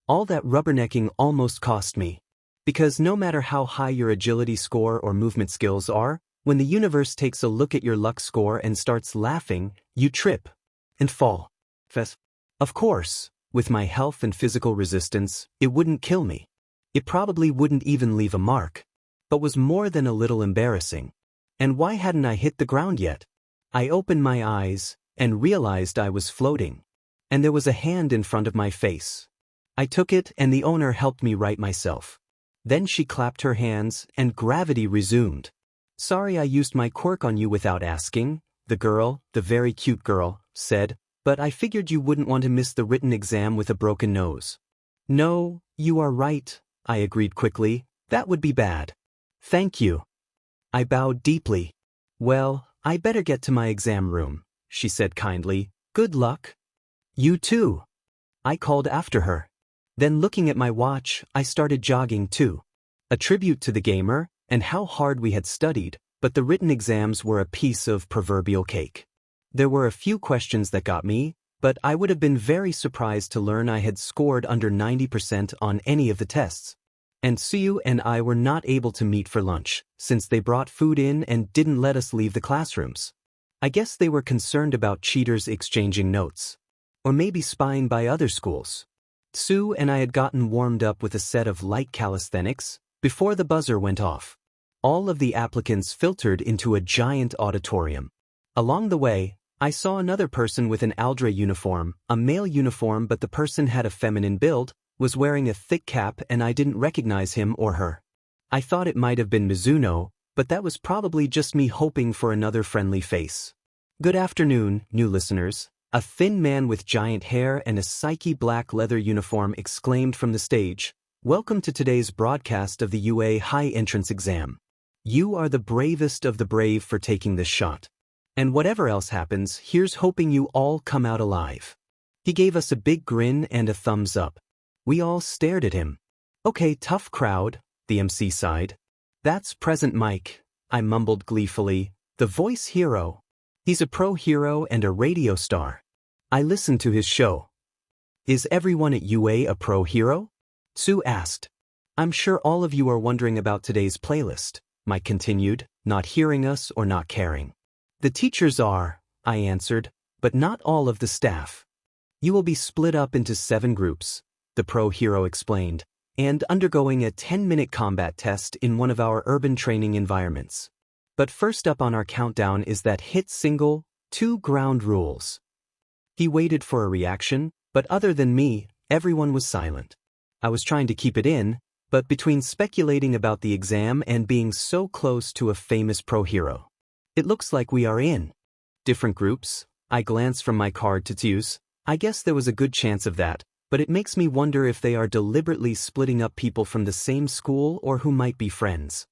All that rubbernecking almost cost me. Because no matter how high your agility score or movement skills are, when the universe takes a look at your luck score and starts laughing, you trip and fall. Of course, with my health and physical resistance, it wouldn't kill me. It probably wouldn't even leave a mark, but was more than a little embarrassing. And why hadn't I hit the ground yet? I opened my eyes and realized I was floating. And there was a hand in front of my face. I took it and the owner helped me right myself. Then she clapped her hands and gravity resumed. "Sorry I used my quirk on you without asking," the girl, the very cute girl, said, "but I figured you wouldn't want to miss the written exam with a broken nose." "No, you are right," I agreed quickly. "That would be bad. Thank you." I bowed deeply. "Well, I better get to my exam room," she said kindly. "Good luck." "You too," I called after her. Then looking at my watch, I started jogging too. A tribute to the gamer, and how hard we had studied, but the written exams were a piece of proverbial cake. There were a few questions that got me, but I would have been very surprised to learn I had scored under 90% on any of the tests. And Tsuyu and I were not able to meet for lunch, since they brought food in and didn't let us leave the classrooms. I guess they were concerned about cheaters exchanging notes. Or maybe spying by other schools. Tsu and I had gotten warmed up with a set of light calisthenics before the buzzer went off. All of the applicants filtered into a giant auditorium. Along the way, I saw another person with an Aldre uniform, a male uniform, but the person had a feminine build, was wearing a thick cap, and I didn't recognize him or her. I thought it might have been Mizuno, but that was probably just me hoping for another friendly face. "Good afternoon, new listeners," a thin man with giant hair and a spiky black leather uniform exclaimed from the stage. "Welcome to today's broadcast of the UA High Entrance Exam. You are the bravest of the brave for taking this shot. And whatever else happens, here's hoping you all come out alive. He gave us a big grin and a thumbs up. We all stared at him. Okay, tough crowd, the MC sighed. That's Present Mike, I mumbled gleefully, the voice hero. He's a pro hero and a radio star. I listened to his show. Is everyone at UA a pro hero? Tsu asked. I'm sure all of you are wondering about today's playlist, Mike continued, not hearing us or not caring. The teachers are, I answered, but not all of the staff. You will be split up into 7 groups, the pro hero explained, and undergoing a 10-minute combat test in one of our urban training environments. But first up on our countdown is that hit single, 2 ground rules. He waited for a reaction, but other than me, everyone was silent. I was trying to keep it in, but between speculating about the exam and being so close to a famous pro hero. It looks like we are in different groups. I glanced from my card to Tsuyu's. I guess there was a good chance of that, but it makes me wonder if they are deliberately splitting up people from the same school or who might be friends.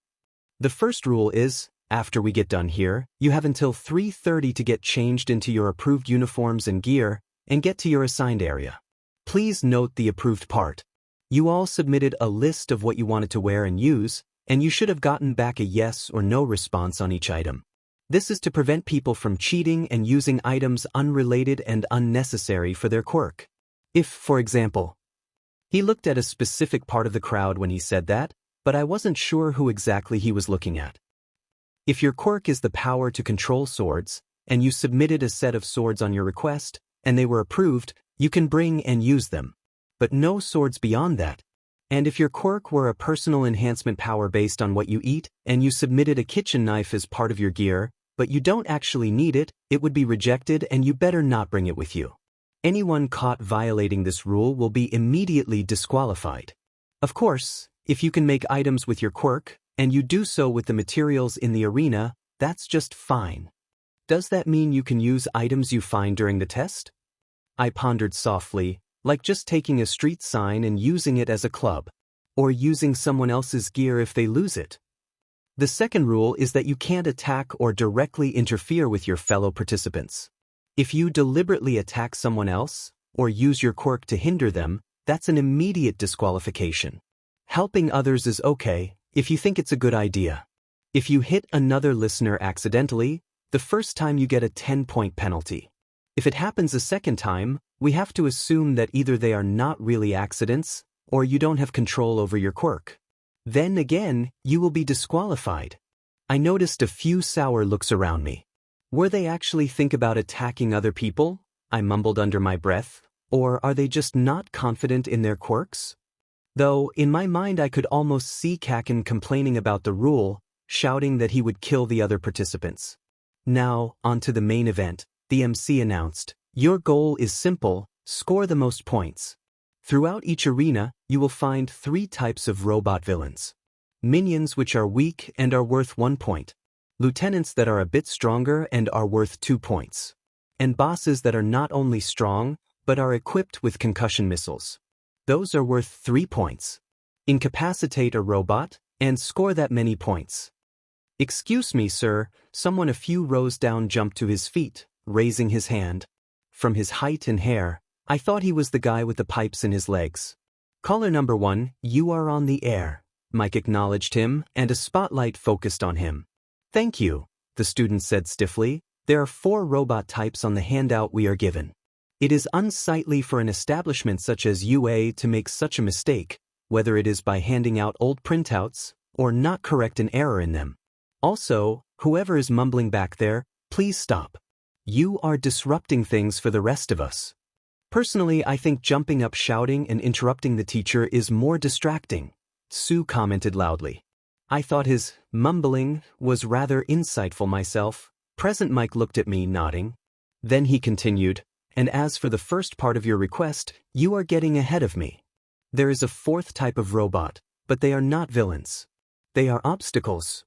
The first rule is, after we get done here, you have until 3:30 to get changed into your approved uniforms and gear, and get to your assigned area. Please note the approved part. You all submitted a list of what you wanted to wear and use, and you should have gotten back a yes or no response on each item. This is to prevent people from cheating and using items unrelated and unnecessary for their quirk. If, for example, he looked at a specific part of the crowd when he said that, but I wasn't sure who exactly he was looking at. If your quirk is the power to control swords, and you submitted a set of swords on your request, and they were approved, you can bring and use them. But no swords beyond that. And if your quirk were a personal enhancement power based on what you eat, and you submitted a kitchen knife as part of your gear, but you don't actually need it, it would be rejected and you better not bring it with you. Anyone caught violating this rule will be immediately disqualified. Of course, if you can make items with your quirk, and you do so with the materials in the arena, that's just fine. Does that mean you can use items you find during the test? I pondered softly, like just taking a street sign and using it as a club, or using someone else's gear if they lose it. The second rule is that you can't attack or directly interfere with your fellow participants. If you deliberately attack someone else, or use your quirk to hinder them, that's an immediate disqualification. Helping others is okay, if you think it's a good idea. If you hit another listener accidentally, the first time you get a 10-point penalty. If it happens a second time, we have to assume that either they are not really accidents, or you don't have control over your quirk. Then again, you will be disqualified. I noticed a few sour looks around me. Were they actually think about attacking other people? I mumbled under my breath. Or are they just not confident in their quirks? Though, in my mind I could almost see Kaken complaining about the rule, shouting that he would kill the other participants. Now, on to the main event, the MC announced. Your goal is simple, score the most points. Throughout each arena, you will find 3 types of robot villains. Minions which are weak and are worth 1 point. Lieutenants that are a bit stronger and are worth 2 points. And bosses that are not only strong, but are equipped with concussion missiles. Those are worth 3 points. Incapacitate a robot, and score that many points. Excuse me, sir, someone a few rows down jumped to his feet, raising his hand. From his height and hair, I thought he was the guy with the pipes in his legs. Caller number 1, you are on the air. Mike acknowledged him, and a spotlight focused on him. Thank you, the student said stiffly. There are 4 robot types on the handout we are given. It is unsightly for an establishment such as UA to make such a mistake, whether it is by handing out old printouts, or not correct an error in them. Also, whoever is mumbling back there, please stop. You are disrupting things for the rest of us. Personally, I think jumping up shouting and interrupting the teacher is more distracting, Tsu commented loudly. I thought his mumbling was rather insightful myself. Present Mike looked at me, nodding. Then he continued, and as for the first part of your request, you are getting ahead of me. There is a 4th type of robot, but they are not villains. They are obstacles.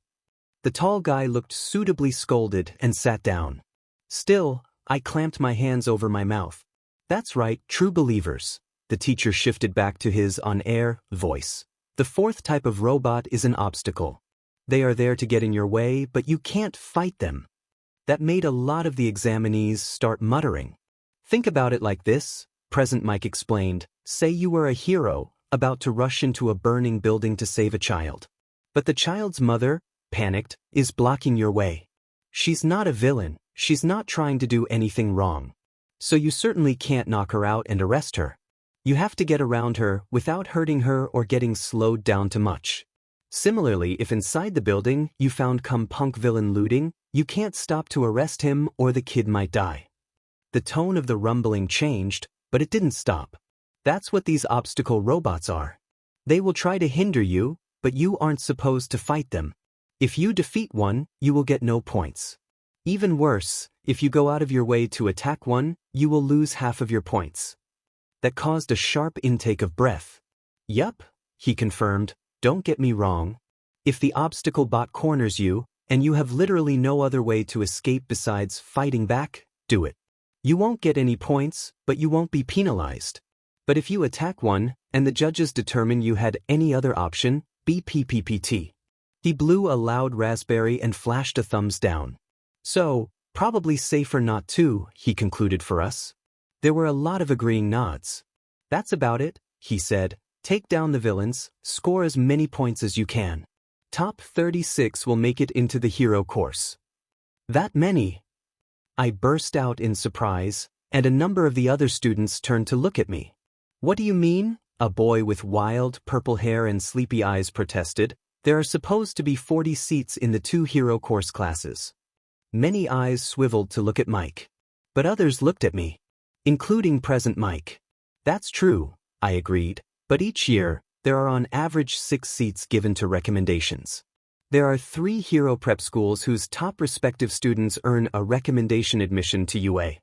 The tall guy looked suitably scolded and sat down. Still, I clamped my hands over my mouth. That's right, true believers. The teacher shifted back to his on-air voice. The 4th type of robot is an obstacle. They are there to get in your way, but you can't fight them. That made a lot of the examinees start muttering. Think about it like this, Present Mike explained. Say you were a hero, about to rush into a burning building to save a child. But the child's mother, panicked, is blocking your way. She's not a villain, she's not trying to do anything wrong. So you certainly can't knock her out and arrest her. You have to get around her without hurting her or getting slowed down too much. Similarly, if inside the building you found some punk villain looting, you can't stop to arrest him or the kid might die. The tone of the rumbling changed, but it didn't stop. That's what these obstacle robots are. They will try to hinder you, but you aren't supposed to fight them. If you defeat one, you will get no points. Even worse, if you go out of your way to attack one, you will lose half of your points. That caused a sharp intake of breath. Yup, he confirmed, don't get me wrong. If the obstacle bot corners you, and you have literally no other way to escape besides fighting back, do it. You won't get any points, but you won't be penalized. But if you attack one, and the judges determine you had any other option, BPPPT. He blew a loud raspberry and flashed a thumbs down. So, probably safer not to, he concluded for us. There were a lot of agreeing nods. That's about it, he said. Take down the villains, score as many points as you can. Top 36 will make it into the hero course. That many? I burst out in surprise, and a number of the other students turned to look at me. What do you mean? A boy with wild, purple hair and sleepy eyes protested. There are supposed to be 40 seats in the 2 hero course classes. Many eyes swiveled to look at Mike. But others looked at me. Including Present Mike. That's true, I agreed, but each year, there are on average 6 seats given to recommendations. There are 3 hero prep schools whose top respective students earn a recommendation admission to UA.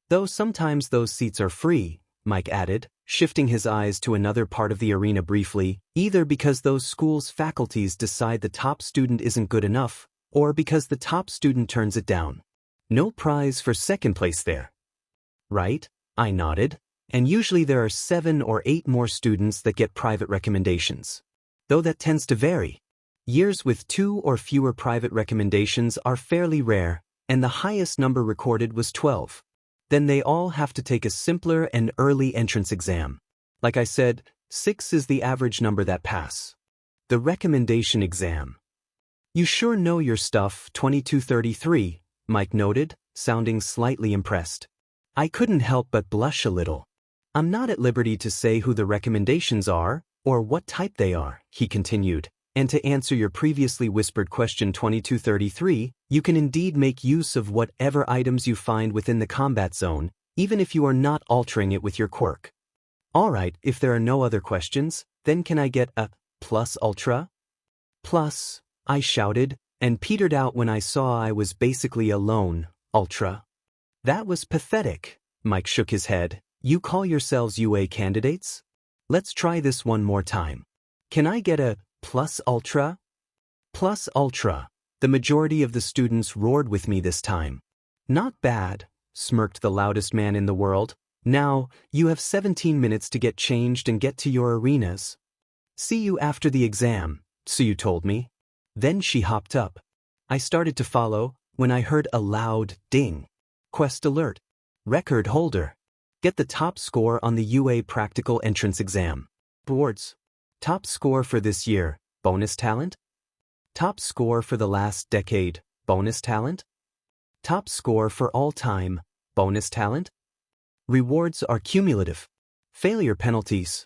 Though sometimes those seats are free, Mike added, shifting his eyes to another part of the arena briefly, either because those schools' faculties decide the top student isn't good enough, or because the top student turns it down. No prize for second place there. Right? I nodded. And usually there are 7 or 8 more students that get private recommendations. Though that tends to vary. Years with 2 or fewer private recommendations are fairly rare, and the highest number recorded was 12. Then they all have to take a simpler and early entrance exam. Like I said, 6 is the average number that pass. The recommendation exam. You sure know your stuff, 2233, Mike noted, sounding slightly impressed. I couldn't help but blush a little. I'm not at liberty to say who the recommendations are, or what type they are, he continued, and to answer your previously whispered question 2233, you can indeed make use of whatever items you find within the combat zone, even if you are not altering it with your quirk. Alright, if there are no other questions, then can I get a plus ultra? Plus, I shouted, and petered out when I saw I was basically alone, ultra. That was pathetic, Mike shook his head. You call yourselves UA candidates? Let's try this one more time. Can I get a plus ultra? Plus ultra. The majority of the students roared with me this time. Not bad, smirked the loudest man in the world. Now, you have 17 minutes to get changed and get to your arenas. See you after the exam, Tsuyu told me. Then she hopped up. I started to follow, when I heard a loud ding. Quest alert. Record holder. Get the top score on the UA practical entrance exam. Boards. Top score for this year, bonus talent? Top score for the last decade, bonus talent? Top score for all time, bonus talent? Rewards are cumulative. Failure penalties.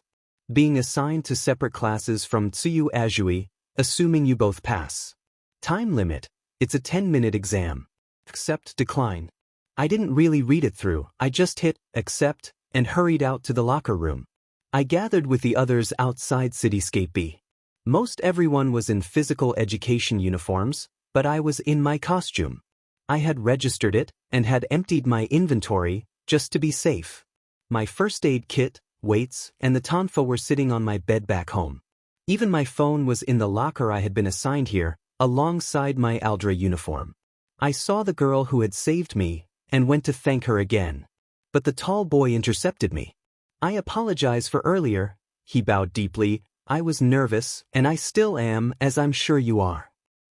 Being assigned to separate classes from Tsuyu Azui, assuming you both pass. Time limit. It's a 10-minute exam. Accept, decline. I didn't really read it through, I just hit accept and hurried out to the locker room. I gathered with the others outside Cityscape B. Most everyone was in physical education uniforms, but I was in my costume. I had registered it and had emptied my inventory just to be safe. My first aid kit, weights, and the tonfa were sitting on my bed back home. Even my phone was in the locker I had been assigned here, alongside my Aldra uniform. I saw the girl who had saved me and went to thank her again. But the tall boy intercepted me. I apologize for earlier, he bowed deeply. I was nervous, and I still am, as I'm sure you are.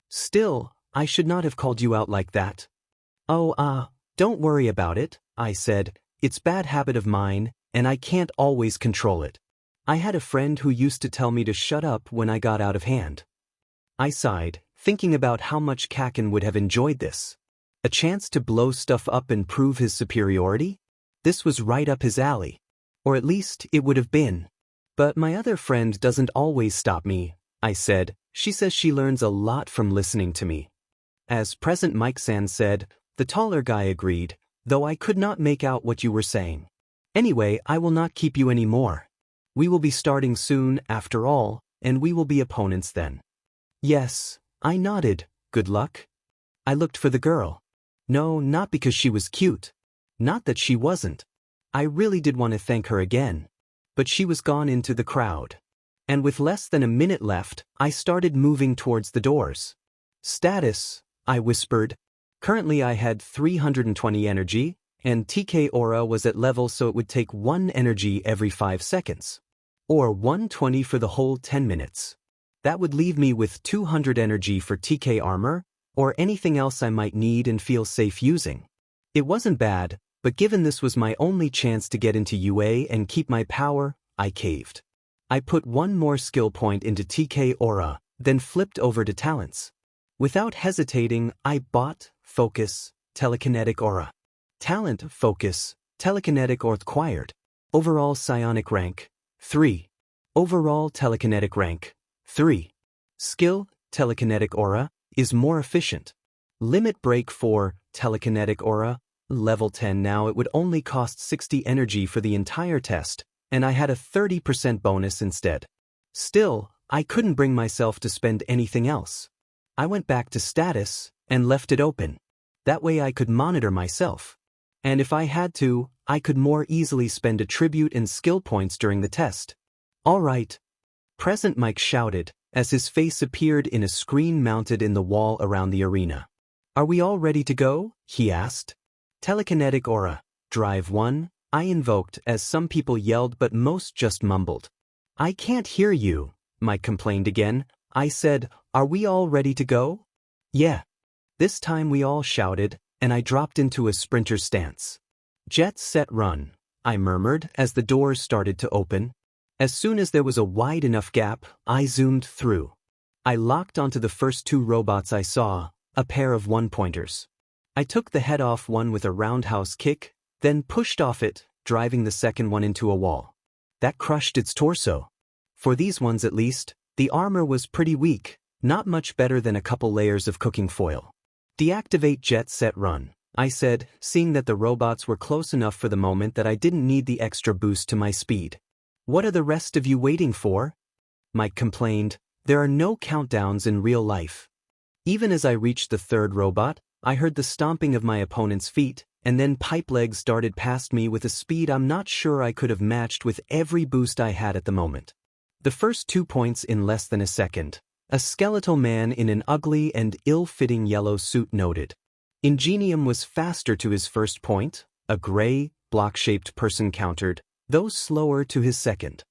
Still, I should not have called you out like that. Oh, don't worry about it, I said. It's bad habit of mine, and I can't always control it. I had a friend who used to tell me to shut up when I got out of hand. I sighed, thinking about how much Kaken would have enjoyed this. A chance to blow stuff up and prove his superiority? This was right up his alley. Or at least it would have been. But my other friend doesn't always stop me, I said. She says she learns a lot from listening to me. As Present Mike-san said, the taller guy agreed, though I could not make out what you were saying. Anyway, I will not keep you any more. We will be starting soon, after all, and we will be opponents then. Yes, I nodded. Good luck. I looked for the girl. No, not because she was cute. Not that she wasn't. I really did want to thank her again. But she was gone into the crowd. And with less than a minute left, I started moving towards the doors. Status, I whispered. Currently I had 320 energy, and TK aura was at level, so it would take 1 energy every 5 seconds. Or 120 for the whole 10 minutes. That would leave me with 200 energy for TK armor, or anything else I might need and feel safe using. It wasn't bad, but given this was my only chance to get into UA and keep my power, I caved. I put 1 more skill point into TK aura, then flipped over to talents. Without hesitating, I bought Focus, Telekinetic Aura. Talent, Focus, Telekinetic Aura acquired. Overall Psionic rank, 3. Overall Telekinetic rank, 3. Skill, Telekinetic Aura, is more efficient. Limit break for Telekinetic Aura, level 10 now. It would only cost 60 energy for the entire test, and I had a 30% bonus instead. Still, I couldn't bring myself to spend anything else. I went back to status and left it open. That way I could monitor myself. And if I had to, I could more easily spend attribute and skill points during the test. All right. Present Mike shouted, as his face appeared in a screen mounted in the wall around the arena. Are we all ready to go? He asked. Telekinetic Aura, Drive 1, I invoked as some people yelled but most just mumbled. I can't hear you, Mike complained again. I said, are we all ready to go? Yeah. This time we all shouted, and I dropped into a sprinter stance. Jet set run, I murmured as the doors started to open. As soon as there was a wide enough gap, I zoomed through. I locked onto the first 2 robots I saw, a pair of one-pointers. I took the head off one with a roundhouse kick, then pushed off it, driving the second one into a wall. That crushed its torso. For these ones at least, the armor was pretty weak, not much better than a couple layers of cooking foil. Deactivate jet set run, I said, seeing that the robots were close enough for the moment that I didn't need the extra boost to my speed. What are the rest of you waiting for? Mike complained. There are no countdowns in real life. Even as I reached the 3rd robot, I heard the stomping of my opponent's feet, and then pipe legs darted past me with a speed I'm not sure I could have matched with every boost I had at the moment. The first 2 points in less than a second. A skeletal man in an ugly and ill-fitting yellow suit noted. Ingenium was faster to his first point, a gray, block-shaped person countered, though slower to his second.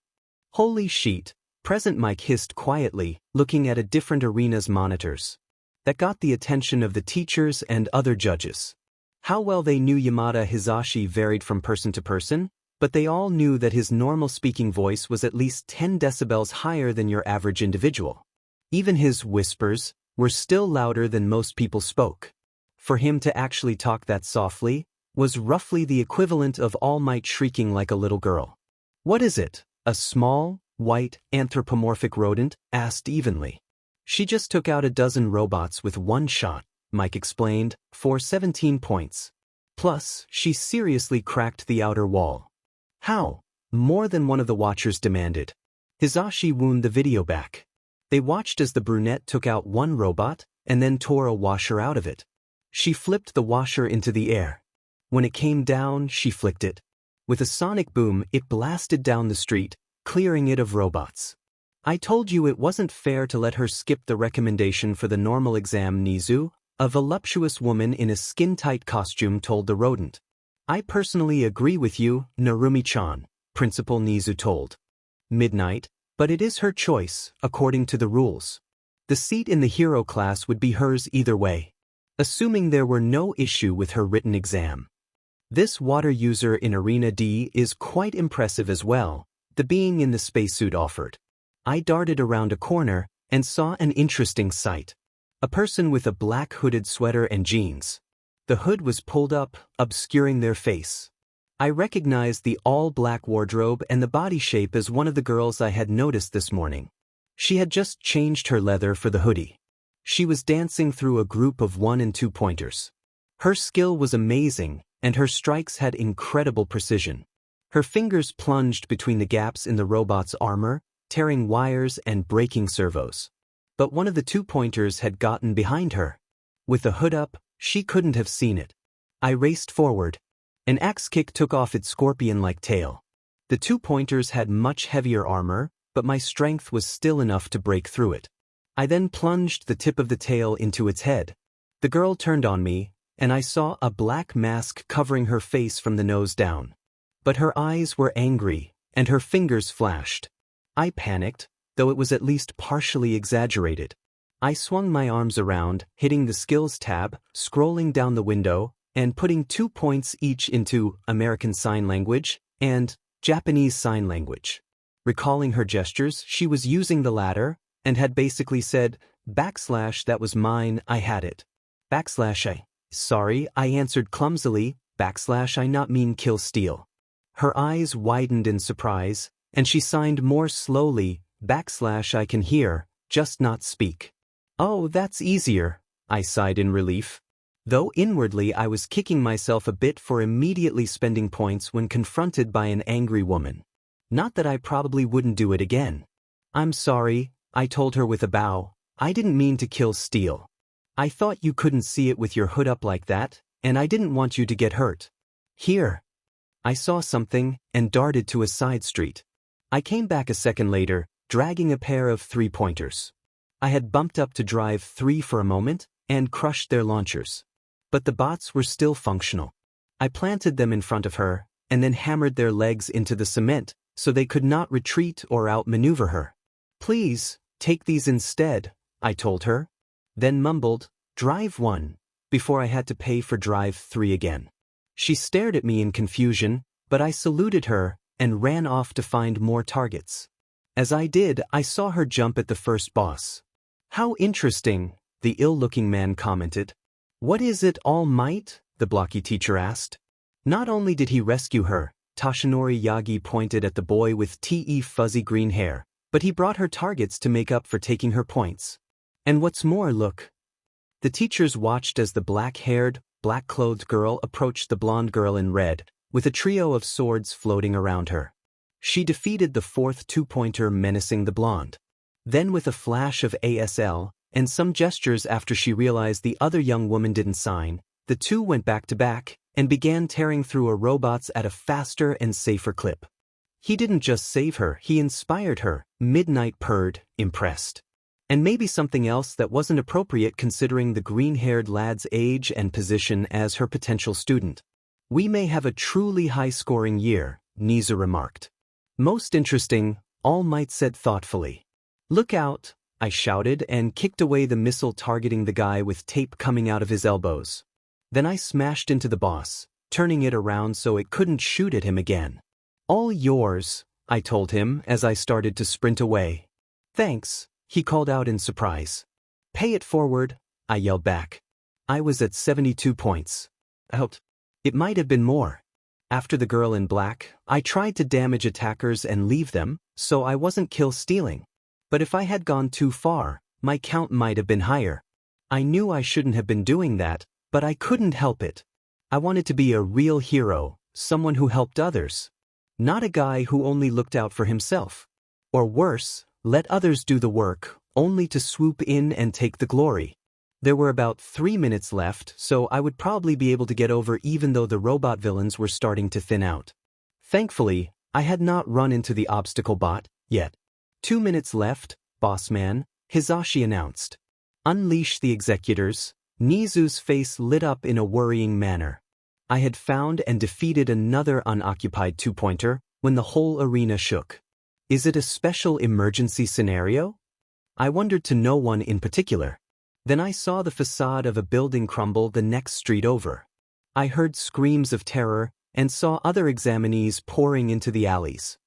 Holy sheet, Present Mike hissed quietly, looking at a different arena's monitors. That got the attention of the teachers and other judges. How well they knew Yamada Hisashi varied from person to person, but they all knew that his normal speaking voice was at least 10 decibels higher than your average individual. Even his whispers were still louder than most people spoke. For him to actually talk that softly was roughly the equivalent of All Might shrieking like a little girl. What is it? A small, white, anthropomorphic rodent? Asked evenly. She just took out a dozen robots with 1 shot, Mike explained, for 17 points. Plus, she seriously cracked the outer wall. How? More than one of the watchers demanded. Hisashi wound the video back. They watched as the brunette took out 1 robot, and then tore a washer out of it. She flipped the washer into the air. When it came down, she flicked it. With a sonic boom, it blasted down the street, clearing it of robots. I told you it wasn't fair to let her skip the recommendation for the normal exam, Nizu, a voluptuous woman in a skin-tight costume told the rodent. I personally agree with you, Narumi-chan, Principal Nizu told. Midnight, but it is her choice, according to the rules. The seat in the hero class would be hers either way, assuming there were no issue with her written exam. This water user in Arena D is quite impressive as well, the being in the spacesuit offered. I darted around a corner and saw an interesting sight. A person with a black hooded sweater and jeans. The hood was pulled up, obscuring their face. I recognized the all-black wardrobe and the body shape as one of the girls I had noticed this morning. She had just changed her leather for the hoodie. She was dancing through a group of 1 and 2 pointers. Her skill was amazing, and her strikes had incredible precision. Her fingers plunged between the gaps in the robot's armor, tearing wires and breaking servos. But one of the 2 pointers had gotten behind her. With the hood up, she couldn't have seen it. I raced forward. An axe kick took off its scorpion-like tail. The 2 pointers had much heavier armor, but my strength was still enough to break through it. I then plunged the tip of the tail into its head. The girl turned on me, and I saw a black mask covering her face from the nose down. But her eyes were angry, and her fingers flashed. I panicked, though it was at least partially exaggerated. I swung my arms around, hitting the Skills tab, scrolling down the window, and putting 2 points each into American Sign Language and Japanese Sign Language. Recalling her gestures, she was using the latter, and had basically said, "That was mine, I had it." Sorry, I answered clumsily, I not mean kill steal. Her eyes widened in surprise, and she signed more slowly, I can hear, just not speak. Oh, that's easier, I sighed in relief. Though inwardly I was kicking myself a bit for immediately spending points when confronted by an angry woman. Not that I probably wouldn't do it again. I'm sorry, I told her with a bow, I didn't mean to kill steal. I thought you couldn't see it with your hood up like that, and I didn't want you to get hurt. Here. I saw something, and darted to a side street. I came back a second later, dragging a pair of 3-pointers. I had bumped up to drive 3 for a moment, and crushed their launchers. But the bots were still functional. I planted them in front of her, and then hammered their legs into the cement, so they could not retreat or outmaneuver her. Please, take these instead, I told her. Then mumbled, "Drive 1, before I had to pay for drive 3 again. She stared at me in confusion, but I saluted her, and ran off to find more targets. As I did, I saw her jump at the first boss. How interesting, the ill-looking man commented. What is it, All Might? The blocky teacher asked. Not only did he rescue her, Toshinori Yagi pointed at the boy with fuzzy green hair, but he brought her targets to make up for taking her points. And what's more, look. The teachers watched as the black-haired, black-clothed girl approached the blonde girl in red, with a trio of swords floating around her. She defeated the 4th 2-pointer menacing the blonde. Then with a flash of ASL, and some gestures after she realized the other young woman didn't sign, the two went back to back, and began tearing through her robots at a faster and safer clip. He didn't just save her, he inspired her, Midnight purred, impressed. And maybe something else that wasn't appropriate considering the green-haired lad's age and position as her potential student. We may have a truly high-scoring year, Nizu remarked. Most interesting, All Might said thoughtfully. Look out, I shouted and kicked away the missile targeting the guy with tape coming out of his elbows. Then I smashed into the boss, turning it around so it couldn't shoot at him again. All yours, I told him as I started to sprint away. Thanks, he called out in surprise. Pay it forward, I yelled back. I was at 72 points. Out. It might have been more. After the girl in black, I tried to damage attackers and leave them, so I wasn't kill stealing. But if I had gone too far, my count might have been higher. I knew I shouldn't have been doing that, but I couldn't help it. I wanted to be a real hero, someone who helped others. Not a guy who only looked out for himself. Or worse, let others do the work, only to swoop in and take the glory. There were about 3 minutes left, so I would probably be able to get over even though the robot villains were starting to thin out. Thankfully, I had not run into the obstacle bot yet. 2 minutes left, boss man, Hizashi announced. Unleash the executors. Nizu's face lit up in a worrying manner. I had found and defeated another unoccupied 2-pointer when the whole arena shook. Is it a special emergency scenario? I wondered to no one in particular. Then I saw the facade of a building crumble the next street over. I heard screams of terror and saw other examinees pouring into the alleys.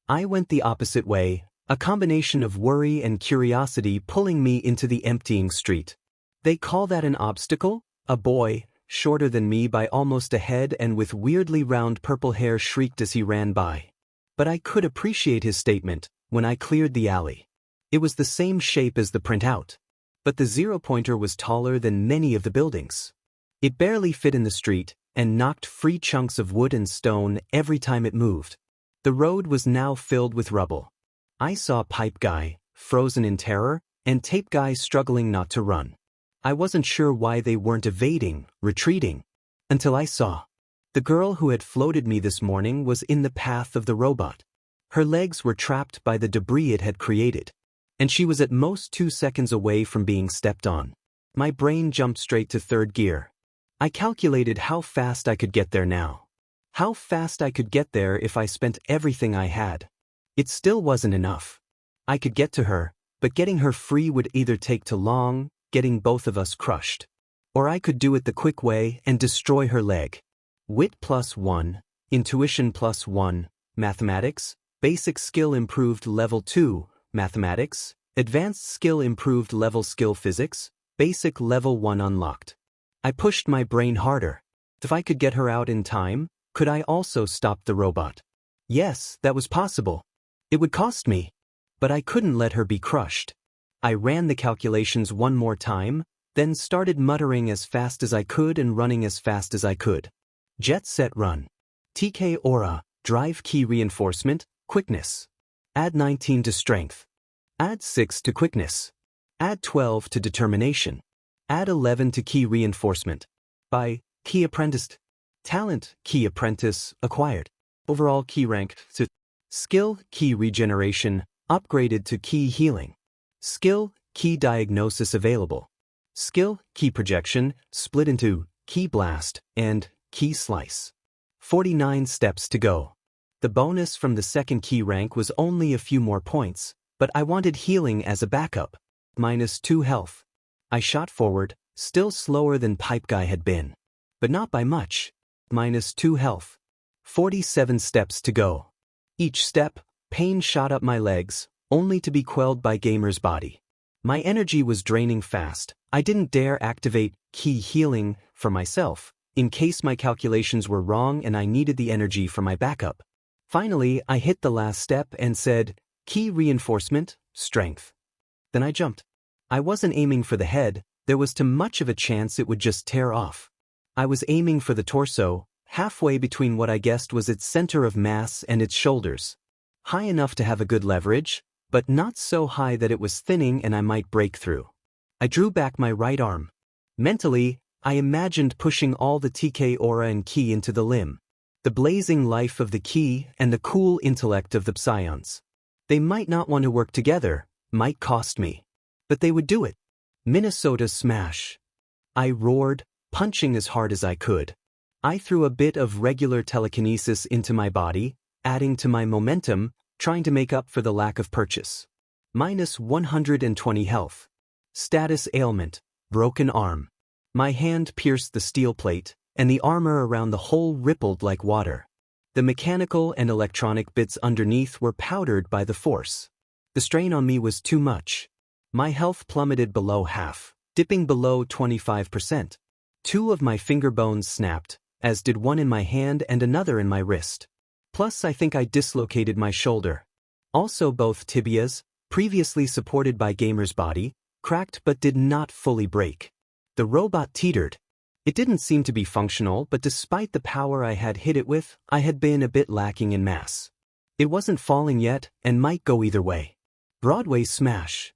I went the opposite way, a combination of worry and curiosity pulling me into the emptying street. They call that an obstacle? A boy, shorter than me by almost a head and with weirdly round purple hair, shrieked as he ran by. But I could appreciate his statement when I cleared the alley. It was the same shape as the printout. But the zero-pointer was taller than many of the buildings. It barely fit in the street and knocked free chunks of wood and stone every time it moved. The road was now filled with rubble. I saw Pipe Guy, frozen in terror, and Tape Guy struggling not to run. I wasn't sure why they weren't evading, retreating, until I saw. The girl who had floated me this morning was in the path of the robot. Her legs were trapped by the debris it had created, and she was at most 2 seconds away from being stepped on. My brain jumped straight to third gear. I calculated how fast I could get there now. How fast I could get there if I spent everything I had. It still wasn't enough. I could get to her, but getting her free would either take too long, getting both of us crushed, or I could do it the quick way and destroy her leg. Wit +1, intuition +1, mathematics, basic skill improved level 2, mathematics, advanced skill improved level skill physics, basic level 1 unlocked. I pushed my brain harder. If I could get her out in time, could I also stop the robot? Yes, that was possible. It would cost me. But I couldn't let her be crushed. I ran the calculations one more time, then started muttering as fast as I could and running as fast as I could. Jet set run. TK aura, drive key reinforcement, quickness. Add 19 to strength. Add 6 to quickness. Add 12 to determination. Add 11 to key reinforcement. By key apprenticed. Talent, key apprentice, acquired. Overall key rank, to skill, key regeneration, upgraded to key healing. Skill, key diagnosis available. Skill, key projection, split into key blast and key slice. 49 steps to go. The bonus from the second key rank was only a few more points, but I wanted healing as a backup. -2 health. I shot forward, still slower than Pipe Guy had been. But not by much. -2 health. 47 steps to go. Each step, pain shot up my legs, only to be quelled by Gamer's body. My energy was draining fast. I didn't dare activate key healing for myself, in case my calculations were wrong and I needed the energy for my backup. Finally, I hit the last step and said, key reinforcement, strength. Then I jumped. I wasn't aiming for the head, there was too much of a chance it would just tear off. I was aiming for the torso, halfway between what I guessed was its center of mass and its shoulders. High enough to have a good leverage, but not so high that it was thinning and I might break through. I drew back my right arm. Mentally, I imagined pushing all the TK aura and ki into the limb. The blazing life of the ki and the cool intellect of the psions. They might not want to work together, might cost me. But they would do it. Minnesota smash. I roared, punching as hard as I could. I threw a bit of regular telekinesis into my body, adding to my momentum, trying to make up for the lack of purchase. -120 health. Status ailment, broken arm. My hand pierced the steel plate, and the armor around the hole rippled like water. The mechanical and electronic bits underneath were powdered by the force. The strain on me was too much. My health plummeted below half, dipping below 25%. 2 of my finger bones snapped, as did one in my hand and another in my wrist. Plus I think I dislocated my shoulder. Also both tibias, previously supported by Gamer's body, cracked but did not fully break. The robot teetered. It didn't seem to be functional, but despite the power I had hit it with, I had been a bit lacking in mass. It wasn't falling yet and might go either way. Broadway smash.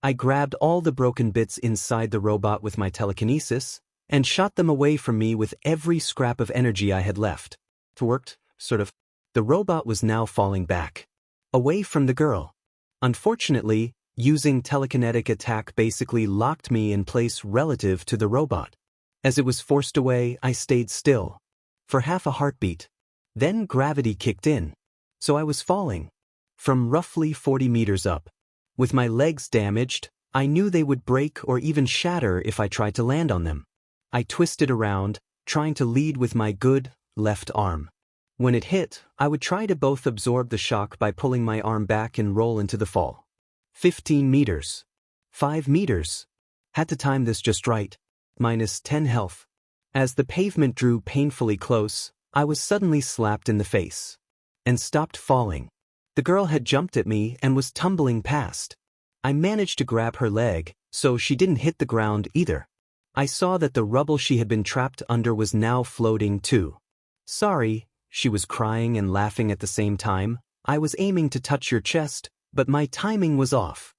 I grabbed all the broken bits inside the robot with my telekinesis and shot them away from me with every scrap of energy I had left. It worked, sort of. The robot was now falling back. Away from the girl. Unfortunately, using telekinetic attack basically locked me in place relative to the robot. As it was forced away, I stayed still. For half a heartbeat. Then gravity kicked in. So I was falling. From roughly 40 meters up. With my legs damaged, I knew they would break or even shatter if I tried to land on them. I twisted around, trying to lead with my good left arm. When it hit, I would try to both absorb the shock by pulling my arm back and roll into the fall. 15 meters. 5 meters. Had to time this just right. -10 health. As the pavement drew painfully close, I was suddenly slapped in the face. And stopped falling. The girl had jumped at me and was tumbling past. I managed to grab her leg, so she didn't hit the ground either. I saw that the rubble she had been trapped under was now floating too. Sorry, she was crying and laughing at the same time. I was aiming to touch your chest, but my timing was off.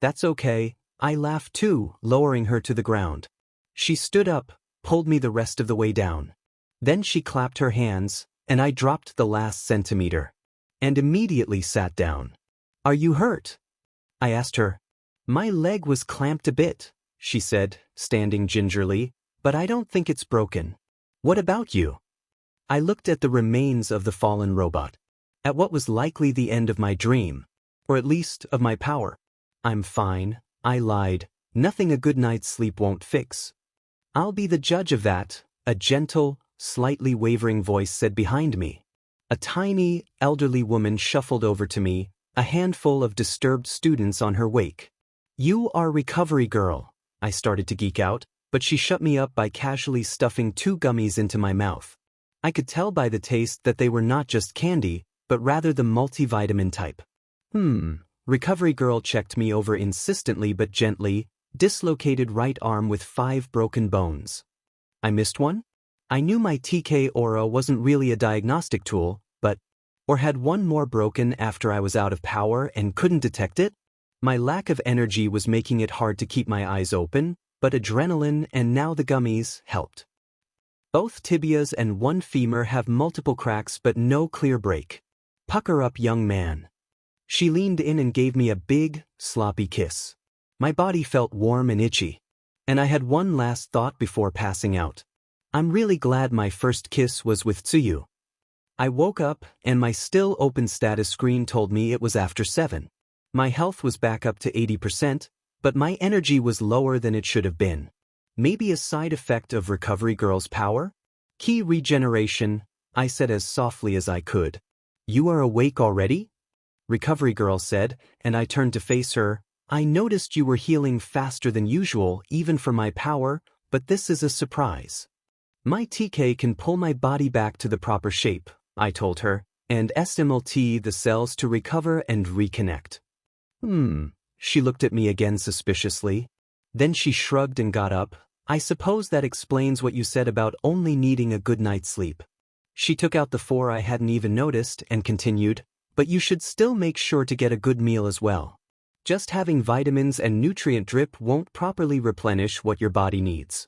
That's okay, I laughed too, lowering her to the ground. She stood up, pulled me the rest of the way down. Then she clapped her hands, and I dropped the last centimeter. And immediately sat down. Are you hurt? I asked her. My leg was clamped a bit, she said, standing gingerly, but I don't think it's broken. What about you? I looked at the remains of the fallen robot. At what was likely the end of my dream, or at least of my power. I'm fine, I lied. Nothing a good night's sleep won't fix. I'll be the judge of that, a gentle, slightly wavering voice said behind me. A tiny, elderly woman shuffled over to me, a handful of disturbed students on her wake. You are recovery girl, I started to geek out, but she shut me up by casually stuffing 2 gummies into my mouth. I could tell by the taste that they were not just candy, but rather the multivitamin type. Recovery girl checked me over insistently but gently, dislocated right arm with 5 broken bones. I missed one? I knew my TK aura wasn't really a diagnostic tool, or had one more broken after I was out of power and couldn't detect it? My lack of energy was making it hard to keep my eyes open, but adrenaline and now the gummies helped. Both tibias and one femur have multiple cracks but no clear break. Pucker up, young man. She leaned in and gave me a big, sloppy kiss. My body felt warm and itchy. And I had one last thought before passing out. I'm really glad my first kiss was with Tsuyu. I woke up, and my still open status screen told me it was after 7. My health was back up to 80%, but my energy was lower than it should have been. Maybe a side effect of Recovery Girl's power? Key regeneration, I said as softly as I could. You are awake already? Recovery Girl said, and I turned to face her. I noticed you were healing faster than usual, even for my power, but this is a surprise. My TK can pull my body back to the proper shape, I told her, and SMLT the cells to recover and reconnect. She looked at me again suspiciously. Then she shrugged and got up. I suppose that explains what you said about only needing a good night's sleep. She took out the 4 I hadn't even noticed and continued, but you should still make sure to get a good meal as well. Just having vitamins and nutrient drip won't properly replenish what your body needs.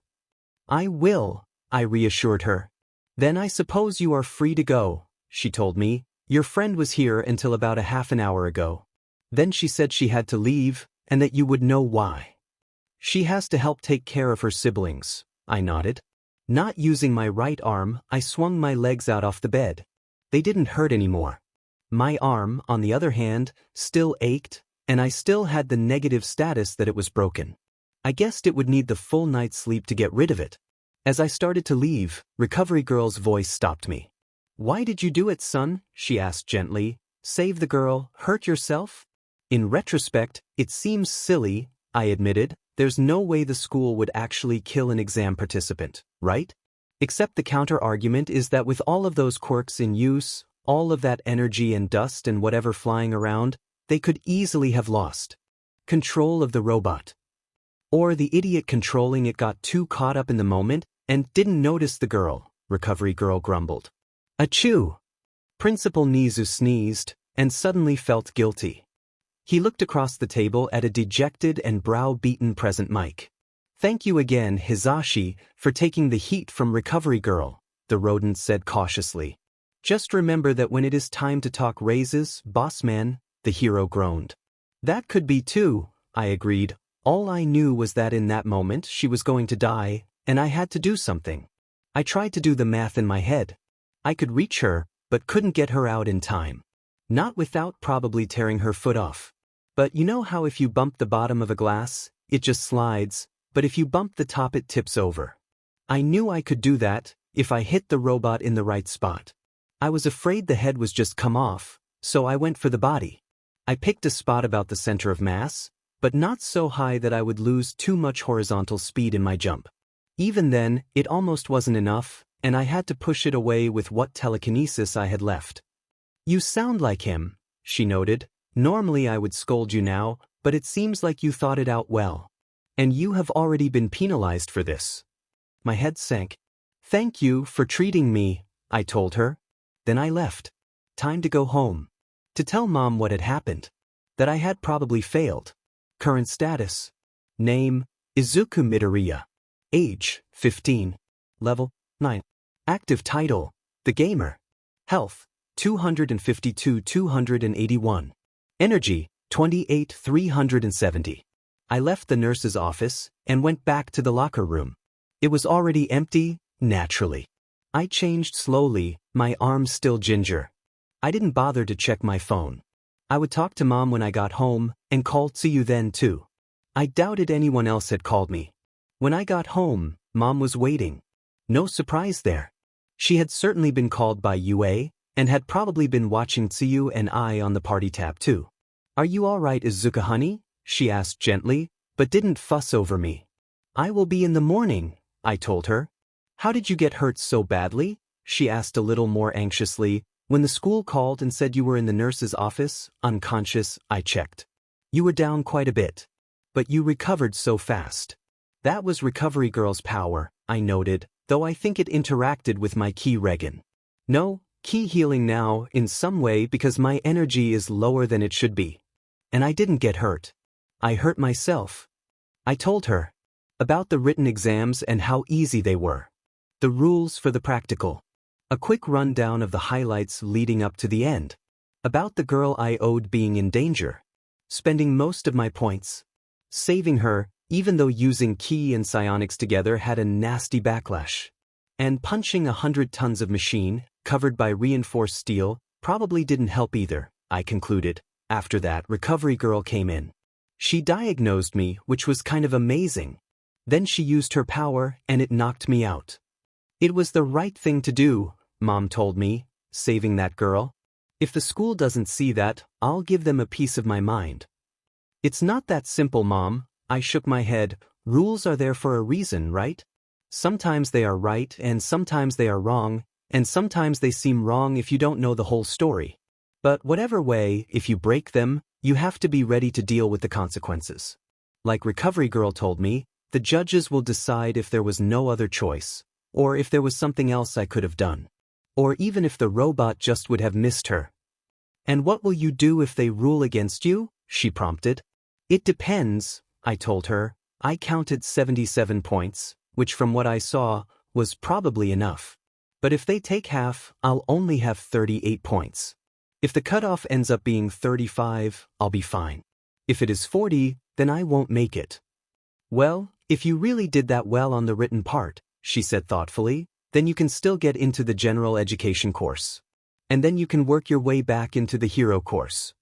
I will, I reassured her. Then I suppose you are free to go, she told me. Your friend was here until about a half an hour ago. Then she said she had to leave, and that you would know why. She has to help take care of her siblings, I nodded. Not using my right arm, I swung my legs out off the bed. They didn't hurt anymore. My arm, on the other hand, still ached, and I still had the negative status that it was broken. I guessed it would need the full night's sleep to get rid of it. As I started to leave, Recovery Girl's voice stopped me. Why did you do it, son? She asked gently. Save the girl, hurt yourself? In retrospect, it seems silly, I admitted. There's no way the school would actually kill an exam participant, right? Except the counter-argument is that with all of those quirks in use, all of that energy and dust and whatever flying around, they could easily have lost control of the robot. Or the idiot controlling it got too caught up in the moment and didn't notice the girl, Recovery Girl grumbled. Achoo! Principal Nizu sneezed and suddenly felt guilty. He looked across the table at a dejected and brow-beaten present Mike. Thank you again, Hizashi, for taking the heat from Recovery Girl, the rodent said cautiously. Just remember that when it is time to talk raises, boss man, the hero groaned. That could be too, I agreed. All I knew was that in that moment she was going to die, and I had to do something. I tried to do the math in my head. I could reach her, but couldn't get her out in time. Not without probably tearing her foot off. But you know how if you bump the bottom of a glass, it just slides, but if you bump the top it tips over. I knew I could do that, if I hit the robot in the right spot. I was afraid the head was just come off, so I went for the body. I picked a spot about the center of mass, but not so high that I would lose too much horizontal speed in my jump. Even then, it almost wasn't enough, and I had to push it away with what telekinesis I had left. You sound like him, she noted. Normally I would scold you now, but it seems like you thought it out well. And you have already been penalized for this. My head sank. Thank you for treating me, I told her. Then I left. Time to go home. To tell Mom what had happened. That I had probably failed. Current status. Name, Izuku Midoriya. Age, 15. Level, 9. Active title, The Gamer. Health, 252-281. Energy, 28-370. I left the nurse's office and went back to the locker room. It was already empty, naturally. I changed slowly, my arms still ginger. I didn't bother to check my phone. I would talk to Mom when I got home and call Tsuyu then too. I doubted anyone else had called me. When I got home, Mom was waiting. No surprise there. She had certainly been called by UA and had probably been watching Tsuyu and I on the party tab too. Are you all right, Izuku honey? She asked gently, but didn't fuss over me. I will be in the morning, I told her. How did you get hurt so badly? She asked a little more anxiously. When the school called and said you were in the nurse's office, unconscious, I checked. You were down quite a bit. But you recovered so fast. That was Recovery Girl's power, I noted, though I think it interacted with my ki regen. No, ki healing now, in some way because my energy is lower than it should be. And I didn't get hurt. I hurt myself. I told her. About the written exams and how easy they were. The rules for the practical. A quick rundown of the highlights leading up to the end. About the girl I owed being in danger. Spending most of my points. Saving her, even though using ki and psionics together had a nasty backlash. And punching 100 tons of machine, covered by reinforced steel, probably didn't help either, I concluded. After that, Recovery Girl came in. She diagnosed me, which was kind of amazing. Then she used her power, and it knocked me out. It was the right thing to do, Mom told me, saving that girl. If the school doesn't see that, I'll give them a piece of my mind. It's not that simple, Mom. I shook my head. Rules are there for a reason, right? Sometimes they are right and sometimes they are wrong, and sometimes they seem wrong if you don't know the whole story. But whatever way, if you break them, you have to be ready to deal with the consequences. Like Recovery Girl told me, the judges will decide if there was no other choice, or if there was something else I could have done. Or even if the robot just would have missed her. And what will you do if they rule against you? She prompted. It depends, I told her. I counted 77 points, which from what I saw, was probably enough. But if they take half, I'll only have 38 points. If the cutoff ends up being 35, I'll be fine. If it is 40, then I won't make it. Well, if you really did that well on the written part, she said thoughtfully, then you can still get into the general education course. And then you can work your way back into the hero course.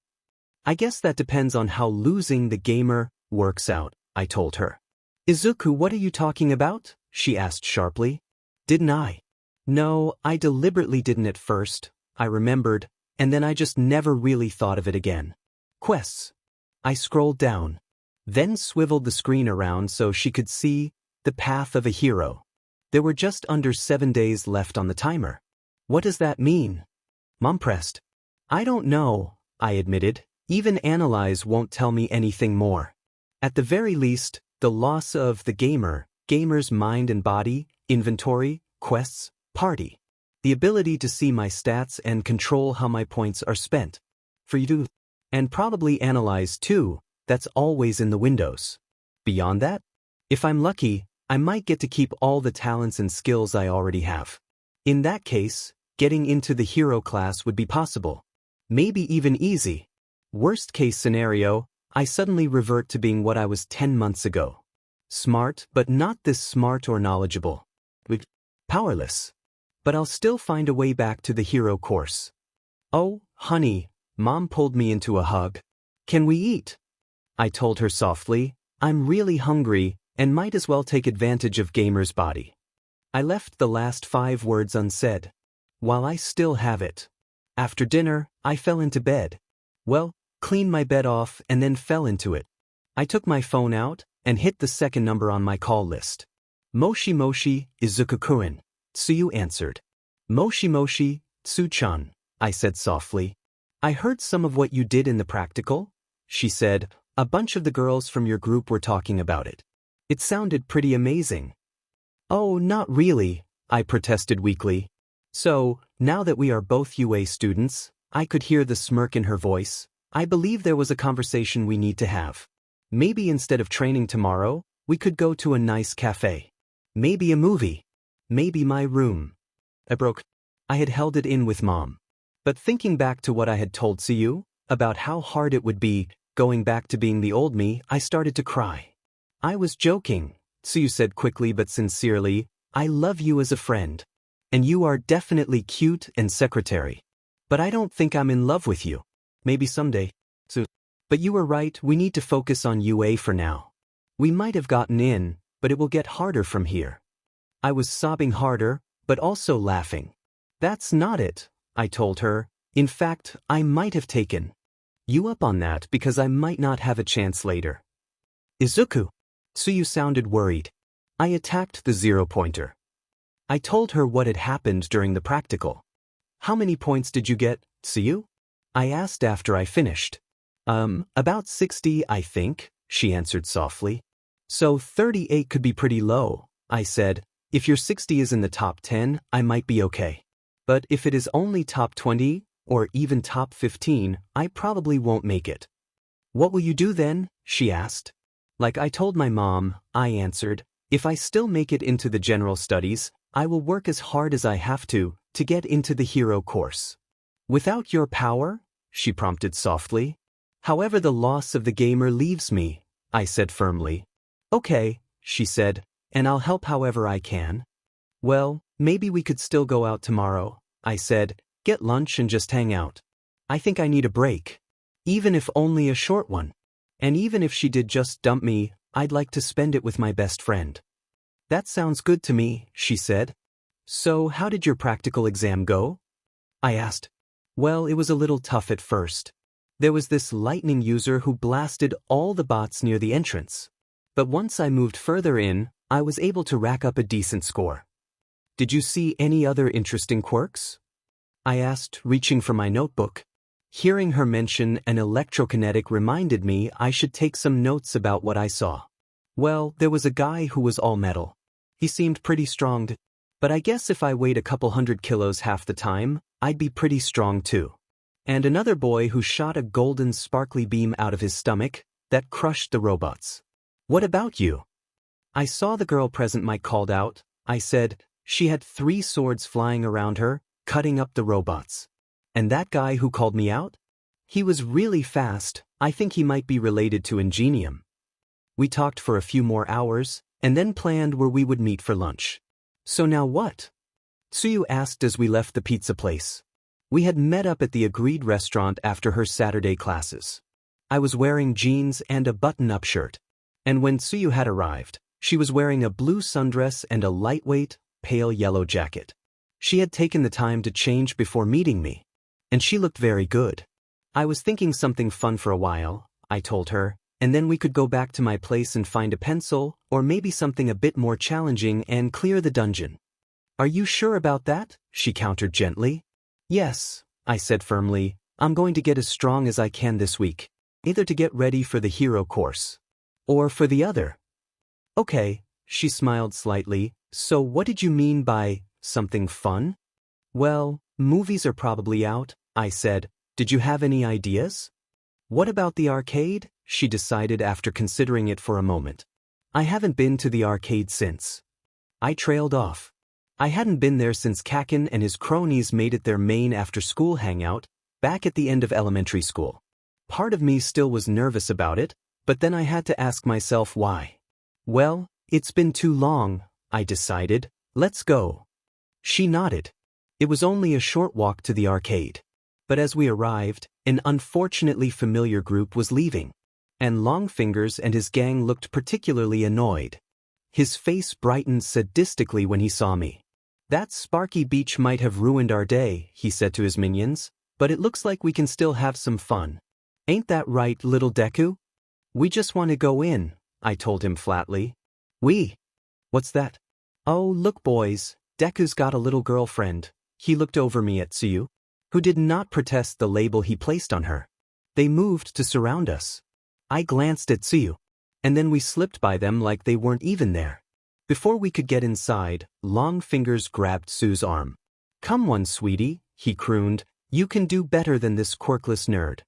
I guess that depends on how losing the gamer works out, I told her. Izuku, what are you talking about? She asked sharply. Didn't I? No, I deliberately didn't at first, I remembered, and then I just never really thought of it again. Quests. I scrolled down, then swiveled the screen around so she could see the path of a hero. There were just under 7 days left on the timer. What does that mean? Mom pressed. I don't know, I admitted. Even Analyze won't tell me anything more. At the very least, the loss of the gamer's mind and body, inventory, quests, party. The ability to see my stats and control how my points are spent. For you to, and probably Analyze too, that's always in the windows. Beyond that, if I'm lucky, I might get to keep all the talents and skills I already have. In that case, getting into the hero class would be possible. Maybe even easy. Worst case scenario, I suddenly revert to being what I was 10 months ago. Smart, but not this smart or knowledgeable. Powerless. But I'll still find a way back to the hero course. Oh, honey, Mom pulled me into a hug. Can we eat? I told her softly. I'm really hungry, and might as well take advantage of Gamer's body. I left the last 5 words unsaid. While I still have it. After dinner, I fell into bed. Well, cleaned my bed off and then fell into it. I took my phone out and hit the second number on my call list. Moshi Moshi, Izuku-kun, Tsuyu answered. Moshi Moshi, Tsu-chan, I said softly. I heard some of what you did in the practical, she said. A bunch of the girls from your group were talking about it. It sounded pretty amazing. Oh, not really, I protested weakly. So, now that we are both UA students, I could hear the smirk in her voice. I believe there was a conversation we need to have. Maybe instead of training tomorrow, we could go to a nice cafe. Maybe a movie. Maybe my room. I had held it in with Mom. But thinking back to what I had told Tsuyu, about how hard it would be, going back to being the old me, I started to cry. I was joking, Tsuyu said quickly but sincerely. I love you as a friend. And you are definitely cute and secretary. But I don't think I'm in love with you. Maybe someday. But you were right, we need to focus on UA for now. We might have gotten in, but it will get harder from here. I was sobbing harder, but also laughing. That's not it, I told her. In fact, I might have taken you up on that because I might not have a chance later. Izuku. Tsuyu sounded worried. I attacked the 0-pointer. I told her what had happened during the practical. How many points did you get, Tsuyu? I asked after I finished. About 60, I think, she answered softly. So 38 could be pretty low, I said. If your 60 is in the top 10, I might be okay. But if it is only top 20, or even top 15, I probably won't make it. What will you do then? She asked. Like I told my mom, I answered. If I still make it into the general studies, I will work as hard as I have to get into the hero course. Without your power? She prompted softly. However, the loss of the gamer leaves me, I said firmly. Okay, she said, and I'll help however I can. Well, maybe we could still go out tomorrow, I said, get lunch and just hang out. I think I need a break. Even if only a short one. And even if she did just dump me, I'd like to spend it with my best friend. That sounds good to me, she said. So how did your practical exam go? I asked. Well, it was a little tough at first. There was this lightning user who blasted all the bots near the entrance. But once I moved further in, I was able to rack up a decent score. Did you see any other interesting quirks? I asked, reaching for my notebook. Hearing her mention an electrokinetic reminded me I should take some notes about what I saw. Well, there was a guy who was all metal. He seemed pretty strong, but I guess if I weighed a couple 100 kilos half the time, I'd be pretty strong too. And another boy who shot a golden sparkly beam out of his stomach that crushed the robots. What about you? I saw the girl present Mike called out, I said. She had 3 swords flying around her, cutting up the robots. And that guy who called me out? He was really fast. I think he might be related to Ingenium. We talked for a few more hours, and then planned where we would meet for lunch. So now what? Tsuyu asked as we left the pizza place. We had met up at the agreed restaurant after her Saturday classes. I was wearing jeans and a button-up shirt. And when Tsuyu had arrived, she was wearing a blue sundress and a lightweight, pale yellow jacket. She had taken the time to change before meeting me. And she looked very good. I was thinking something fun for a while, I told her, and then we could go back to my place and find a pencil, or maybe something a bit more challenging and clear the dungeon. Are you sure about that? She countered gently. Yes, I said firmly. I'm going to get as strong as I can this week, either to get ready for the hero course, or for the other. Okay, she smiled slightly. So what did you mean by something fun? Well, movies are probably out, I said. Did you have any ideas? What about the arcade? She decided after considering it for a moment. I haven't been to the arcade since. I trailed off. I hadn't been there since Kakin and his cronies made it their main after-school hangout, back at the end of elementary school. Part of me still was nervous about it, but then I had to ask myself why. Well, it's been too long, I decided. Let's go. She nodded. It was only a short walk to the arcade. But as we arrived, an unfortunately familiar group was leaving. And Longfingers and his gang looked particularly annoyed. His face brightened sadistically when he saw me. That sparky beach might have ruined our day, he said to his minions, but it looks like we can still have some fun. Ain't that right, little Deku? We just want to go in, I told him flatly. What's that? Oh, look boys, Deku's got a little girlfriend. He looked over me at Tsuyu, who did not protest the label he placed on her. They moved to surround us. I glanced at Tsuyu, and then we slipped by them like they weren't even there. Before we could get inside, Longfingers grabbed Tsuyu's arm. Come on, sweetie, he crooned, you can do better than this quirkless nerd.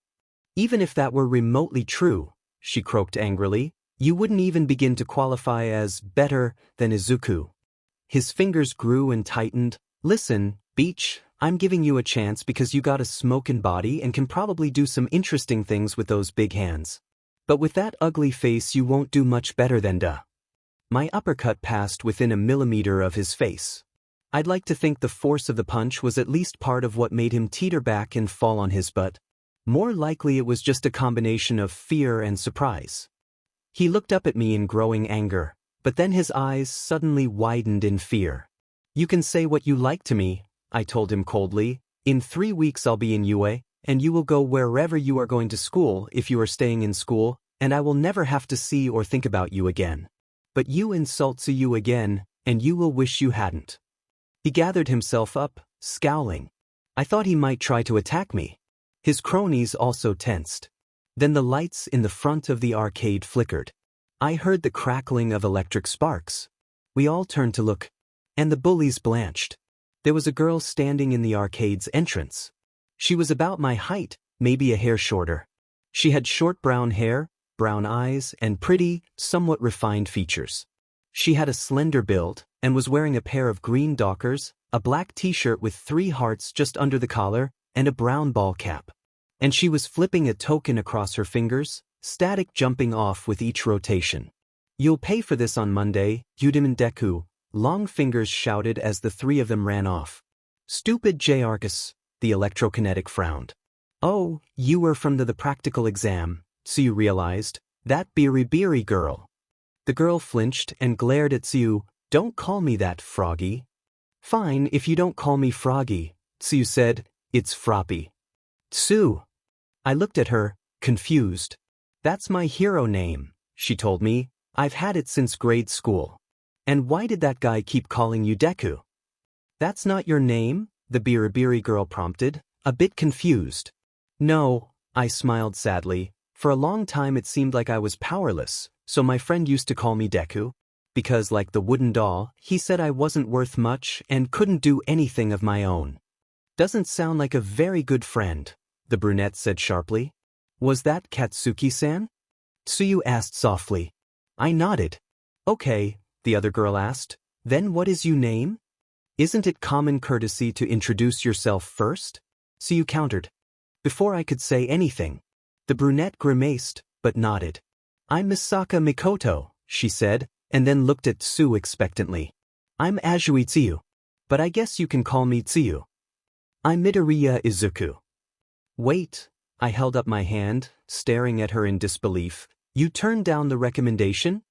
Even if that were remotely true, she croaked angrily, you wouldn't even begin to qualify as better than Izuku. His fingers grew and tightened. Listen, Beach, I'm giving you a chance because you got a smokin' body and can probably do some interesting things with those big hands. But with that ugly face you won't do much better than duh. My uppercut passed within a millimeter of his face. I'd like to think the force of the punch was at least part of what made him teeter back and fall on his butt. More likely it was just a combination of fear and surprise. He looked up at me in growing anger, but then his eyes suddenly widened in fear. You can say what you like to me, I told him coldly. In 3 weeks I'll be in UA, and you will go wherever you are going to school if you are staying in school, and I will never have to see or think about you again. But you insult Tsuyu again, and you will wish you hadn't. He gathered himself up, scowling. I thought he might try to attack me. His cronies also tensed. Then the lights in the front of the arcade flickered. I heard the crackling of electric sparks. We all turned to look, and the bullies blanched. There was a girl standing in the arcade's entrance. She was about my height, maybe a hair shorter. She had short brown hair, brown eyes, and pretty, somewhat refined features. She had a slender build, and was wearing a pair of green Dockers, a black t-shirt with 3 hearts just under the collar, and a brown ball cap. And she was flipping a token across her fingers, static jumping off with each rotation. You'll pay for this on Monday, Yudiman Deku, Longfingers shouted as the 3 of them ran off. Stupid Jarkus, the electrokinetic frowned. Oh, you were from the practical exam, Tsuyu realized. That beery girl. The girl flinched and glared at Tsuyu. Don't call me that, Froggy. Fine if you don't call me Froggy, Tsuyu said. It's Froppy. Tsu. I looked at her, confused. That's my hero name, she told me. I've had it since grade school. And why did that guy keep calling you Deku? That's not your name, the beery girl prompted, a bit confused. No, I smiled sadly. For a long time it seemed like I was powerless, so my friend used to call me Deku. Because like the wooden doll, he said I wasn't worth much and couldn't do anything of my own. Doesn't sound like a very good friend, the brunette said sharply. Was that Katsuki-san? Tsuyu asked softly. I nodded. Okay, the other girl asked. Then what is your name? Isn't it common courtesy to introduce yourself first? Tsuyu countered. Before I could say anything, the brunette grimaced, but nodded. I'm Misaka Mikoto, she said, and then looked at Tsuyu expectantly. I'm Azui Tsuyu, but I guess you can call me Tsuyu. I'm Midoriya Izuku. Wait, I held up my hand, staring at her in disbelief. You turned down the recommendation?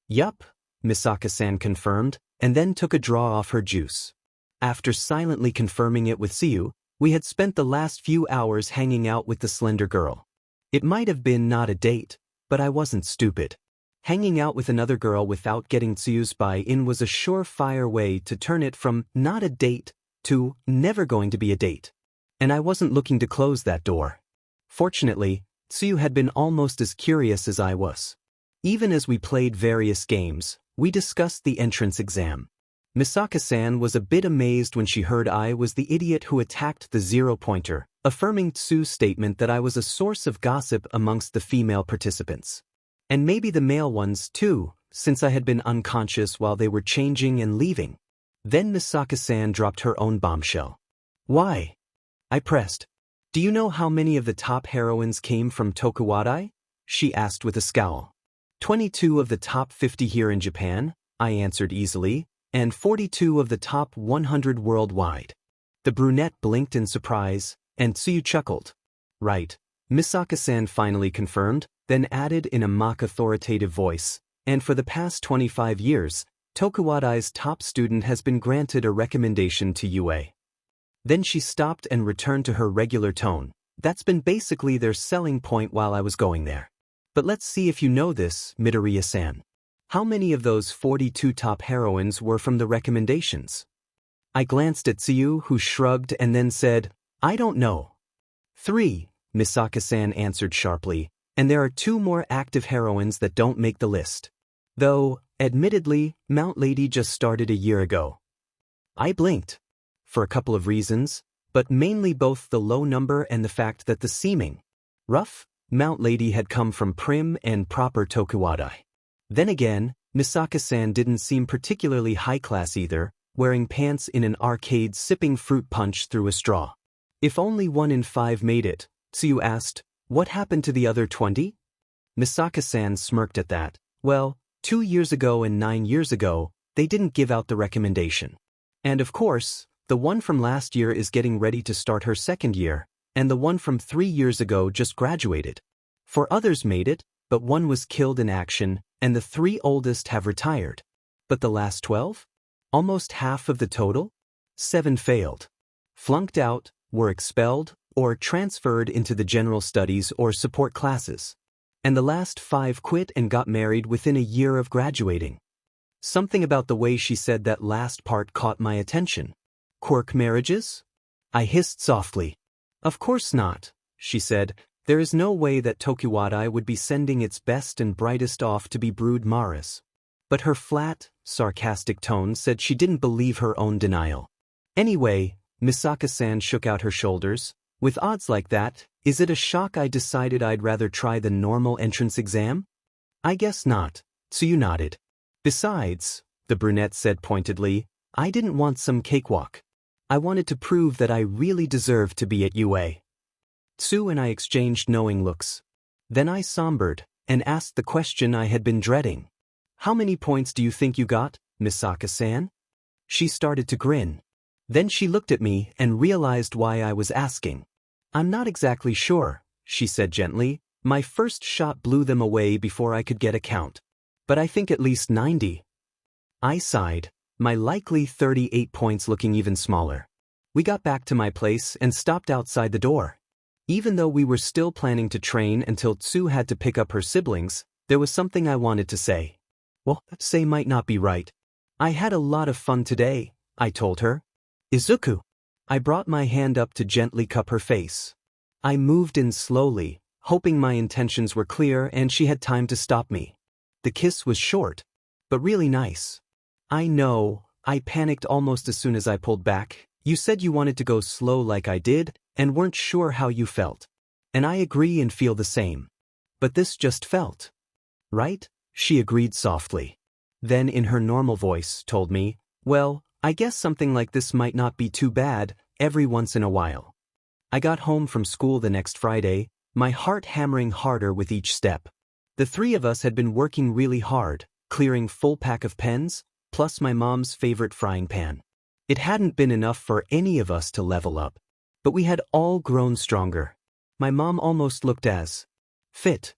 Yup, Misaka-san confirmed, and then took a draw off her juice. After silently confirming it with Tsuyu, we had spent the last few hours hanging out with the slender girl. It might have been not a date, but I wasn't stupid. Hanging out with another girl without getting Tsuyu's buy-in was a surefire way to turn it from not a date to never going to be a date. And I wasn't looking to close that door. Fortunately, Tsuyu had been almost as curious as I was. Even as we played various games, we discussed the entrance exam. Misaka-san was a bit amazed when she heard I was the idiot who attacked the zero-pointer, affirming Tsuyu's statement that I was a source of gossip amongst the female participants. And maybe the male ones too, since I had been unconscious while they were changing and leaving. Then Misaka-san dropped her own bombshell. Why? I pressed. Do you know how many of the top heroines came from Tokuwadai? She asked with a scowl. 22 of the top 50 here in Japan, I answered easily, and 42 of the top 100 worldwide. The brunette blinked in surprise, and Tsuyu chuckled. Right, Misaka-san finally confirmed, then added in a mock authoritative voice, and for the past 25 years, Tokuwadai's top student has been granted a recommendation to UA. Then she stopped and returned to her regular tone. That's been basically their selling point while I was going there. But let's see if you know this, Midoriya-san. How many of those 42 top heroines were from the recommendations? I glanced at Tsuyu, who shrugged and then said, I don't know. 3, Misaka-san answered sharply, and there are 2 more active heroines that don't make the list. Though, admittedly, Mount Lady just started a year ago. I blinked. For a couple of reasons, but mainly both the low number and the fact that the seeming rough Mount Lady had come from prim and proper Tokuwadai. Then again, Misaka-san didn't seem particularly high-class either, wearing pants in an arcade sipping fruit punch through a straw. If only 1 in 5 made it, Tsuyu asked, what happened to the other 20? Misaka-san smirked at that. Well, 2 years ago and 9 years ago, they didn't give out the recommendation. And of course, the one from last year is getting ready to start her second year, and the one from 3 years ago just graduated. 4 others made it, but 1 was killed in action, and the 3 oldest have retired. But the last 12? Almost half of the total? 7 failed. Flunked out, were expelled, or transferred into the general studies or support classes. And the last 5 quit and got married within a year of graduating. Something about the way she said that last part caught my attention. Quirk marriages? I hissed softly. Of course not, she said. There is no way that Tokuwadai would be sending its best and brightest off to be brood maras. But her flat, sarcastic tone said she didn't believe her own denial. Anyway, Misaka-san shook out her shoulders. With odds like that, is it a shock I decided I'd rather try the normal entrance exam? I guess not, Tsuyu nodded. Besides, the brunette said pointedly, I didn't want some cakewalk. I wanted to prove that I really deserved to be at UA. Tsu and I exchanged knowing looks. Then I sombered and asked the question I had been dreading. How many points do you think you got, Misaka-san? She started to grin. Then she looked at me and realized why I was asking. I'm not exactly sure, she said gently. My first shot blew them away before I could get a count. But I think at least 90. I sighed, my likely 38 points looking even smaller. We got back to my place and stopped outside the door. Even though we were still planning to train until Tsu had to pick up her siblings, there was something I wanted to say. Well, say might not be right. I had a lot of fun today, I told her. Izuku. I brought my hand up to gently cup her face. I moved in slowly, hoping my intentions were clear and she had time to stop me. The kiss was short, but really nice. I know, I panicked almost as soon as I pulled back. You said you wanted to go slow like I did, and weren't sure how you felt. And I agree and feel the same. But this just felt right, she agreed softly. Then in her normal voice told me, well, I guess something like this might not be too bad, every once in a while. I got home from school the next Friday, my heart hammering harder with each step. The 3 of us had been working really hard, clearing full pack of pens, plus my mom's favorite frying pan. It hadn't been enough for any of us to level up. But we had all grown stronger. My mom almost looked as fit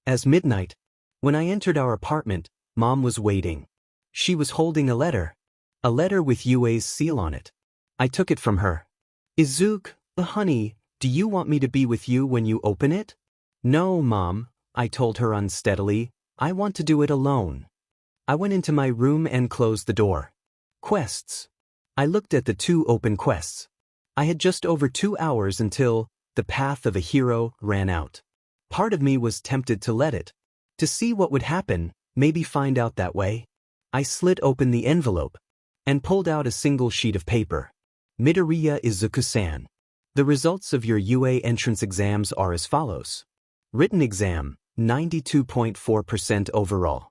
as midnight. When I entered our apartment, Mom was waiting. She was holding a letter with UA's seal on it. I took it from her. Izuku, honey, do you want me to be with you when you open it? No, Mom, I told her unsteadily. I want to do it alone. I went into my room and closed the door. Quests. I looked at the 2 open quests. I had just over 2 hours until the path of a hero ran out. Part of me was tempted to let it. To see what would happen, maybe find out that way. I slit open the envelope and pulled out a single sheet of paper. Midoriya Izuku-san. The results of your UA entrance exams are as follows. Written exam, 92.4% overall.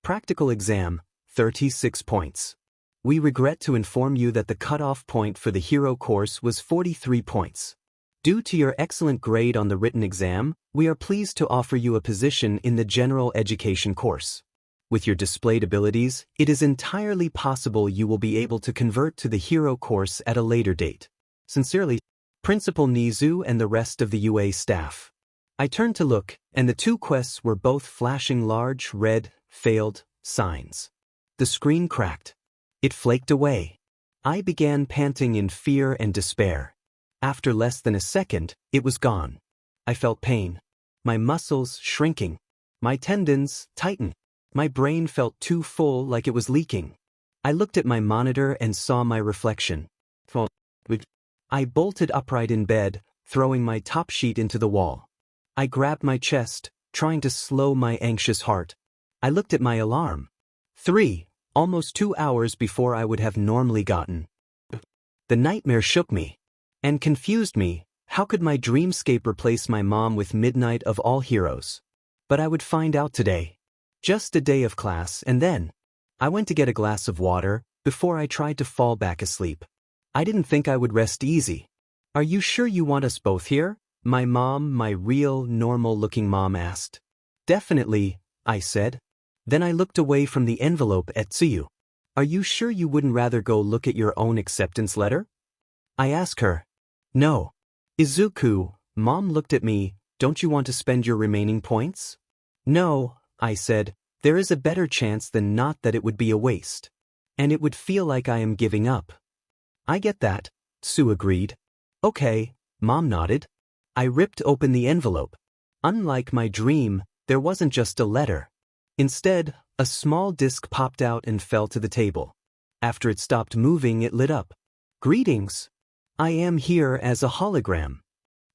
Practical exam, 36 points. We regret to inform you that the cutoff point for the hero course was 43 points. Due to your excellent grade on the written exam, we are pleased to offer you a position in the general education course. With your displayed abilities, it is entirely possible you will be able to convert to the hero course at a later date. Sincerely, Principal Nizu and the rest of the UA staff. I turned to look, and the two quests were both flashing large, red, failed signs. The screen cracked. It flaked away. I began panting in fear and despair. After less than a second, it was gone. I felt pain. My muscles shrinking. My tendons tighten. My brain felt too full, like it was leaking. I looked at my monitor and saw my reflection. I bolted upright in bed, throwing my top sheet into the wall. I grabbed my chest, trying to slow my anxious heart. I looked at my alarm. 3, almost 2 hours before I would have normally gotten. The nightmare shook me and confused me. How could my dreamscape replace my mom with Midnight of all heroes? But I would find out today. Just a day of class, and then I went to get a glass of water before I tried to fall back asleep. I didn't think I would rest easy. Are you sure you want us both here? My mom, my real, normal-looking mom asked. Definitely, I said. Then I looked away from the envelope at Tsuyu. Are you sure you wouldn't rather go look at your own acceptance letter? I asked her. No. Izuku, Mom looked at me. Don't you want to spend your remaining points? No, I said. There is a better chance than not that it would be a waste. And it would feel like I am giving up. I get that, Tsu agreed. Okay, Mom nodded. I ripped open the envelope. Unlike my dream, there wasn't just a letter. Instead, a small disc popped out and fell to the table. After it stopped moving, it lit up. Greetings. I am here as a hologram.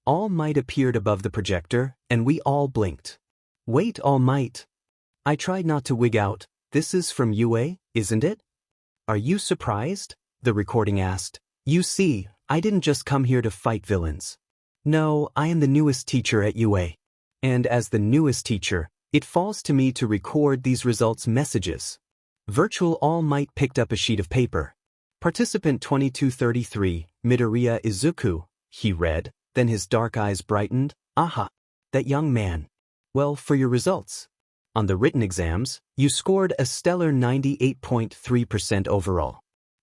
All Might appeared above the projector, and we all blinked. Wait, All Might. I tried not to wig out. This is from UA, isn't it? Are you surprised? The recording asked. You see, I didn't just come here to fight villains. No, I am the newest teacher at UA. And as the newest teacher, it falls to me to record these results messages. Virtual All Might picked up a sheet of paper. Participant 2233, Midoriya Izuku, he read, then his dark eyes brightened. Aha, that young man. Well, for your results. On the written exams, you scored a stellar 98.3% overall.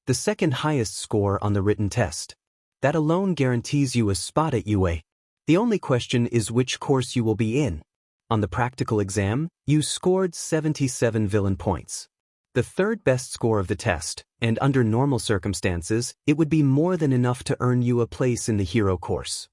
The second highest score on the written test. That alone guarantees you a spot at UA. The only question is which course you will be in. On the practical exam, you scored 77 villain points. The third best score of the test, and under normal circumstances, it would be more than enough to earn you a place in the hero course.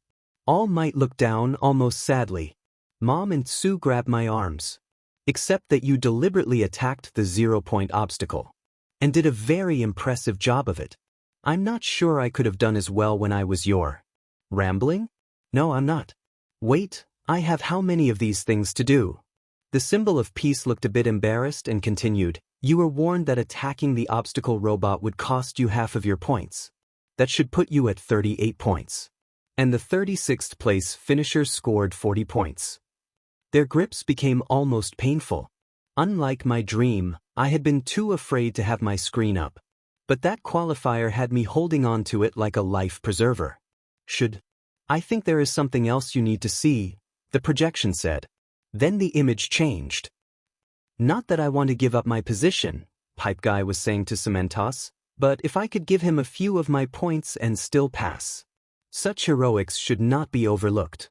All Might look down almost sadly. Mom and Tsu grabbed my arms. Except that you deliberately attacked the 0-point obstacle. And did a very impressive job of it. I'm not sure I could have done as well when I was your... Rambling? No, I'm not. Wait, I have how many of these things to do? The symbol of peace looked a bit embarrassed and continued. You were warned that attacking the obstacle robot would cost you half of your points. That should put you at 38 points. And the 36th place finisher scored 40 points. Their grips became almost painful. Unlike my dream, I had been too afraid to have my screen up. But that qualifier had me holding on to it like a life preserver. I think there is something else you need to see, the projection said. Then the image changed. Not that I want to give up my position, Pipe Guy was saying to Cementos, but if I could give him a few of my points and still pass. Such heroics should not be overlooked.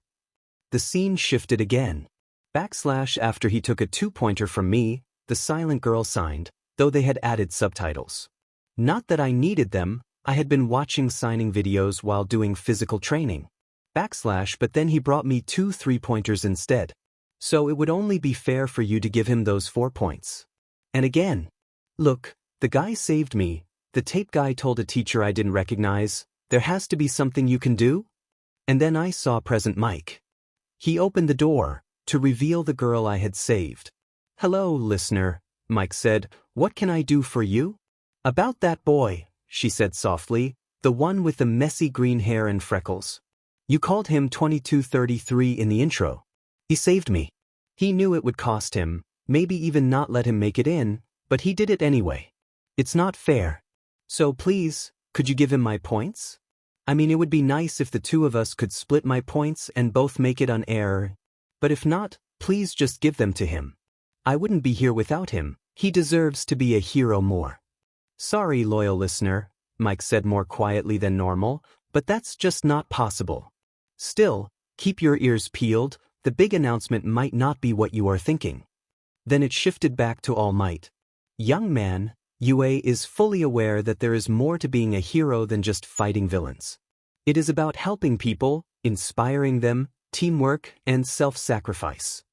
The scene shifted again. After he took a 2-pointer from me, the silent girl signed, though they had added subtitles. Not that I needed them, I had been watching signing videos while doing physical training. But then he brought me 2 3-pointers instead. So it would only be fair for you to give him those 4 points. And again. Look, the guy saved me. The tape guy told a teacher I didn't recognize, there has to be something you can do? And then I saw Present Mike. He opened the door to reveal the girl I had saved. Hello, listener, Mike said. What can I do for you? About that boy, she said softly, the one with the messy green hair and freckles. You called him 2233 in the intro. He saved me. He knew it would cost him, maybe even not let him make it in, but he did it anyway. It's not fair. So please, could you give him my points? I mean, it would be nice if the two of us could split my points and both make it on air. But if not, please just give them to him. I wouldn't be here without him. He deserves to be a hero more. Sorry, loyal listener, Mike said more quietly than normal, but that's just not possible. Still, keep your ears peeled, the big announcement might not be what you are thinking. Then it shifted back to All Might. Young man, Yue is fully aware that there is more to being a hero than just fighting villains. It is about helping people, inspiring them, teamwork, and self-sacrifice.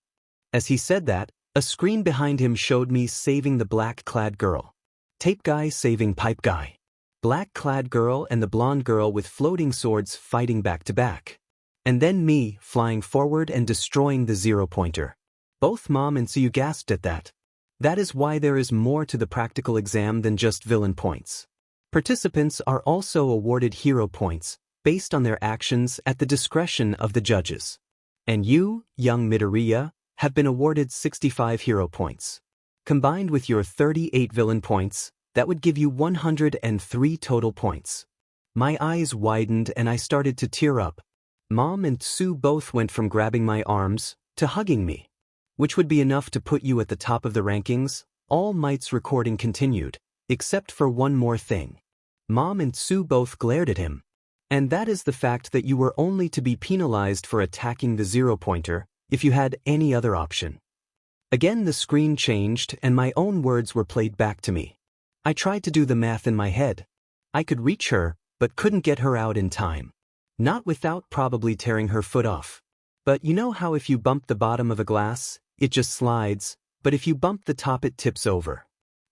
As he said that, a screen behind him showed me saving the black-clad girl. Tape guy saving pipe guy. Black-clad girl and the blonde girl with floating swords fighting back-to-back. And then me, flying forward and destroying the zero-pointer. Both Mom and Tsuyu gasped at that. That is why there is more to the practical exam than just villain points. Participants are also awarded hero points, based on their actions at the discretion of the judges. And you, young Midoriya, have been awarded 65 hero points. Combined with your 38 villain points, that would give you 103 total points. My eyes widened and I started to tear up. Mom and Tsu both went from grabbing my arms to hugging me. Which would be enough to put you at the top of the rankings. All Might's recording continued, except for one more thing. Mom and Tsu both glared at him. And that is the fact that you were only to be penalized for attacking the zero-pointer if you had any other option. Again the screen changed and my own words were played back to me. I tried to do the math in my head. I could reach her, but couldn't get her out in time. Not without probably tearing her foot off. But you know how if you bump the bottom of a glass, it just slides, but if you bump the top it tips over.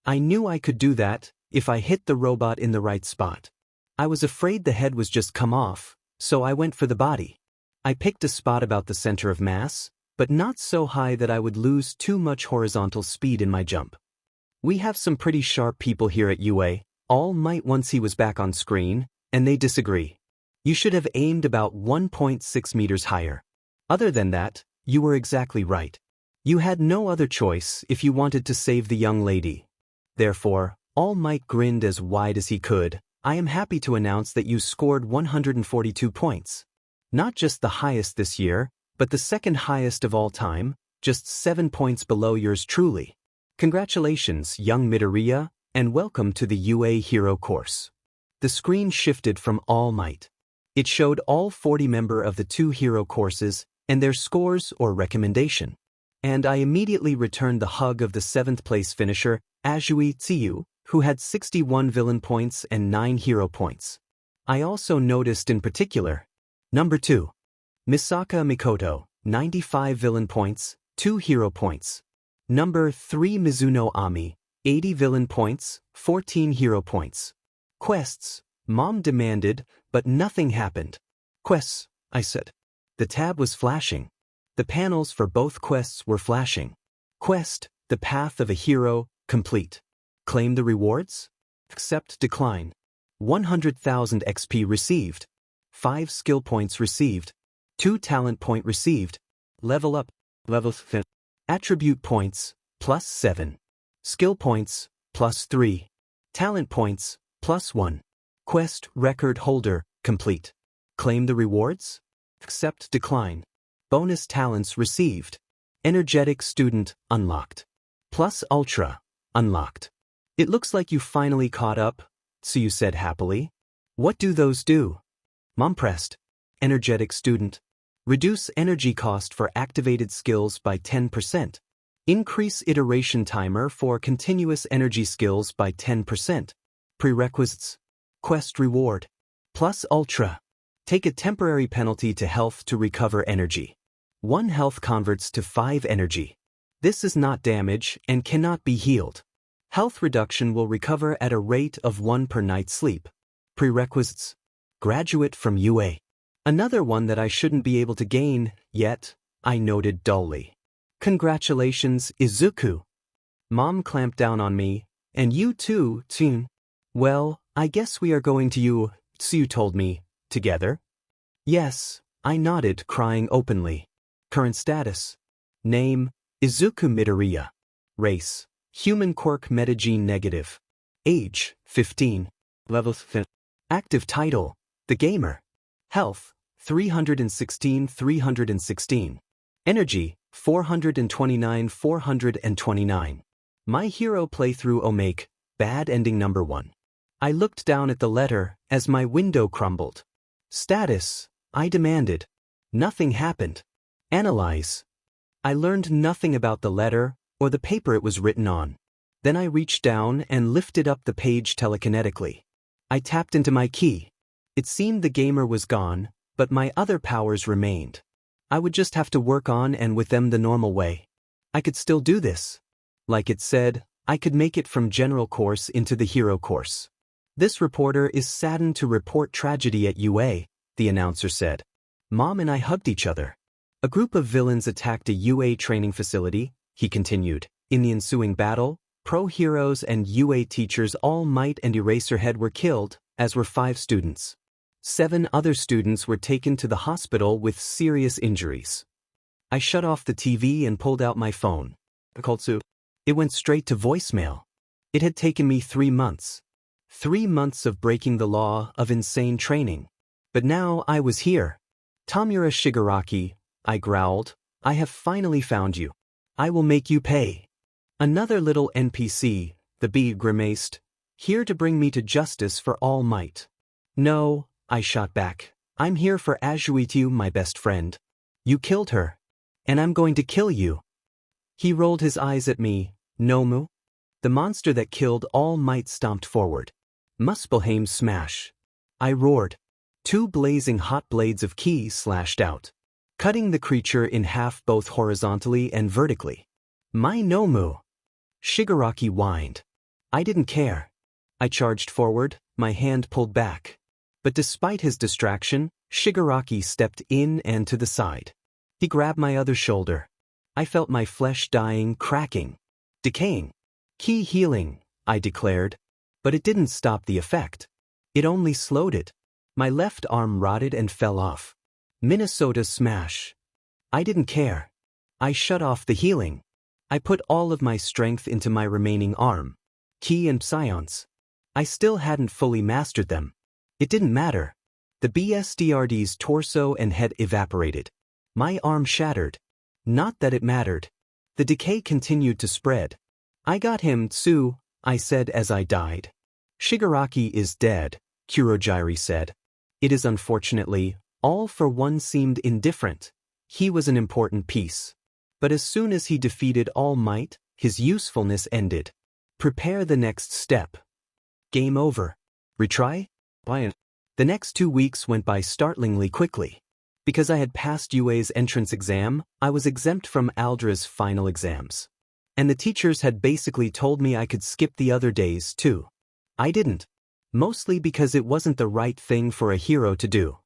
I knew I could do that if I hit the robot in the right spot. I was afraid the head was just come off, so I went for the body. I picked a spot about the center of mass, but not so high that I would lose too much horizontal speed in my jump. We have some pretty sharp people here at UA, All Might once he was back on screen, and they disagree. You should have aimed about 1.6 meters higher. Other than that, you were exactly right. You had no other choice if you wanted to save the young lady. Therefore, All Might grinned as wide as he could. I am happy to announce that you scored 142 points. Not just the highest this year, but the second highest of all time, just 7 points below yours truly. Congratulations, young Midoriya, and welcome to the UA Hero course. The screen shifted from All Might. It showed all 40 members of the 2 hero courses and their scores or recommendation. And I immediately returned the hug of the 7th place finisher, Tsuyu, who had 61 villain points and 9 hero points. I also noticed in particular, number 2, Misaka Mikoto, 95 villain points, 2 hero points. Number 3 Mizuno Ami, 80 villain points, 14 hero points. Quests, Mom demanded, but nothing happened. Quests, I said. The tab was flashing. The panels for both quests were flashing. Quest, the path of a hero, complete. Claim the rewards? Accept, decline. 100,000 XP received. 5 skill points received. 2 talent point received. Level up, level fit. Attribute points, +7. Skill points, +3. Talent points, +1. Quest record holder, complete. Claim the rewards? Accept, decline. Bonus talents received. Energetic student, unlocked. Plus ultra, unlocked. It looks like you finally caught up, Tsuyu said happily. What do those do? Mom pressed. Energetic student. Reduce energy cost for activated skills by 10%. Increase iteration timer for continuous energy skills by 10%. Prerequisites. Quest reward. Plus ultra. Take a temporary penalty to health to recover energy. 1 health converts to 5 energy. This is not damage and cannot be healed. Health reduction will recover at a rate of 1 per night sleep. Prerequisites. Graduate from UA. Another one that I shouldn't be able to gain yet, I noted dully. Congratulations, Izuku. Mom clamped down on me, and you too, Tsun. Well, I guess we are going to you, Tsuyu told me, together? Yes, I nodded, crying openly. Current status. Name, Izuku Midoriya. Race, human quirk metagene negative. Age, 15. Level 5. Active title, The Gamer. Health, 316. Energy, 429. My hero playthrough omake, bad ending number 1. I looked down at the letter as my window crumbled. Status, I demanded. Nothing happened. Analyze. I learned nothing about the letter or the paper it was written on. Then I reached down and lifted up the page telekinetically. I tapped into my key. It seemed the gamer was gone, but my other powers remained. I would just have to work on and with them the normal way. I could still do this. Like it said, I could make it from general course into the hero course. This reporter is saddened to report tragedy at UA, the announcer said. Mom and I hugged each other. A group of villains attacked a UA training facility, he continued. In the ensuing battle, pro heroes and UA teachers All Might and Eraserhead were killed, as were 5 students. 7 other students were taken to the hospital with serious injuries. I shut off the TV and pulled out my phone. I called Tsuyu. It went straight to voicemail. It had taken me 3 months. 3 months of breaking the law of insane training. But now I was here. Tamura Shigaraki, I growled, I have finally found you. I will make you pay. Another little NPC, the bee grimaced, here to bring me to justice for All Might. No, I shot back. I'm here for Azuitu, my best friend. You killed her. And I'm going to kill you. He rolled his eyes at me. Nomu? The monster that killed All Might stomped forward. Muspelheim smash. I roared. 2 blazing hot blades of ki slashed out, cutting the creature in half both horizontally and vertically. My Nomu! Shigaraki whined. I didn't care. I charged forward, my hand pulled back. But despite his distraction, Shigaraki stepped in and to the side. He grabbed my other shoulder. I felt my flesh dying, cracking, decaying. Ki healing, I declared. But it didn't stop the effect. It only slowed it. My left arm rotted and fell off. Minnesota smash. I didn't care. I shut off the healing. I put all of my strength into my remaining arm. Ki and psions. I still hadn't fully mastered them. It didn't matter. The BSDRD's torso and head evaporated. My arm shattered. Not that it mattered. The decay continued to spread. I got him, Tsu, I said as I died. Shigaraki is dead, Kurojiri said. It is unfortunately, all for one seemed indifferent. He was an important piece. But as soon as he defeated All Might, his usefulness ended. Prepare the next step. Game over. Retry? The next 2 weeks went by startlingly quickly. Because I had passed UA's entrance exam, I was exempt from Aldra's final exams. And the teachers had basically told me I could skip the other days too. I didn't. Mostly because it wasn't the right thing for a hero to do.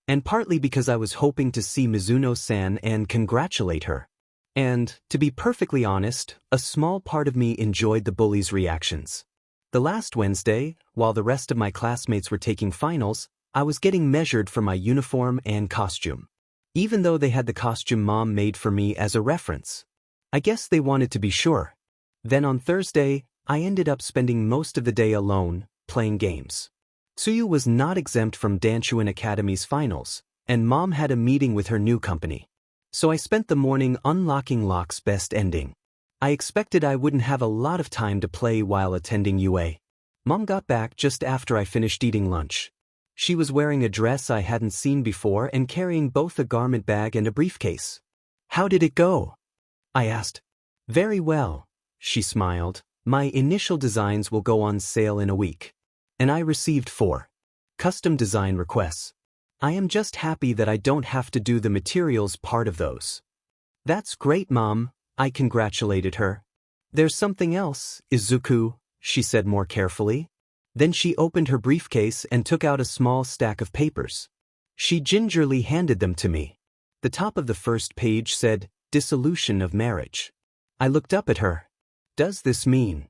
And partly because I was hoping to see Mizuno-san and congratulate her. And, to be perfectly honest, a small part of me enjoyed the bullies' reactions. The last Wednesday, while the rest of my classmates were taking finals, I was getting measured for my uniform and costume. Even though they had the costume Mom made for me as a reference. I guess they wanted to be sure. Then on Thursday, I ended up spending most of the day alone, playing games. Tsuyu was not exempt from Danshuin Academy's finals, and Mom had a meeting with her new company. So I spent the morning unlocking Locke's best ending. I expected I wouldn't have a lot of time to play while attending UA. Mom got back just after I finished eating lunch. She was wearing a dress I hadn't seen before and carrying both a garment bag and a briefcase. How did it go? I asked. Very well, she smiled. My initial designs will go on sale in a week. And I received 4 custom design requests. I am just happy that I don't have to do the materials part of those. That's great, Mom, I congratulated her. There's something else, Izuku, she said more carefully. Then she opened her briefcase and took out a small stack of papers. She gingerly handed them to me. The top of the first page said, Dissolution of Marriage. I looked up at her. Does this mean?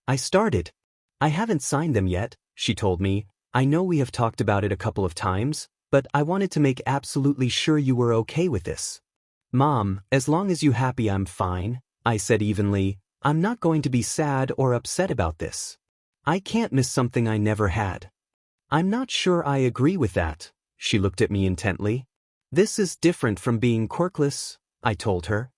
I started. I haven't signed them yet, she told me. I know we have talked about it a couple of times, but I wanted to make absolutely sure you were okay with this. Mom, as long as you're happy I'm fine, I said evenly. I'm not going to be sad or upset about this. I can't miss something I never had. I'm not sure I agree with that, she looked at me intently. This is different from being quirkless, I told her.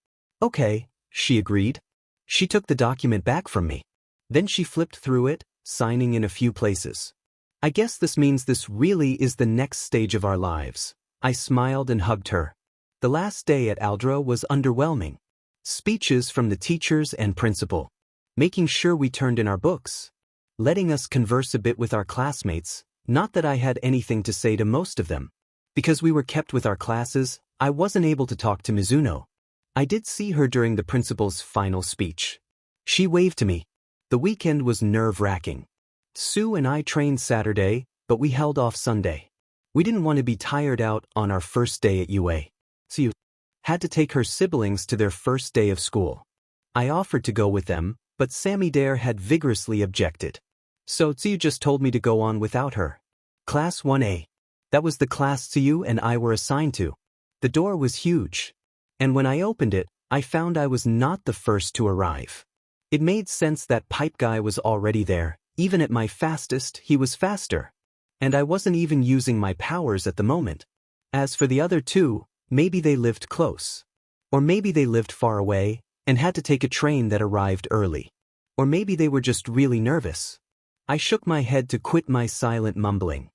Okay, she agreed. She took the document back from me. Then she flipped through it, signing in a few places. I guess this means this really is the next stage of our lives. I smiled and hugged her. The last day at Aldra was underwhelming. Speeches from the teachers and principal. Making sure we turned in our books. Letting us converse a bit with our classmates, not that I had anything to say to most of them. Because we were kept with our classes, I wasn't able to talk to Mizuno. I did see her during the principal's final speech. She waved to me. The weekend was nerve-wracking. Sue and I trained Saturday, but we held off Sunday. We didn't want to be tired out on our first day at UA. Tsuyu had to take her siblings to their first day of school. I offered to go with them, but Sammy Dare had vigorously objected. So Tsuyu just told me to go on without her. Class 1A. That was the class Tsuyu and I were assigned to. The door was huge. And when I opened it, I found I was not the first to arrive. It made sense that Pipe Guy was already there. Even at my fastest, he was faster. And I wasn't even using my powers at the moment. As for the other two, maybe they lived close. Or maybe they lived far away, and had to take a train that arrived early. Or maybe they were just really nervous. I shook my head to quit my silent mumbling.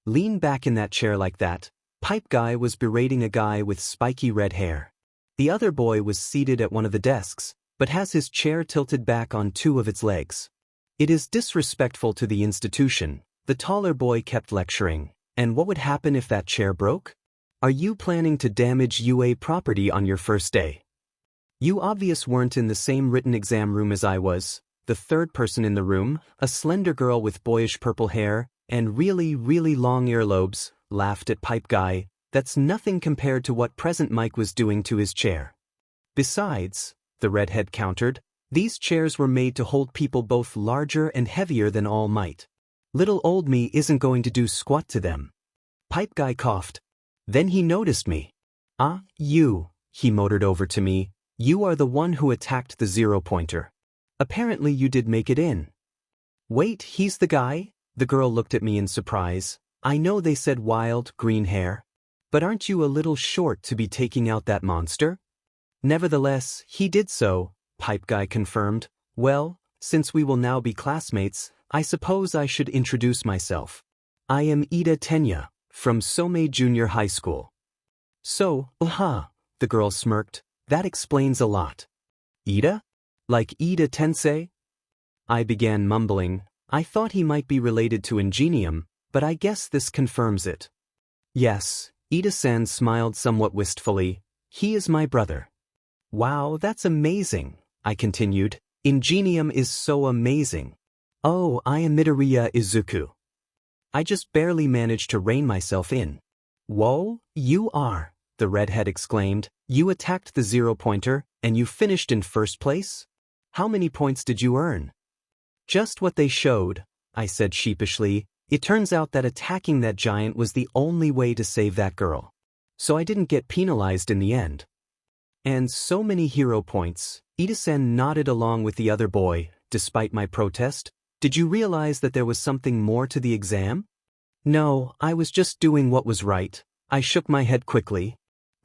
Lean back in that chair like that. Pipe Guy was berating a guy with spiky red hair. The other boy was seated at one of the desks, but has his chair tilted back on two of its legs. It is disrespectful to the institution, the taller boy kept lecturing, and what would happen if that chair broke? Are you planning to damage UA property on your first day? You obvious weren't in the same written exam room as I was. The third person in the room, a slender girl with boyish purple hair and really long earlobes, laughed at Pipe Guy. That's nothing compared to what present Mike was doing to his chair. Besides, the redhead countered, these chairs were made to hold people both larger and heavier than All Might. Little old me isn't going to do squat to them. Pipe Guy coughed. Then he noticed me. Ah, you, he motored over to me. You are the one who attacked the zero-pointer. Apparently you did make it in. Wait, he's the guy? The girl looked at me in surprise. I know they said wild, green hair. But aren't you a little short to be taking out that monster? Nevertheless, he did so, Pipe Guy confirmed. Well, since we will now be classmates, I suppose I should introduce myself. I am Ida Tenya, from Somei Junior High School. So, the girl smirked. That explains a lot. Ida? Like Ida Tensei? I began mumbling. I thought he might be related to Ingenium, but I guess this confirms it. Yes, Ida-san smiled somewhat wistfully. He is my brother. Wow, that's amazing, I continued. Ingenium is so amazing. Oh, I am Midoriya Izuku. I just barely managed to rein myself in. Whoa, you are, the redhead exclaimed. You attacked the zero-pointer, and you finished in first place? How many points did you earn? Just what they showed, I said sheepishly. It turns out that attacking that giant was the only way to save that girl. So I didn't get penalized in the end. And so many hero points. Ida-san nodded along with the other boy, despite my protest. Did you realize that there was something more to the exam? No, I was just doing what was right. I shook my head quickly.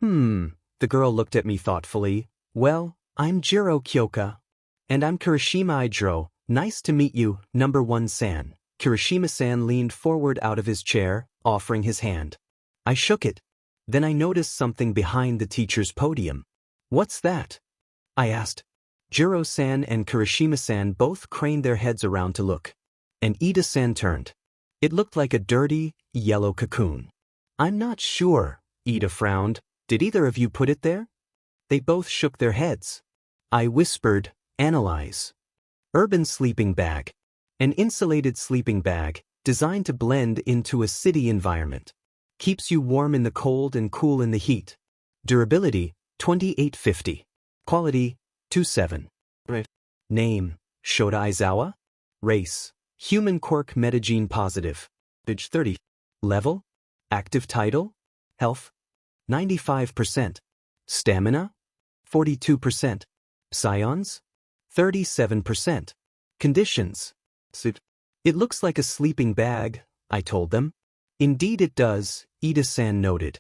The girl looked at me thoughtfully. Well, I'm Jiro Kyoka. And I'm Kirishima Idro. Nice to meet you, number 1-san. Kirishima-san leaned forward out of his chair, offering his hand. I shook it. Then I noticed something behind the teacher's podium. What's that? I asked. Jiro-san and Kirishima-san both craned their heads around to look. And Ida-san turned. It looked like a dirty, yellow cocoon. I'm not sure, Ida frowned. Did either of you put it there? They both shook their heads. I whispered, analyze. Urban sleeping bag. An insulated sleeping bag, designed to blend into a city environment. Keeps you warm in the cold and cool in the heat. Durability, 2850. Quality, 27. Name, Shota Aizawa. Race, human quirk metagene positive. Age 30. Level, active title, health, 95%. Stamina, 42%. Psions, 37%. Conditions. It looks like a sleeping bag, I told them. Indeed it does, Ida-san noted.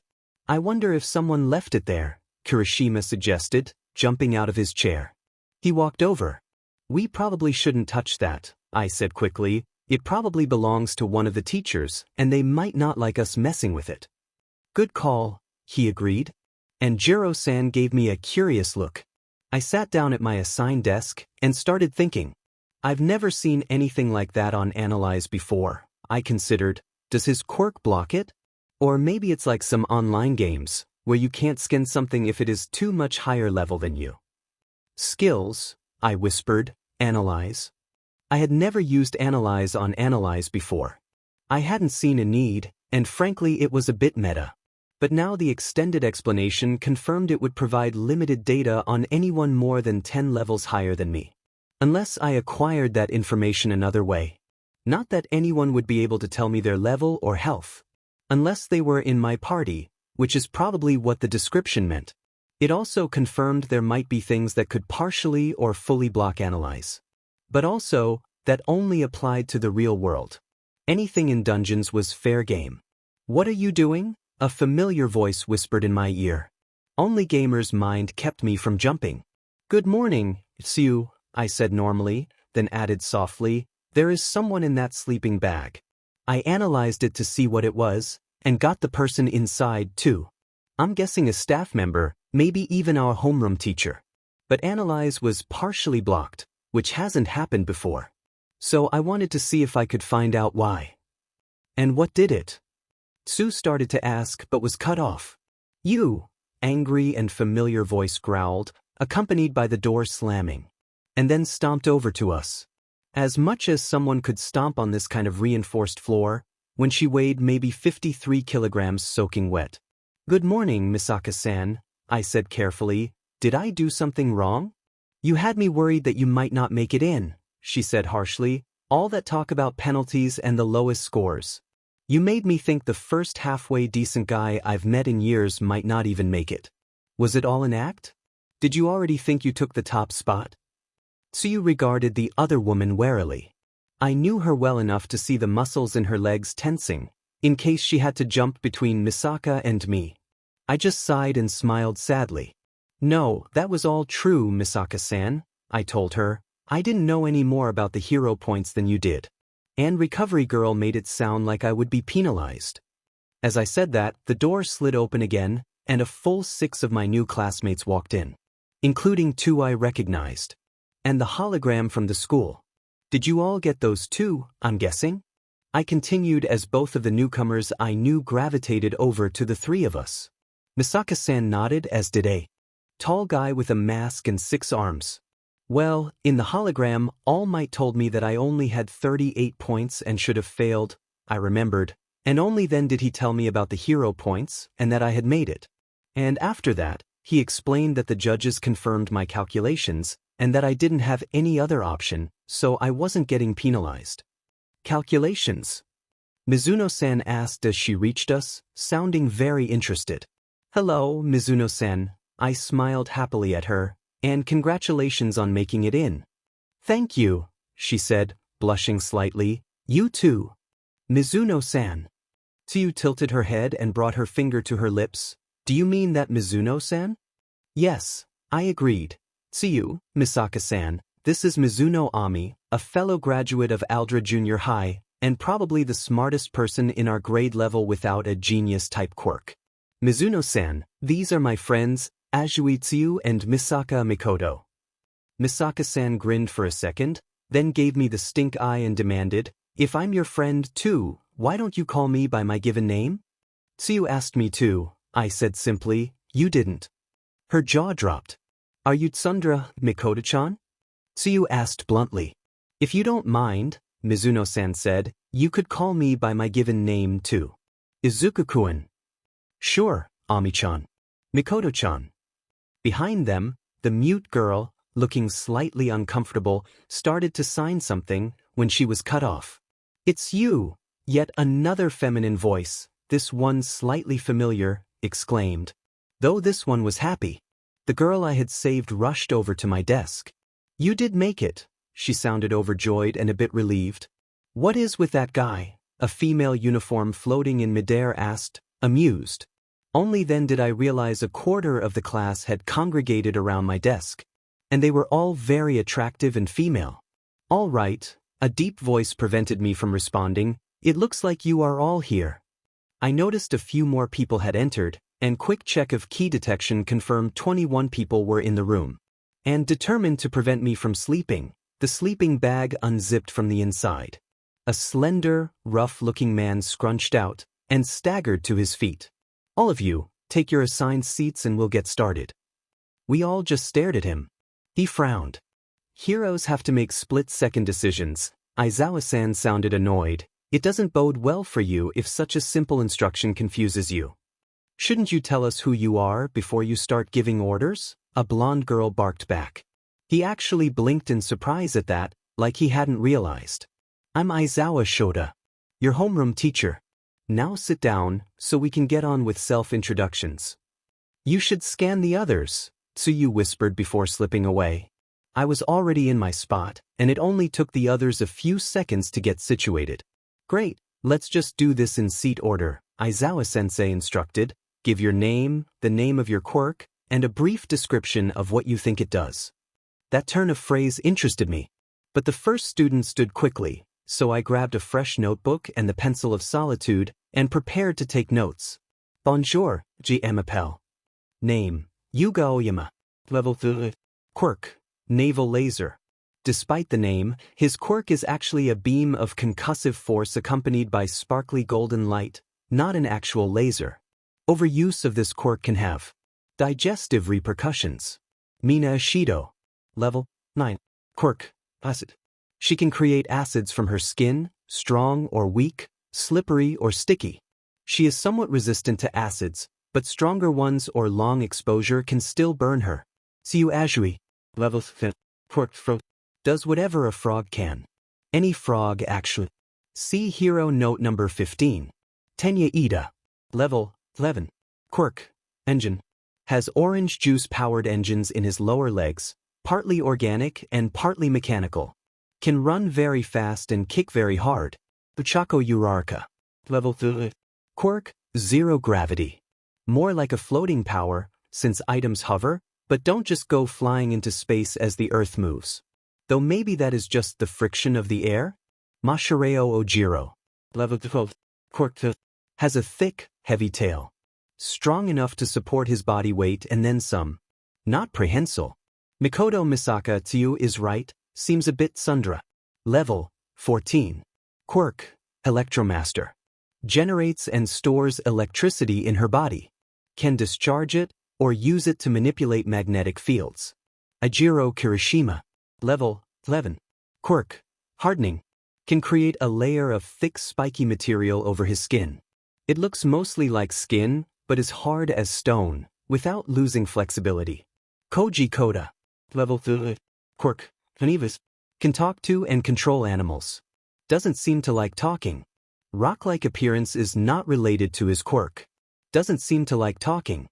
I wonder if someone left it there, Kirishima suggested, jumping out of his chair. He walked over. We probably shouldn't touch that, I said quickly. It probably belongs to one of the teachers, and they might not like us messing with it. Good call, he agreed. and Jiro-san gave me a curious look. I sat down at my assigned desk and started thinking. I've never seen anything like that on Analyze before. I considered, does his quirk block it? Or maybe it's like some online games, where you can't skin something if it is too much higher level than you. Skills, I whispered, Analyze. I had never used Analyze on Analyze before. I hadn't seen a need, and frankly it was a bit meta. But now the extended explanation confirmed it would provide limited data on anyone more than 10 levels higher than me. Unless I acquired that information another way. Not that anyone would be able to tell me their level or health. Unless they were in my party, which is probably what the description meant. It also confirmed there might be things that could partially or fully block Analyze. But also, that only applied to the real world. Anything in dungeons was fair game. What are you doing? A familiar voice whispered in my ear. Only Gamer's mind kept me from jumping. Good morning, Tsuyu, I said normally, then added softly, there is someone in that sleeping bag. I analyzed it to see what it was, and got the person inside too. I'm guessing a staff member, maybe even our homeroom teacher. But Analyze was partially blocked, which hasn't happened before. So I wanted to see if I could find out why. And what did it? Tsu started to ask but was cut off. You, angry and familiar voice growled, accompanied by the door slamming. And then stomped over to us. As much as someone could stomp on this kind of reinforced floor, when she weighed maybe 53 kilograms soaking wet. Good morning, Misaka-san, I said carefully. Did I do something wrong? You had me worried that you might not make it in, she said harshly, all that talk about penalties and the lowest scores. You made me think the first halfway decent guy I've met in years might not even make it. Was it all an act? Did you already think you took the top spot? Tsuyu regarded the other woman warily. I knew her well enough to see the muscles in her legs tensing, in case she had to jump between Misaka and me. I just sighed and smiled sadly. No, that was all true, Misaka-san, I told her. I didn't know any more about the hero points than you did. And Recovery Girl made it sound like I would be penalized. As I said that, the door slid open again, and a full 6 of my new classmates walked in. Including 2 I recognized. And the hologram from the school. Did you all get those too, I'm guessing? I continued as both of the newcomers I knew gravitated over to the 3 of us. Misaka-san nodded as did a tall guy with a mask and 6 arms. Well, in the hologram, All Might told me that I only had 38 points and should have failed, I remembered, and only then did he tell me about the hero points and that I had made it. And after that, he explained that the judges confirmed my calculations and that I didn't have any other option, so I wasn't getting penalized. Calculations? Mizuno-san asked as she reached us, sounding very interested. Hello, Mizuno-san, I smiled happily at her. And congratulations on making it in. Thank you, she said, blushing slightly. You too. Mizuno-san. Tsuyu tilted her head and brought her finger to her lips. Do you mean that Mizuno-san? Yes, I agreed. Tsuyu, Misaka-san, this is Mizuno Ami, a fellow graduate of Aldra Junior High, and probably the smartest person in our grade level without a genius-type quirk. Mizuno-san, these are my friends, Azui Tsuyu and Misaka Mikoto. Misaka-san grinned for a second, then gave me the stink eye and demanded, if I'm your friend too, why don't you call me by my given name? Tsuyu asked me to, I said simply, you didn't. Her jaw dropped. Are you Tsundra, Mikoto-chan? Tsuyu asked bluntly. If you don't mind, Mizuno-san said, you could call me by my given name too. Izuku-kun. Sure, Ami-chan. Mikoto-chan. Behind them, the mute girl, looking slightly uncomfortable, started to sign something when she was cut off. It's you! Yet another feminine voice, this one slightly familiar, exclaimed. Though this one was happy. The girl I had saved rushed over to my desk. You did make it, she sounded overjoyed and a bit relieved. What is with that guy? A female uniform floating in midair asked, amused. Only then did I realize a quarter of the class had congregated around my desk. And they were all very attractive and female. All right, a deep voice prevented me from responding, it looks like you are all here. I noticed a few more people had entered, and quick check of key detection confirmed 21 people were in the room. And determined to prevent me from sleeping, the sleeping bag unzipped from the inside. A slender, rough-looking man scrunched out and staggered to his feet. "All of you, take your assigned seats and we'll get started." We all just stared at him. He frowned. "Heroes have to make split-second decisions." Aizawa-san sounded annoyed. "It doesn't bode well for you if such a simple instruction confuses you." "Shouldn't you tell us who you are before you start giving orders?" a blonde girl barked back. He actually blinked in surprise at that, like he hadn't realized. "I'm Aizawa Shota, your homeroom teacher. Now sit down so we can get on with self-introductions." "You should scan the others," Tsuyu whispered before slipping away. I was already in my spot, and it only took the others a few seconds to get situated. "Great, let's just do this in seat order," Aizawa-sensei instructed. "Give your name, the name of your quirk, and a brief description of what you think it does." That turn of phrase interested me. But the first student stood quickly, so I grabbed a fresh notebook and the pencil of solitude and prepared to take notes. "Bonjour, GMI. Name, Yuga Oyama. Level 3. Quirk, naval laser." Despite the name, his quirk is actually a beam of concussive force accompanied by sparkly golden light, not an actual laser. Overuse of this quirk can have digestive repercussions. Mina Ishido. Level 9. Quirk, acid. She can create acids from her skin, strong or weak, slippery or sticky. She is somewhat resistant to acids, but stronger ones or long exposure can still burn her. Tsuyu Azui. Level 10. Quirk frog. Does whatever a frog can. Any frog actually. See hero note number 15. Tenya Ida. Level 11. Quirk, engine. Has orange juice-powered engines in his lower legs, partly organic and partly mechanical. Can run very fast and kick very hard. Uchako Uraraka. Level 3. Quirk, zero gravity. More like a floating power, since items hover, but don't just go flying into space as the Earth moves. Though maybe that is just the friction of the air? Mashireo Ojiro. Level 12. Quirk has a thick, heavy tail. Strong enough to support his body weight and then some. Not prehensile. Mikoto Misaka Tsuyu is right, seems a bit Sundra. Level 14. Quirk, Electromaster. Generates and stores electricity in her body. Can discharge it or use it to manipulate magnetic fields. Ajiro Kirishima. Level 11. Quirk, Hardening. Can create a layer of thick spiky material over his skin. It looks mostly like skin, but is hard as stone, without losing flexibility. Koji Koda. Level 3. Quirk, Hanivas. Can talk to and control animals. Doesn't seem to like talking. Rock-like appearance is not related to his quirk. Doesn't seem to like talking.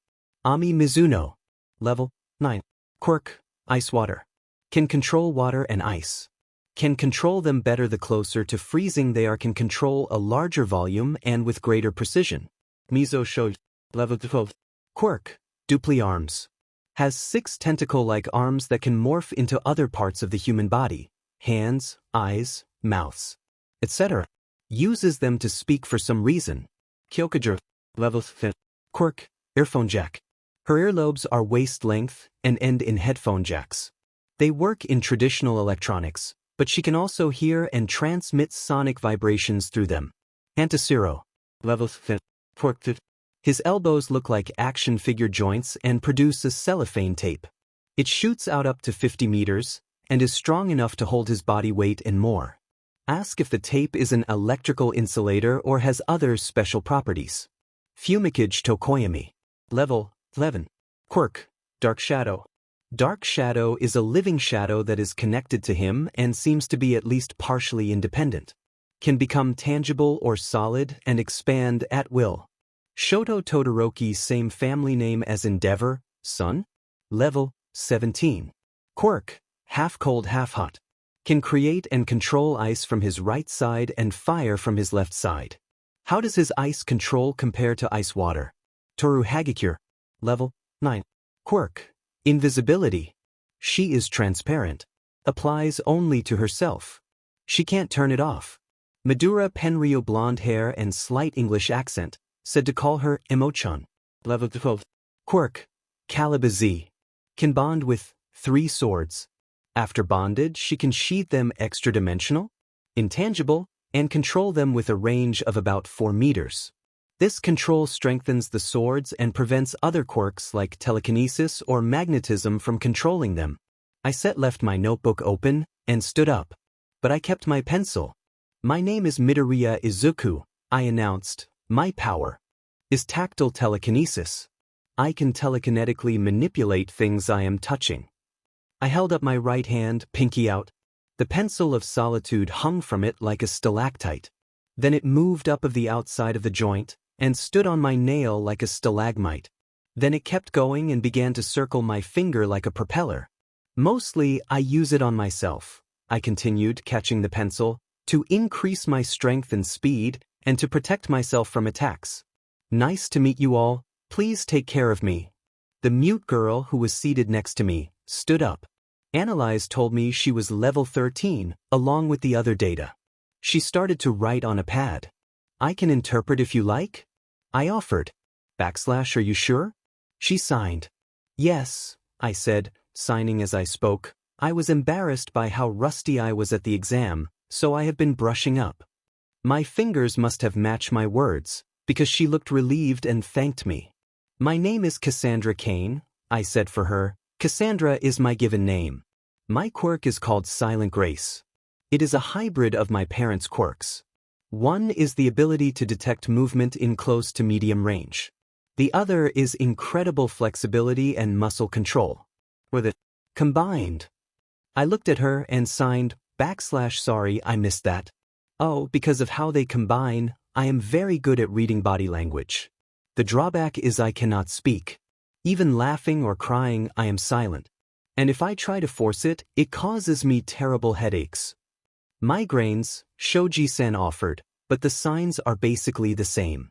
Ami Mizuno. Level 9. Quirk, Ice Water. Can control water and ice. Can control them better the closer to freezing they are. Can control a larger volume and with greater precision. Mizo Shoj. Level 12. Quirk, Dupli Arms. Has 6 tentacle-like arms that can morph into other parts of the human body. Hands, eyes, mouths, etc. Uses them to speak for some reason. Kyokujiro. Level 10. Quirk, Earphone Jack. Her earlobes are waist length and end in headphone jacks. They work in traditional electronics, but she can also hear and transmit sonic vibrations through them. Antasiro. Level 10. Quirk. His elbows look like action figure joints and produce a cellophane tape. It shoots out up to 50 meters and is strong enough to hold his body weight and more. Ask if the tape is an electrical insulator or has other special properties. Fumikage Tokoyami. Level 11. Quirk, Dark Shadow. Dark Shadow is a living shadow that is connected to him and seems to be at least partially independent. Can become tangible or solid and expand at will. Shoto Todoroki, same family name as Endeavor, Sun. Level 17. Quirk, Half Cold Half Hot. Can create and control ice from his right side and fire from his left side. How does his ice control compare to ice water? Toru Hagakure. Level 9. Quirk, Invisibility. She is transparent. Applies only to herself. She can't turn it off. Midoriya Penryu, blonde hair and slight English accent, said to call her Emochan. Level 12. Quirk, caliber Z. Can bond with 3 swords. After bondage, she can sheath them extra-dimensional, intangible, and control them with a range of about 4 meters. This control strengthens the swords and prevents other quirks like telekinesis or magnetism from controlling them. I left my notebook open and stood up. But I kept my pencil. My name is Midoriya Izuku, I announced. My power is tactile telekinesis. I can telekinetically manipulate things I am touching. I held up my right hand, pinky out. The pencil of solitude hung from it like a stalactite. Then it moved up of the outside of the joint and stood on my nail like a stalagmite. Then it kept going and began to circle my finger like a propeller. Mostly, I use it on myself, I continued, catching the pencil, to increase my strength and speed and to protect myself from attacks. Nice to meet you all. Please take care of me. The mute girl who was seated next to me stood up. Analyze told me she was level 13, along with the other data. She started to write on a pad. I can interpret if you like? I offered. Are you sure? She signed. Yes, I said, signing as I spoke. I was embarrassed by how rusty I was at the exam, so I have been brushing up. My fingers must have matched my words, because she looked relieved and thanked me. My name is Cassandra Kane, I said for her. Cassandra is my given name. My quirk is called Silent Grace. It is a hybrid of my parents' quirks. One is the ability to detect movement in close to medium range. The other is incredible flexibility and muscle control. With it combined. I looked at her and signed, sorry I missed that. Oh, because of how they combine, I am very good at reading body language. The drawback is I cannot speak. Even laughing or crying, I am silent. And if I try to force it, it causes me terrible headaches. Migraines, Shoji-san offered, but the signs are basically the same.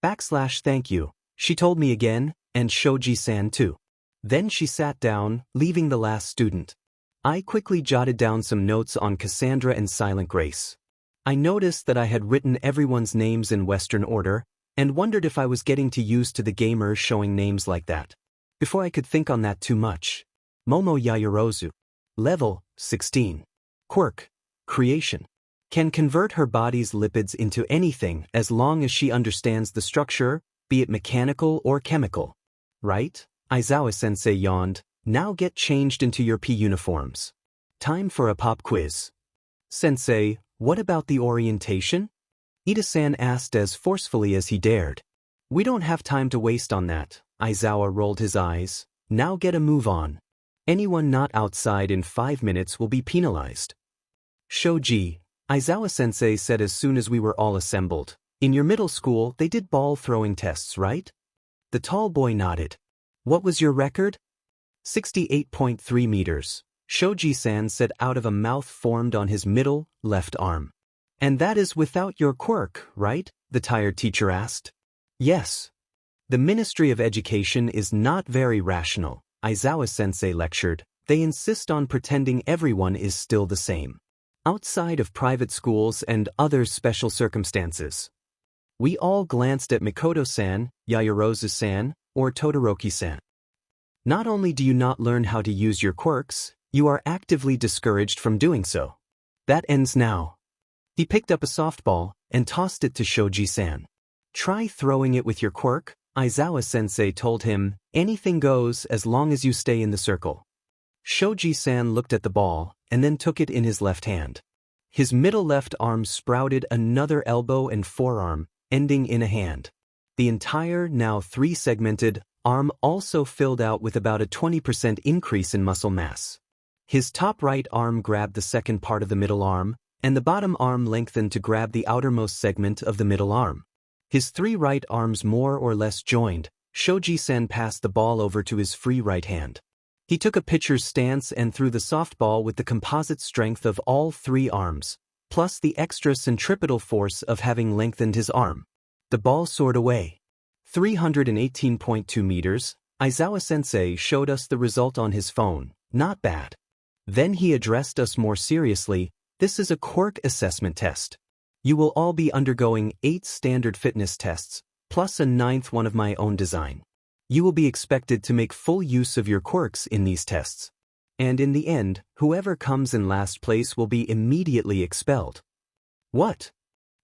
Thank you, she told me again, and Shoji-san too. Then she sat down, leaving the last student. I quickly jotted down some notes on Cassandra and Silent Grace. I noticed that I had written everyone's names in Western order, and wondered if I was getting too used to the gamers showing names like that. Before I could think on that too much. Momo Yaoyorozu. Level 16. Quirk. Creation. Can convert her body's lipids into anything as long as she understands the structure, be it mechanical or chemical. Right? Aizawa-sensei yawned. Now get changed into your P uniforms. Time for a pop quiz. Sensei, what about the orientation? Ida-san asked as forcefully as he dared. We don't have time to waste on that. Aizawa rolled his eyes. Now get a move on. Anyone not outside in 5 minutes will be penalized. Shoji, Aizawa-sensei said as soon as we were all assembled. In your middle school, they did ball throwing tests, right? The tall boy nodded. What was your record? 68.3 meters. Shoji-san said out of a mouth formed on his middle, left arm. And that is without your quirk, right? The tired teacher asked. Yes. The Ministry of Education is not very rational, Aizawa-sensei lectured. They insist on pretending everyone is still the same. Outside of private schools and other special circumstances. We all glanced at Mikoto-san, Yaoyorozu-san, or Todoroki-san. Not only do you not learn how to use your quirks, you are actively discouraged from doing so. That ends now. He picked up a softball and tossed it to Shoji-san. Try throwing it with your quirk, Aizawa-sensei told him. Anything goes as long as you stay in the circle. Shoji-san looked at the ball and then took it in his left hand. His middle left arm sprouted another elbow and forearm, ending in a hand. The entire, now 3-segmented, arm also filled out with about a 20% increase in muscle mass. His top right arm grabbed the second part of the middle arm, and the bottom arm lengthened to grab the outermost segment of the middle arm. His 3 right arms more or less joined. Shoji-san passed the ball over to his free right hand. He took a pitcher's stance and threw the softball with the composite strength of all 3 arms, plus the extra centripetal force of having lengthened his arm. The ball soared away. 318.2 meters, Aizawa-sensei showed us the result on his phone. Not bad. Then he addressed us more seriously. This is a Quirk Assessment test. You will all be undergoing 8 standard fitness tests, plus plus a ninth one of my own design. You will be expected to make full use of your quirks in these tests. And in the end, whoever comes in last place will be immediately expelled. What?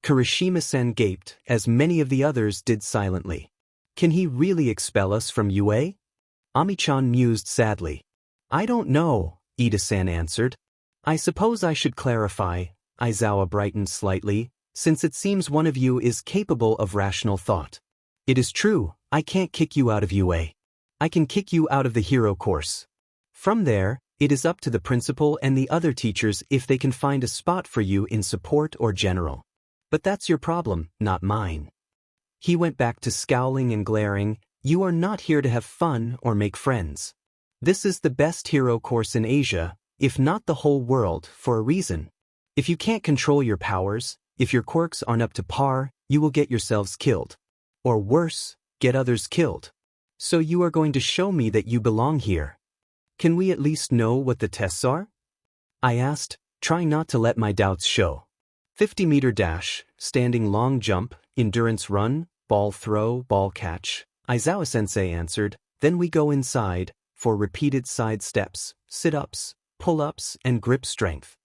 Kirishima-san gaped, as many of the others did silently. Can he really expel us from UA? Ami-chan mused sadly. I don't know, Ida-san answered. I suppose I should clarify, Aizawa brightened slightly, since it seems one of you is capable of rational thought. It is true, I can't kick you out of UA. I can kick you out of the hero course. From there, it is up to the principal and the other teachers if they can find a spot for you in support or general. But that's your problem, not mine. He went back to scowling and glaring. You are not here to have fun or make friends. This is the best hero course in Asia, if not the whole world, for a reason. If you can't control your powers, if your quirks aren't up to par, you will get yourselves killed. Or worse, get others killed. So you are going to show me that you belong here. Can we at least know what the tests are? I asked, trying not to let my doubts show. 50-meter dash, standing long jump, endurance run, ball throw, ball catch, Aizawa-sensei answered. Then we go inside, for repeated side steps, sit-ups, pull-ups, and grip strength.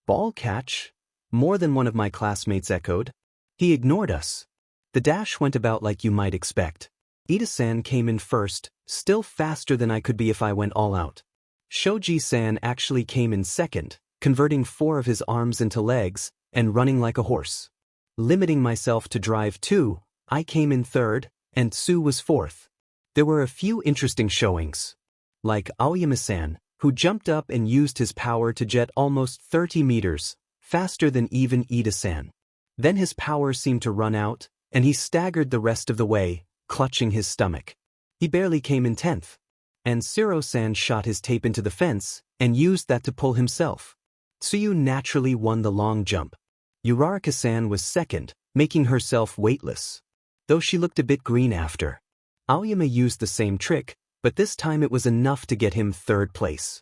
Ball catch? More than one of my classmates echoed. He ignored us. The dash went about like you might expect. Ida-san came in first, still faster than I could be if I went all out. Shoji-san actually came in second, converting 4 of his arms into legs, and running like a horse. Limiting myself to drive 2, I came in third, and Tsu was fourth. There were a few interesting showings. Like Aoyama-san, who jumped up and used his power to jet almost 30 meters, faster than even Ida-san. Then his power seemed to run out, and he staggered the rest of the way, clutching his stomach. He barely came in 10th. And Siro-san shot his tape into the fence, and used that to pull himself. Tsuyu naturally won the long jump. Uraraka-san was second, making herself weightless. Though she looked a bit green after. Aoyama used the same trick, but this time it was enough to get him third place.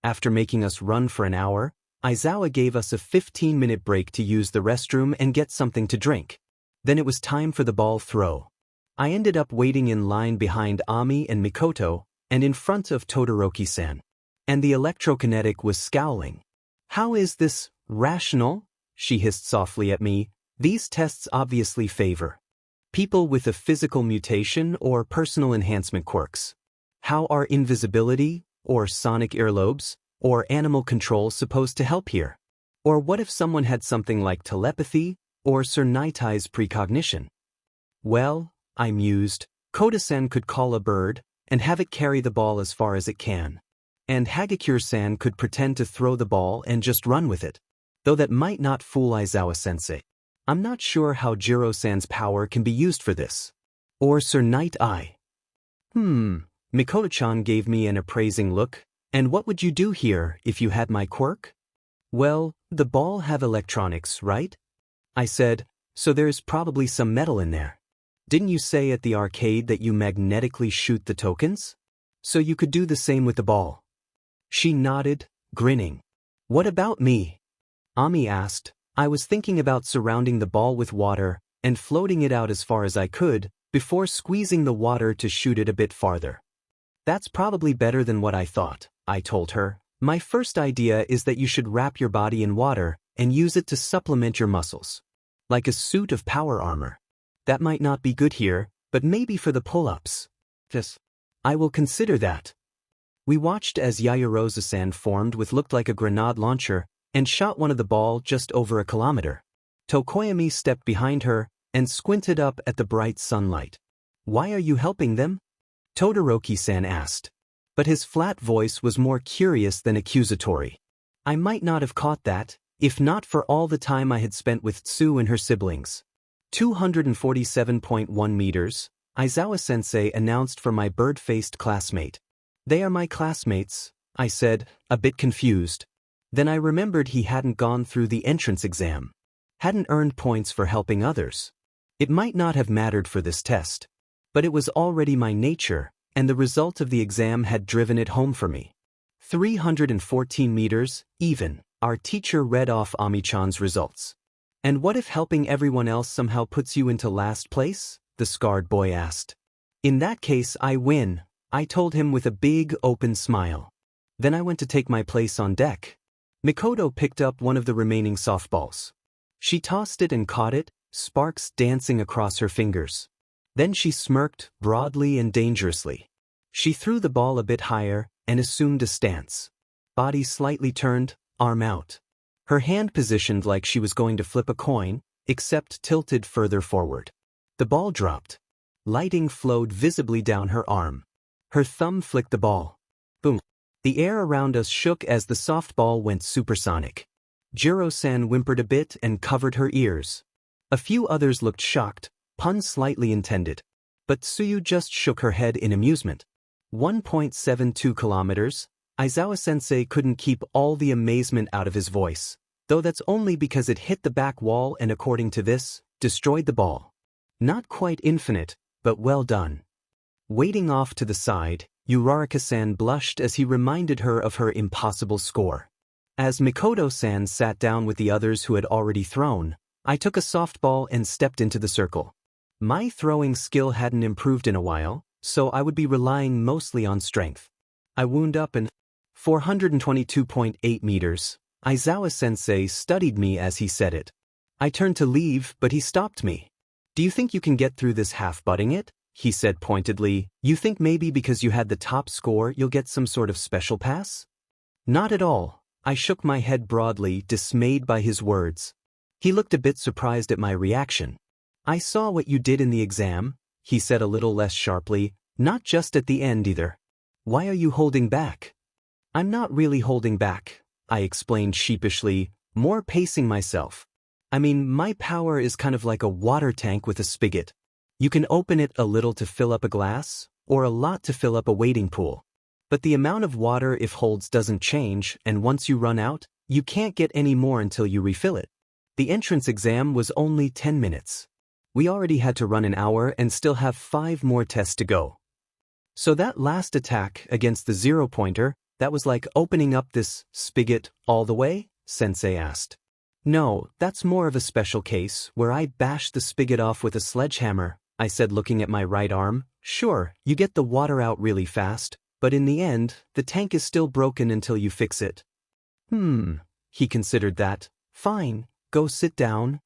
After making us run for an hour, Aizawa gave us a 15-minute break to use the restroom and get something to drink. Then it was time for the ball throw. I ended up waiting in line behind Ami and Mikoto, and in front of Todoroki-san. And the electrokinetic was scowling. How is this rational? She hissed softly at me. These tests obviously favor people with a physical mutation or personal enhancement quirks. How are invisibility, or sonic earlobes, or animal control supposed to help here? Or what if someone had something like telepathy, or Sir Nightai's precognition? Well, I mused, Koda-san could call a bird, and have it carry the ball as far as it can. And Hagakure-san could pretend to throw the ball and just run with it. Though that might not fool Aizawa-sensei. I'm not sure how Jiro-san's power can be used for this. Or Sir Nightai. Mikoto-chan gave me an appraising look. And what would you do here if you had my quirk? Well, the ball have electronics, right? I said, so there's probably some metal in there. Didn't you say at the arcade that you magnetically shoot the tokens? So you could do the same with the ball. She nodded, grinning. What about me? Ami asked. I was thinking about surrounding the ball with water and floating it out as far as I could before squeezing the water to shoot it a bit farther. That's probably better than what I thought, I told her. My first idea is that you should wrap your body in water and use it to supplement your muscles. Like a suit of power armor. That might not be good here, but maybe for the pull-ups. Yes. I will consider that. We watched as Yayarosa-san formed with looked like a grenade launcher and shot one of the ball just over a kilometer. Tokoyami stepped behind her and squinted up at the bright sunlight. Why are you helping them? Todoroki-san asked. But his flat voice was more curious than accusatory. I might not have caught that, if not for all the time I had spent with Tsu and her siblings. 247.1 meters, Aizawa-sensei announced for my bird-faced classmate. They are my classmates, I said, a bit confused. Then I remembered he hadn't gone through the entrance exam. Hadn't earned points for helping others. It might not have mattered for this test. But it was already my nature, and the result of the exam had driven it home for me. 314 meters, even, our teacher read off Ami-chan's results. And what if helping everyone else somehow puts you into last place? the scarred boy asked. In that case, I win, I told him with a big, open smile. Then I went to take my place on deck. Mikoto picked up one of the remaining softballs. She tossed it and caught it, sparks dancing across her fingers. Then she smirked, broadly and dangerously. She threw the ball a bit higher and assumed a stance. Body slightly turned, arm out. Her hand positioned like she was going to flip a coin, except tilted further forward. The ball dropped. Lighting flowed visibly down her arm. Her thumb flicked the ball. Boom. The air around us shook as the softball went supersonic. Jiro-san whimpered a bit and covered her ears. A few others looked shocked, pun slightly intended. But Tsuyu just shook her head in amusement. 1.72 kilometers, Aizawa-sensei couldn't keep all the amazement out of his voice, though that's only because it hit the back wall and according to this, destroyed the ball. Not quite infinite, but well done. Waiting off to the side, Uraraka-san blushed as he reminded her of her impossible score. As Mikoto-san sat down with the others who had already thrown, I took a softball and stepped into the circle. My throwing skill hadn't improved in a while, so I would be relying mostly on strength. I wound up and 422.8 meters. Aizawa-sensei studied me as he said it. I turned to leave, but he stopped me. Do you think you can get through this half-butting it? He said pointedly. You think maybe because you had the top score you'll get some sort of special pass? Not at all. I shook my head broadly, dismayed by his words. He looked a bit surprised at my reaction. I saw what you did in the exam, he said a little less sharply, not just at the end either. Why are you holding back? I'm not really holding back, I explained sheepishly, more pacing myself. I mean, my power is kind of like a water tank with a spigot. You can open it a little to fill up a glass, or a lot to fill up a wading pool. But the amount of water it holds doesn't change, and once you run out, you can't get any more until you refill it. The entrance exam was only 10 minutes. We already had to run an hour and still have 5 more tests to go. So that last attack against the zero-pointer, that was like opening up this spigot all the way? Sensei asked. No, that's more of a special case where I bashed the spigot off with a sledgehammer, I said looking at my right arm. Sure, you get the water out really fast, but in the end, the tank is still broken until you fix it. He considered that. Fine, go sit down.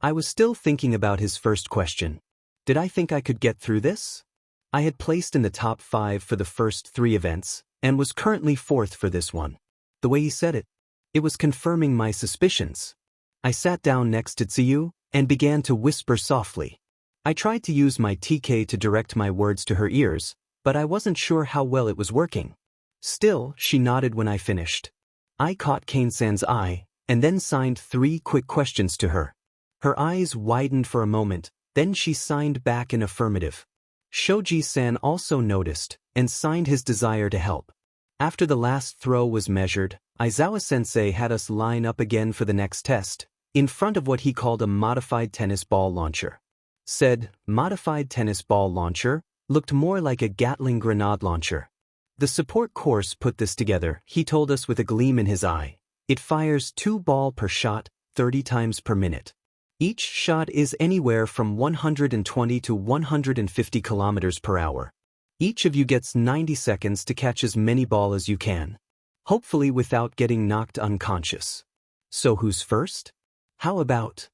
I was still thinking about his first question. Did I think I could get through this? I had placed in the top 5 for the first 3 events, and was currently 4th for this one. The way he said it, it was confirming my suspicions. I sat down next to Tsuyu, and began to whisper softly. I tried to use my TK to direct my words to her ears, but I wasn't sure how well it was working. Still, she nodded when I finished. I caught Kane-san's eye, and then signed 3 quick questions to her. Her eyes widened for a moment, then she signed back in affirmative. Shoji-san also noticed, and signed his desire to help. After the last throw was measured, Aizawa-sensei had us line up again for the next test, in front of what he called a modified tennis ball launcher. Said, modified tennis ball launcher, looked more like a Gatling grenade launcher. The support course put this together, he told us with a gleam in his eye. It fires 2 balls per shot, 30 times per minute. Each shot is anywhere from 120 to 150 kilometers per hour. Each of you gets 90 seconds to catch as many balls as you can. Hopefully without getting knocked unconscious. So who's first? How about?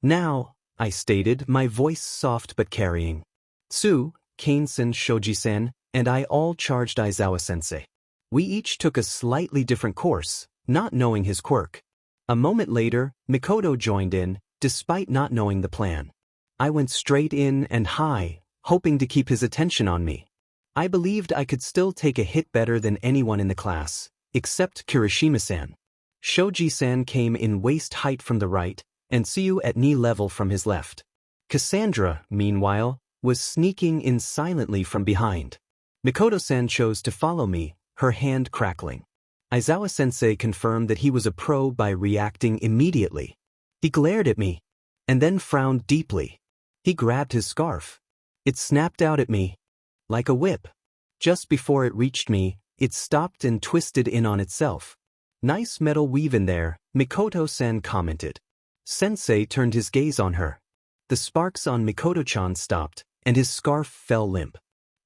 Now, I stated, my voice soft but carrying. Tsu, Kane-san, Shoji-san, and I all charged Aizawa-sensei. We each took a slightly different course, not knowing his quirk. A moment later, Mikoto joined in, despite not knowing the plan. I went straight in and high, hoping to keep his attention on me. I believed I could still take a hit better than anyone in the class, except Kirishima-san. Shoji-san came in waist height from the right, and Tsuyu at knee level from his left. Cassandra, meanwhile, was sneaking in silently from behind. Mikoto-san chose to follow me, her hand crackling. Aizawa-sensei confirmed that he was a pro by reacting immediately. He glared at me, and then frowned deeply. He grabbed his scarf. It snapped out at me, like a whip. Just before it reached me, it stopped and twisted in on itself. Nice metal weave in there, Mikoto-san commented. Sensei turned his gaze on her. The sparks on Mikoto-chan stopped, and his scarf fell limp.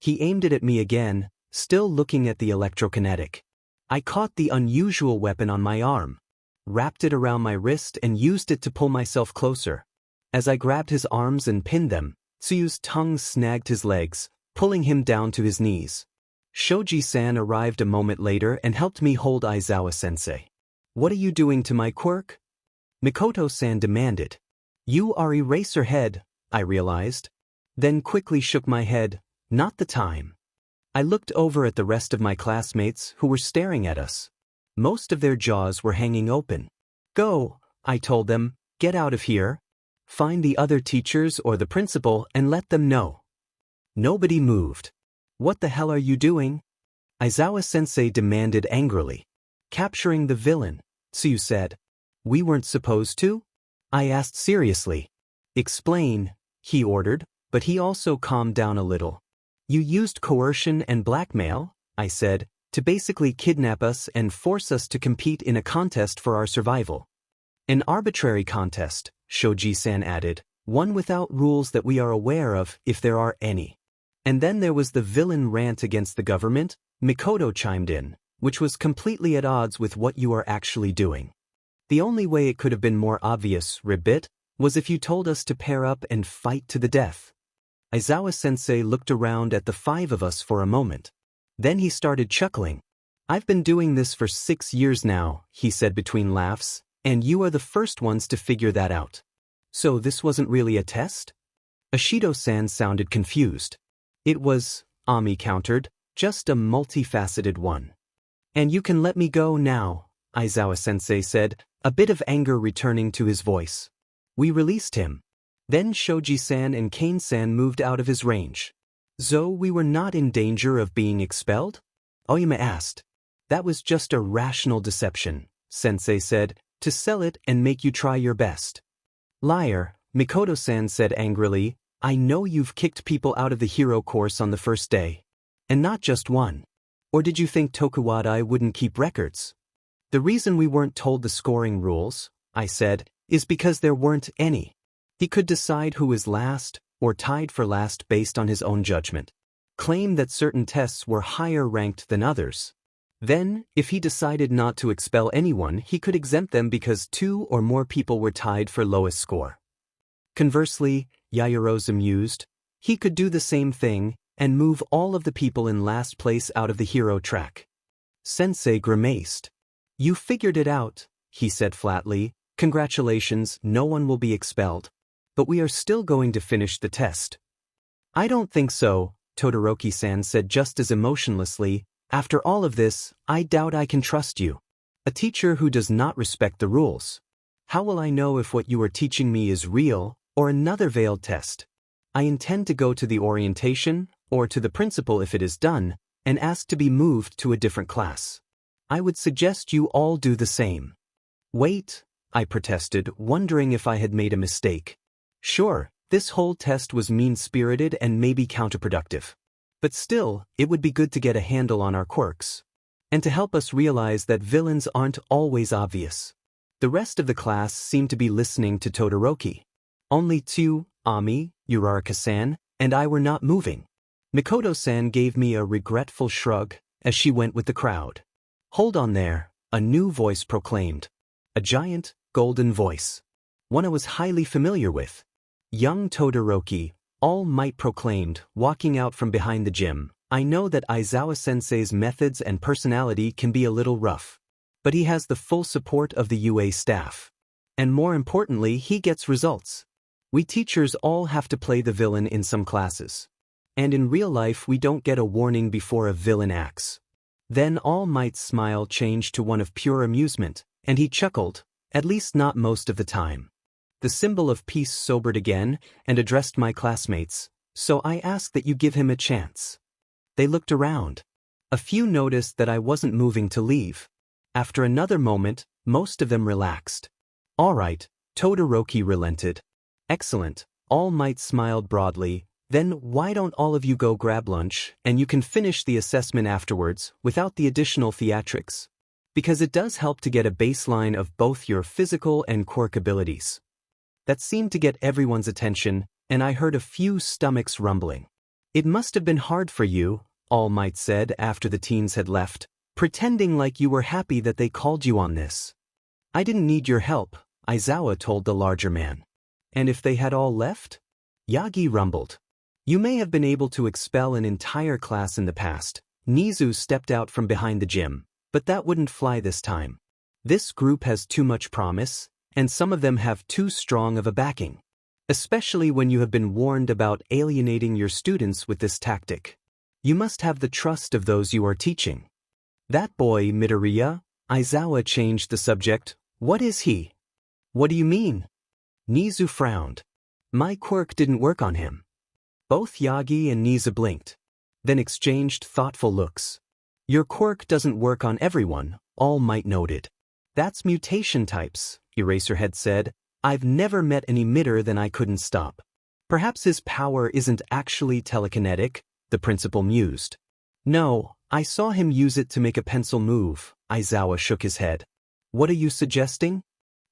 He aimed it at me again, still looking at the electrokinetic. I caught the unusual weapon on my arm, wrapped it around my wrist and used it to pull myself closer. As I grabbed his arms and pinned them, Tsuyu's tongue snagged his legs, pulling him down to his knees. Shoji-san arrived a moment later and helped me hold Aizawa-sensei. "What are you doing to my quirk?" Mikoto-san demanded. "You are Eraserhead," I realized. Then quickly shook my head. Not the time. I looked over at the rest of my classmates who were staring at us. Most of their jaws were hanging open. "Go," I told them, "get out of here. Find the other teachers or the principal and let them know." Nobody moved. "What the hell are you doing?" Aizawa-sensei demanded angrily. "Capturing the villain," Tsuyu said. "We weren't supposed to?" I asked seriously. "Explain," he ordered, but he also calmed down a little. "You used coercion and blackmail," I said, "to basically kidnap us and force us to compete in a contest for our survival." "An arbitrary contest," Shoji-san added, "one without rules that we are aware of, if there are any." "And then there was the villain rant against the government," Mikoto chimed in, "which was completely at odds with what you are actually doing. The only way it could have been more obvious, Ribbit, was if you told us to pair up and fight to the death." Aizawa-sensei looked around at the five of us for a moment. Then he started chuckling. "I've been doing this for 6 years now," he said between laughs, "and you are the first ones to figure that out. So this wasn't really a test?" Ashido-san sounded confused. "It was," Ami countered, "just a multifaceted one." "And you can let me go now," Aizawa-sensei said, a bit of anger returning to his voice. We released him. Then Shoji-san and Kane-san moved out of his range. "So we were not in danger of being expelled?" Oyama asked. "That was just a rational deception," Sensei said, "to sell it and make you try your best." "Liar," Mikoto-san said angrily, "I know you've kicked people out of the hero course on the first day. And not just one. Or did you think Tokuwadai wouldn't keep records?" "The reason we weren't told the scoring rules," I said, "is because there weren't any. He could decide who is last, or tied for last based on his own judgment. Claim that certain tests were higher ranked than others. Then, if he decided not to expel anyone, he could exempt them because 2 or more people were tied for lowest score. Conversely, Yaoyoro's mused, he could do the same thing and move all of the people in last place out of the hero track." Sensei grimaced. "You figured it out," he said flatly. "Congratulations, no one will be expelled. But we are still going to finish the test." "I don't think so," Todoroki-san said just as emotionlessly. "After all of this, I doubt I can trust you. A teacher who does not respect the rules. How will I know if what you are teaching me is real, or another veiled test? I intend to go to the orientation, or to the principal if it is done, and ask to be moved to a different class. I would suggest you all do the same." "Wait," I protested, wondering if I had made a mistake. Sure, this whole test was mean-spirited and maybe counterproductive. But still, it would be good to get a handle on our quirks. And to help us realize that villains aren't always obvious. The rest of the class seemed to be listening to Todoroki. Only Tsuyu, Ami, Uraraka-san, and I were not moving. Mikoto-san gave me a regretful shrug as she went with the crowd. "Hold on there," a new voice proclaimed. A giant, golden voice. One I was highly familiar with. "Young Todoroki," All Might proclaimed, walking out from behind the gym. "I know that Aizawa-sensei's methods and personality can be a little rough. But he has the full support of the UA staff. And more importantly, he gets results. We teachers all have to play the villain in some classes. And in real life we don't get a warning before a villain acts." Then All Might's smile changed to one of pure amusement, and he chuckled, at least not most of the time. The symbol of peace sobered again and addressed my classmates, "So I ask that you give him a chance." They looked around. A few noticed that I wasn't moving to leave. After another moment, most of them relaxed. "All right," Todoroki relented. "Excellent," All Might smiled broadly. "Then why don't all of you go grab lunch, and you can finish the assessment afterwards, without the additional theatrics. Because it does help to get a baseline of both your physical and quirk abilities." That seemed to get everyone's attention, and I heard a few stomachs rumbling. It must have been hard for you, All Might said after the teens had left, pretending like you were happy that they called you on this. I didn't need your help, Aizawa told the larger man. And if they had all left? Yagi rumbled. You may have been able to expel an entire class in the past. Nizu stepped out from behind the gym, but that wouldn't fly this time. This group has too much promise, and some of them have too strong of a backing. Especially when you have been warned about alienating your students with this tactic. You must have the trust of those you are teaching. That boy, Midoriya, Aizawa changed the subject. What is he? What do you mean? Nizu frowned. My quirk didn't work on him. Both Yagi and Nizu blinked, then exchanged thoughtful looks. Your quirk doesn't work on everyone, All Might noted. That's mutation types, Eraserhead said. I've never met an emitter that I couldn't stop. Perhaps his power isn't actually telekinetic, the principal mused. No, I saw him use it to make a pencil move, Aizawa shook his head. What are you suggesting?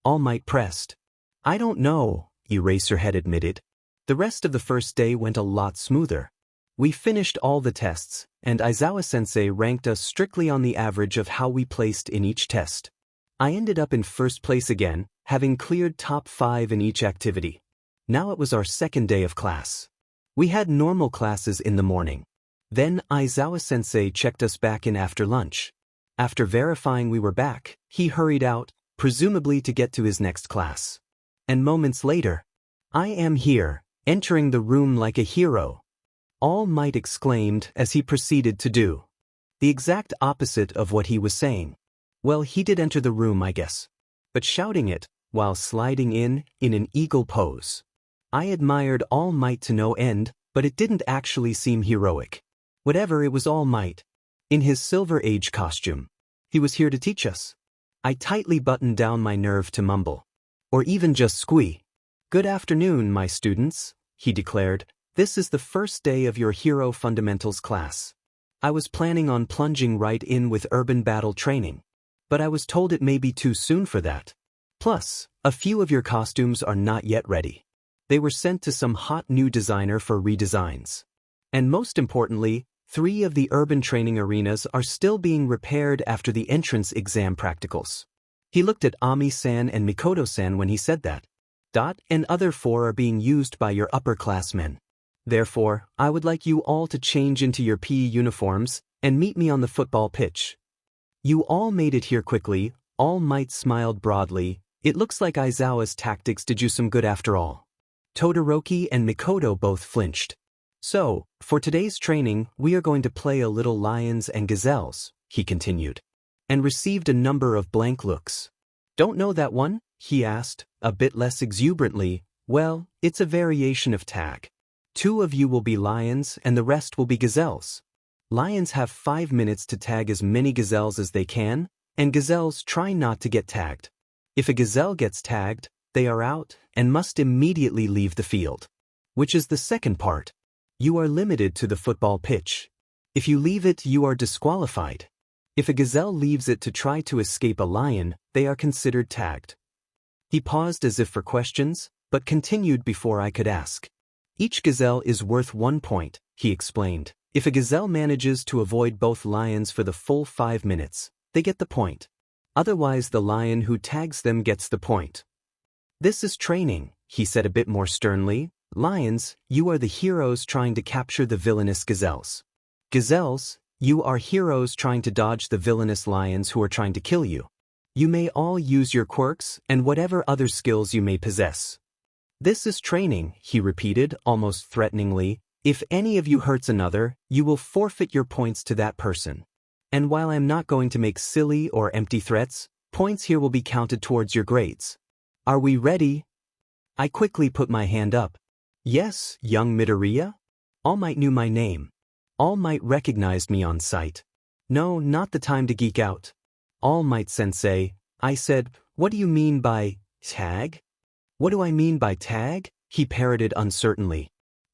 All Might pressed. I don't know, Eraserhead admitted. The rest of the first day went a lot smoother. We finished all the tests, and Aizawa-sensei ranked us strictly on the average of how we placed in each test. I ended up in first place again, having cleared top 5 in each activity. Now it was our second day of class. We had normal classes in the morning. Then Aizawa-sensei checked us back in after lunch. After verifying we were back, he hurried out, presumably to get to his next class. And moments later, I am here, entering the room like a hero. All Might exclaimed as he proceeded to do the exact opposite of what he was saying. Well, he did enter the room, I guess. But shouting it, while sliding in an eagle pose. I admired All Might to no end, but it didn't actually seem heroic. Whatever, it was All Might. In his Silver Age costume. He was here to teach us. I tightly buttoned down my nerve to mumble. Or even just squee. Good afternoon, my students, he declared. This is the first day of your Hero Fundamentals class. I was planning on plunging right in with urban battle training. But I was told it may be too soon for that. Plus, a few of your costumes are not yet ready. They were sent to some hot new designer for redesigns. And most importantly, 3 of the urban training arenas are still being repaired after the entrance exam practicals. He looked at Ami-san and Mikoto-san when he said that. And other 4 are being used by your upperclassmen. Therefore, I would like you all to change into your PE uniforms and meet me on the football pitch. You all made it here quickly, All Might smiled broadly. It looks like Aizawa's tactics did you some good after all. Todoroki and Mikoto both flinched. So, for today's training, we are going to play a little lions and gazelles, he continued. And received a number of blank looks. Don't know that one? He asked, a bit less exuberantly. Well, it's a variation of tag. 2 of you will be lions and the rest will be gazelles. Lions have 5 minutes to tag as many gazelles as they can, and gazelles try not to get tagged. If a gazelle gets tagged, they are out and must immediately leave the field. Which is the second part. You are limited to the football pitch. If you leave it, you are disqualified. If a gazelle leaves it to try to escape a lion, they are considered tagged. He paused as if for questions, but continued before I could ask. Each gazelle is worth 1 point, he explained. If a gazelle manages to avoid both lions for the full 5 minutes, they get the point. Otherwise, the lion who tags them gets the point. This is training, he said a bit more sternly. Lions, you are the heroes trying to capture the villainous gazelles. Gazelles, you are heroes trying to dodge the villainous lions who are trying to kill you. You may all use your quirks and whatever other skills you may possess. This is training, he repeated, almost threateningly. If any of you hurts another, you will forfeit your points to that person. And while I'm not going to make silly or empty threats, points here will be counted towards your grades. Are we ready? I quickly put my hand up. Yes, young Midoriya? All Might knew my name. All Might recognized me on sight. No, not the time to geek out. All Might sensei, I said, what do you mean by tag? What do I mean by tag? He parroted uncertainly.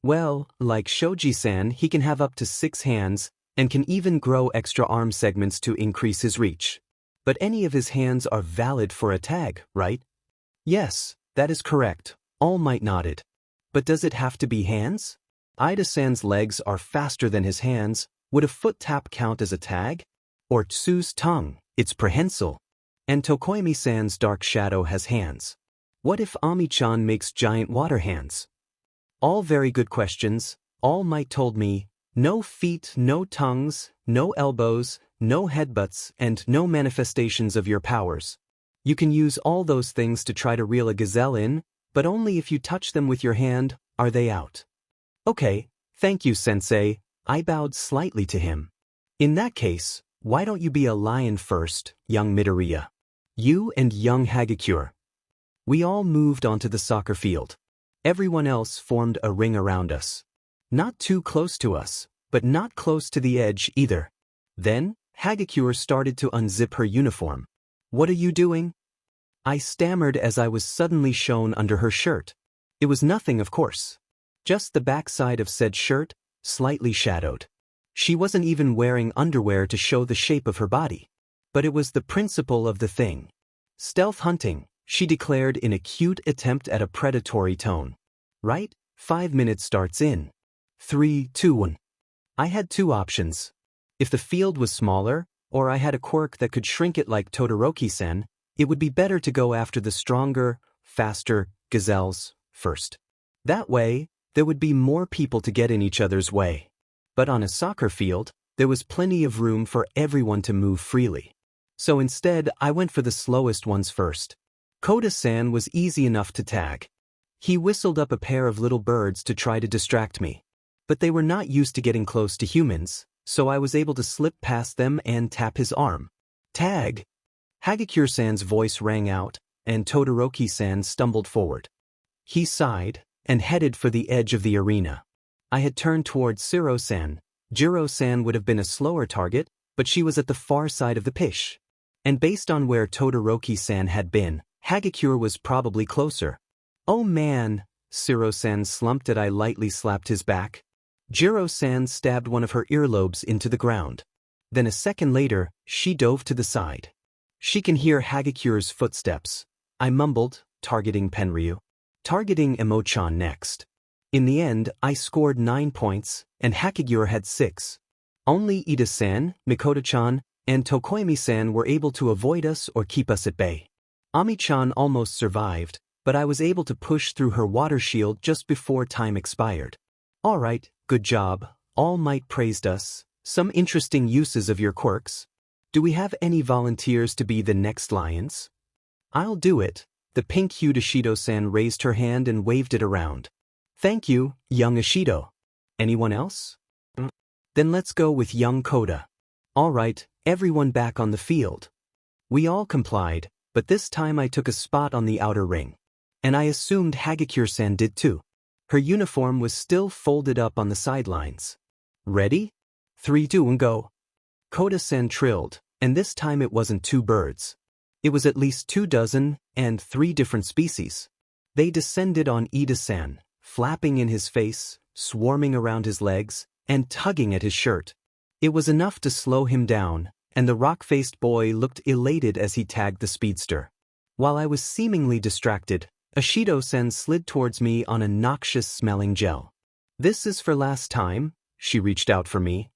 Well, like Shoji-san, he can have up to 6 hands, and can even grow extra arm segments to increase his reach. But any of his hands are valid for a tag, right? Yes, that is correct, All Might nodded. But does it have to be hands? Ida-san's legs are faster than his hands. Would a foot tap count as a tag? Or Tsuyu's tongue, it's prehensile. And Tokoyami-san's dark shadow has hands. What if Ami-chan makes giant water hands? All very good questions. All Might told me, no feet, no tongues, no elbows, no headbutts, and no manifestations of your powers. You can use all those things to try to reel a gazelle in, but only if you touch them with your hand, are they out. Okay, thank you, sensei. I bowed slightly to him. In that case, why don't you be a lion first, young Midoriya? You and young Hagakure. We all moved onto the soccer field. Everyone else formed a ring around us. Not too close to us, but not close to the edge either. Then, Hagakure started to unzip her uniform. What are you doing? I stammered as I was suddenly shown under her shirt. It was nothing, of course. Just the backside of said shirt, slightly shadowed. She wasn't even wearing underwear to show the shape of her body. But it was the principle of the thing. Stealth hunting, she declared in a cute attempt at a predatory tone. Right? 5 minutes starts in 3, 2, 1. I had two options. If the field was smaller, or I had a quirk that could shrink it like Todoroki-san, it would be better to go after the stronger, faster gazelles first. That way, there would be more people to get in each other's way. But on a soccer field, there was plenty of room for everyone to move freely. So instead, I went for the slowest ones first. Koda-san was easy enough to tag. He whistled up a pair of little birds to try to distract me. But they were not used to getting close to humans, so I was able to slip past them and tap his arm. Tag! Hagakure-san's voice rang out, and Todoroki-san stumbled forward. He sighed, and headed for the edge of the arena. I had turned towards Shiro-san. Jiro-san would have been a slower target, but she was at the far side of the pitch. And based on where Todoroki-san had been, Hagakure was probably closer. Oh man, Shiro-san slumped as I lightly slapped his back. Jiro-san stabbed one of her earlobes into the ground. Then a second later, she dove to the side. She can hear Hagakure's footsteps. I mumbled, targeting Penryu. Targeting Emo-chan next. In the end, I scored 9 points, and Hagakure had 6. Only Ida-san, Mikoto-chan, and Tokoyami-san were able to avoid us or keep us at bay. Ami-chan almost survived, but I was able to push through her water shield just before time expired. Alright, good job. All Might praised us. Some interesting uses of your quirks. Do we have any volunteers to be the next lions? I'll do it. The pink-hued Ishido-san raised her hand and waved it around. Thank you, young Ishido. Anyone else? Then let's go with young Koda. Alright, everyone back on the field. We all complied, but this time I took a spot on the outer ring. And I assumed Hagakure-san did too. Her uniform was still folded up on the sidelines. Ready? 3, 2, and go. Koda-san trilled, and this time it wasn't 2 birds. It was at least 24 and 3 different species. They descended on Ida-san, flapping in his face, swarming around his legs, and tugging at his shirt. It was enough to slow him down, and the rock-faced boy looked elated as he tagged the speedster. While I was seemingly distracted, Ishido-san slid towards me on a noxious-smelling gel. This is for last time, she reached out for me.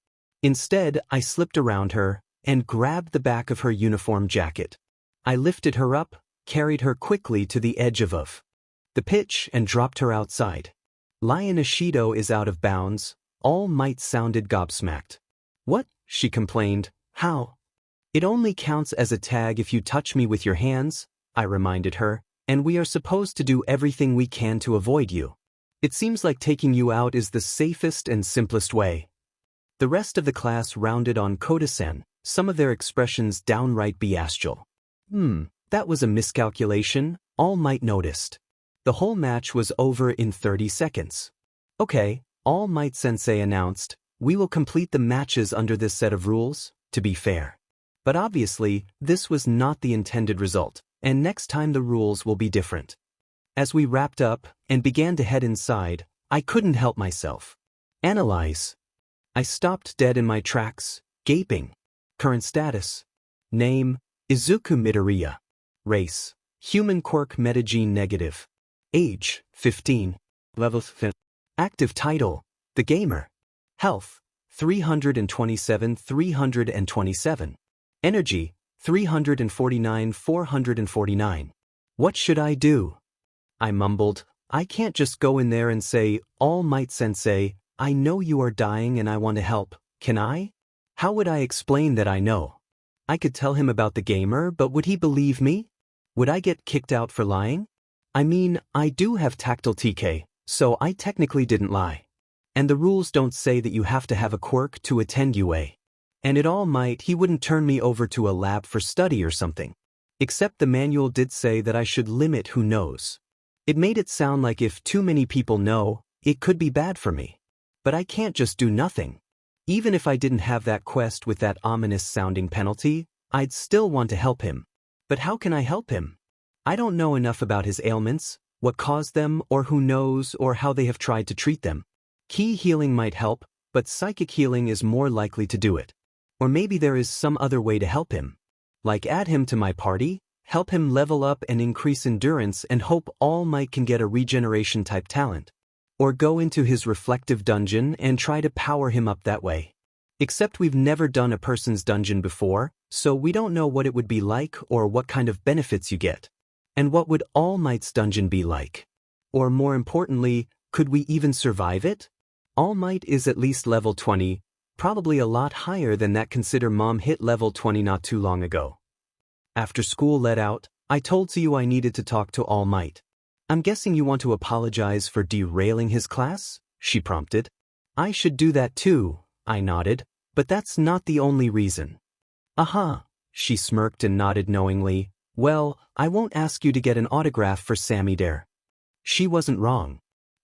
Instead, I slipped around her and grabbed the back of her uniform jacket. I lifted her up, carried her quickly to the edge of the pitch and dropped her outside. Lion Ishido is out of bounds. All Might sounded gobsmacked. What? She complained. How? It only counts as a tag if you touch me with your hands, I reminded her, and we are supposed to do everything we can to avoid you. It seems like taking you out is the safest and simplest way. The rest of the class rounded on Koda-san, some of their expressions downright bestial. That was a miscalculation, All Might noticed. The whole match was over in 30 seconds. Okay, All Might Sensei announced, we will complete the matches under this set of rules, to be fair. But obviously, this was not the intended result, and next time the rules will be different. As we wrapped up and began to head inside, I couldn't help myself. Analyze. I stopped dead in my tracks, gaping. Current status. Name, Izuku Midoriya. Race, human quirk metagene negative. Age, 15. Level 5. Active title, The Gamer. Health, 327. Energy, 449. What should I do? I mumbled. I can't just go in there and say, All Might Sensei, I know you are dying and I want to help, can I? How would I explain that I know? I could tell him about the gamer, but would he believe me? Would I get kicked out for lying? I mean, I do have tactile TK, so I technically didn't lie. And the rules don't say that you have to have a quirk to attend UA. And it all might, he wouldn't turn me over to a lab for study or something. Except the manual did say that I should limit who knows. It made it sound like if too many people know, it could be bad for me. But I can't just do nothing. Even if I didn't have that quest with that ominous-sounding penalty, I'd still want to help him. But how can I help him? I don't know enough about his ailments, what caused them, or who knows, or how they have tried to treat them. Ki healing might help, but psychic healing is more likely to do it. Or maybe there is some other way to help him. Like add him to my party, help him level up and increase endurance and hope All Might can get a regeneration-type talent. Or go into his reflective dungeon and try to power him up that way. Except we've never done a person's dungeon before, so we don't know what it would be like or what kind of benefits you get. And what would All Might's dungeon be like? Or more importantly, could we even survive it? All Might is at least level 20, probably a lot higher than that consider Mom hit level 20 not too long ago. After school let out, I told Tsuyu I needed to talk to All Might. I'm guessing you want to apologize for derailing his class? She prompted. I should do that too, I nodded, but that's not the only reason. Aha, she smirked and nodded knowingly. Well, I won't ask you to get an autograph for Sammy Dare. She wasn't wrong.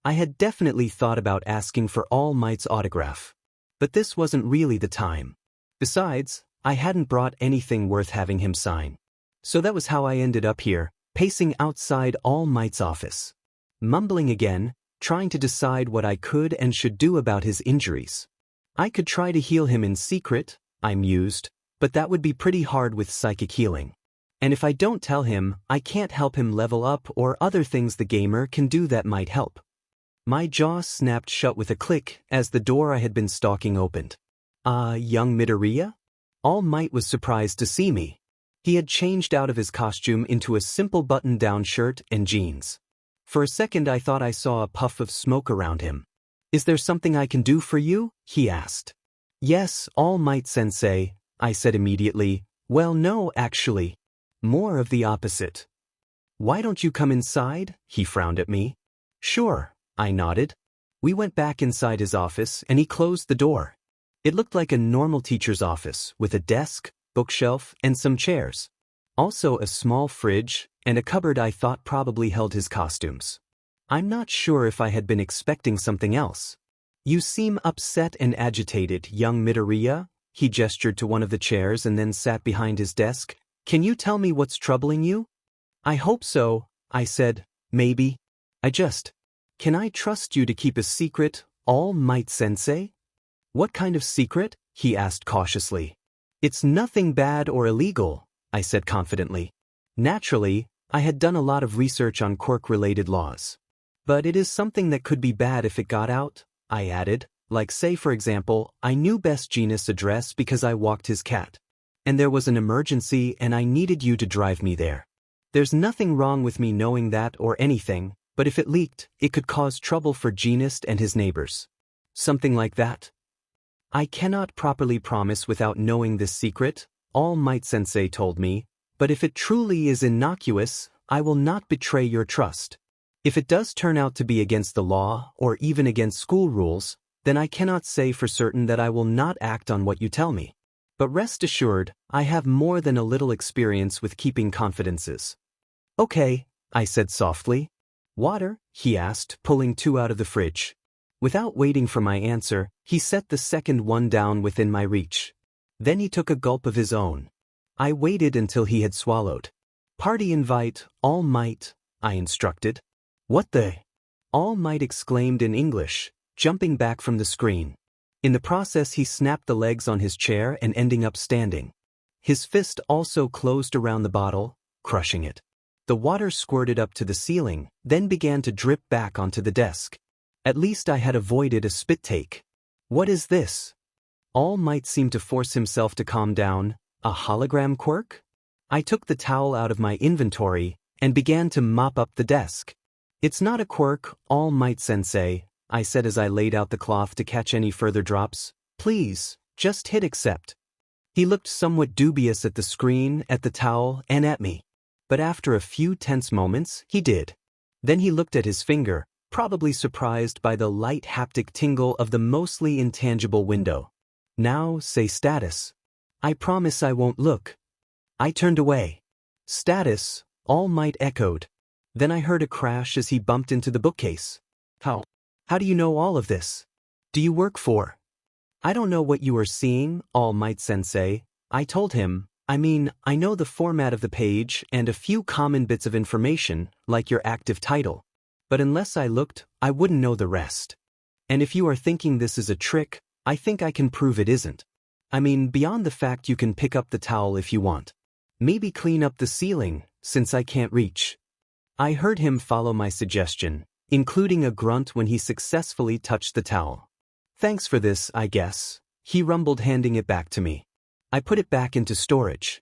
I had definitely thought about asking for All Might's autograph. But this wasn't really the time. Besides, I hadn't brought anything worth having him sign. So that was how I ended up here, pacing outside All Might's office. Mumbling again, trying to decide what I could and should do about his injuries. I could try to heal him in secret, I mused, but that would be pretty hard with psychic healing. And if I don't tell him, I can't help him level up or other things the gamer can do that might help. My jaw snapped shut with a click as the door I had been stalking opened. Young Midoriya? All Might was surprised to see me. He had changed out of his costume into a simple button-down shirt and jeans. For a second I thought I saw a puff of smoke around him. Is there something I can do for you? He asked. Yes, All Might Sensei, I said immediately. Well, no, actually. More of the opposite. Why don't you come inside? He frowned at me. Sure, I nodded. We went back inside his office and he closed the door. It looked like a normal teacher's office with a desk, bookshelf, and some chairs. Also a small fridge and a cupboard I thought probably held his costumes. I'm not sure if I had been expecting something else. You seem upset and agitated, young Midoriya. He gestured to one of the chairs and then sat behind his desk. Can you tell me what's troubling you? I hope so, I said. Maybe. Can I trust you to keep a secret, All Might Sensei? What kind of secret? He asked cautiously. It's nothing bad or illegal, I said confidently. Naturally, I had done a lot of research on quirk-related laws. But it is something that could be bad if it got out, I added, like say for example, I knew Best Jeanist's address because I walked his cat. And there was an emergency and I needed you to drive me there. There's nothing wrong with me knowing that or anything, but if it leaked, it could cause trouble for Jeanist and his neighbors. Something like that. I cannot properly promise without knowing this secret, All Might Sensei told me, but if it truly is innocuous, I will not betray your trust. If it does turn out to be against the law or even against school rules, then I cannot say for certain that I will not act on what you tell me. But rest assured, I have more than a little experience with keeping confidences. Okay, I said softly. Water? He asked, pulling two out of the fridge. Without waiting for my answer, he set the second one down within my reach. Then he took a gulp of his own. I waited until he had swallowed. Party invite, All Might, I instructed. What the? All Might exclaimed in English, jumping back from the screen. In the process he snapped the legs on his chair and ending up standing. His fist also closed around the bottle, crushing it. The water squirted up to the ceiling, then began to drip back onto the desk. At least I had avoided a spit take. What is this? All Might seemed to force himself to calm down. A hologram quirk? I took the towel out of my inventory and began to mop up the desk. It's not a quirk, All Might Sensei, I said as I laid out the cloth to catch any further drops. Please, just hit accept. He looked somewhat dubious at the screen, at the towel, and at me. But after a few tense moments, he did. Then he looked at his finger, probably surprised by the light haptic tingle of the mostly intangible window. Now, say status. I promise I won't look. I turned away. Status, All Might echoed. Then I heard a crash as he bumped into the bookcase. How do you know all of this? Do you work for? I don't know what you are seeing, All Might Sensei, I told him. I know the format of the page and a few common bits of information, like your active title. But unless I looked, I wouldn't know the rest. And if you are thinking this is a trick, I think I can prove it isn't. Beyond the fact you can pick up the towel if you want. Maybe clean up the ceiling, since I can't reach. I heard him follow my suggestion, including a grunt when he successfully touched the towel. Thanks for this, I guess, he rumbled, handing it back to me. I put it back into storage.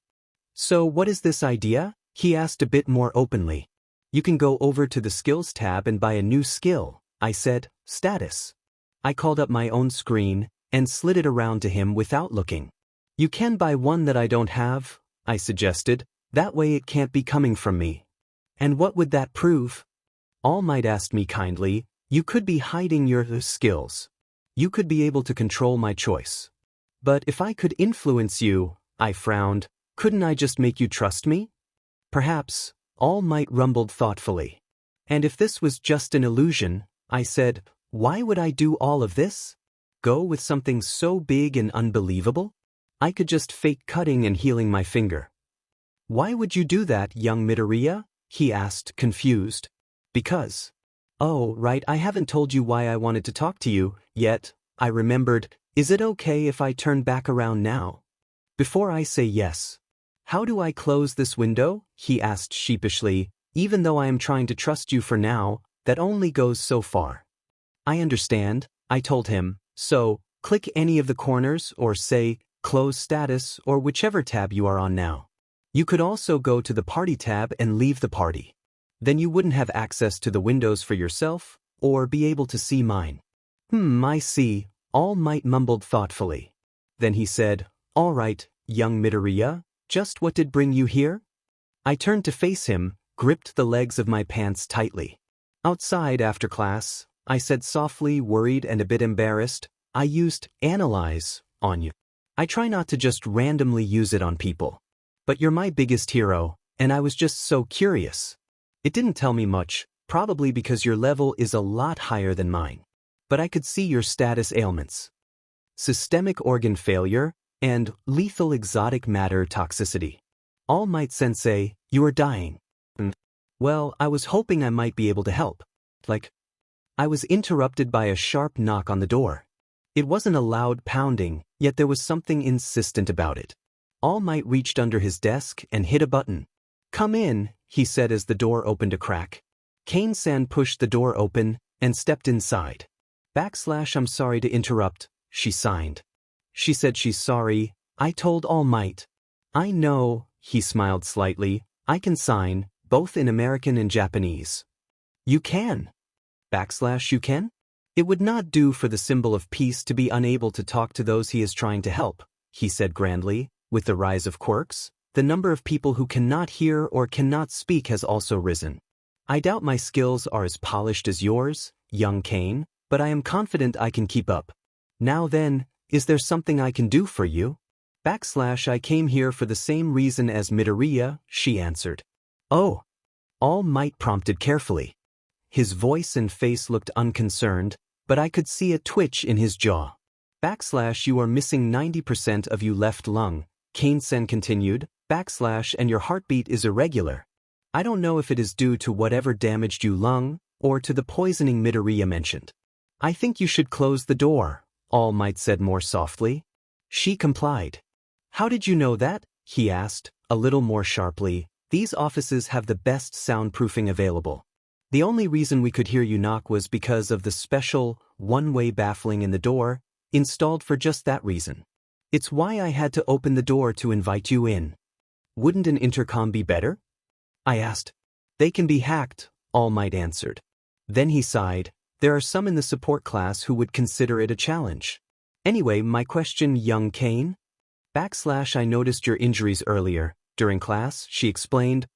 So what is this idea? He asked a bit more openly. You can go over to the skills tab and buy a new skill, I said. Status. I called up my own screen and slid it around to him without looking. You can buy one that I don't have, I suggested. That way it can't be coming from me. And what would that prove? All Might asked me kindly. You could be hiding your skills. You could be able to control my choice. But if I could influence you, I frowned, couldn't I just make you trust me? Perhaps, All Might rumbled thoughtfully. And if this was just an illusion, I said, why would I do all of this? Go with something so big and unbelievable? I could just fake cutting and healing my finger. Why would you do that, young Midoriya? He asked, confused. Because. Oh, right, I haven't told you why I wanted to talk to you, yet. I remembered. Is it okay if I turn back around now? Before I say yes. How do I close this window? He asked sheepishly. Even though I am trying to trust you for now, that only goes so far. I understand, I told him. So, click any of the corners or say, close status or whichever tab you are on now. You could also go to the party tab and leave the party. Then you wouldn't have access to the windows for yourself, or be able to see mine. I see, All Might mumbled thoughtfully. Then he said, all right, young Midoriya, just what did bring you here? I turned to face him, gripped the legs of my pants tightly. Outside after class, I said softly, worried and a bit embarrassed, I used analyze on you. I try not to just randomly use it on people. But you're my biggest hero, and I was just so curious. It didn't tell me much, probably because your level is a lot higher than mine. But I could see your status ailments. Systemic organ failure, and lethal exotic matter toxicity. All Might Sensei, you are dying. Well, I was hoping I might be able to help. I was interrupted by a sharp knock on the door. It wasn't a loud pounding, yet there was something insistent about it. All Might reached under his desk and hit a button. Come in, he said as the door opened a crack. Kane-san pushed the door open and stepped inside. I'm sorry to interrupt, she signed. She said she's sorry, I told All Might. I know, he smiled slightly, I can sign, both in American and Japanese. You can. You can? It would not do for the symbol of peace to be unable to talk to those he is trying to help, he said grandly. With the rise of quirks, the number of people who cannot hear or cannot speak has also risen. I doubt my skills are as polished as yours, young Kane, but I am confident I can keep up. Now then, is there something I can do for you? I came here for the same reason as Midoriya, she answered. Oh. All Might prompted carefully. His voice and face looked unconcerned, but I could see a twitch in his jaw. You are missing 90% of your left lung, Kane-sen continued, and your heartbeat is irregular. I don't know if it is due to whatever damaged your lung, or to the poisoning Midoriya mentioned. I think you should close the door, All Might said more softly. She complied. How did you know that? He asked, a little more sharply. These offices have the best soundproofing available. The only reason we could hear you knock was because of the special, one-way baffling in the door, installed for just that reason. It's why I had to open the door to invite you in. Wouldn't an intercom be better? I asked. They can be hacked, All Might answered. Then he sighed. There are some in the support class who would consider it a challenge. Anyway, my question, young Kane? I noticed your injuries earlier. During class, she explained.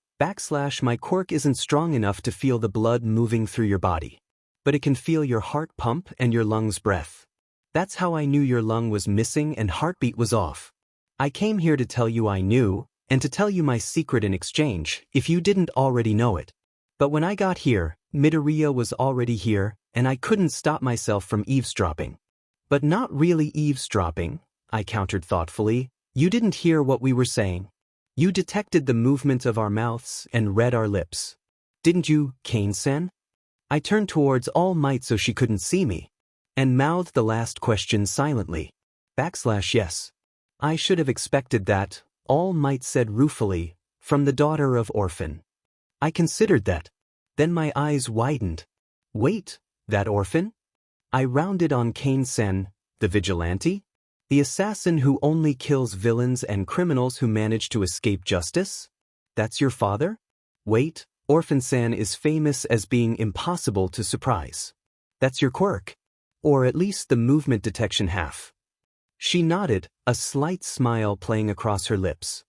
My quirk isn't strong enough to feel the blood moving through your body. But it can feel your heart pump and your lungs breath. That's how I knew your lung was missing and heartbeat was off. I came here to tell you I knew, and to tell you my secret in exchange, if you didn't already know it. But when I got here, Midoriya was already here, and I couldn't stop myself from eavesdropping. But not really eavesdropping, I countered thoughtfully. You didn't hear what we were saying. You detected the movement of our mouths and read our lips. Didn't you, Kane-sen? I turned towards All Might so she couldn't see me, and mouthed the last question silently. Yes. I should have expected that, All Might said ruefully, from the daughter of orphan. I considered that. Then my eyes widened. Wait, that orphan? I rounded on Kane-sen, the vigilante? The assassin who only kills villains and criminals who manage to escape justice? That's your father? Wait, Orphan-san is famous as being impossible to surprise. That's your quirk. Or at least the movement detection half. She nodded, a slight smile playing across her lips.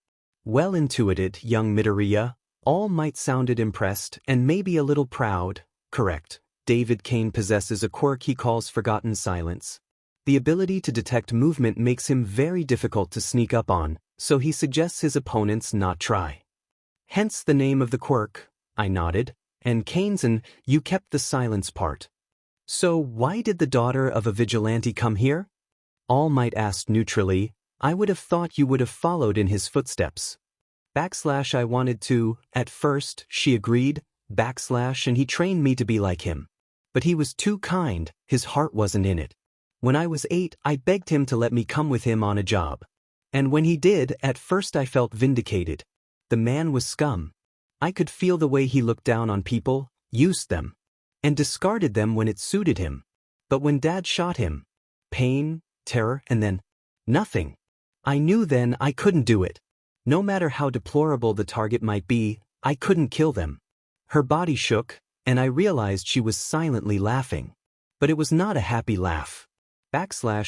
Well intuited, young Midoriya. All Might sounded impressed and maybe a little proud. Correct. David Kane possesses a quirk he calls Forgotten Silence. The ability to detect movement makes him very difficult to sneak up on, so he suggests his opponents not try. Hence the name of the quirk, I nodded, and Kane-san, you kept the silence part. So why did the daughter of a vigilante come here? All Might asked neutrally. I would have thought you would have followed in his footsteps. I wanted to, at first, she agreed, and he trained me to be like him. But he was too kind, his heart wasn't in it. When I was 8, I begged him to let me come with him on a job. And when he did, at first I felt vindicated. The man was scum. I could feel the way he looked down on people, used them, and discarded them when it suited him. But when Dad shot him, pain, terror, and then nothing. I knew then I couldn't do it. No matter how deplorable the target might be, I couldn't kill them. Her body shook, and I realized she was silently laughing. But it was not a happy laugh.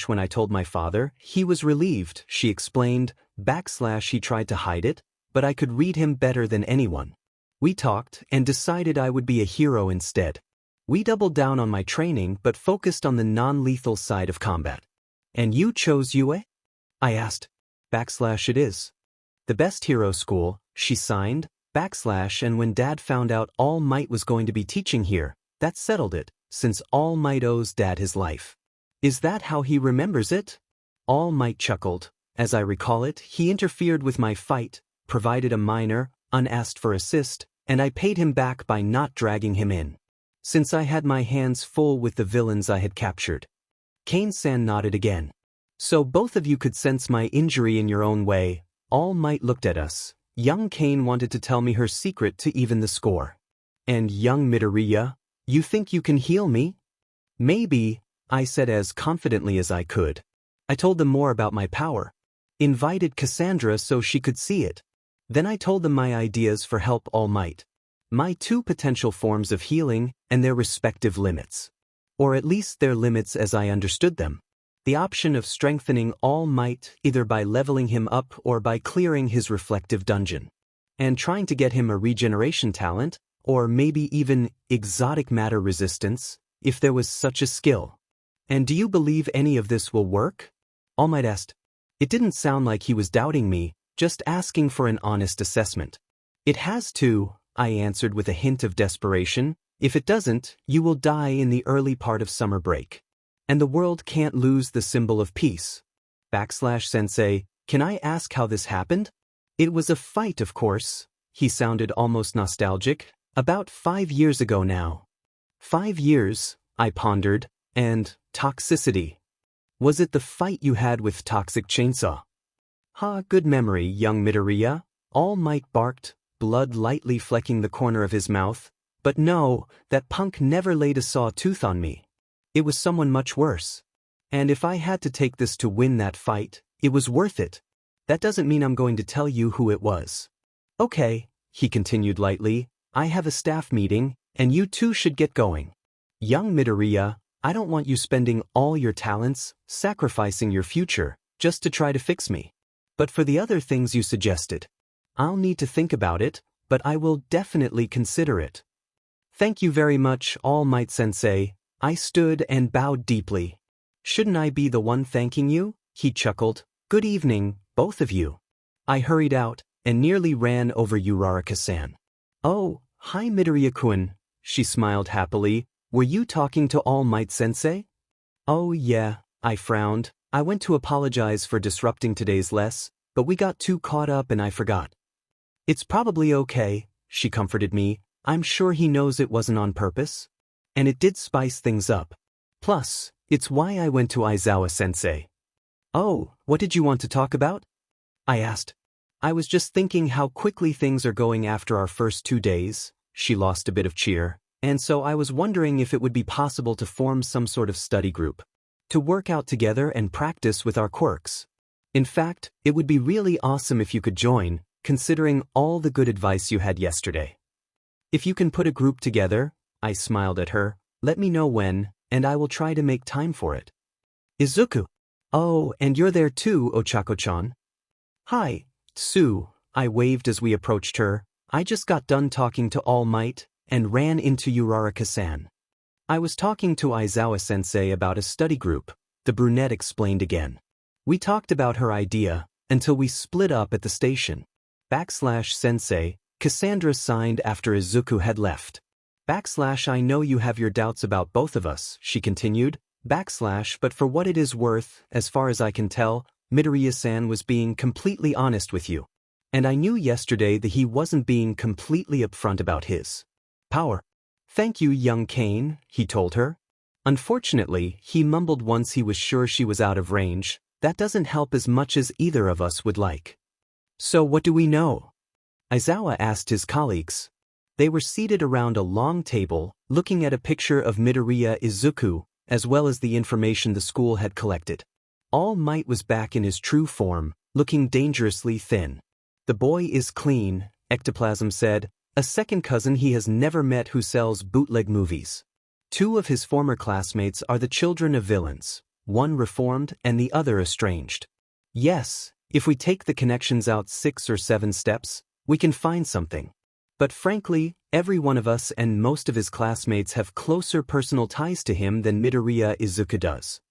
When I told my father, he was relieved, she explained. He tried to hide it, but I could read him better than anyone. We talked and decided I would be a hero instead. We doubled down on my training but focused on the non-lethal side of combat. And you chose UA? I asked. It is. The best hero school, she signed. And when Dad found out All Might was going to be teaching here, that settled it, since All Might owes Dad his life. Is that how he remembers it? All Might chuckled. As I recall it, he interfered with my fight, provided a minor, unasked for assist, and I paid him back by not dragging him in. Since I had my hands full with the villains I had captured. Kane-san nodded again. So both of you could sense my injury in your own way. All Might looked at us. Young Kane wanted to tell me her secret to even the score. And young Midoriya, you think you can heal me? Maybe, I said as confidently as I could. I told them more about my power. Invited Cassandra so she could see it. Then I told them my ideas for Help All Might. My 2 potential forms of healing and their respective limits. Or at least their limits as I understood them. The option of strengthening All Might either by leveling him up or by clearing his reflective dungeon. And trying to get him a regeneration talent, or maybe even exotic matter resistance, if there was such a skill. And do you believe any of this will work? All Might asked. It didn't sound like he was doubting me, just asking for an honest assessment. It has to, I answered with a hint of desperation. If it doesn't, you will die in the early part of summer break. And the world can't lose the symbol of peace. Sensei, can I ask how this happened? It was a fight, of course. He sounded almost nostalgic. About 5 years ago now. 5 years, I pondered, and toxicity. Was it the fight you had with Toxic Chainsaw? Ha, good memory, young Midoriya. All Might barked. blood lightly flecking the corner of his mouth. But no, that punk never laid a sawtooth on me. It was someone much worse. And if I had to take this to win that fight, it was worth it. That doesn't mean I'm going to tell you who it was. Okay, he continued lightly, I have a staff meeting, and you two should get going. Young Midoriya, I don't want you spending all your talents, sacrificing your future, just to try to fix me. But for the other things you suggested, I'll need to think about it, but I will definitely consider it. Thank you very much, All Might Sensei. I stood and bowed deeply. Shouldn't I be the one thanking you? He chuckled. Good evening, both of you. I hurried out, and nearly ran over Uraraka-san. Oh, hi Midoriya-kun, she smiled happily. Were you talking to All Might Sensei? Oh yeah, I frowned. I went to apologize for disrupting today's lesson, but we got too caught up and I forgot. It's probably okay, she comforted me. I'm sure he knows it wasn't on purpose. And it did spice things up. Plus, it's why I went to Aizawa-sensei. Oh, what did you want to talk about? I asked. I was just thinking how quickly things are going after our first 2 days. She lost a bit of cheer. And so I was wondering if it would be possible to form some sort of study group. To work out together and practice with our quirks. In fact, it would be really awesome if you could join, considering all the good advice you had yesterday. If you can put a group together, I smiled at her, let me know when, and I will try to make time for it. Izuku. Oh, and you're there too, Ochako-chan. Hi, Tsu, I waved as we approached her. I just got done talking to All Might, and ran into Uraraka-san. I was talking to Aizawa-sensei about a study group, the brunette explained again. We talked about her idea, until we split up at the station. /sensei, Cassandra signed after Izuku had left. I know you have your doubts about both of us, she continued. But for what it is worth, as far as I can tell, Midoriya-san was being completely honest with you. And I knew yesterday that he wasn't being completely upfront about his power. Thank you, young Kane, he told her. Unfortunately, he mumbled once he was sure she was out of range. That doesn't help as much as either of us would like. So what do we know? Aizawa asked his colleagues. They were seated around a long table, looking at a picture of Midoriya Izuku, as well as the information the school had collected. All Might was back in his true form, looking dangerously thin. The boy is clean, Ectoplasm said, a second cousin he has never met who sells bootleg movies. 2 of his former classmates are the children of villains, one reformed and the other estranged. Yes, if we take the connections out 6 or 7 steps, we can find something. But frankly, every one of us and most of his classmates have closer personal ties to him than Midoriya Izuku does.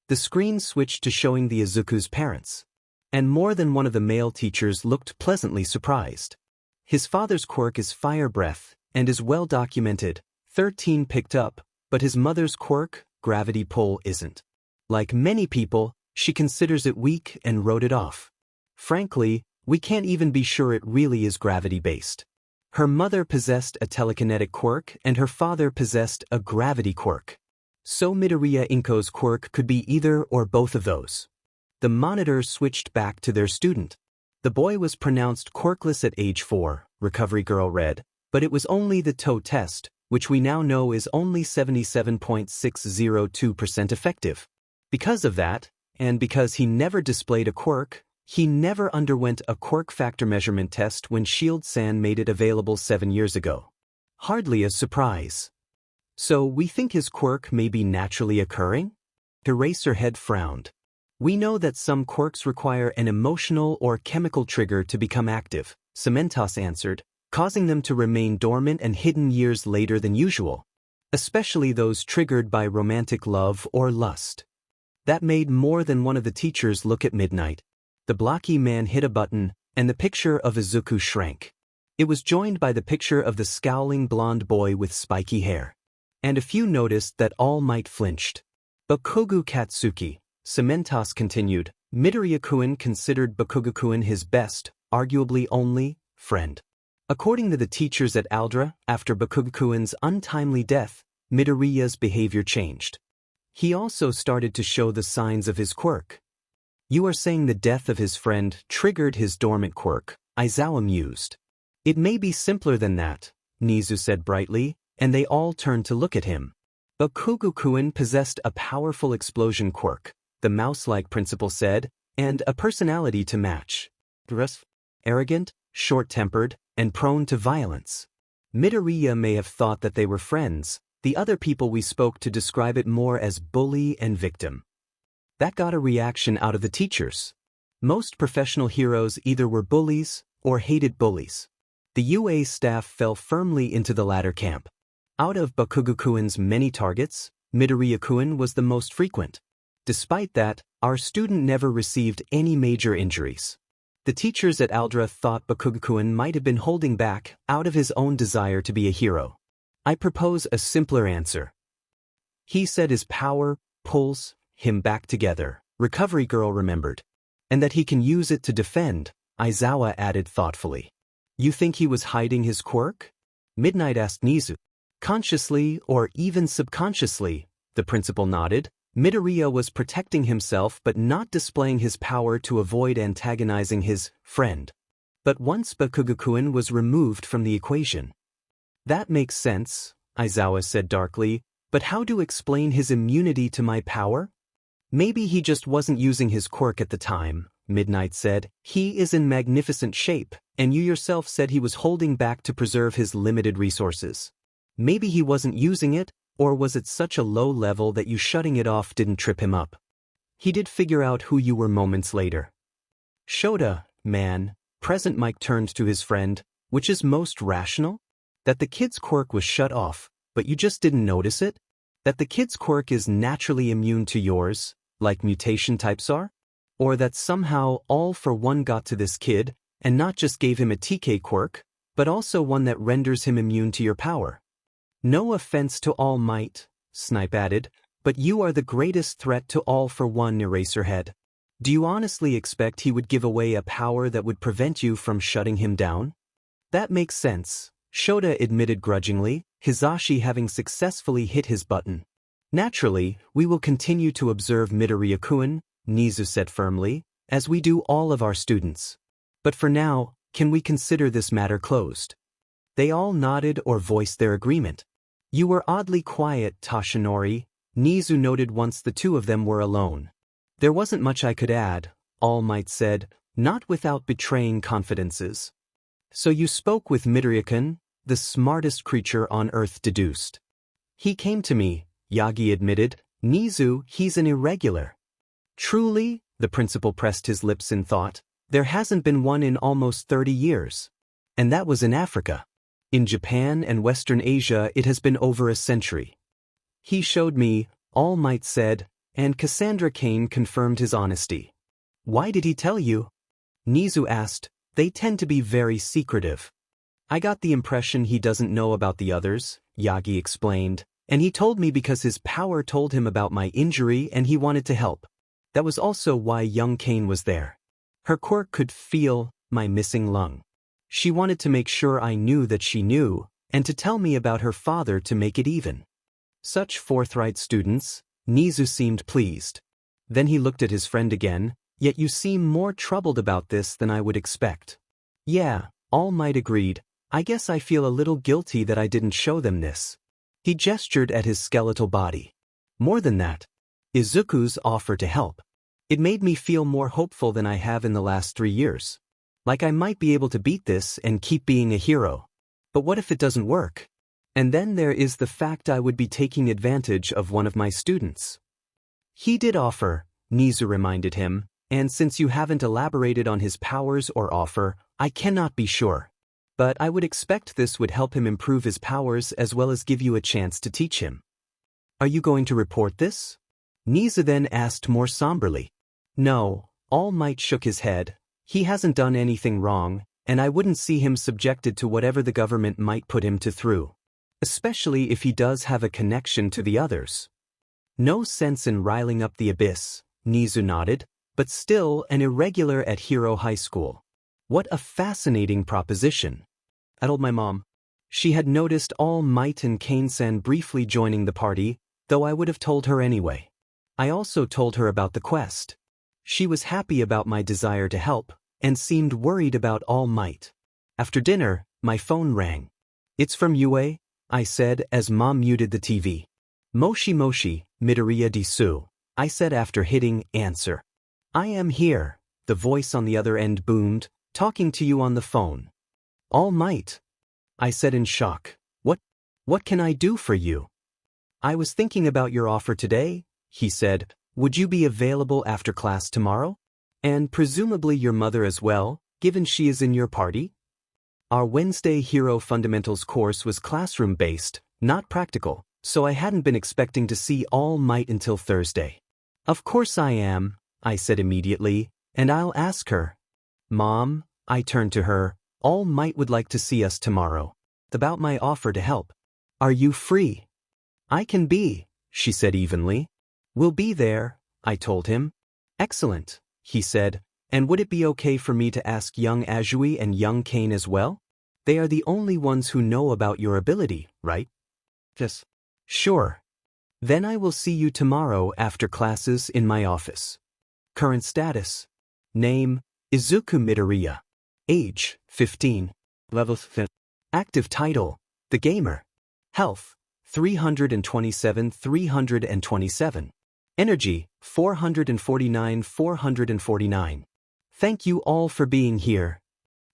The screen switched to showing the Izuku's parents. And more than one of the male teachers looked pleasantly surprised. His father's quirk is fire breath, and is well documented, 13 picked up, but his mother's quirk, gravity pull, isn't. Like many people, she considers it weak and wrote it off. Frankly, we can't even be sure it really is gravity-based. Her mother possessed a telekinetic quirk and her father possessed a gravity quirk. So Midoriya Inko's quirk could be either or both of those. The monitor switched back to their student. The boy was pronounced quirkless at age 4, Recovery Girl read, but it was only the toe test, which we now know is only 77.602% effective. Because of that, and because he never displayed a quirk, he never underwent a quirk factor measurement test when Shield-san made it available 7 years ago. Hardly a surprise. So we think his quirk may be naturally occurring? Eraserhead frowned. We know that some quirks require an emotional or chemical trigger to become active, Cementos answered, causing them to remain dormant and hidden years later than usual, especially those triggered by romantic love or lust. That made more than one of the teachers look at midnight. The blocky man hit a button, and the picture of Izuku shrank. It was joined by the picture of the scowling blonde boy with spiky hair. And a few noticed that All Might flinched. Bakugo Katsuki, Cementos continued, Midoriya-kun considered Bakugo-kun his best, arguably only, friend. According to the teachers at Aldra, after Bakugo-kun's untimely death, Midoriya's behavior changed. He also started to show the signs of his quirk. You are saying the death of his friend triggered his dormant quirk, Aizawa mused. It may be simpler than that, Nizu said brightly, and they all turned to look at him. Bakugo-kun possessed a powerful explosion quirk, the mouse-like principal said, and a personality to match. Arrogant, short-tempered, and prone to violence. Midoriya may have thought that they were friends, the other people we spoke to describe it more as bully and victim. That got a reaction out of the teachers. Most professional heroes either were bullies or hated bullies. The UA staff fell firmly into the latter camp. Out of Bakugo-kun's many targets, Midoriya-kun was the most frequent. Despite that, our student never received any major injuries. The teachers at Aldra thought Bakugo-kun might have been holding back out of his own desire to be a hero. I propose a simpler answer. He said his power pulls him back together, Recovery Girl remembered. And that he can use it to defend, Aizawa added thoughtfully. You think he was hiding his quirk? Midnight asked Nizu. Consciously or even subconsciously, the principal nodded. Midoriya was protecting himself but not displaying his power to avoid antagonizing his friend. But once Bakugo-kun was removed from the equation. That makes sense, Aizawa said darkly, but how to explain his immunity to my power? Maybe he just wasn't using his quirk at the time, Midnight said. He is in magnificent shape, and you yourself said he was holding back to preserve his limited resources. Maybe he wasn't using it, or was it such a low level that you shutting it off didn't trip him up? He did figure out who you were moments later. Shota, man, present Mike turned to his friend, which is most rational? That the kid's quirk was shut off, but you just didn't notice it? That the kid's quirk is naturally immune to yours, like mutation types are? Or that somehow All for One got to this kid, and not just gave him a TK quirk, but also one that renders him immune to your power? No offense to All Might, Snipe added, but you are the greatest threat to All for One, Eraserhead. Do you honestly expect he would give away a power that would prevent you from shutting him down? That makes sense, Shota admitted grudgingly, Hisashi having successfully hit his button. Naturally, we will continue to observe Midoriya-kun, Nizu said firmly, as we do all of our students. But for now, can we consider this matter closed? They all nodded or voiced their agreement. You were oddly quiet, Toshinori, Nizu noted once the two of them were alone. There wasn't much I could add, All Might said, not without betraying confidences. So you spoke with Midoriya-kun, the smartest creature on Earth deduced. He came to me, Yagi admitted. Nizu, he's an irregular. Truly, the principal pressed his lips in thought, there hasn't been one in almost 30 years. And that was in Africa. In Japan and Western Asia it has been over a century. He showed me, All Might said, and Cassandra Cain confirmed his honesty. Why did he tell you? Nizu asked. They tend to be very secretive. I got the impression he doesn't know about the others, Yagi explained, and he told me because his power told him about my injury and he wanted to help. That was also why young Cain was there. Her quirk could feel my missing lung. She wanted to make sure I knew that she knew, and to tell me about her father to make it even. Such forthright students, Nizu seemed pleased. Then he looked at his friend again, yet you seem more troubled about this than I would expect. Yeah, All Might agreed, I guess I feel a little guilty that I didn't show them this. He gestured at his skeletal body. More than that, Izuku's offer to help. It made me feel more hopeful than I have in the last 3 years. Like I might be able to beat this and keep being a hero. But what if it doesn't work? And then there is the fact I would be taking advantage of one of my students. He did offer, Nizu reminded him, and since you haven't elaborated on his powers or offer, I cannot be sure. But I would expect this would help him improve his powers as well as give you a chance to teach him. Are you going to report this? Nizu then asked more somberly. No, All Might shook his head. He hasn't done anything wrong, and I wouldn't see him subjected to whatever the government might put him through. Especially if he does have a connection to the others. No sense in riling up the abyss, Nizu nodded, but still an irregular at Hero High School. What a fascinating proposition. I told my mom. She had noticed All Might and Cain-san briefly joining the party, though I would have told her anyway. I also told her about the quest. She was happy about my desire to help, and seemed worried about All Might. After dinner, My phone rang. It's from Yue, I said as Mom muted the TV. Moshi Moshi, Midoriya Izuku, I said after hitting answer. I am here, the voice on the other end boomed, talking to you on the phone. All Might, I said in shock. What can I do for you? I was thinking about your offer today, he said. Would you be available after class tomorrow? And presumably your mother as well, given she is in your party? Our Wednesday Hero Fundamentals course was classroom-based, not practical, so I hadn't been expecting to see All Might until Thursday. Of course I am, I said immediately, and I'll ask her. Mom, I turned to her, All Might would like to see us tomorrow. About my offer to help. Are you free? I can be, she said evenly. We'll be there, I told him. Excellent, he said, and would it be okay for me to ask young Azui and young Kane as well? They are the only ones who know about your ability, right? Yes. Sure. Then I will see you tomorrow after classes in my office. Current status. Name, Izuku Midoriya. Age, 15. Level 10. Active title, The Gamer. Health, 327. Energy, 449. Thank you all for being here.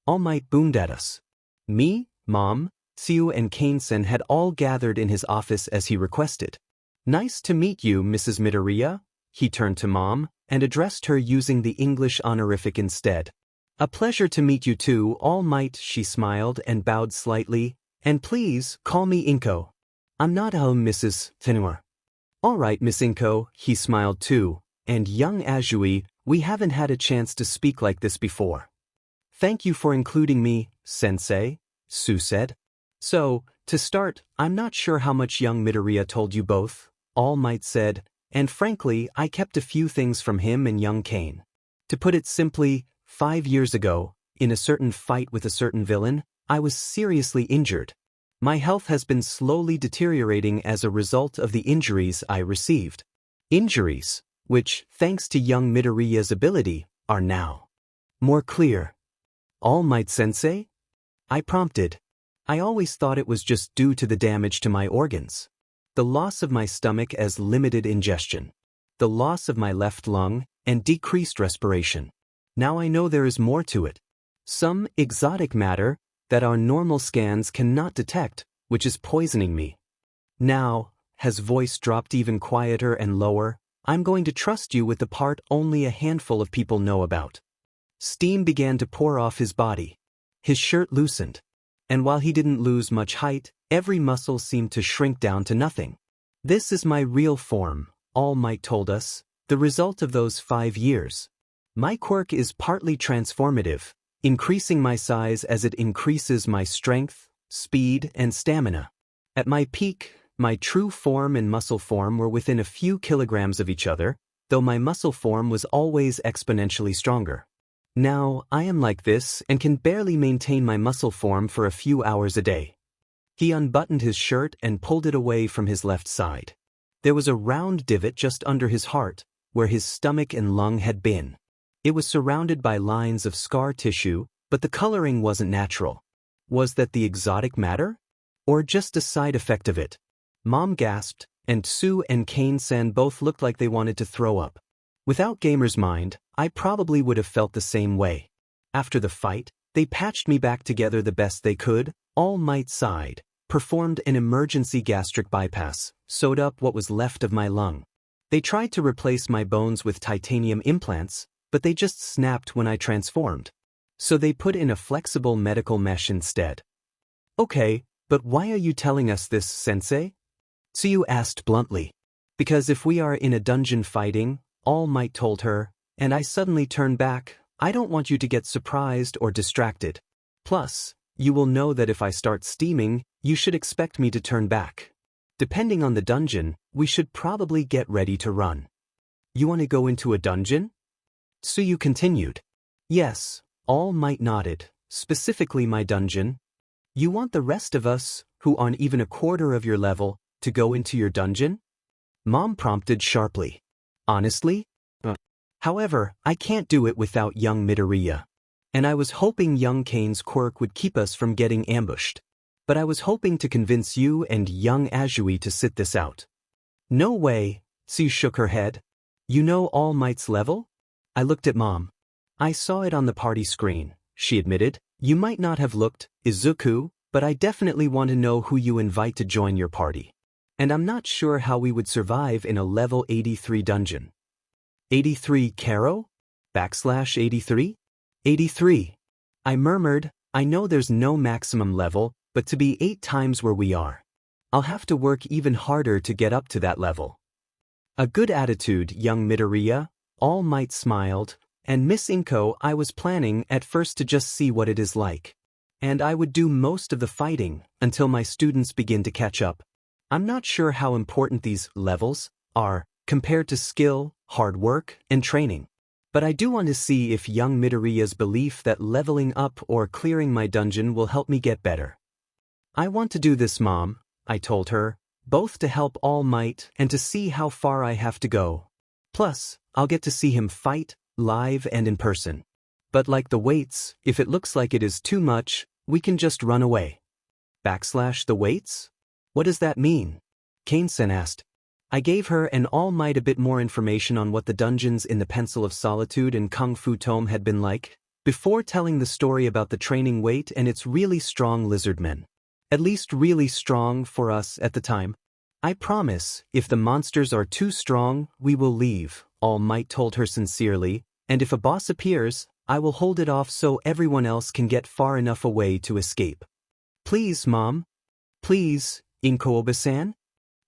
All Might boomed at us. Me, Mom, Tsuyu and Kane-sen had all gathered in his office as he requested. Nice to meet you, Mrs. Midoriya. He turned to Mom and addressed her using the English honorific instead. A pleasure to meet you too, All Might, she smiled and bowed slightly. And please, call me Inko. I'm not Mrs. Tenua. All right, Miss Inko, he smiled too. And young Azui, we haven't had a chance to speak like this before. Thank you for including me, Sensei, Sue said. So, to start, I'm not sure how much young Midoriya told you both, All Might said, and frankly, I kept a few things from him and young Kane. To put it simply, 5 years ago, in a certain fight with a certain villain, I was seriously injured. My health has been slowly deteriorating as a result of the injuries I received. Injuries, which, thanks to young Midoriya's ability, are now more clear. All Might Sensei? I prompted. I always thought it was just due to the damage to my organs. The loss of my stomach as limited ingestion. The loss of my left lung and decreased respiration. Now I know there is more to it. Some exotic matter that our normal scans cannot detect, which is poisoning me. Now, his voice dropped even quieter and lower, I'm going to trust you with the part only a handful of people know about. Steam began to pour off his body. His shirt loosened. And while he didn't lose much height, every muscle seemed to shrink down to nothing. This is my real form, All Might told us, the result of those 5 years. My quirk is partly transformative, increasing my size as it increases my strength, speed, and stamina. At my peak, my true form and muscle form were within a few kilograms of each other, though my muscle form was always exponentially stronger. Now, I am like this and can barely maintain my muscle form for a few hours a day. He unbuttoned his shirt and pulled it away from his left side. There was a round divot just under his heart, where his stomach and lung had been. It was surrounded by lines of scar tissue, but the coloring wasn't natural. Was that the exotic matter? Or just a side effect of it? Mom gasped, and Sue and Kane-san both looked like they wanted to throw up. Without Gamer's mind, I probably would have felt the same way. After the fight, they patched me back together the best they could, All Might sighed, performed an emergency gastric bypass, sewed up what was left of my lung. They tried to replace my bones with titanium implants, but they just snapped when I transformed. So they put in a flexible medical mesh instead. Okay, but why are you telling us this, Sensei? Tsuyu asked bluntly. Because if we are in a dungeon fighting, All Might told her, and I suddenly turn back, I don't want you to get surprised or distracted. Plus, you will know that if I start steaming, you should expect me to turn back. Depending on the dungeon, we should probably get ready to run. You want to go into a dungeon? Tsuyu continued. Yes, All Might nodded, specifically my dungeon. You want the rest of us, who aren't even a quarter of your level, to go into your dungeon? Mom prompted sharply. Honestly? However, I can't do it without young Midoriya. And I was hoping young Kane's quirk would keep us from getting ambushed. But I was hoping to convince you and young Azui to sit this out. No way, Tsuyu shook her head. You know All Might's level? I looked at Mom. I saw it on the party screen, she admitted. You might not have looked, Izuku, but I definitely want to know who you invite to join your party. And I'm not sure how we would survive in a level 83 dungeon. 83 Karo? /83? 83. I murmured, I know there's no maximum level, but to be 8 times where we are. I'll have to work even harder to get up to that level. A good attitude, young Midoriya, All Might smiled, and Miss Inko, I was planning at first to just see what it is like. And I would do most of the fighting until my students begin to catch up. I'm not sure how important these levels are compared to skill, hard work, and training. But I do want to see if young Midoriya's belief that leveling up or clearing my dungeon will help me get better. I want to do this, Mom, I told her, both to help All Might and to see how far I have to go. Plus, I'll get to see him fight, live and in person. But like the weights, if it looks like it is too much, we can just run away. /the weights? What does that mean? Kane-sen asked. I gave her and All Might a bit more information on what the dungeons in the Pencil of Solitude and Kung Fu Tome had been like, before telling the story about the training weight and its really strong lizard men. At least really strong for us at the time. I promise, if the monsters are too strong, we will leave, All Might told her sincerely, and if a boss appears, I will hold it off so everyone else can get far enough away to escape. Please, Mom. Please, Inko-oba-san?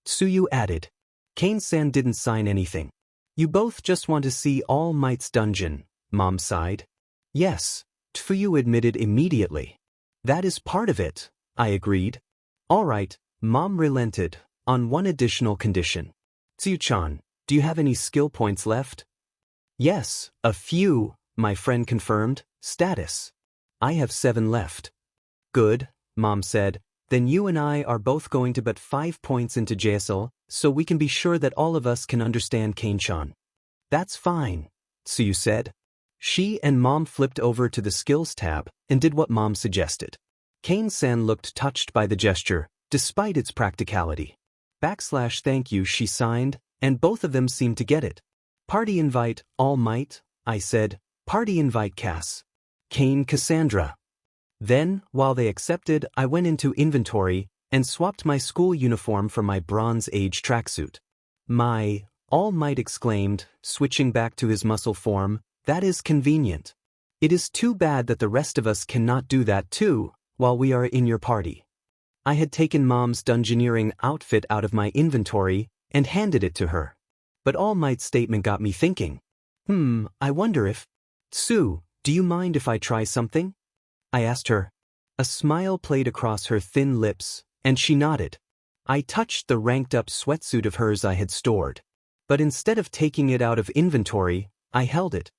Tsuyu added. Kane-san didn't sign anything. You both just want to see All Might's dungeon, Mom sighed. Yes, Tsuyu admitted immediately. That is part of it, I agreed. All right, Mom relented, on one additional condition. Tsuyu-chan, do you have any skill points left? Yes, a few, my friend confirmed. Status. I have 7 left. Good, Mom said. Then you and I are both going to put 5 points into Gazelles, so we can be sure that all of us can understand Kane-chan. That's fine, Tsuyu said. She and Mom flipped over to the Skills tab and did what Mom suggested. Kane-san looked touched by the gesture, despite its practicality. /thank you, she signed, and both of them seemed to get it. Party invite, All Might, I said. Party invite Cass. Kane Cassandra. Then, while they accepted, I went into inventory and swapped my school uniform for my Bronze Age tracksuit. My, All Might exclaimed, switching back to his muscle form, that is convenient. It is too bad that the rest of us cannot do that too, while we are in your party. I had taken Mom's dungeoneering outfit out of my inventory and handed it to her. But All Might's statement got me thinking. I wonder if... Sue, do you mind if I try something? I asked her. A smile played across her thin lips, and she nodded. I touched the ranked-up sweatsuit of hers I had stored. But instead of taking it out of inventory, I held it.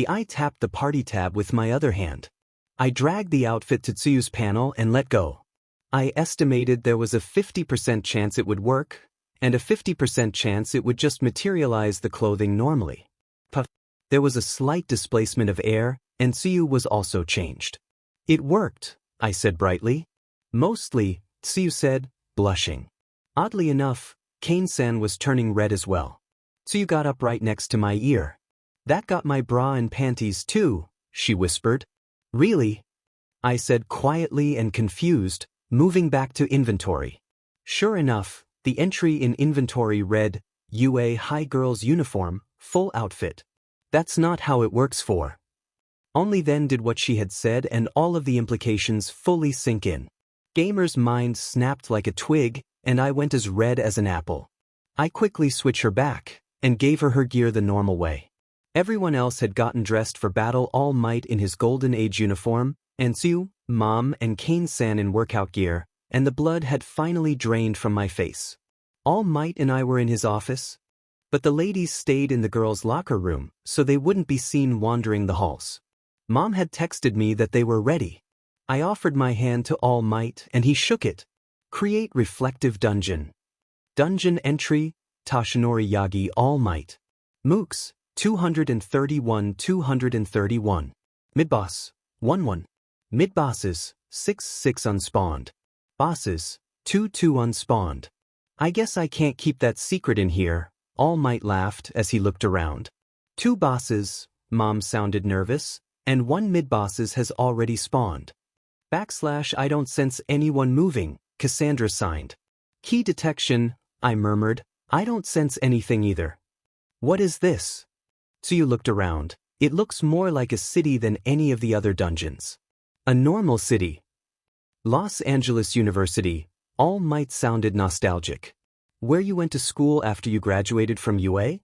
I tapped the party tab with my other hand. I dragged the outfit to Tsuyu's panel and let go. I estimated there was a 50% chance it would work, and a 50% chance it would just materialize the clothing normally. Puff. There was a slight displacement of air, and Tsuyu was also changed. It worked, I said brightly. Mostly, Tsuyu said, blushing. Oddly enough, Kane-san was turning red as well. Tsuyu got up right next to my ear. That got my bra and panties too, she whispered. Really? I said quietly and confused, moving back to inventory. Sure enough, the entry in inventory read, UA High Girls Uniform, full outfit. That's not how it works for. Only then did what she had said and all of the implications fully sink in. Gamer's mind snapped like a twig, and I went as red as an apple. I quickly switched her back, and gave her gear the normal way. Everyone else had gotten dressed for battle, All Might in his Golden Age uniform, and Tsuyu, Mom, and Kane-san in workout gear, and the blood had finally drained from my face. All Might and I were in his office, but the ladies stayed in the girls' locker room, so they wouldn't be seen wandering the halls. Mom had texted me that they were ready. I offered my hand to All Might, and he shook it. Create reflective dungeon. Dungeon entry, Toshinori Yagi All Might. Mooks, 231-231. Midboss, 1-1. Mid-bosses, 6-6 unspawned. Bosses, 2-2 unspawned. I guess I can't keep that secret in here, All Might laughed as he looked around. 2 bosses, Mom sounded nervous, and 1 mid-bosses has already spawned. I don't sense anyone moving, Cassandra signed. Key detection, I murmured, I don't sense anything either. What is this? Tsuyu looked around. It looks more like a city than any of the other dungeons. A normal city. Los Angeles University, All Might sounded nostalgic. Where you went to school after you graduated from UA?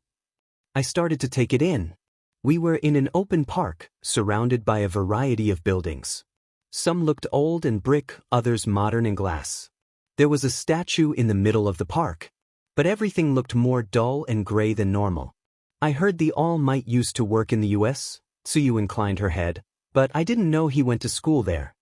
I started to take it in. We were in an open park, surrounded by a variety of buildings. Some looked old and brick, others modern and glass. There was a statue in the middle of the park, but everything looked more dull and gray than normal. I heard the All Might used to work in the US, Tsuyu inclined her head, but I didn't know he went to school there.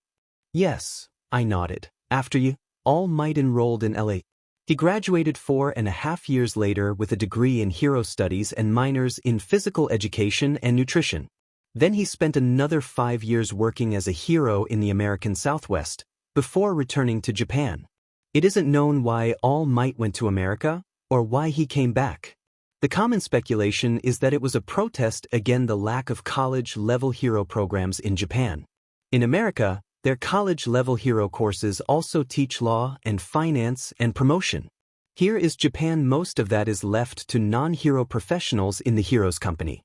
Yes, I nodded. After you, All Might enrolled in LA. He graduated 4.5 years later with a degree in hero studies and minors in physical education and nutrition. Then he spent another 5 years working as a hero in the American Southwest, before returning to Japan. It isn't known why All Might went to America, or why he came back. The common speculation is that it was a protest against the lack of college-level hero programs in Japan. In America, their college-level hero courses also teach law and finance and promotion. Here is Japan, most of that is left to non-hero professionals in the heroes company.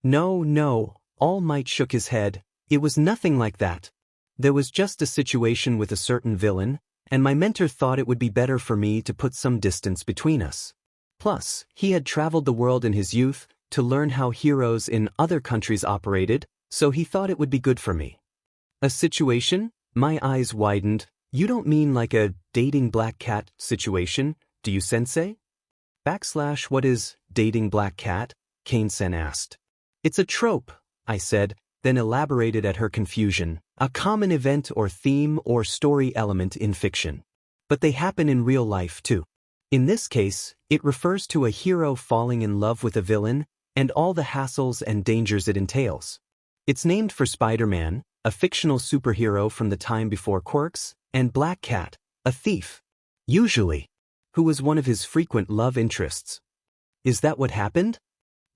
No, All Might shook his head. It was nothing like that. There was just a situation with a certain villain, and my mentor thought it would be better for me to put some distance between us. Plus, he had traveled the world in his youth to learn how heroes in other countries operated, so he thought it would be good for me. A situation? My eyes widened. You don't mean like a dating black cat situation, do you, sensei? What is dating black cat? Kane-sen asked. It's a trope, I said, then elaborated at her confusion. A common event or theme or story element in fiction. But they happen in real life too. In this case, it refers to a hero falling in love with a villain and all the hassles and dangers it entails. It's named for Spider-Man, a fictional superhero from the time before Quirks, and Black Cat, a thief, usually, who was one of his frequent love interests. Is that what happened?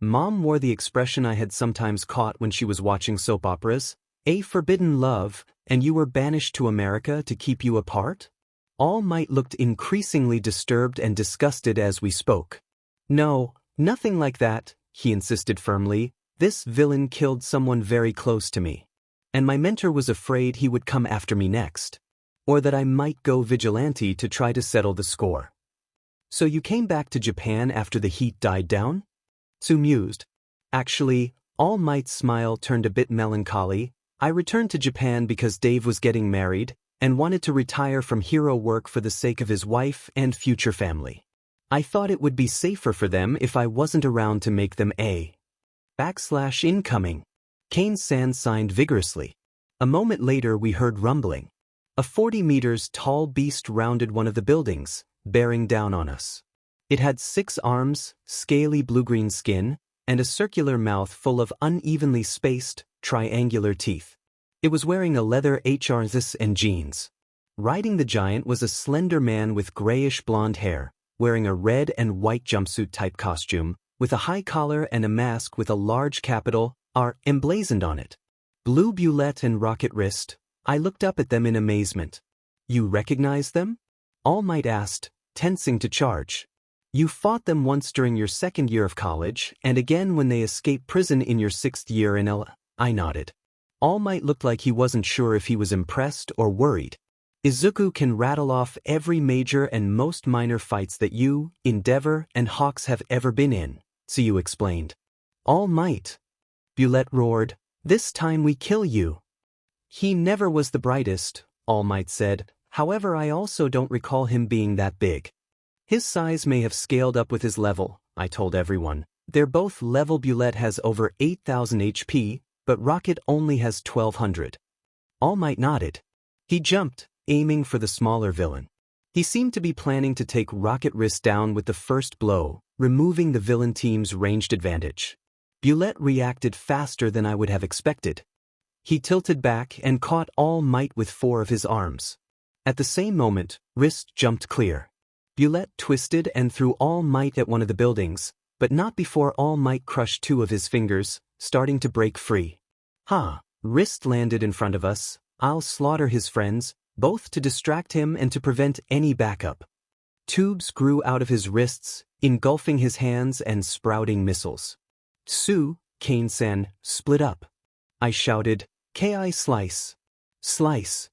Mom wore the expression I had sometimes caught when she was watching soap operas, a forbidden love, and you were banished to America to keep you apart? All Might looked increasingly disturbed and disgusted as we spoke. No, nothing like that, he insisted firmly. This villain killed someone very close to me. And my mentor was afraid he would come after me next. Or that I might go vigilante to try to settle the score. So you came back to Japan after the heat died down? Tsu mused. Actually, All Might's smile turned a bit melancholy. I returned to Japan because Dave was getting married, and wanted to retire from hero work for the sake of his wife and future family. I thought it would be safer for them if I wasn't around to make them incoming. Kane-san signed vigorously. A moment later we heard rumbling. A 40 meters tall beast rounded one of the buildings, bearing down on us. It had 6 arms, scaly blue-green skin, and a circular mouth full of unevenly spaced, triangular teeth. It was wearing a leather harness and jeans. Riding the giant was a slender man with grayish-blonde hair, wearing a red and white jumpsuit-type costume, with a high collar and a mask with a large capital R emblazoned on it. Blue bullet and rocket wrist. I looked up at them in amazement. You recognize them? All Might asked, tensing to charge. You fought them once during your 2nd year of college, and again when they escaped prison in your 6th year in LA. I nodded. All Might looked like he wasn't sure if he was impressed or worried. Izuku can rattle off every major and most minor fights that you, Endeavor, and Hawks have ever been in, Tsuyu explained. All Might. Bullet roared. This time we kill you. He never was the brightest, All Might said, however I also don't recall him being that big. His size may have scaled up with his level, I told everyone. They're both level. Bullet has over 8,000 HP, but Rocket only has 1,200. All Might nodded. He jumped, aiming for the smaller villain. He seemed to be planning to take Rocket wrist down with the first blow, removing the villain team's ranged advantage. Bullet reacted faster than I would have expected. He tilted back and caught All Might with 4 of his arms. At the same moment, wrist jumped clear. Bulette twisted and threw All Might at one of the buildings, but not before All Might crushed 2 of his fingers, starting to break free. Ha! Wrist landed in front of us. I'll slaughter his friends, both to distract him and to prevent any backup. Tubes grew out of his wrists, engulfing his hands and sprouting missiles. Tsu, Kane-san, split up. I shouted, Ki slice. Slice.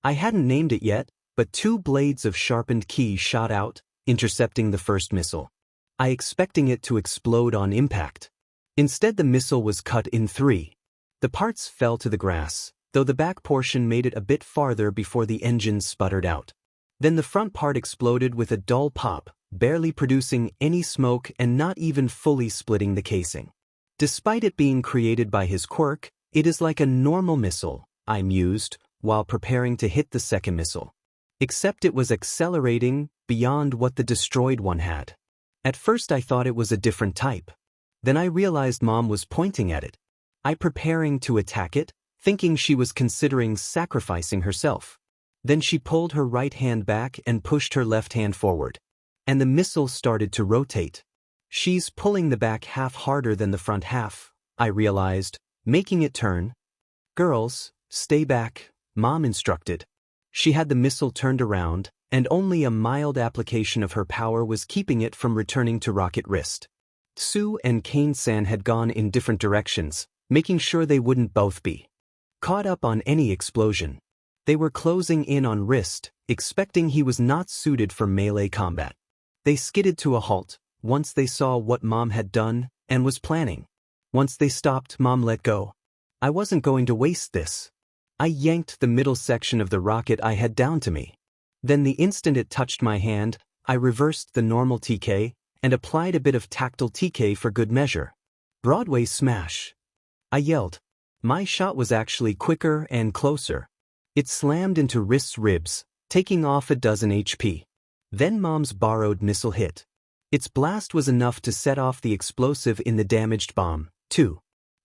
I hadn't named it yet, but 2 blades of sharpened ki shot out, intercepting the first missile. I expecting it to explode on impact. Instead the missile was cut in 3. The parts fell to the grass, though the back portion made it a bit farther before the engine sputtered out. Then the front part exploded with a dull pop, barely producing any smoke and not even fully splitting the casing. Despite it being created by his quirk, it is like a normal missile, I mused, while preparing to hit the second missile. Except it was accelerating beyond what the destroyed one had. At first I thought it was a different type. Then I realized Mom was pointing at it. I preparing to attack it, thinking she was considering sacrificing herself. Then she pulled her right hand back and pushed her left hand forward. And the missile started to rotate. She's pulling the back half harder than the front half, I realized, making it turn. Girls, stay back, Mom instructed. She had the missile turned around, and only a mild application of her power was keeping it from returning to Rocket Wrist. Tsu and Kane-san had gone in different directions, making sure they wouldn't both be caught up on any explosion. They were closing in on Wrist, expecting he was not suited for melee combat. They skidded to a halt once they saw what Mom had done and was planning. Once they stopped, Mom let go. I wasn't going to waste this. I yanked the middle section of the rocket I had down to me. Then the instant it touched my hand, I reversed the normal TK and applied a bit of tactile TK for good measure. Broadway smash. I yelled. My shot was actually quicker and closer. It slammed into Wrist's ribs, taking off a dozen HP. Then Mom's borrowed missile hit. Its blast was enough to set off the explosive in the damaged bomb, too.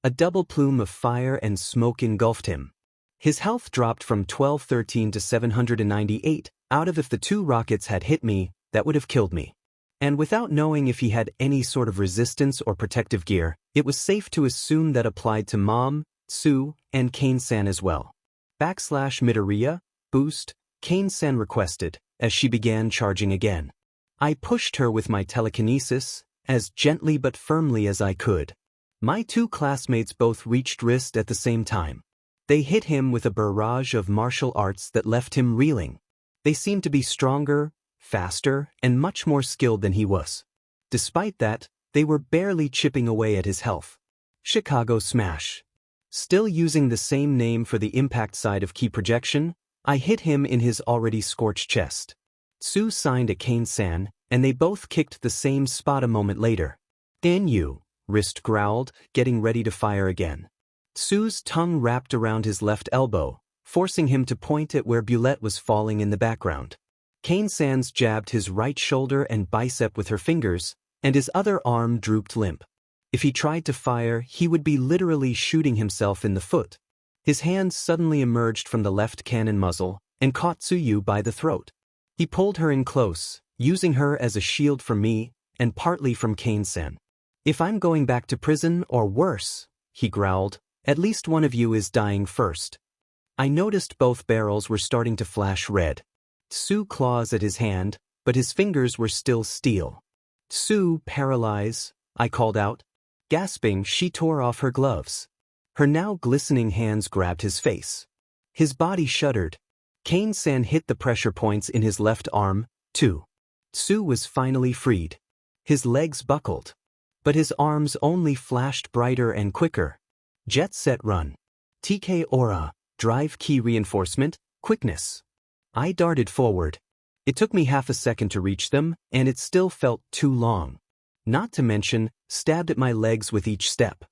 A double plume of fire and smoke engulfed him. His health dropped from 1213 to 798, out of if the 2 rockets had hit me, that would have killed me. And without knowing if he had any sort of resistance or protective gear, it was safe to assume that applied to Mom, Tsu, and Kane-san as well. /Midoriya, boost, Kane-san requested, as she began charging again. I pushed her with my telekinesis, as gently but firmly as I could. My 2 classmates both reached Wrist at the same time. They hit him with a barrage of martial arts that left him reeling. They seemed to be stronger, faster, and much more skilled than he was. Despite that, they were barely chipping away at his health. Chicago Smash. Still using the same name for the impact side of key projection, I hit him in his already scorched chest. Tsu signed a Kane-san, and they both kicked the same spot a moment later. "In you," Wrist growled, getting ready to fire again. Tsu's tongue wrapped around his left elbow, forcing him to point at where Bulette was falling in the background. Kane-san's jabbed his right shoulder and bicep with her fingers, and his other arm drooped limp. If he tried to fire, he would be literally shooting himself in the foot. His hand suddenly emerged from the left cannon muzzle and caught Tsuyu by the throat. He pulled her in close, using her as a shield from me and partly from Kane-san. "If I'm going back to prison or worse," he growled, "at least one of you is dying first." I noticed both barrels were starting to flash red. Tsu claws at his hand, but his fingers were still steel. "Tsu, paralyze," I called out. Gasping, she tore off her gloves. Her now glistening hands grabbed his face. His body shuddered. Kane-san hit the pressure points in his left arm, too. Tsu was finally freed. His legs buckled. But his arms only flashed brighter and quicker. Jet set run. TK aura, drive key reinforcement, quickness. I darted forward. It took me half a second to reach them, and it still felt too long. Not to mention, stabbed at my legs with each step.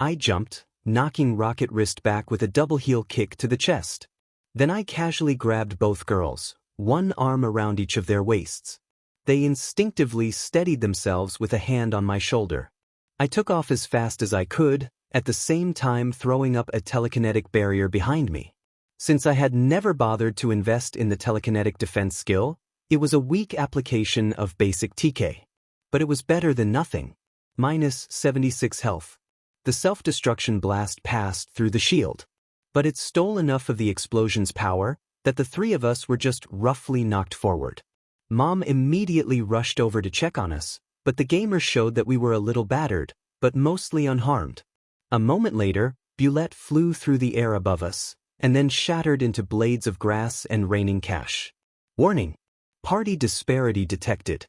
I jumped, knocking Rocket Wrist back with a double heel kick to the chest. Then I casually grabbed both girls, one arm around each of their waists. They instinctively steadied themselves with a hand on my shoulder. I took off as fast as I could, at the same time throwing up a telekinetic barrier behind me. Since I had never bothered to invest in the telekinetic defense skill, it was a weak application of basic TK. But it was better than nothing. Minus 76 health. The self-destruction blast passed through the shield. But it stole enough of the explosion's power that the three of us were just roughly knocked forward. Mom immediately rushed over to check on us, but the gamers showed that we were a little battered, but mostly unharmed. A moment later, Bulette flew through the air above us, and then shattered into blades of grass and raining cash. Warning! Party disparity detected.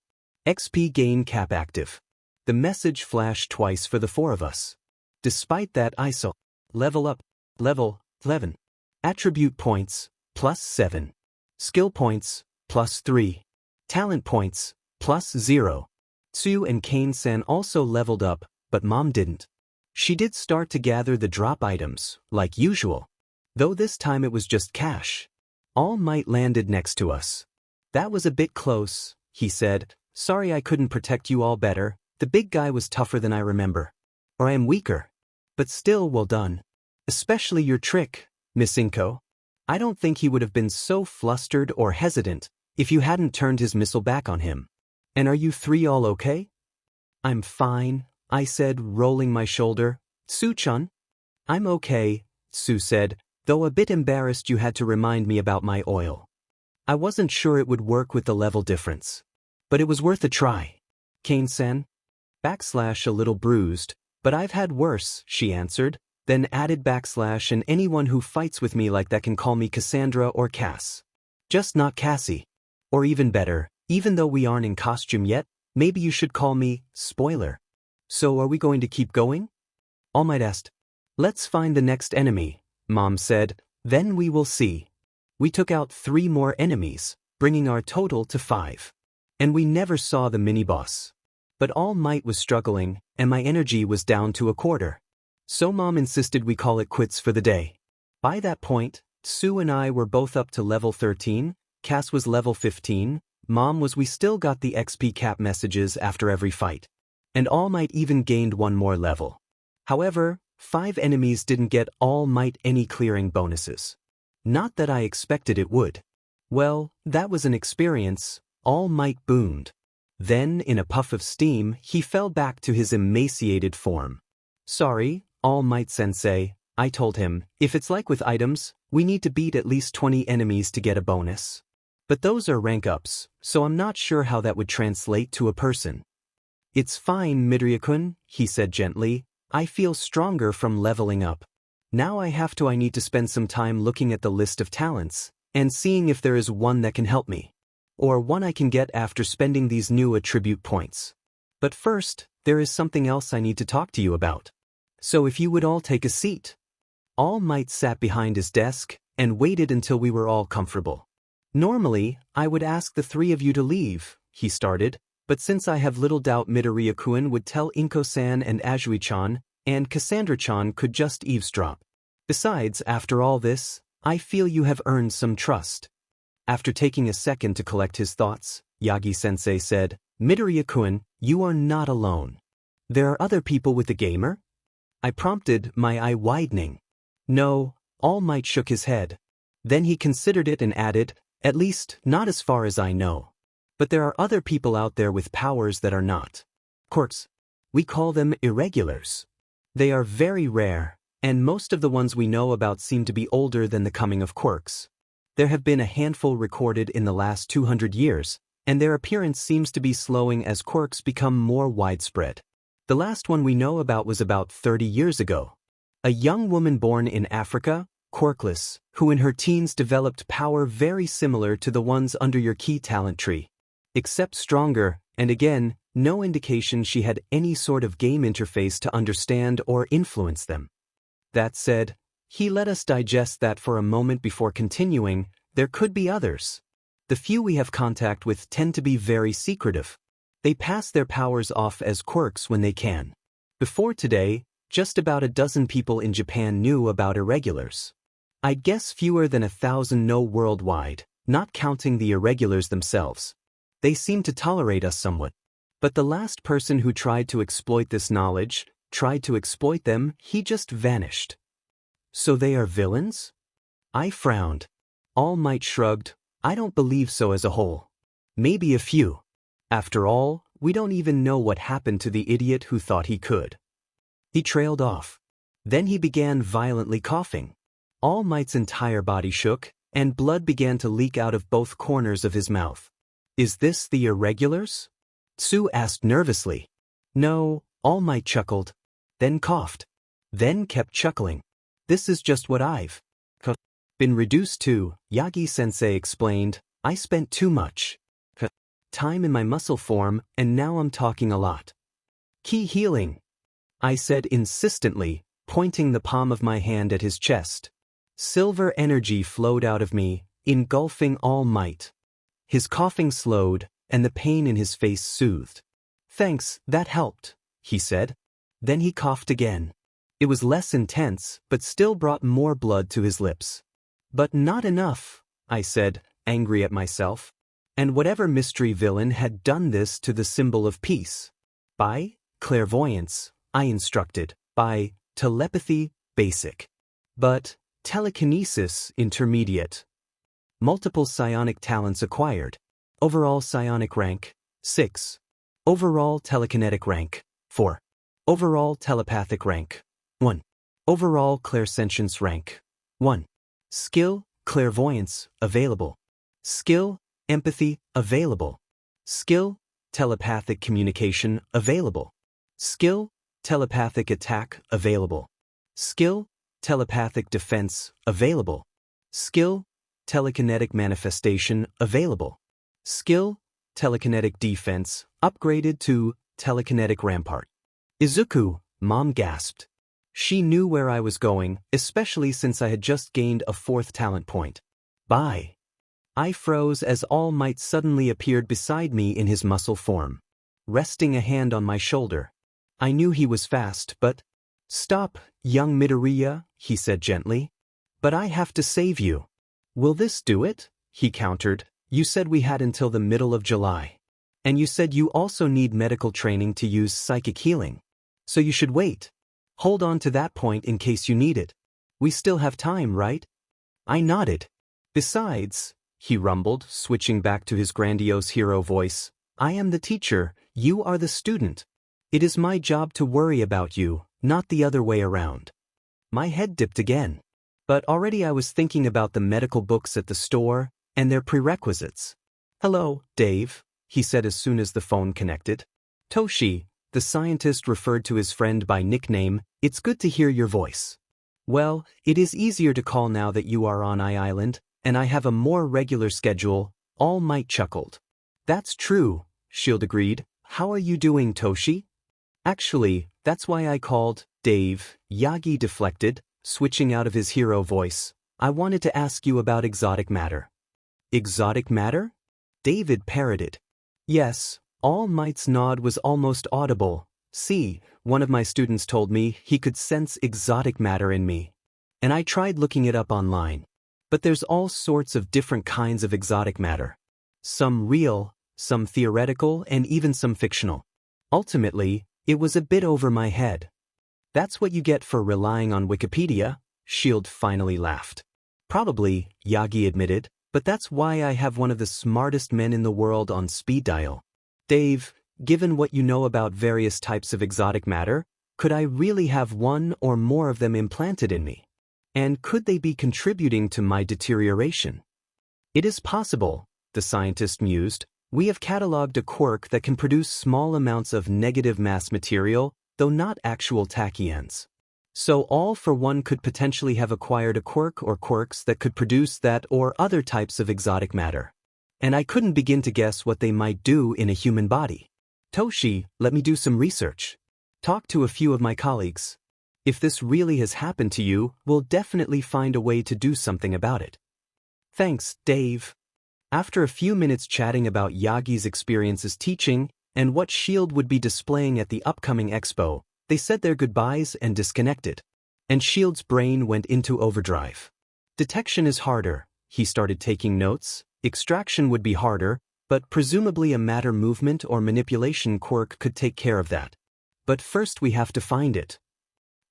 XP gain cap active. The message flashed twice for the four of us. Despite that, I saw level up, level 11. Attribute points, +7. Skill points, +3. Talent points, +0. Tsuyu and Kane-san also leveled up, but Mom didn't. She did start to gather the drop items, like usual. Though this time it was just cash. All Might landed next to us. That was a bit close, he said. Sorry I couldn't protect you all better. The big guy was tougher than I remember. Or I am weaker. But still, well done. Especially your trick, Miss Inko. I don't think he would have been so flustered or hesitant if you hadn't turned his missile back on him. And are you three all okay? I'm fine, I said, rolling my shoulder. Tsu-chan? I'm okay, Tsu said, though a bit embarrassed you had to remind me about my oil. I wasn't sure it would work with the level difference. But it was worth a try. Kane-san? / a little bruised, but I've had worse, she answered, then added / and anyone who fights with me like that can call me Cassandra or Cass. Just not Cassie. Or even better, even though we aren't in costume yet, maybe you should call me Spoiler. So are we going to keep going? All Might asked. Let's find the next enemy, Mom said, then we will see. We took out 3 more enemies, bringing our total to 5. And we never saw the mini-boss. But All Might was struggling, and my energy was down to a quarter. So Mom insisted we call it quits for the day. By that point, Tsu and I were both up to level 13, Cass was level 15, Mom was we still got the XP cap messages after every fight. And All Might even gained 1 more level. However, 5 enemies didn't get All Might any clearing bonuses. Not that I expected it would. Well, that was an experience. All Might boomed. Then, in a puff of steam, he fell back to his emaciated form. Sorry, All Might Sensei, I told him, if it's like with items, we need to beat at least 20 enemies to get a bonus. But those are rank ups, so I'm not sure how that would translate to a person. It's fine, Midoriya-kun, he said gently, I feel stronger from leveling up. Now I need to spend some time looking at the list of talents, and seeing if there is one that can help me. Or one I can get after spending these new attribute points. But first, there is something else I need to talk to you about. So if you would all take a seat. All Might sat behind his desk, and waited until we were all comfortable. Normally, I would ask the 3 of you to leave, he started, but since I have little doubt Midoriya-kun would tell Inko-san and Azui-chan, and Cassandra-chan could just eavesdrop. Besides, after all this, I feel you have earned some trust. After taking a second to collect his thoughts, Yagi-sensei said, Midoriya-kun, you are not alone. There are other people with the gamer? I prompted, my eye widening. No, All Might shook his head. Then he considered it and added, at least, not as far as I know. But there are other people out there with powers that are not quirks. We call them irregulars. They are very rare, and most of the ones we know about seem to be older than the coming of quirks. There have been a handful recorded in the last 200 years, and their appearance seems to be slowing as quirks become more widespread. The last one we know about was about 30 years ago. A young woman born in Africa, quirkless, who in her teens developed power very similar to the ones under your key talent tree. Except stronger, and again, no indication she had any sort of game interface to understand or influence them. That said, he let us digest that for a moment before continuing, there could be others. The few we have contact with tend to be very secretive. They pass their powers off as quirks when they can. Before today, just about a dozen people in Japan knew about irregulars. I'd guess fewer than 1,000 know worldwide, not counting the irregulars themselves. They seem to tolerate us somewhat. But the last person who tried to exploit this knowledge, tried to exploit them, he just vanished. So they are villains? I frowned. All Might shrugged. I don't believe so as a whole. Maybe a few. After all, we don't even know what happened to the idiot who thought he could. He trailed off. Then he began violently coughing. All Might's entire body shook, and blood began to leak out of both corners of his mouth. Is this the irregulars? Tsu asked nervously. No, All Might chuckled. Then coughed. Then kept chuckling. This is just what I've been reduced to, Yagi-sensei explained. I spent too much time in my muscle form, and now I'm talking a lot. Key healing, I said insistently, pointing the palm of my hand at his chest. Silver energy flowed out of me, engulfing All Might. His coughing slowed, and the pain in his face soothed. Thanks, that helped, he said. Then he coughed again. It was less intense, but still brought more blood to his lips. But not enough, I said, angry at myself. And whatever mystery villain had done this to the symbol of peace. By clairvoyance, I instructed. By telepathy, basic. But telekinesis, intermediate. Multiple psionic talents acquired. Overall psionic rank, 6. Overall telekinetic rank, 4. Overall telepathic rank, 1. Overall clairsentience rank, 1. Skill, clairvoyance, available. Skill, empathy, available. Skill, telepathic communication, available. Skill, telepathic attack, available. Skill, telepathic defense, available. Skill, telekinetic manifestation, available. Skill, telekinetic defense, upgraded to telekinetic rampart. Izuku, Mom gasped. She knew where I was going, especially since I had just gained a 4th talent point. Bye. I froze as All Might suddenly appeared beside me in his muscle form, resting a hand on my shoulder. I knew he was fast, but... Stop, young Midoriya, he said gently. But I have to save you. Will this do it? He countered. You said we had until the middle of July. And you said you also need medical training to use psychic healing. So you should wait. Hold on to that point in case you need it. We still have time, right? I nodded. Besides, he rumbled, switching back to his grandiose hero voice, I am the teacher, you are the student. It is my job to worry about you, not the other way around. My head dipped again. But already I was thinking about the medical books at the store, and their prerequisites. Hello, Dave, he said as soon as the phone connected. Toshi, the scientist referred to his friend by nickname, it's good to hear your voice. Well, it is easier to call now that you are on Island, and I have a more regular schedule, All Might chuckled. That's true, Shield agreed. How are you doing, Toshi? Actually, that's why I called, Dave, Yagi deflected, switching out of his hero voice. I wanted to ask you about exotic matter. Exotic matter? David parroted. Yes, All Might's nod was almost audible. See, one of my students told me he could sense exotic matter in me. And I tried looking it up online. But there's all sorts of different kinds of exotic matter. Some real, some theoretical, and even some fictional. Ultimately, it was a bit over my head. That's what you get for relying on Wikipedia, Shield finally laughed. Probably, Yagi admitted, but that's why I have one of the smartest men in the world on speed dial. Dave, given what you know about various types of exotic matter, could I really have one or more of them implanted in me? And could they be contributing to my deterioration? It is possible, the scientist mused. We have catalogued a quirk that can produce small amounts of negative mass material, though not actual tachyons. So all for one could potentially have acquired a quirk or quirks that could produce that or other types of exotic matter. And I couldn't begin to guess what they might do in a human body. Toshi, let me do some research. Talk to a few of my colleagues. If this really has happened to you, we'll definitely find a way to do something about it. Thanks, Dave. After a few minutes chatting about Yagi's experiences teaching and what Shield would be displaying at the upcoming expo, they said their goodbyes and disconnected. And Shield's brain went into overdrive. Detection is harder, he started taking notes. Extraction would be harder, but presumably a matter movement or manipulation quirk could take care of that. But first we have to find it.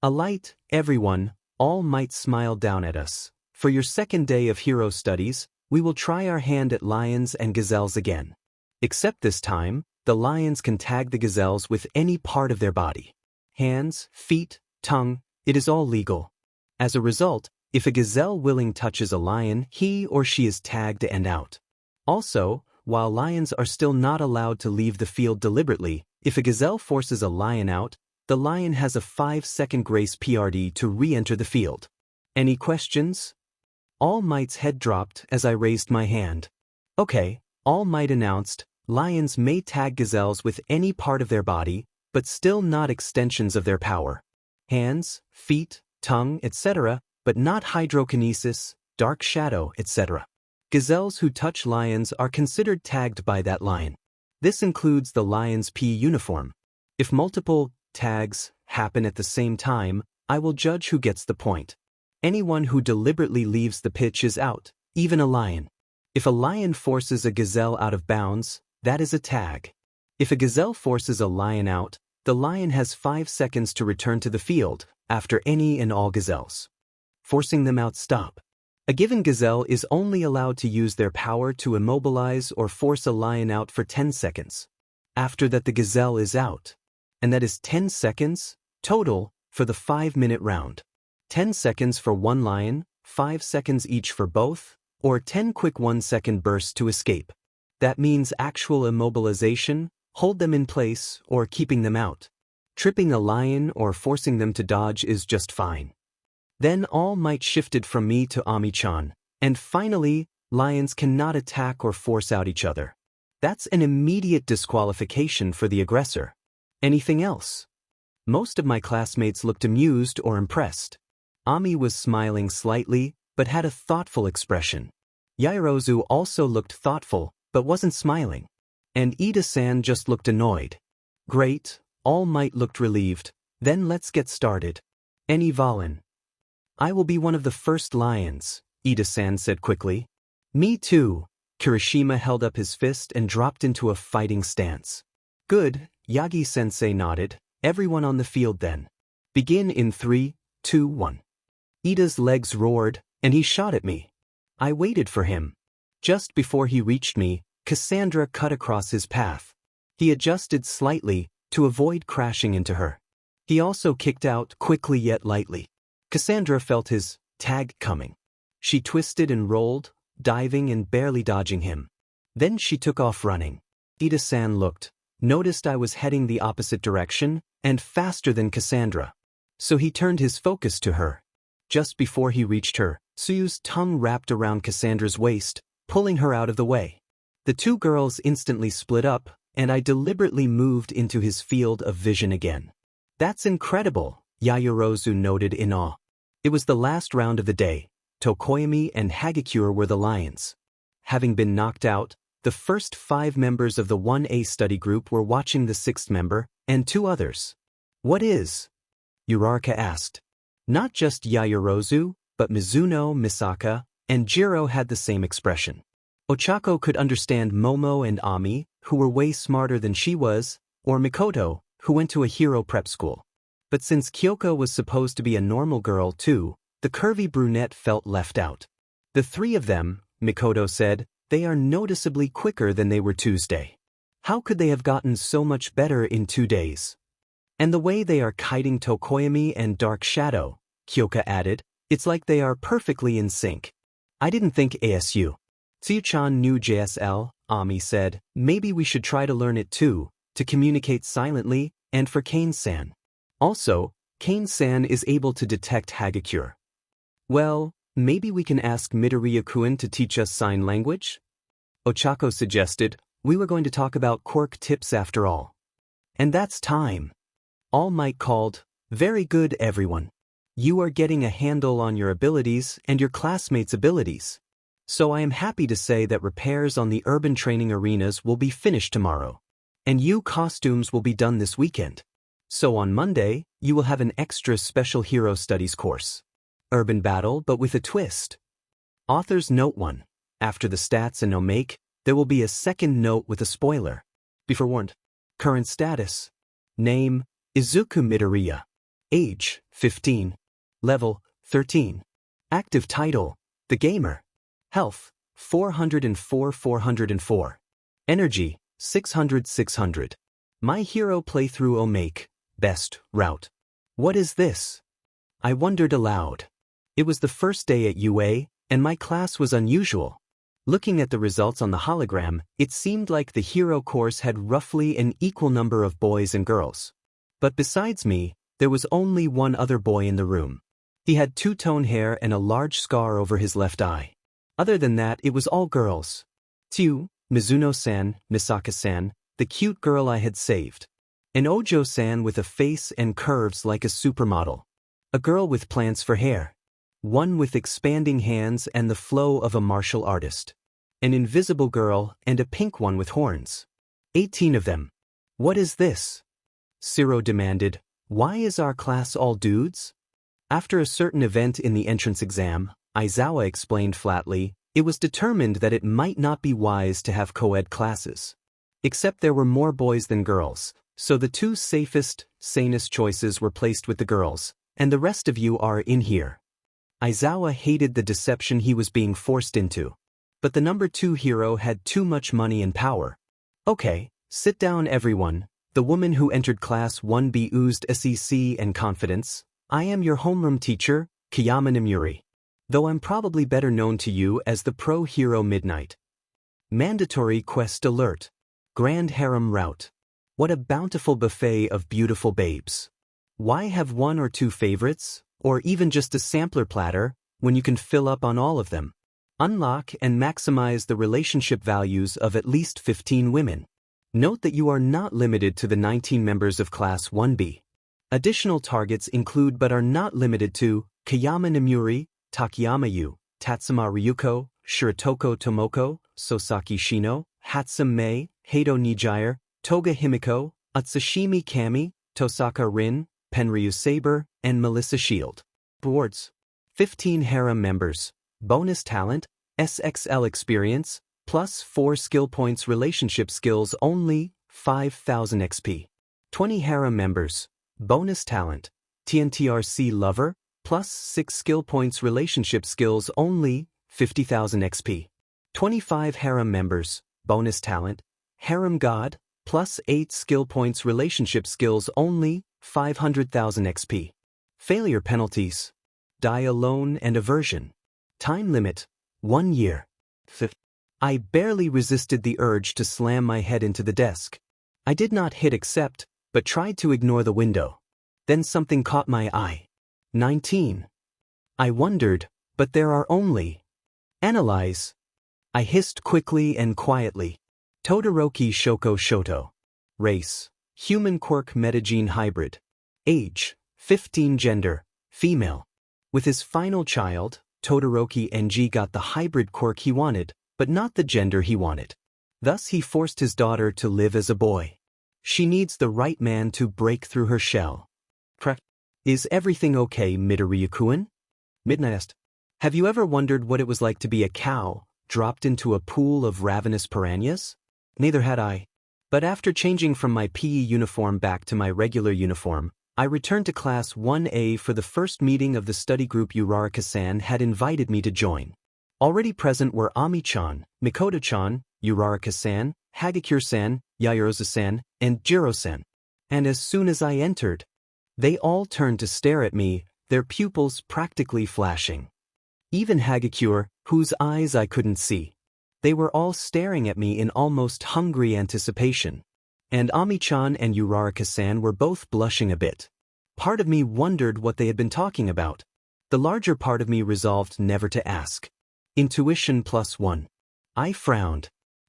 A light, everyone, All Might smiled down at us. For your second day of hero studies, we will try our hand at lions and gazelles again. Except this time, the lions can tag the gazelles with any part of their body. Hands, feet, tongue, it is all legal. As a result, if a gazelle willing touches a lion, he or she is tagged and out. Also, while lions are still not allowed to leave the field deliberately, if a gazelle forces a lion out, the lion has a 5-second grace PRD to re-enter the field. Any questions? All Might's head dropped as I raised my hand. Okay, All Might announced, lions may tag gazelles with any part of their body, but still not extensions of their power. Hands, feet, tongue, etc., but not hydrokinesis, dark shadow, etc. Gazelles who touch lions are considered tagged by that lion. This includes the lion's P uniform. If multiple tags happen at the same time, I will judge who gets the point. Anyone who deliberately leaves the pitch is out, even a lion. If a lion forces a gazelle out of bounds, that is a tag. If a gazelle forces a lion out, the lion has 5 seconds to return to the field, after any and all gazelles. Forcing them out stop. A given gazelle is only allowed to use their power to immobilize or force a lion out for 10 seconds. After that the gazelle is out. And that is 10 seconds, total, for the 5-minute round. 10 seconds for one lion, 5 seconds each for both, or 10 quick 1-second bursts to escape. That means actual immobilization, hold them in place, or keeping them out. Tripping a lion or forcing them to dodge is just fine. Then All Might shifted from me to Ami-chan, and finally, lions cannot attack or force out each other. That's an immediate disqualification for the aggressor. Anything else? Most of my classmates looked amused or impressed. Ami was smiling slightly, but had a thoughtful expression. Yaoyorozu also looked thoughtful, but wasn't smiling. And Ida-san just looked annoyed. Great, All Might looked relieved. Then let's get started. Any Valen. I will be one of the first lions, Ida-san said quickly. Me too. Kirishima held up his fist and dropped into a fighting stance. Good, Yagi-sensei nodded. Everyone on the field then. Begin in 3, 2, 1. Ida's legs roared, and he shot at me. I waited for him. Just before he reached me, Cassandra cut across his path. He adjusted slightly to avoid crashing into her. He also kicked out quickly yet lightly. Cassandra felt his tag coming. She twisted and rolled, diving and barely dodging him. Then she took off running. Ida-san looked, noticed I was heading the opposite direction, and faster than Cassandra. So he turned his focus to her. Just before he reached her, Tsuyu's tongue wrapped around Cassandra's waist, pulling her out of the way. The two girls instantly split up, and I deliberately moved into his field of vision again. That's incredible, Yaoyorozu noted in awe. It was the last round of the day. Tokoyami and Hagakure were the lions. Having been knocked out, the first 5 members of the 1A study group were watching the 6th member, and 2 others. What is? Uraraka asked. Not just Yaoyorozu, but Mizuno, Misaka, and Jiro had the same expression. Ochako could understand Momo and Ami, who were way smarter than she was, or Mikoto, who went to a hero prep school. But since Kyoko was supposed to be a normal girl too, the curvy brunette felt left out. The 3 of them, Mikoto said, they are noticeably quicker than they were Tuesday. How could they have gotten so much better in 2 days? And the way they are kiting Tokoyami and Dark Shadow, Kyoka added, it's like they are perfectly in sync. I didn't think ASU. Tsuyu-chan knew JSL, Ami said, maybe we should try to learn it too, to communicate silently, and for Kane-san. Also, Kane-san is able to detect Hagakure. Well, maybe we can ask Midoriya-kun to teach us sign language? Ochako suggested, we were going to talk about quirk tips after all. And that's time. All Might called, very good everyone. You are getting a handle on your abilities and your classmates' abilities. So I am happy to say that repairs on the urban training arenas will be finished tomorrow. And you costumes will be done this weekend. So on Monday, you will have an extra special hero studies course. Urban battle but with a twist. Author's Note 1. After the stats and omake, there will be a second note with a spoiler. Be forewarned. Current status. Name, Izuku Midoriya. Age, 15. Level, 13. Active title, The Gamer. Health, 404. Energy, 600. My hero playthrough omake. Best route. What is this? I wondered aloud. It was the first day at UA, and my class was unusual. Looking at the results on the hologram, it seemed like the hero course had roughly an equal number of boys and girls. But besides me, there was only one other boy in the room. He had two-tone hair and a large scar over his left eye. Other than that, it was all girls. Tsuyu, Mizuno-san, Misaka-san, the cute girl I had saved. An Ojo-san with a face and curves like a supermodel. A girl with plants for hair. One with expanding hands and the flow of a martial artist. An invisible girl and a pink one with horns. 18 of them. What is this? Siro demanded. Why is our class all dudes? After a certain event in the entrance exam, Aizawa explained flatly, it was determined that it might not be wise to have co-ed classes. Except there were more boys than girls, so the two safest, sanest choices were placed with the girls, and the rest of you are in here. Aizawa hated the deception he was being forced into. But the number 2 hero had too much money and power. Okay, sit down everyone. The woman who entered class 1B oozed SEC and confidence. I am your homeroom teacher, Kiyama Nimuri. Though I'm probably better known to you as the pro hero Midnight. Mandatory quest alert. Grand harem route. What a bountiful buffet of beautiful babes. Why have 1 or 2 favorites? Or even just a sampler platter, when you can fill up on all of them. Unlock and maximize the relationship values of at least 15 women. Note that you are not limited to the 19 members of Class 1B. Additional targets include but are not limited to Kiyama Nimuri, Takayama Yu, Tatsuma Ryuko, Shiratoko Tomoko, Sosaki Shino, Hatsum Mei, Heido Nijire, Toga Himiko, Atsushimi Kami, Tosaka Rin, Penryu Saber, and Melissa Shield. Boards. 15 harem members. Bonus talent, SXL experience, plus 4 skill points relationship skills only, 5,000 XP. 20 harem members. Bonus talent, TNTRC lover, plus 6 skill points relationship skills only, 50,000 XP. 25 harem members. Bonus talent, harem god, plus 8 skill points relationship skills only, 500,000 XP. Failure penalties. Die alone and aversion. Time limit, 1 year. I barely resisted the urge to slam my head into the desk. I did not hit accept, but tried to ignore the window. Then something caught my eye. 19. I wondered, but there are only. Analyze. I hissed quickly and quietly. Todoroki Shoko Shoto. Race. Human quirk metagene hybrid. Age, 15. Gender, female. With his final child, Todoroki NG got the hybrid quirk he wanted, but not the gender he wanted. Thus he forced his daughter to live as a boy. She needs the right man to break through her shell. Is everything okay, Midoriya-kun? Midnight asked. Have you ever wondered what it was like to be a cow, dropped into a pool of ravenous piranhas? Neither had I. But after changing from my PE uniform back to my regular uniform, I returned to Class 1A for the first meeting of the study group Uraraka-san had invited me to join. Already present were Ami-chan, Mikoto-chan, Uraraka-san, Hagakure-san, Yaoyorozu-san, and Jiro-san. And as soon as I entered, they all turned to stare at me, their pupils practically flashing. Even Hagakure, whose eyes I couldn't see. They were all staring at me in almost hungry anticipation. And Ami-chan and Uraraka-san were both blushing a bit. Part of me wondered what they had been talking about. The larger part of me resolved never to ask. Intuition +1. I frowned.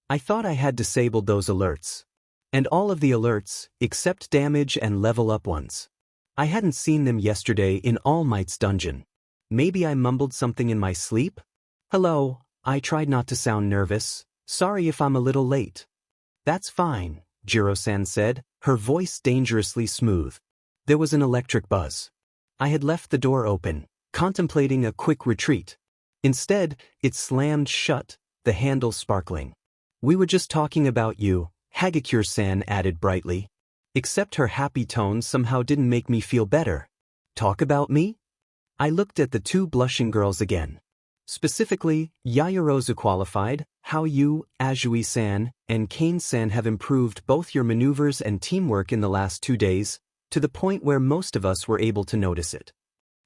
I thought I had disabled those alerts. And all of the alerts, except damage and level up ones. I hadn't seen them yesterday in All Might's dungeon. Maybe I mumbled something in my sleep? Hello, I tried not to sound nervous. Sorry if I'm a little late. That's fine, Jiro-san said, her voice dangerously smooth. There was an electric buzz. I had left the door open, contemplating a quick retreat. Instead, it slammed shut, the handle sparkling. We were just talking about you, Hagakure-san added brightly. Except her happy tone somehow didn't make me feel better. Talk about me? I looked at the two blushing girls again. Specifically, Yayarozu qualified, how you, Azui-san, and Kane-san have improved both your maneuvers and teamwork in the last 2 days, to the point where most of us were able to notice it.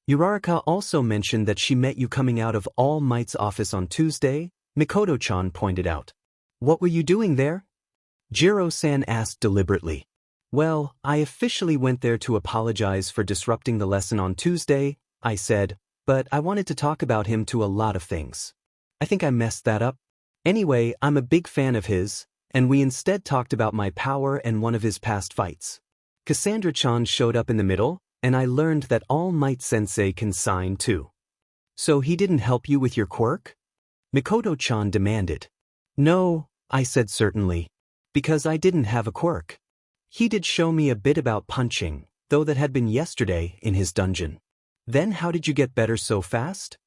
Uraraka also mentioned that she met you coming out of All Might's office on Tuesday, Mikoto-chan pointed out. What were you doing there? Jiro-san asked deliberately. Well, I officially went there to apologize for disrupting the lesson on Tuesday, I said, but I wanted to talk about him to a lot of things. I think I messed that up. Anyway, I'm a big fan of his, and we instead talked about my power and one of his past fights. Cassandra-chan showed up in the middle, and I learned that All Might Sensei can sign too. So he didn't help you with your quirk? Mikoto-chan demanded. No, I said certainly. Because I didn't have a quirk. He did show me a bit about punching, though that had been yesterday in his dungeon. Then how did you get better so fast?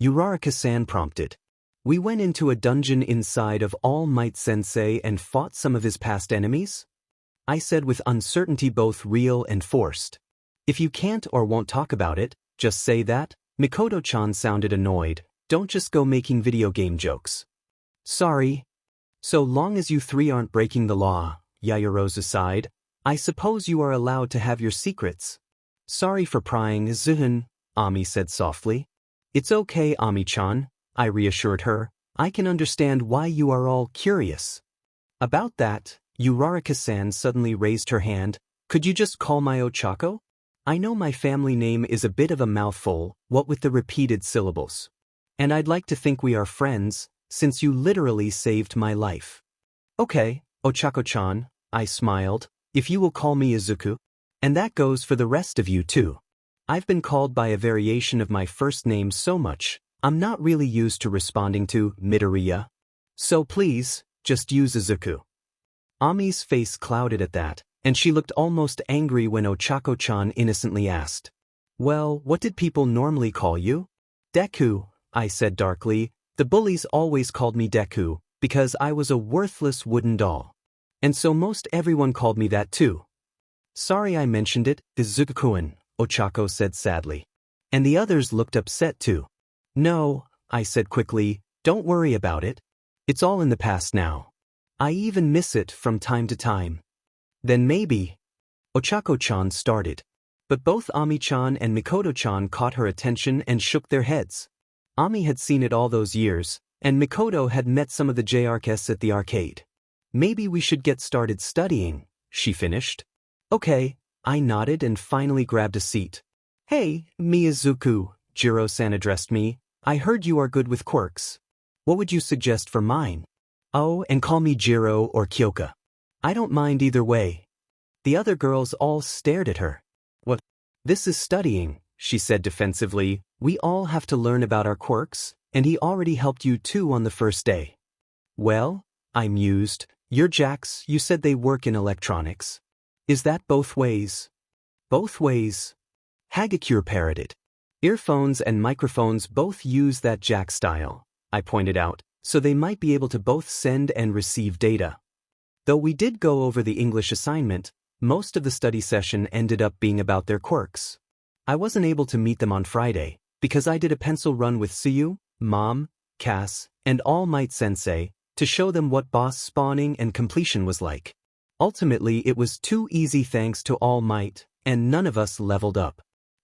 Uraraka-san prompted. We went into a dungeon inside of All Might Sensei and fought some of his past enemies? I said with uncertainty both real and forced. If you can't or won't talk about it, just say that. Mikoto-chan sounded annoyed. Don't just go making video game jokes. Sorry. So long as you three aren't breaking the law, Yayarozu sighed, I suppose you are allowed to have your secrets. Sorry for prying, Zuhun, Ami said softly. It's okay, Ami-chan, I reassured her. I can understand why you are all curious. About that, Uraraka-san suddenly raised her hand. Could you just call my Ochako? I know my family name is a bit of a mouthful, what with the repeated syllables. And I'd like to think we are friends, since you literally saved my life. Okay, Ochako-chan, I smiled, if you will call me Izuku. And that goes for the rest of you too. I've been called by a variation of my first name so much, I'm not really used to responding to Midoriya. So please, just use Izuku. Ami's face clouded at that, and she looked almost angry when Ochako-chan innocently asked. Well, what did people normally call you? Deku, I said darkly. The bullies always called me Deku, because I was a worthless wooden doll. And so most everyone called me that too. Sorry I mentioned it, Izuku-kun, Ochako said sadly. And the others looked upset too. No, I said quickly, don't worry about it. It's all in the past now. I even miss it from time to time. Then maybe. Ochako-chan started. But both Ami-chan and Mikoto-chan caught her attention and shook their heads. Ami had seen it all those years, and Mikoto had met some of the JRKs at the arcade. Maybe we should get started studying, she finished. Okay, I nodded and finally grabbed a seat. Hey, Miyazuku, Jiro-san addressed me. I heard you are good with quirks. What would you suggest for mine? Oh, and call me Jiro or Kyoka. I don't mind either way. The other girls all stared at her. What? This is studying, she said defensively. We all have to learn about our quirks, and he already helped you too on the first day. Well, I mused, your jacks, you said they work in electronics. Is that both ways? Both ways. Hagakure parroted. Earphones and microphones both use that jack style, I pointed out, so they might be able to both send and receive data. Though we did go over the English assignment, most of the study session ended up being about their quirks. I wasn't able to meet them on Friday, because I did a pencil run with Tsuyu, Mom, Cass, and All Might Sensei, to show them what boss spawning and completion was like. Ultimately, it was too easy thanks to All Might, and none of us leveled up.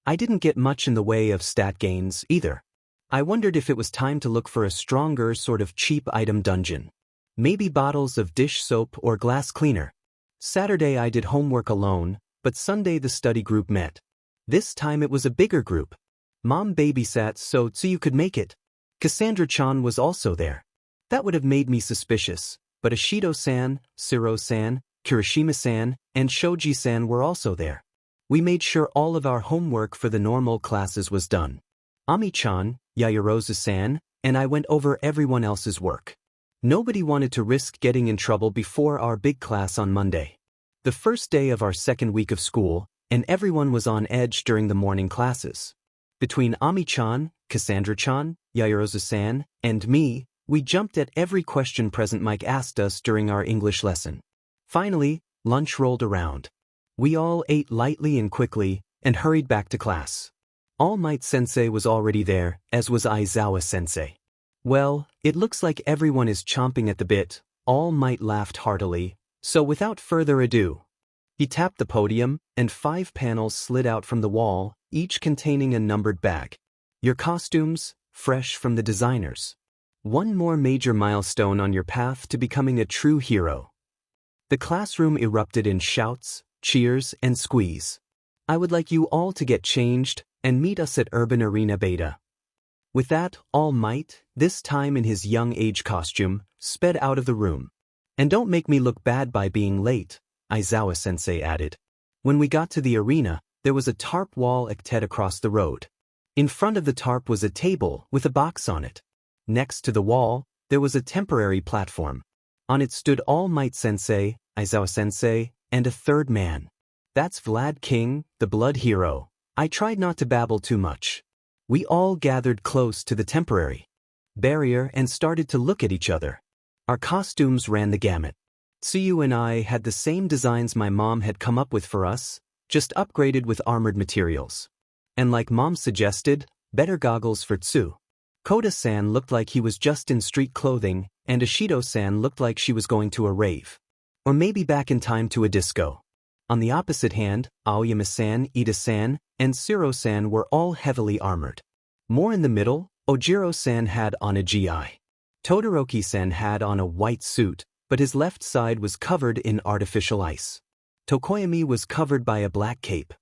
I didn't get much in the way of stat gains either. I wondered if it was time to look for a stronger sort of cheap item dungeon. Maybe bottles of dish soap or glass cleaner. Saturday I did homework alone, but Sunday the study group met. This time it was a bigger group. Mom babysat so Tsuyu could make it. Cassandra-chan was also there. That would have made me suspicious, but Ashido-san, Siro-san, Kirishima-san, and Shoji-san were also there. We made sure all of our homework for the normal classes was done. Ami-chan, Yayarozu-san, and I went over everyone else's work. Nobody wanted to risk getting in trouble before our big class on Monday. The first day of our second week of school, and everyone was on edge during the morning classes. Between Ami-chan, Cassandra-chan, Yayarozu-san, and me, we jumped at every question President Mike asked us during our English lesson. Finally, lunch rolled around. We all ate lightly and quickly, and hurried back to class. All Might Sensei was already there, as was Aizawa Sensei. Well, it looks like everyone is chomping at the bit. All Might laughed heartily, so without further ado, he tapped the podium, and 5 panels slid out from the wall, each containing a numbered bag. Your costumes, fresh from the designers. One more major milestone on your path to becoming a true hero. The classroom erupted in shouts, cheers, and squeeze. I would like you all to get changed and meet us at Urban Arena Beta. With that, All Might, this time in his young age costume, sped out of the room. And don't make me look bad by being late, Aizawa Sensei added. When we got to the arena, there was a tarp wall across the road. In front of the tarp was a table with a box on it. Next to the wall, there was a temporary platform. On it stood All Might Sensei, Aizawa Sensei, and a third man. That's Vlad King, the blood hero. I tried not to babble too much. We all gathered close to the temporary barrier and started to look at each other. Our costumes ran the gamut. Tsuyu and I had the same designs my mom had come up with for us, just upgraded with armored materials. And like Mom suggested, better goggles for Tsu. Koda-san looked like he was just in street clothing, and Ashido-san looked like she was going to a rave. Or maybe back in time to a disco. On the opposite hand, Aoyama-san, Ida-san, and Siro-san were all heavily armored. More in the middle, Ojiro-san had on a GI. Todoroki-san had on a white suit, but his left side was covered in artificial ice. Tokoyami was covered by a black cape.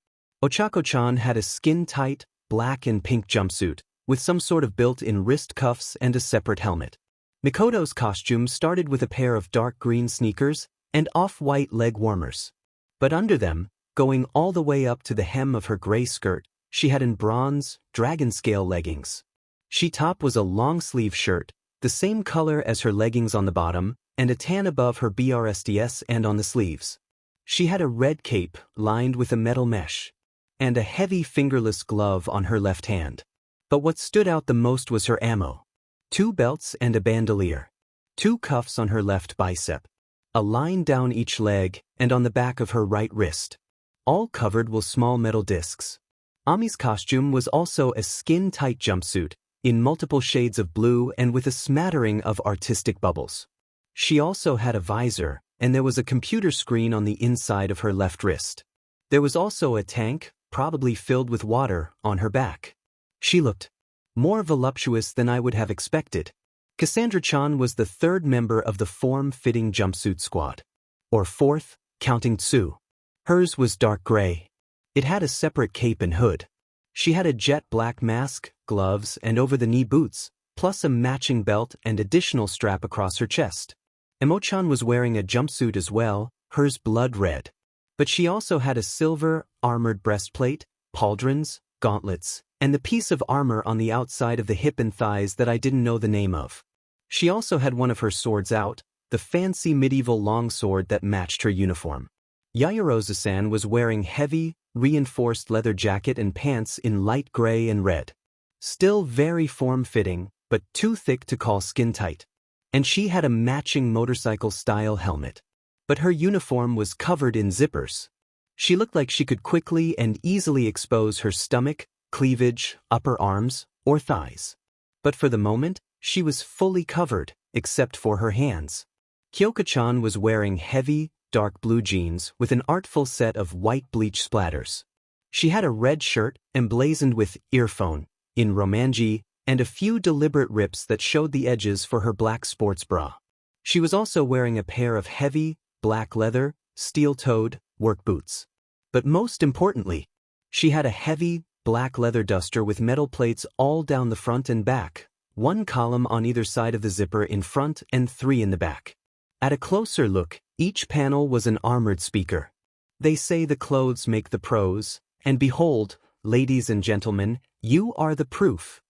Ochako-chan had a skin-tight, black and pink jumpsuit, with some sort of built-in wrist cuffs and a separate helmet. Mikoto's costume started with a pair of dark green sneakers and off-white leg warmers. But under them, going all the way up to the hem of her gray skirt, she had in bronze, dragon-scale leggings. She top was a long-sleeve shirt, the same color as her leggings on the bottom, and a tan above her BRSDS and on the sleeves. She had a red cape lined with a metal mesh, and a heavy fingerless glove on her left hand. But what stood out the most was her ammo. 2 belts and a bandolier. 2 cuffs on her left bicep. A line down each leg and on the back of her right wrist. All covered with small metal discs. Ami's costume was also a skin-tight jumpsuit, in multiple shades of blue and with a smattering of artistic bubbles. She also had a visor, and there was a computer screen on the inside of her left wrist. There was also a tank, probably filled with water, on her back. She looked more voluptuous than I would have expected. Cassandra-chan was the 3rd member of the form-fitting jumpsuit squad. Or 4th, counting Tsu. Hers was dark gray. It had a separate cape and hood. She had a jet black mask, gloves, and over-the-knee boots, plus a matching belt and additional strap across her chest. Emo-chan was wearing a jumpsuit as well, hers blood red. But she also had a silver, armored breastplate, pauldrons, gauntlets, and the piece of armor on the outside of the hip and thighs that I didn't know the name of. She also had one of her swords out, the fancy medieval longsword that matched her uniform. Yayarosa-san was wearing heavy, reinforced leather jacket and pants in light gray and red. Still very form-fitting, but too thick to call skin-tight. And she had a matching motorcycle-style helmet. But her uniform was covered in zippers. She looked like she could quickly and easily expose her stomach, cleavage, upper arms, or thighs. But for the moment, she was fully covered, except for her hands. Kyoka-chan was wearing heavy, dark blue jeans with an artful set of white bleach splatters. She had a red shirt emblazoned with earphone, in romanji, and a few deliberate rips that showed the edges for her black sports bra. She was also wearing a pair of heavy, black leather, steel-toed, work boots. But most importantly, she had a heavy, black leather duster with metal plates all down the front and back, 1 column on either side of the zipper in front and 3 in the back. At a closer look, each panel was an armored speaker. They say the clothes make the pros, and behold, ladies and gentlemen, you are the proof.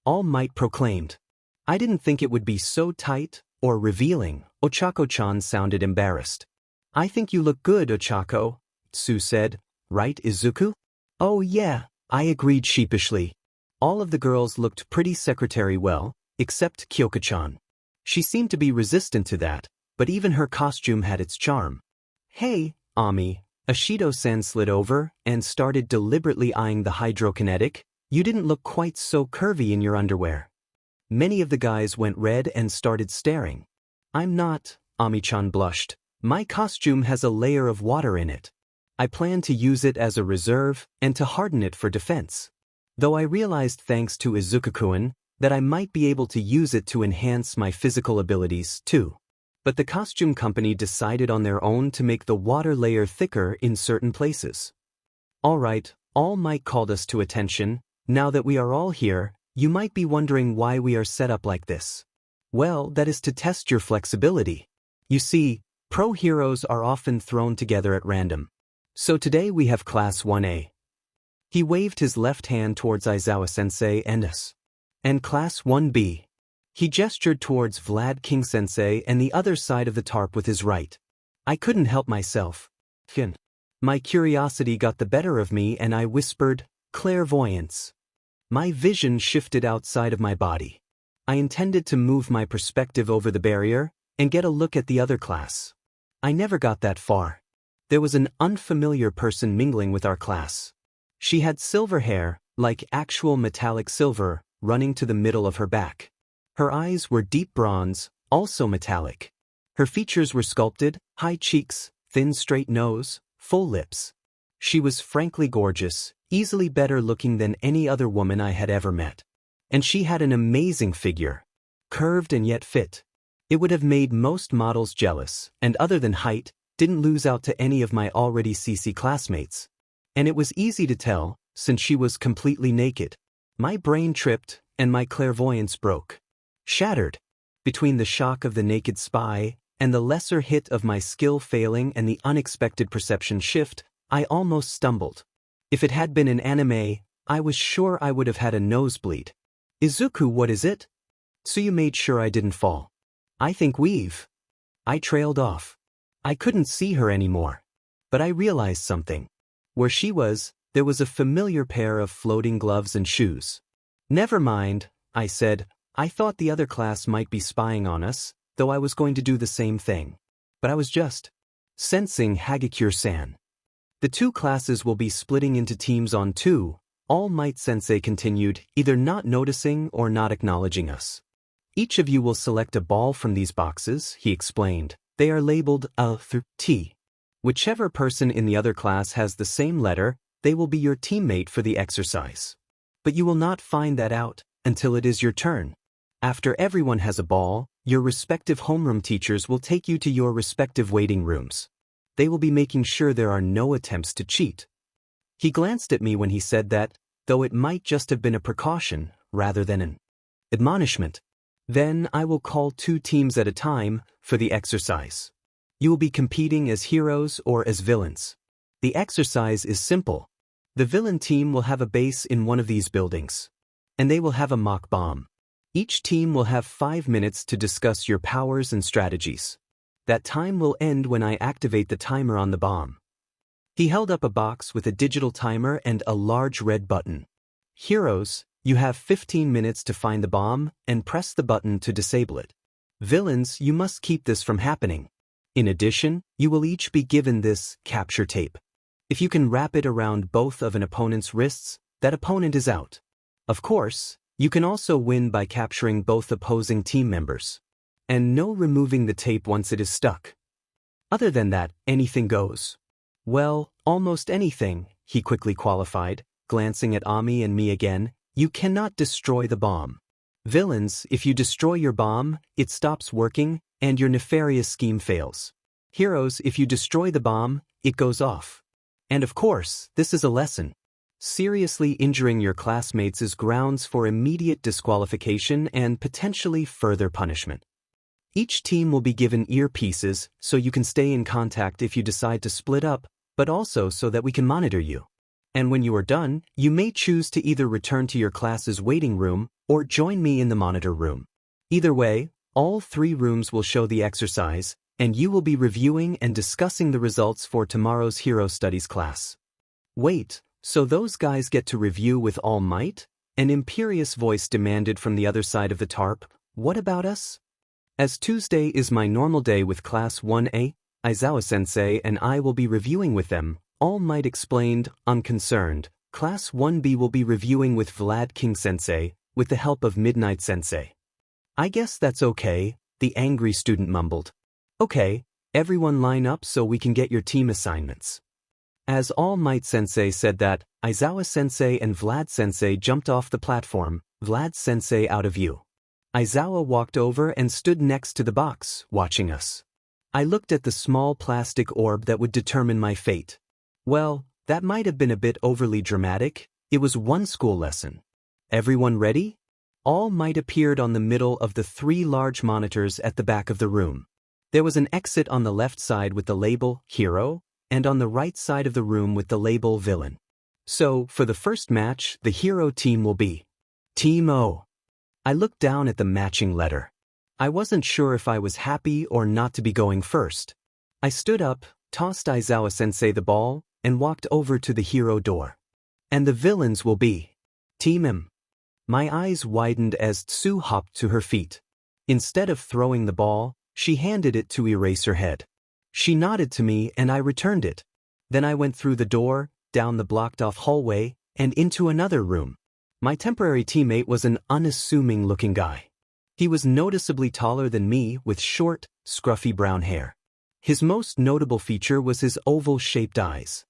All Might proclaimed. I didn't think it would be so tight or revealing. Ochako-chan sounded embarrassed. I think you look good, Ochako, Tsu said. Right, Izuku? Oh yeah, I agreed sheepishly. All of the girls looked pretty secretary well, except Kyoka-chan. She seemed to be resistant to that, but even her costume had its charm. Hey, Ami, Ashido-san slid over and started deliberately eyeing the hydrokinetic. You didn't look quite so curvy in your underwear. Many of the guys went red and started staring. I'm not, Ami-chan blushed. My costume has a layer of water in it. I plan to use it as a reserve and to harden it for defense. Though I realized thanks to Izuku-kun that I might be able to use it to enhance my physical abilities too. But the costume company decided on their own to make the water layer thicker in certain places. Alright, All Might called us to attention. Now that we are all here, you might be wondering why we are set up like this. Well, that is to test your flexibility. You see, pro heroes are often thrown together at random. So today we have Class 1A. He waved his left hand towards Aizawa-sensei and us. And Class 1B. He gestured towards Vlad King-sensei and the other side of the tarp with his right. I couldn't help myself. My curiosity got the better of me and I whispered, clairvoyance. My vision shifted outside of my body. I intended to move my perspective over the barrier and get a look at the other class. I never got that far. There was an unfamiliar person mingling with our class. She had silver hair, like actual metallic silver, running to the middle of her back. Her eyes were deep bronze, also metallic. Her features were sculpted, high cheeks, thin straight nose, full lips. She was frankly gorgeous, easily better looking than any other woman I had ever met. And she had an amazing figure. Curved and yet fit. It would have made most models jealous, and other than height, didn't lose out to any of my already CC classmates. And it was easy to tell, since she was completely naked. My brain tripped, and my clairvoyance broke. Shattered. Between the shock of the naked spy, and the lesser hit of my skill failing and the unexpected perception shift, I almost stumbled. If it had been an anime, I was sure I would have had a nosebleed. Izuku, what is it? Tsuyu made sure I didn't fall. I think we've. I trailed off. I couldn't see her anymore. But I realized something. Where she was, there was a familiar pair of floating gloves and shoes. Never mind, I said. I thought the other class might be spying on us, though I was going to do the same thing. But I was just sensing Hagakure-san. The two classes will be splitting into teams on two, All Might Sensei continued, either not noticing or not acknowledging us. Each of you will select a ball from these boxes, he explained. They are labeled A through T. Whichever person in the other class has the same letter, they will be your teammate for the exercise. But you will not find that out until it is your turn. After everyone has a ball, your respective homeroom teachers will take you to your respective waiting rooms. They will be making sure there are no attempts to cheat. He glanced at me when he said that, though it might just have been a precaution rather than an admonishment. Then I will call 2 teams at a time for the exercise. You will be competing as heroes or as villains. The exercise is simple. The villain team will have a base in one of these buildings. And they will have a mock bomb. Each team will have 5 minutes to discuss your powers and strategies. That time will end when I activate the timer on the bomb. He held up a box with a digital timer and a large red button. Heroes, you have 15 minutes to find the bomb and press the button to disable it. Villains, you must keep this from happening. In addition, you will each be given this capture tape. If you can wrap it around both of an opponent's wrists, that opponent is out. Of course, you can also win by capturing both opposing team members. And no removing the tape once it is stuck. Other than that, anything goes. Well, almost anything, he quickly qualified, glancing at Ami and me again. You cannot destroy the bomb. Villains, if you destroy your bomb, it stops working, and your nefarious scheme fails. Heroes, if you destroy the bomb, it goes off. And of course, this is a lesson. Seriously injuring your classmates is grounds for immediate disqualification and potentially further punishment. Each team will be given earpieces so you can stay in contact if you decide to split up, but also so that we can monitor you. And when you are done, you may choose to either return to your class's waiting room or join me in the monitor room. Either way, all 3 rooms will show the exercise, and you will be reviewing and discussing the results for tomorrow's Hero Studies class. Wait, so those guys get to review with All Might? An imperious voice demanded from the other side of the tarp. What about us? As Tuesday is my normal day with Class 1A, Aizawa-sensei and I will be reviewing with them, All Might explained, unconcerned. Class 1B will be reviewing with Vlad King-sensei, with the help of Midnight-sensei. I guess that's okay, the angry student mumbled. Okay, everyone line up so we can get your team assignments. As All Might-sensei said that, Aizawa-sensei and Vlad-sensei jumped off the platform, Vlad-sensei out of view. Aizawa walked over and stood next to the box, watching us. I looked at the small plastic orb that would determine my fate. Well, that might have been a bit overly dramatic. It was one school lesson. Everyone ready? All Might appeared on the middle of the 3 large monitors at the back of the room. There was an exit on the left side with the label Hero, and on the right side of the room with the label Villain. So, for the first match, the Hero team will be Team O. I looked down at the matching letter. I wasn't sure if I was happy or not to be going first. I stood up, tossed Aizawa-sensei the ball, and walked over to the Hero door. And the villains will be Team M. My eyes widened as Tsu hopped to her feet. Instead of throwing the ball, she handed it to Eraserhead. She nodded to me and I returned it. Then I went through the door, down the blocked-off hallway, and into another room. My temporary teammate was an unassuming-looking guy. He was noticeably taller than me with short, scruffy brown hair. His most notable feature was his oval-shaped eyes.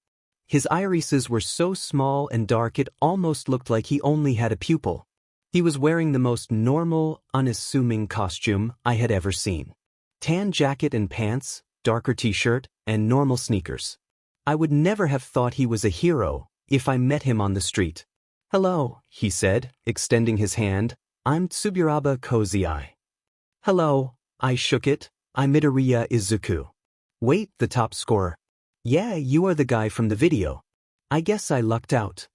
His irises were so small and dark it almost looked like he only had a pupil. He was wearing the most normal, unassuming costume I had ever seen. Tan jacket and pants, darker t-shirt, and normal sneakers. I would never have thought he was a hero if I met him on the street. Hello, he said, extending his hand. I'm Tsuburaba Cozy Eye. Hello, I shook it. I'm Midoriya Izuku. Wait, the top scorer. Yeah, you are the guy from the video. I guess I lucked out.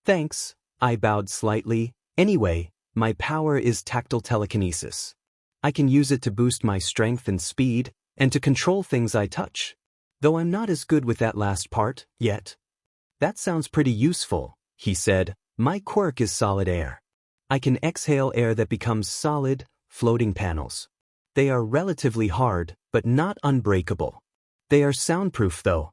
Thanks, I bowed slightly. Anyway, my power is tactile telekinesis. I can use it to boost my strength and speed, and to control things I touch. Though I'm not as good with that last part, yet. That sounds pretty useful, he said. My quirk is solid air. I can exhale air that becomes solid, floating panels. They are relatively hard, but not unbreakable. They are soundproof though.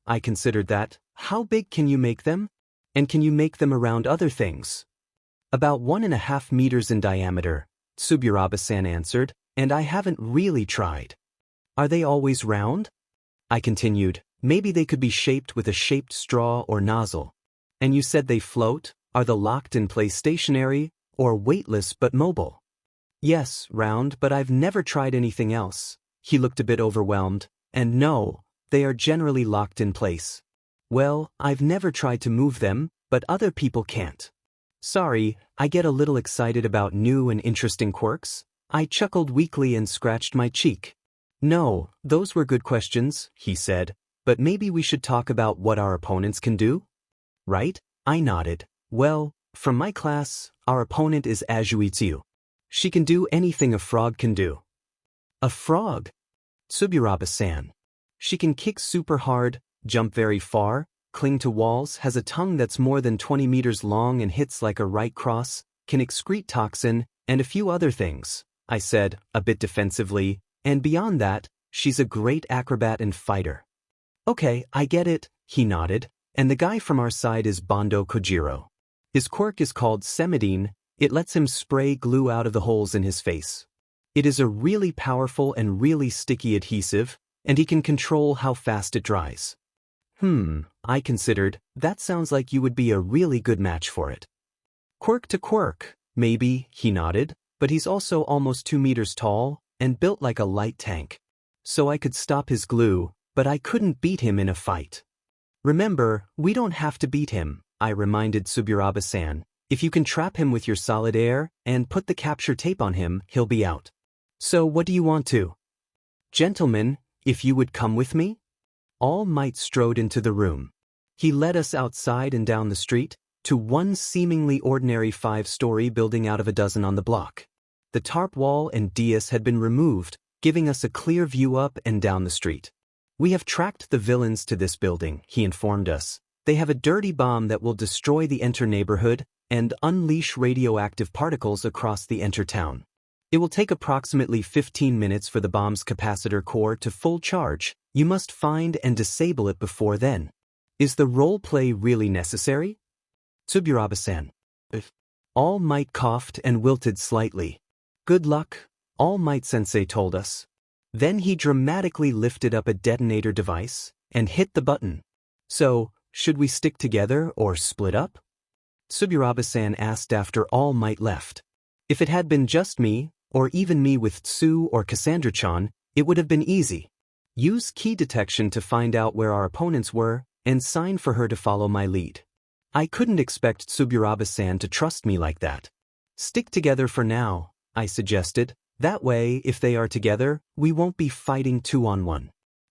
I considered that. How big can you make them? And can you make them around other things? About 1.5 meters in diameter, Tsuburaba-san answered, and I haven't really tried. Are they always round? I continued, maybe they could be shaped with a shaped straw or nozzle. And you said they float? Are the locked in place stationary, or weightless but mobile? Yes, round, but I've never tried anything else. He looked a bit overwhelmed, and no, they are generally locked in place. Well, I've never tried to move them, but other people can't. Sorry, I get a little excited about new and interesting quirks. I chuckled weakly and scratched my cheek. No, those were good questions, he said, but maybe we should talk about what our opponents can do? Right? I nodded. Well, from my class, our opponent is Azuitsu. She can do anything a frog can do. A frog? Tsuburaba-san. She can kick super hard, jump very far, cling to walls, has a tongue that's more than 20 meters long and hits like a right cross, can excrete toxin, and a few other things, I said, a bit defensively, and beyond that, she's a great acrobat and fighter. Okay, I get it, he nodded, and the guy from our side is Bondo Kojiro. His quirk is called Semidine. It lets him spray glue out of the holes in his face. It is a really powerful and really sticky adhesive, and he can control how fast it dries. I considered, that sounds like you would be a really good match for it. Quirk to quirk, maybe, he nodded, but he's also almost 2 meters tall and built like a light tank. So I could stop his glue, but I couldn't beat him in a fight. Remember, we don't have to beat him, I reminded Tsuburaba-san. If you can trap him with your solid air and put the capture tape on him, he'll be out. So what do you want to? Gentlemen, if you would come with me? All Might strode into the room. He led us outside and down the street, to one seemingly ordinary 5-story building out of a dozen on the block. The tarp wall and dais had been removed, giving us a clear view up and down the street. We have tracked the villains to this building, he informed us. They have a dirty bomb that will destroy the Enter neighborhood and unleash radioactive particles across the Enter town. It will take approximately 15 minutes for the bomb's capacitor core to full charge. You must find and disable it before then. Is the role play really necessary? Tsuburaba-san. All Might coughed and wilted slightly. Good luck, All Might Sensei told us. Then he dramatically lifted up a detonator device and hit the button. So, should we stick together or split up? Tsuburaba-san asked after All Might left. If it had been just me, or even me with Tsu or Cassandra-chan, it would have been easy. Use key detection to find out where our opponents were, and sign for her to follow my lead. I couldn't expect Tsuburaba-san to trust me like that. Stick together for now, I suggested. That way, if they are together, we won't be fighting 2-on-1.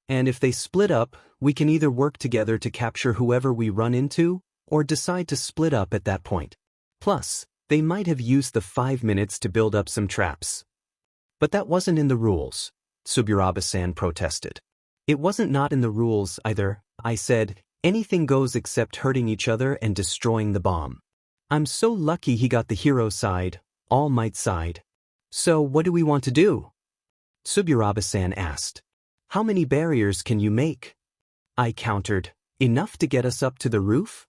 And if they split up, we can either work together to capture whoever we run into, or decide to split up at that point. Plus, they might have used the 5 minutes to build up some traps. But that wasn't in the rules, Tsuburaba-san protested. It wasn't not in the rules either, I said. Anything goes except hurting each other and destroying the bomb. I'm so lucky he got the hero side, All Might side. So what do we want to do? Tsuburaba-san asked. How many barriers can you make? I countered. Enough to get us up to the roof?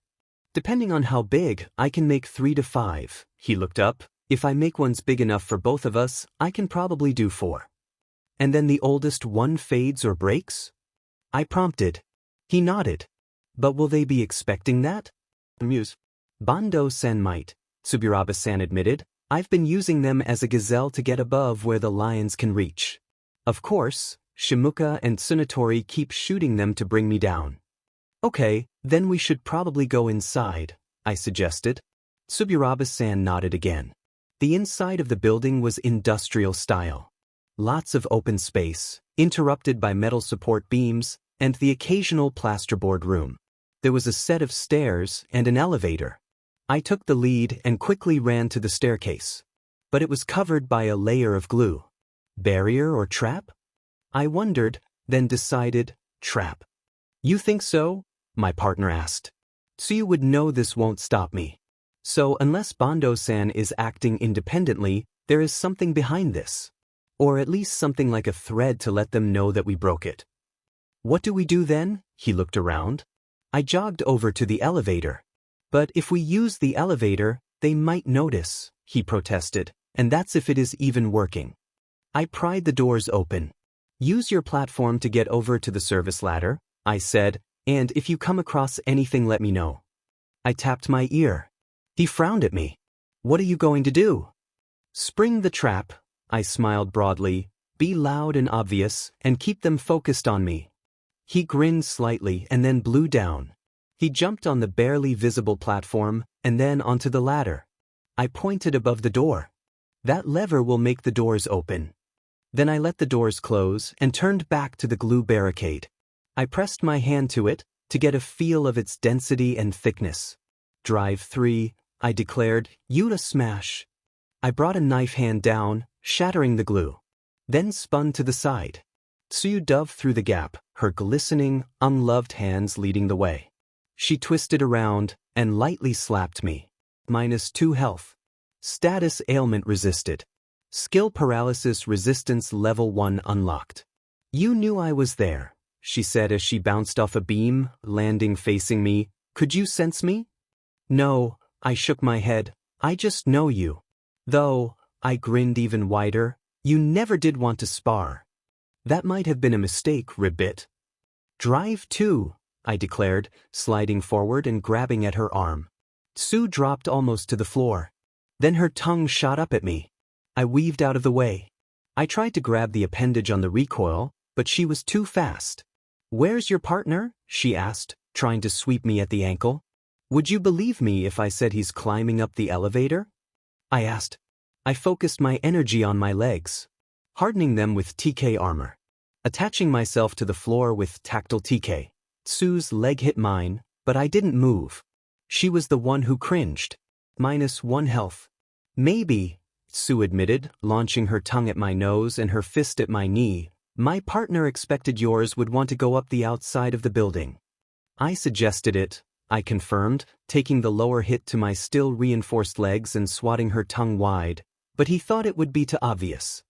Depending on how big, I can make 3 to 5. He looked up. If I make ones big enough for both of us, I can probably do 4. And then the oldest one fades or breaks? I prompted. He nodded. But will they be expecting that? Muse. Bando-sen might, Tsuburaba-san admitted. I've been using them as a gazelle to get above where the lions can reach. Of course, Shimuka and Tsunatori keep shooting them to bring me down. Okay, then we should probably go inside, I suggested. Tsuburaba-san nodded again. The inside of the building was industrial style. Lots of open space, interrupted by metal support beams, and the occasional plasterboard room. There was a set of stairs and an elevator. I took the lead and quickly ran to the staircase. But it was covered by a layer of glue. Barrier or trap? I wondered, then decided, trap. You think so? My partner asked. Tsuyu would know this won't stop me. So unless Bando-san is acting independently, there is something behind this. Or at least something like a thread to let them know that we broke it. What do we do then? He looked around. I jogged over to the elevator. But if we use the elevator, they might notice, he protested, and that's if it is even working. I pried the doors open. Use your platform to get over to the service ladder, I said, and if you come across anything let me know. I tapped my ear. He frowned at me. What are you going to do? Spring the trap, I smiled broadly, be loud and obvious, and keep them focused on me. He grinned slightly and then blew down. He jumped on the barely visible platform and then onto the ladder. I pointed above the door. That lever will make the doors open. Then I let the doors close and turned back to the glue barricade. I pressed my hand to it to get a feel of its density and thickness. Drive 3, I declared, you'd a smash. I brought a knife hand down, shattering the glue. Then spun to the side. Tsuyu dove through the gap, her glistening, unloved hands leading the way. She twisted around and lightly slapped me. -2 health. Status ailment resisted. Skill paralysis resistance level 1 unlocked. You knew I was there, she said as she bounced off a beam, landing facing me. Could you sense me? No, I shook my head. I just know you. Though, I grinned even wider, you never did want to spar. That might have been a mistake, Ribbit. Drive 2, I declared, sliding forward and grabbing at her arm. Tsu dropped almost to the floor. Then her tongue shot up at me. I weaved out of the way. I tried to grab the appendage on the recoil, but she was too fast. Where's your partner? She asked, trying to sweep me at the ankle. Would you believe me if I said he's climbing up the elevator? I asked. I focused my energy on my legs, hardening them with TK armor, attaching myself to the floor with tactile TK. Tsu's leg hit mine, but I didn't move. She was the one who cringed. -1 health. Maybe, Tsu admitted, launching her tongue at my nose and her fist at my knee. My partner expected yours would want to go up the outside of the building. I suggested it, I confirmed, taking the lower hit to my still reinforced legs and swatting her tongue wide. but he thought it would be too obvious.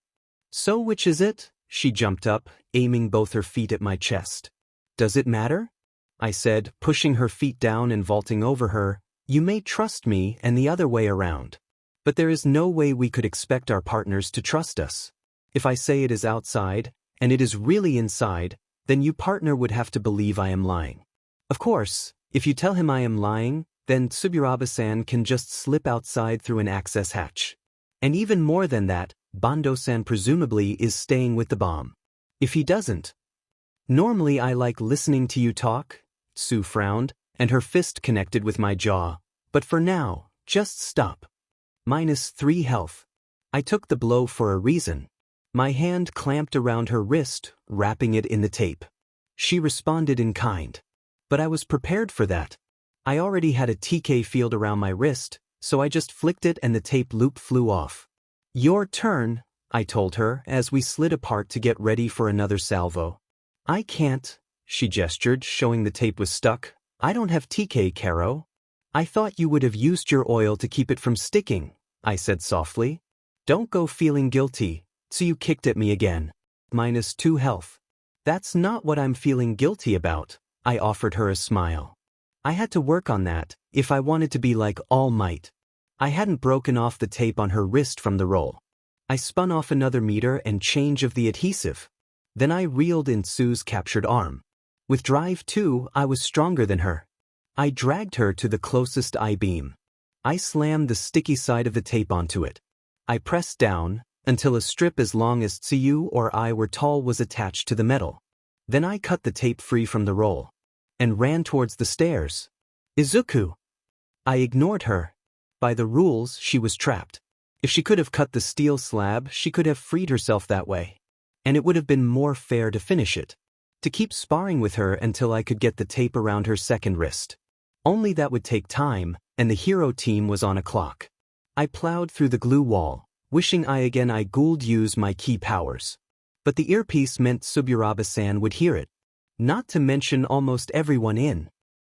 So which is it? She jumped up, aiming both her feet at my chest. Does it matter? I said, pushing her feet down and vaulting over her. You may trust me and the other way around. But there is no way we could expect our partners to trust us. If I say it is outside, and it is really inside, then you partner would have to believe I am lying. Of course, if you tell him I am lying, then Tsuburaba-san can just slip outside through an access hatch. And even more than that, Bando-san presumably is staying with the bomb. If he doesn't. Normally I like listening to you talk, Sue frowned, and her fist connected with my jaw. But for now, just stop. -3 health. I took the blow for a reason. My hand clamped around her wrist, wrapping it in the tape. She responded in kind. But I was prepared for that. I already had a TK field around my wrist, so I just flicked it and the tape loop flew off. Your turn, I told her as we slid apart to get ready for another salvo. I can't, she gestured, showing the tape was stuck. I don't have TK, Caro. I thought you would have used your oil to keep it from sticking, I said softly. Don't go feeling guilty, Tsuyu kicked at me again. -2 health. That's not what I'm feeling guilty about, I offered her a smile. I had to work on that, if I wanted to be like All Might. I hadn't broken off the tape on her wrist from the roll. I spun off another meter and change of the adhesive. Then I reeled in Tsu's captured arm. With drive 2, I was stronger than her. I dragged her to the closest I-beam. I slammed the sticky side of the tape onto it. I pressed down, until a strip as long as Tsuyu or I were tall was attached to the metal. Then I cut the tape free from the roll. And ran towards the stairs. Izuku! I ignored her. By the rules, she was trapped. If she could have cut the steel slab, she could have freed herself that way. And it would have been more fair to finish it. To keep sparring with her until I could get the tape around her second wrist. Only that would take time, and the hero team was on a clock. I plowed through the glue wall, wishing I could use my key powers. But the earpiece meant Tsuburaba-san would hear it. Not to mention almost everyone in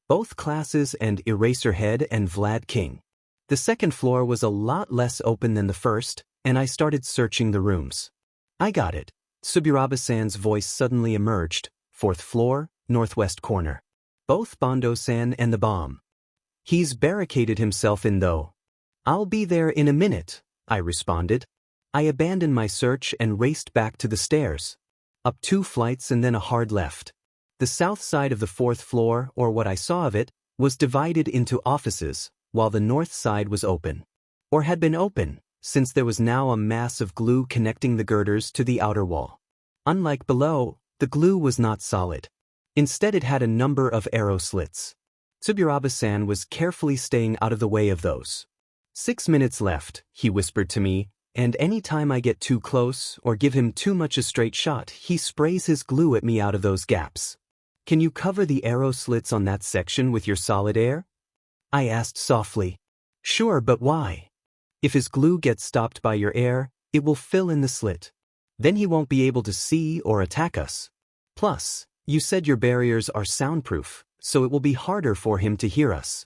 both classes and Eraserhead and Vlad King. The second floor was a lot less open than the first, and I started searching the rooms. I got it. Tsuburaba-san's voice suddenly emerged. 4th floor, northwest corner. Both Bando-san and the bomb. He's barricaded himself in though. I'll be there in a minute, I responded. I abandoned my search and raced back to the stairs. Up 2 flights and then a hard left. The south side of the 4th floor, or what I saw of it, was divided into offices, while the north side was open. Or had been open, since there was now a mass of glue connecting the girders to the outer wall. Unlike below, the glue was not solid. Instead it had a number of arrow slits. Tsuburaba-san was carefully staying out of the way of those. 6 minutes left, he whispered to me, and any time I get too close or give him too much a straight shot, he sprays his glue at me out of those gaps. Can you cover the arrow slits on that section with your solid air? I asked softly. Sure, but why? If his glue gets stopped by your air, it will fill in the slit. Then he won't be able to see or attack us. Plus, you said your barriers are soundproof, so it will be harder for him to hear us.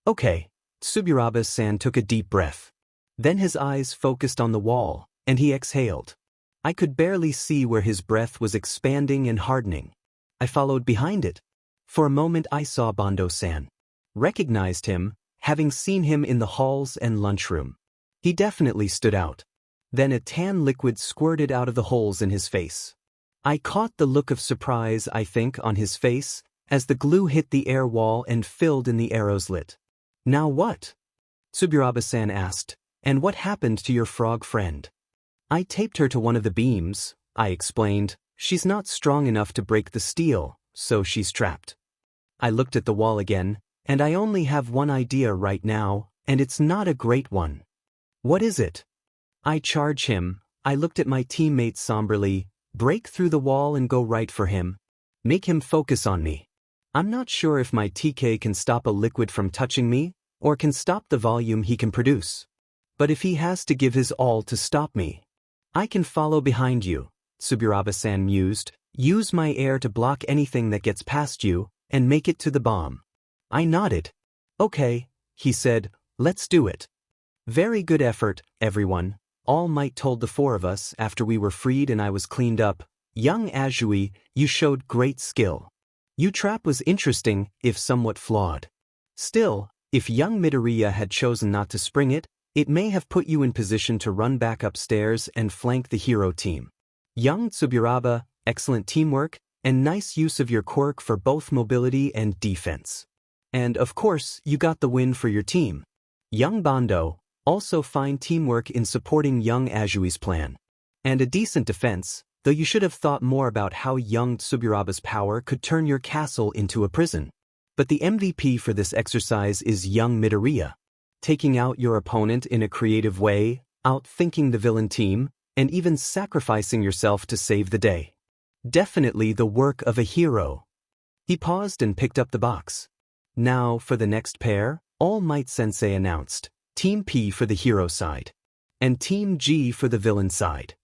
Okay, Tsuburaba-san took a deep breath. Then his eyes focused on the wall, and he exhaled. I could barely see where his breath was expanding and hardening. I followed behind it. For a moment I saw Bando-san. Recognized him, having seen him in the halls and lunchroom. He definitely stood out. Then a tan liquid squirted out of the holes in his face. I caught the look of surprise, on his face, as the glue hit the air wall and filled in the arrows lit. Now what? Tsuburaba-san asked, and what happened to your frog friend? I taped her to one of the beams, I explained. She's not strong enough to break the steel, so she's trapped. I looked at the wall again, and I only have one idea right now, and it's not a great one. What is it? I charge him. I looked at my teammate somberly. Break through the wall and go right for him. Make him focus on me. I'm not sure if my TK can stop a liquid from touching me, or can stop the volume he can produce. But if he has to give his all to stop me, I can follow behind you, Tsuburaba-san mused. Use my air to block anything that gets past you, and make it to the bomb. I nodded. Okay, he said, let's do it. Very good effort, everyone. All Might told the four of us after we were freed and I was cleaned up. Young Azui, you showed great skill. Your trap was interesting, if somewhat flawed. Still, if young Midoriya had chosen not to spring it, it may have put you in position to run back upstairs and flank the hero team. Young Tsuburaba, excellent teamwork, and nice use of your quirk for both mobility and defense. And of course, you got the win for your team. Young Bondo, also fine teamwork in supporting young Azui's plan. And a decent defense, though you should have thought more about how young Tsuburaba's power could turn your castle into a prison. But the MVP for this exercise is young Midoriya. Taking out your opponent in a creative way, outthinking the villain team, and even sacrificing yourself to save the day. Definitely the work of a hero. He paused and picked up the box. Now, for the next pair, All Might Sensei announced, Team P for the hero side, and Team G for the villain side.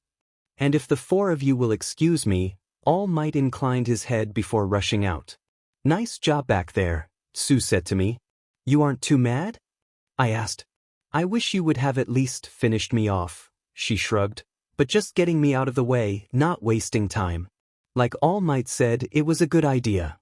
And if the four of you will excuse me, All Might inclined his head before rushing out. Nice job back there, Tsu said to me. You aren't too mad? I asked. I wish you would have at least finished me off, she shrugged, but just getting me out of the way, not wasting time. Like All Might said, it was a good idea.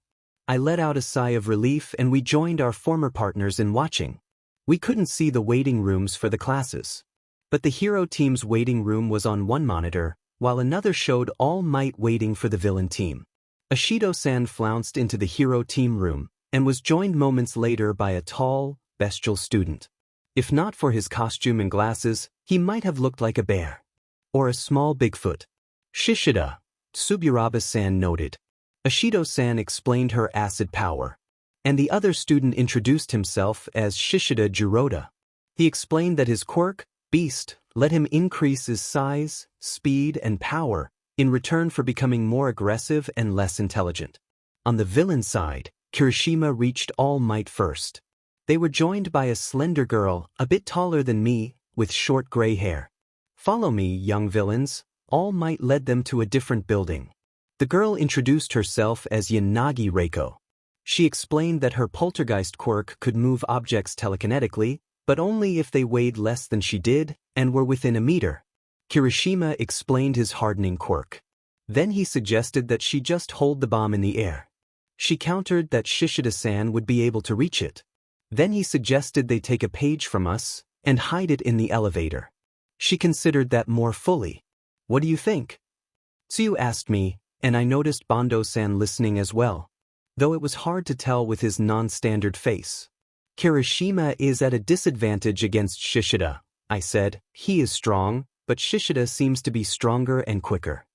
I let out a sigh of relief and we joined our former partners in watching. We couldn't see the waiting rooms for the classes. But the hero team's waiting room was on one monitor, while another showed All Might waiting for the villain team. Ashido-san flounced into the hero team room, and was joined moments later by a tall, bestial student. If not for his costume and glasses, he might have looked like a bear. Or a small Bigfoot. Shishida, Tsuburaba-san noted. Ashido-san explained her acid power. And the other student introduced himself as Shishida Jiroda. He explained that his quirk, Beast, let him increase his size, speed, and power, in return for becoming more aggressive and less intelligent. On the villain side, Kirishima reached All Might first. They were joined by a slender girl, a bit taller than me, with short gray hair. Follow me, young villains. All Might led them to a different building. The girl introduced herself as Yanagi Reiko. She explained that her poltergeist quirk could move objects telekinetically, but only if they weighed less than she did and were within a meter. Kirishima explained his hardening quirk. Then he suggested that she just hold the bomb in the air. She countered that Shishida-san would be able to reach it. Then he suggested they take a page from us and hide it in the elevator. She considered that more fully. What do you think? Tsuyu asked me, and I noticed Bondo-san listening as well, though it was hard to tell with his non-standard face. Kirishima is at a disadvantage against Shishida, I said. He is strong, but Shishida seems to be stronger and quicker.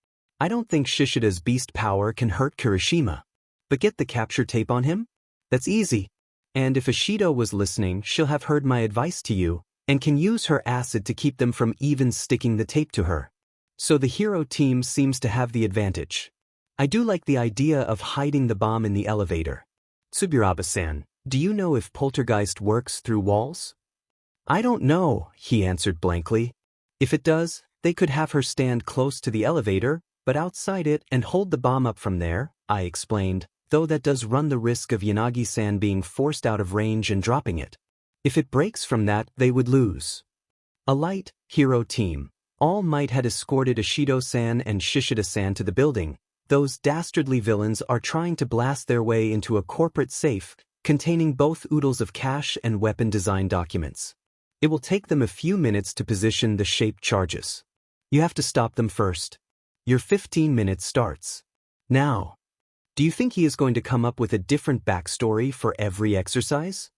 I don't think Shishida's beast power can hurt Kirishima. But get the capture tape on him? That's easy. And if Ashido was listening, she'll have heard my advice to you, and can use her acid to keep them from even sticking the tape to her. So the hero team seems to have the advantage. I do like the idea of hiding the bomb in the elevator. Tsuburaba-san, do you know if poltergeist works through walls? I don't know, he answered blankly. If it does, they could have her stand close to the elevator, but outside it and hold the bomb up from there, I explained, though that does run the risk of Yanagi-san being forced out of range and dropping it. If it breaks from that, they would lose. A light, hero team. All Might had escorted Ashido-san and Shishida-san to the building. Those dastardly villains are trying to blast their way into a corporate safe containing both oodles of cash and weapon design documents. It will take them a few minutes to position the shaped charges. You have to stop them first. Your 15 minutes starts now. Do you think he is going to come up with a different backstory for every exercise?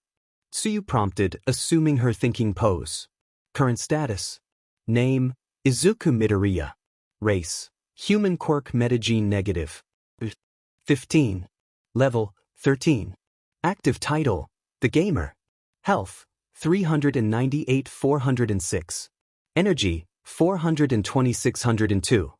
Tsuyu prompted, assuming her thinking pose. Current status. Name, Izuku Midoriya. Race, human quirk metagene negative. 15. Level, 13. Active title, The Gamer. Health, 398 406. Energy, 420 602.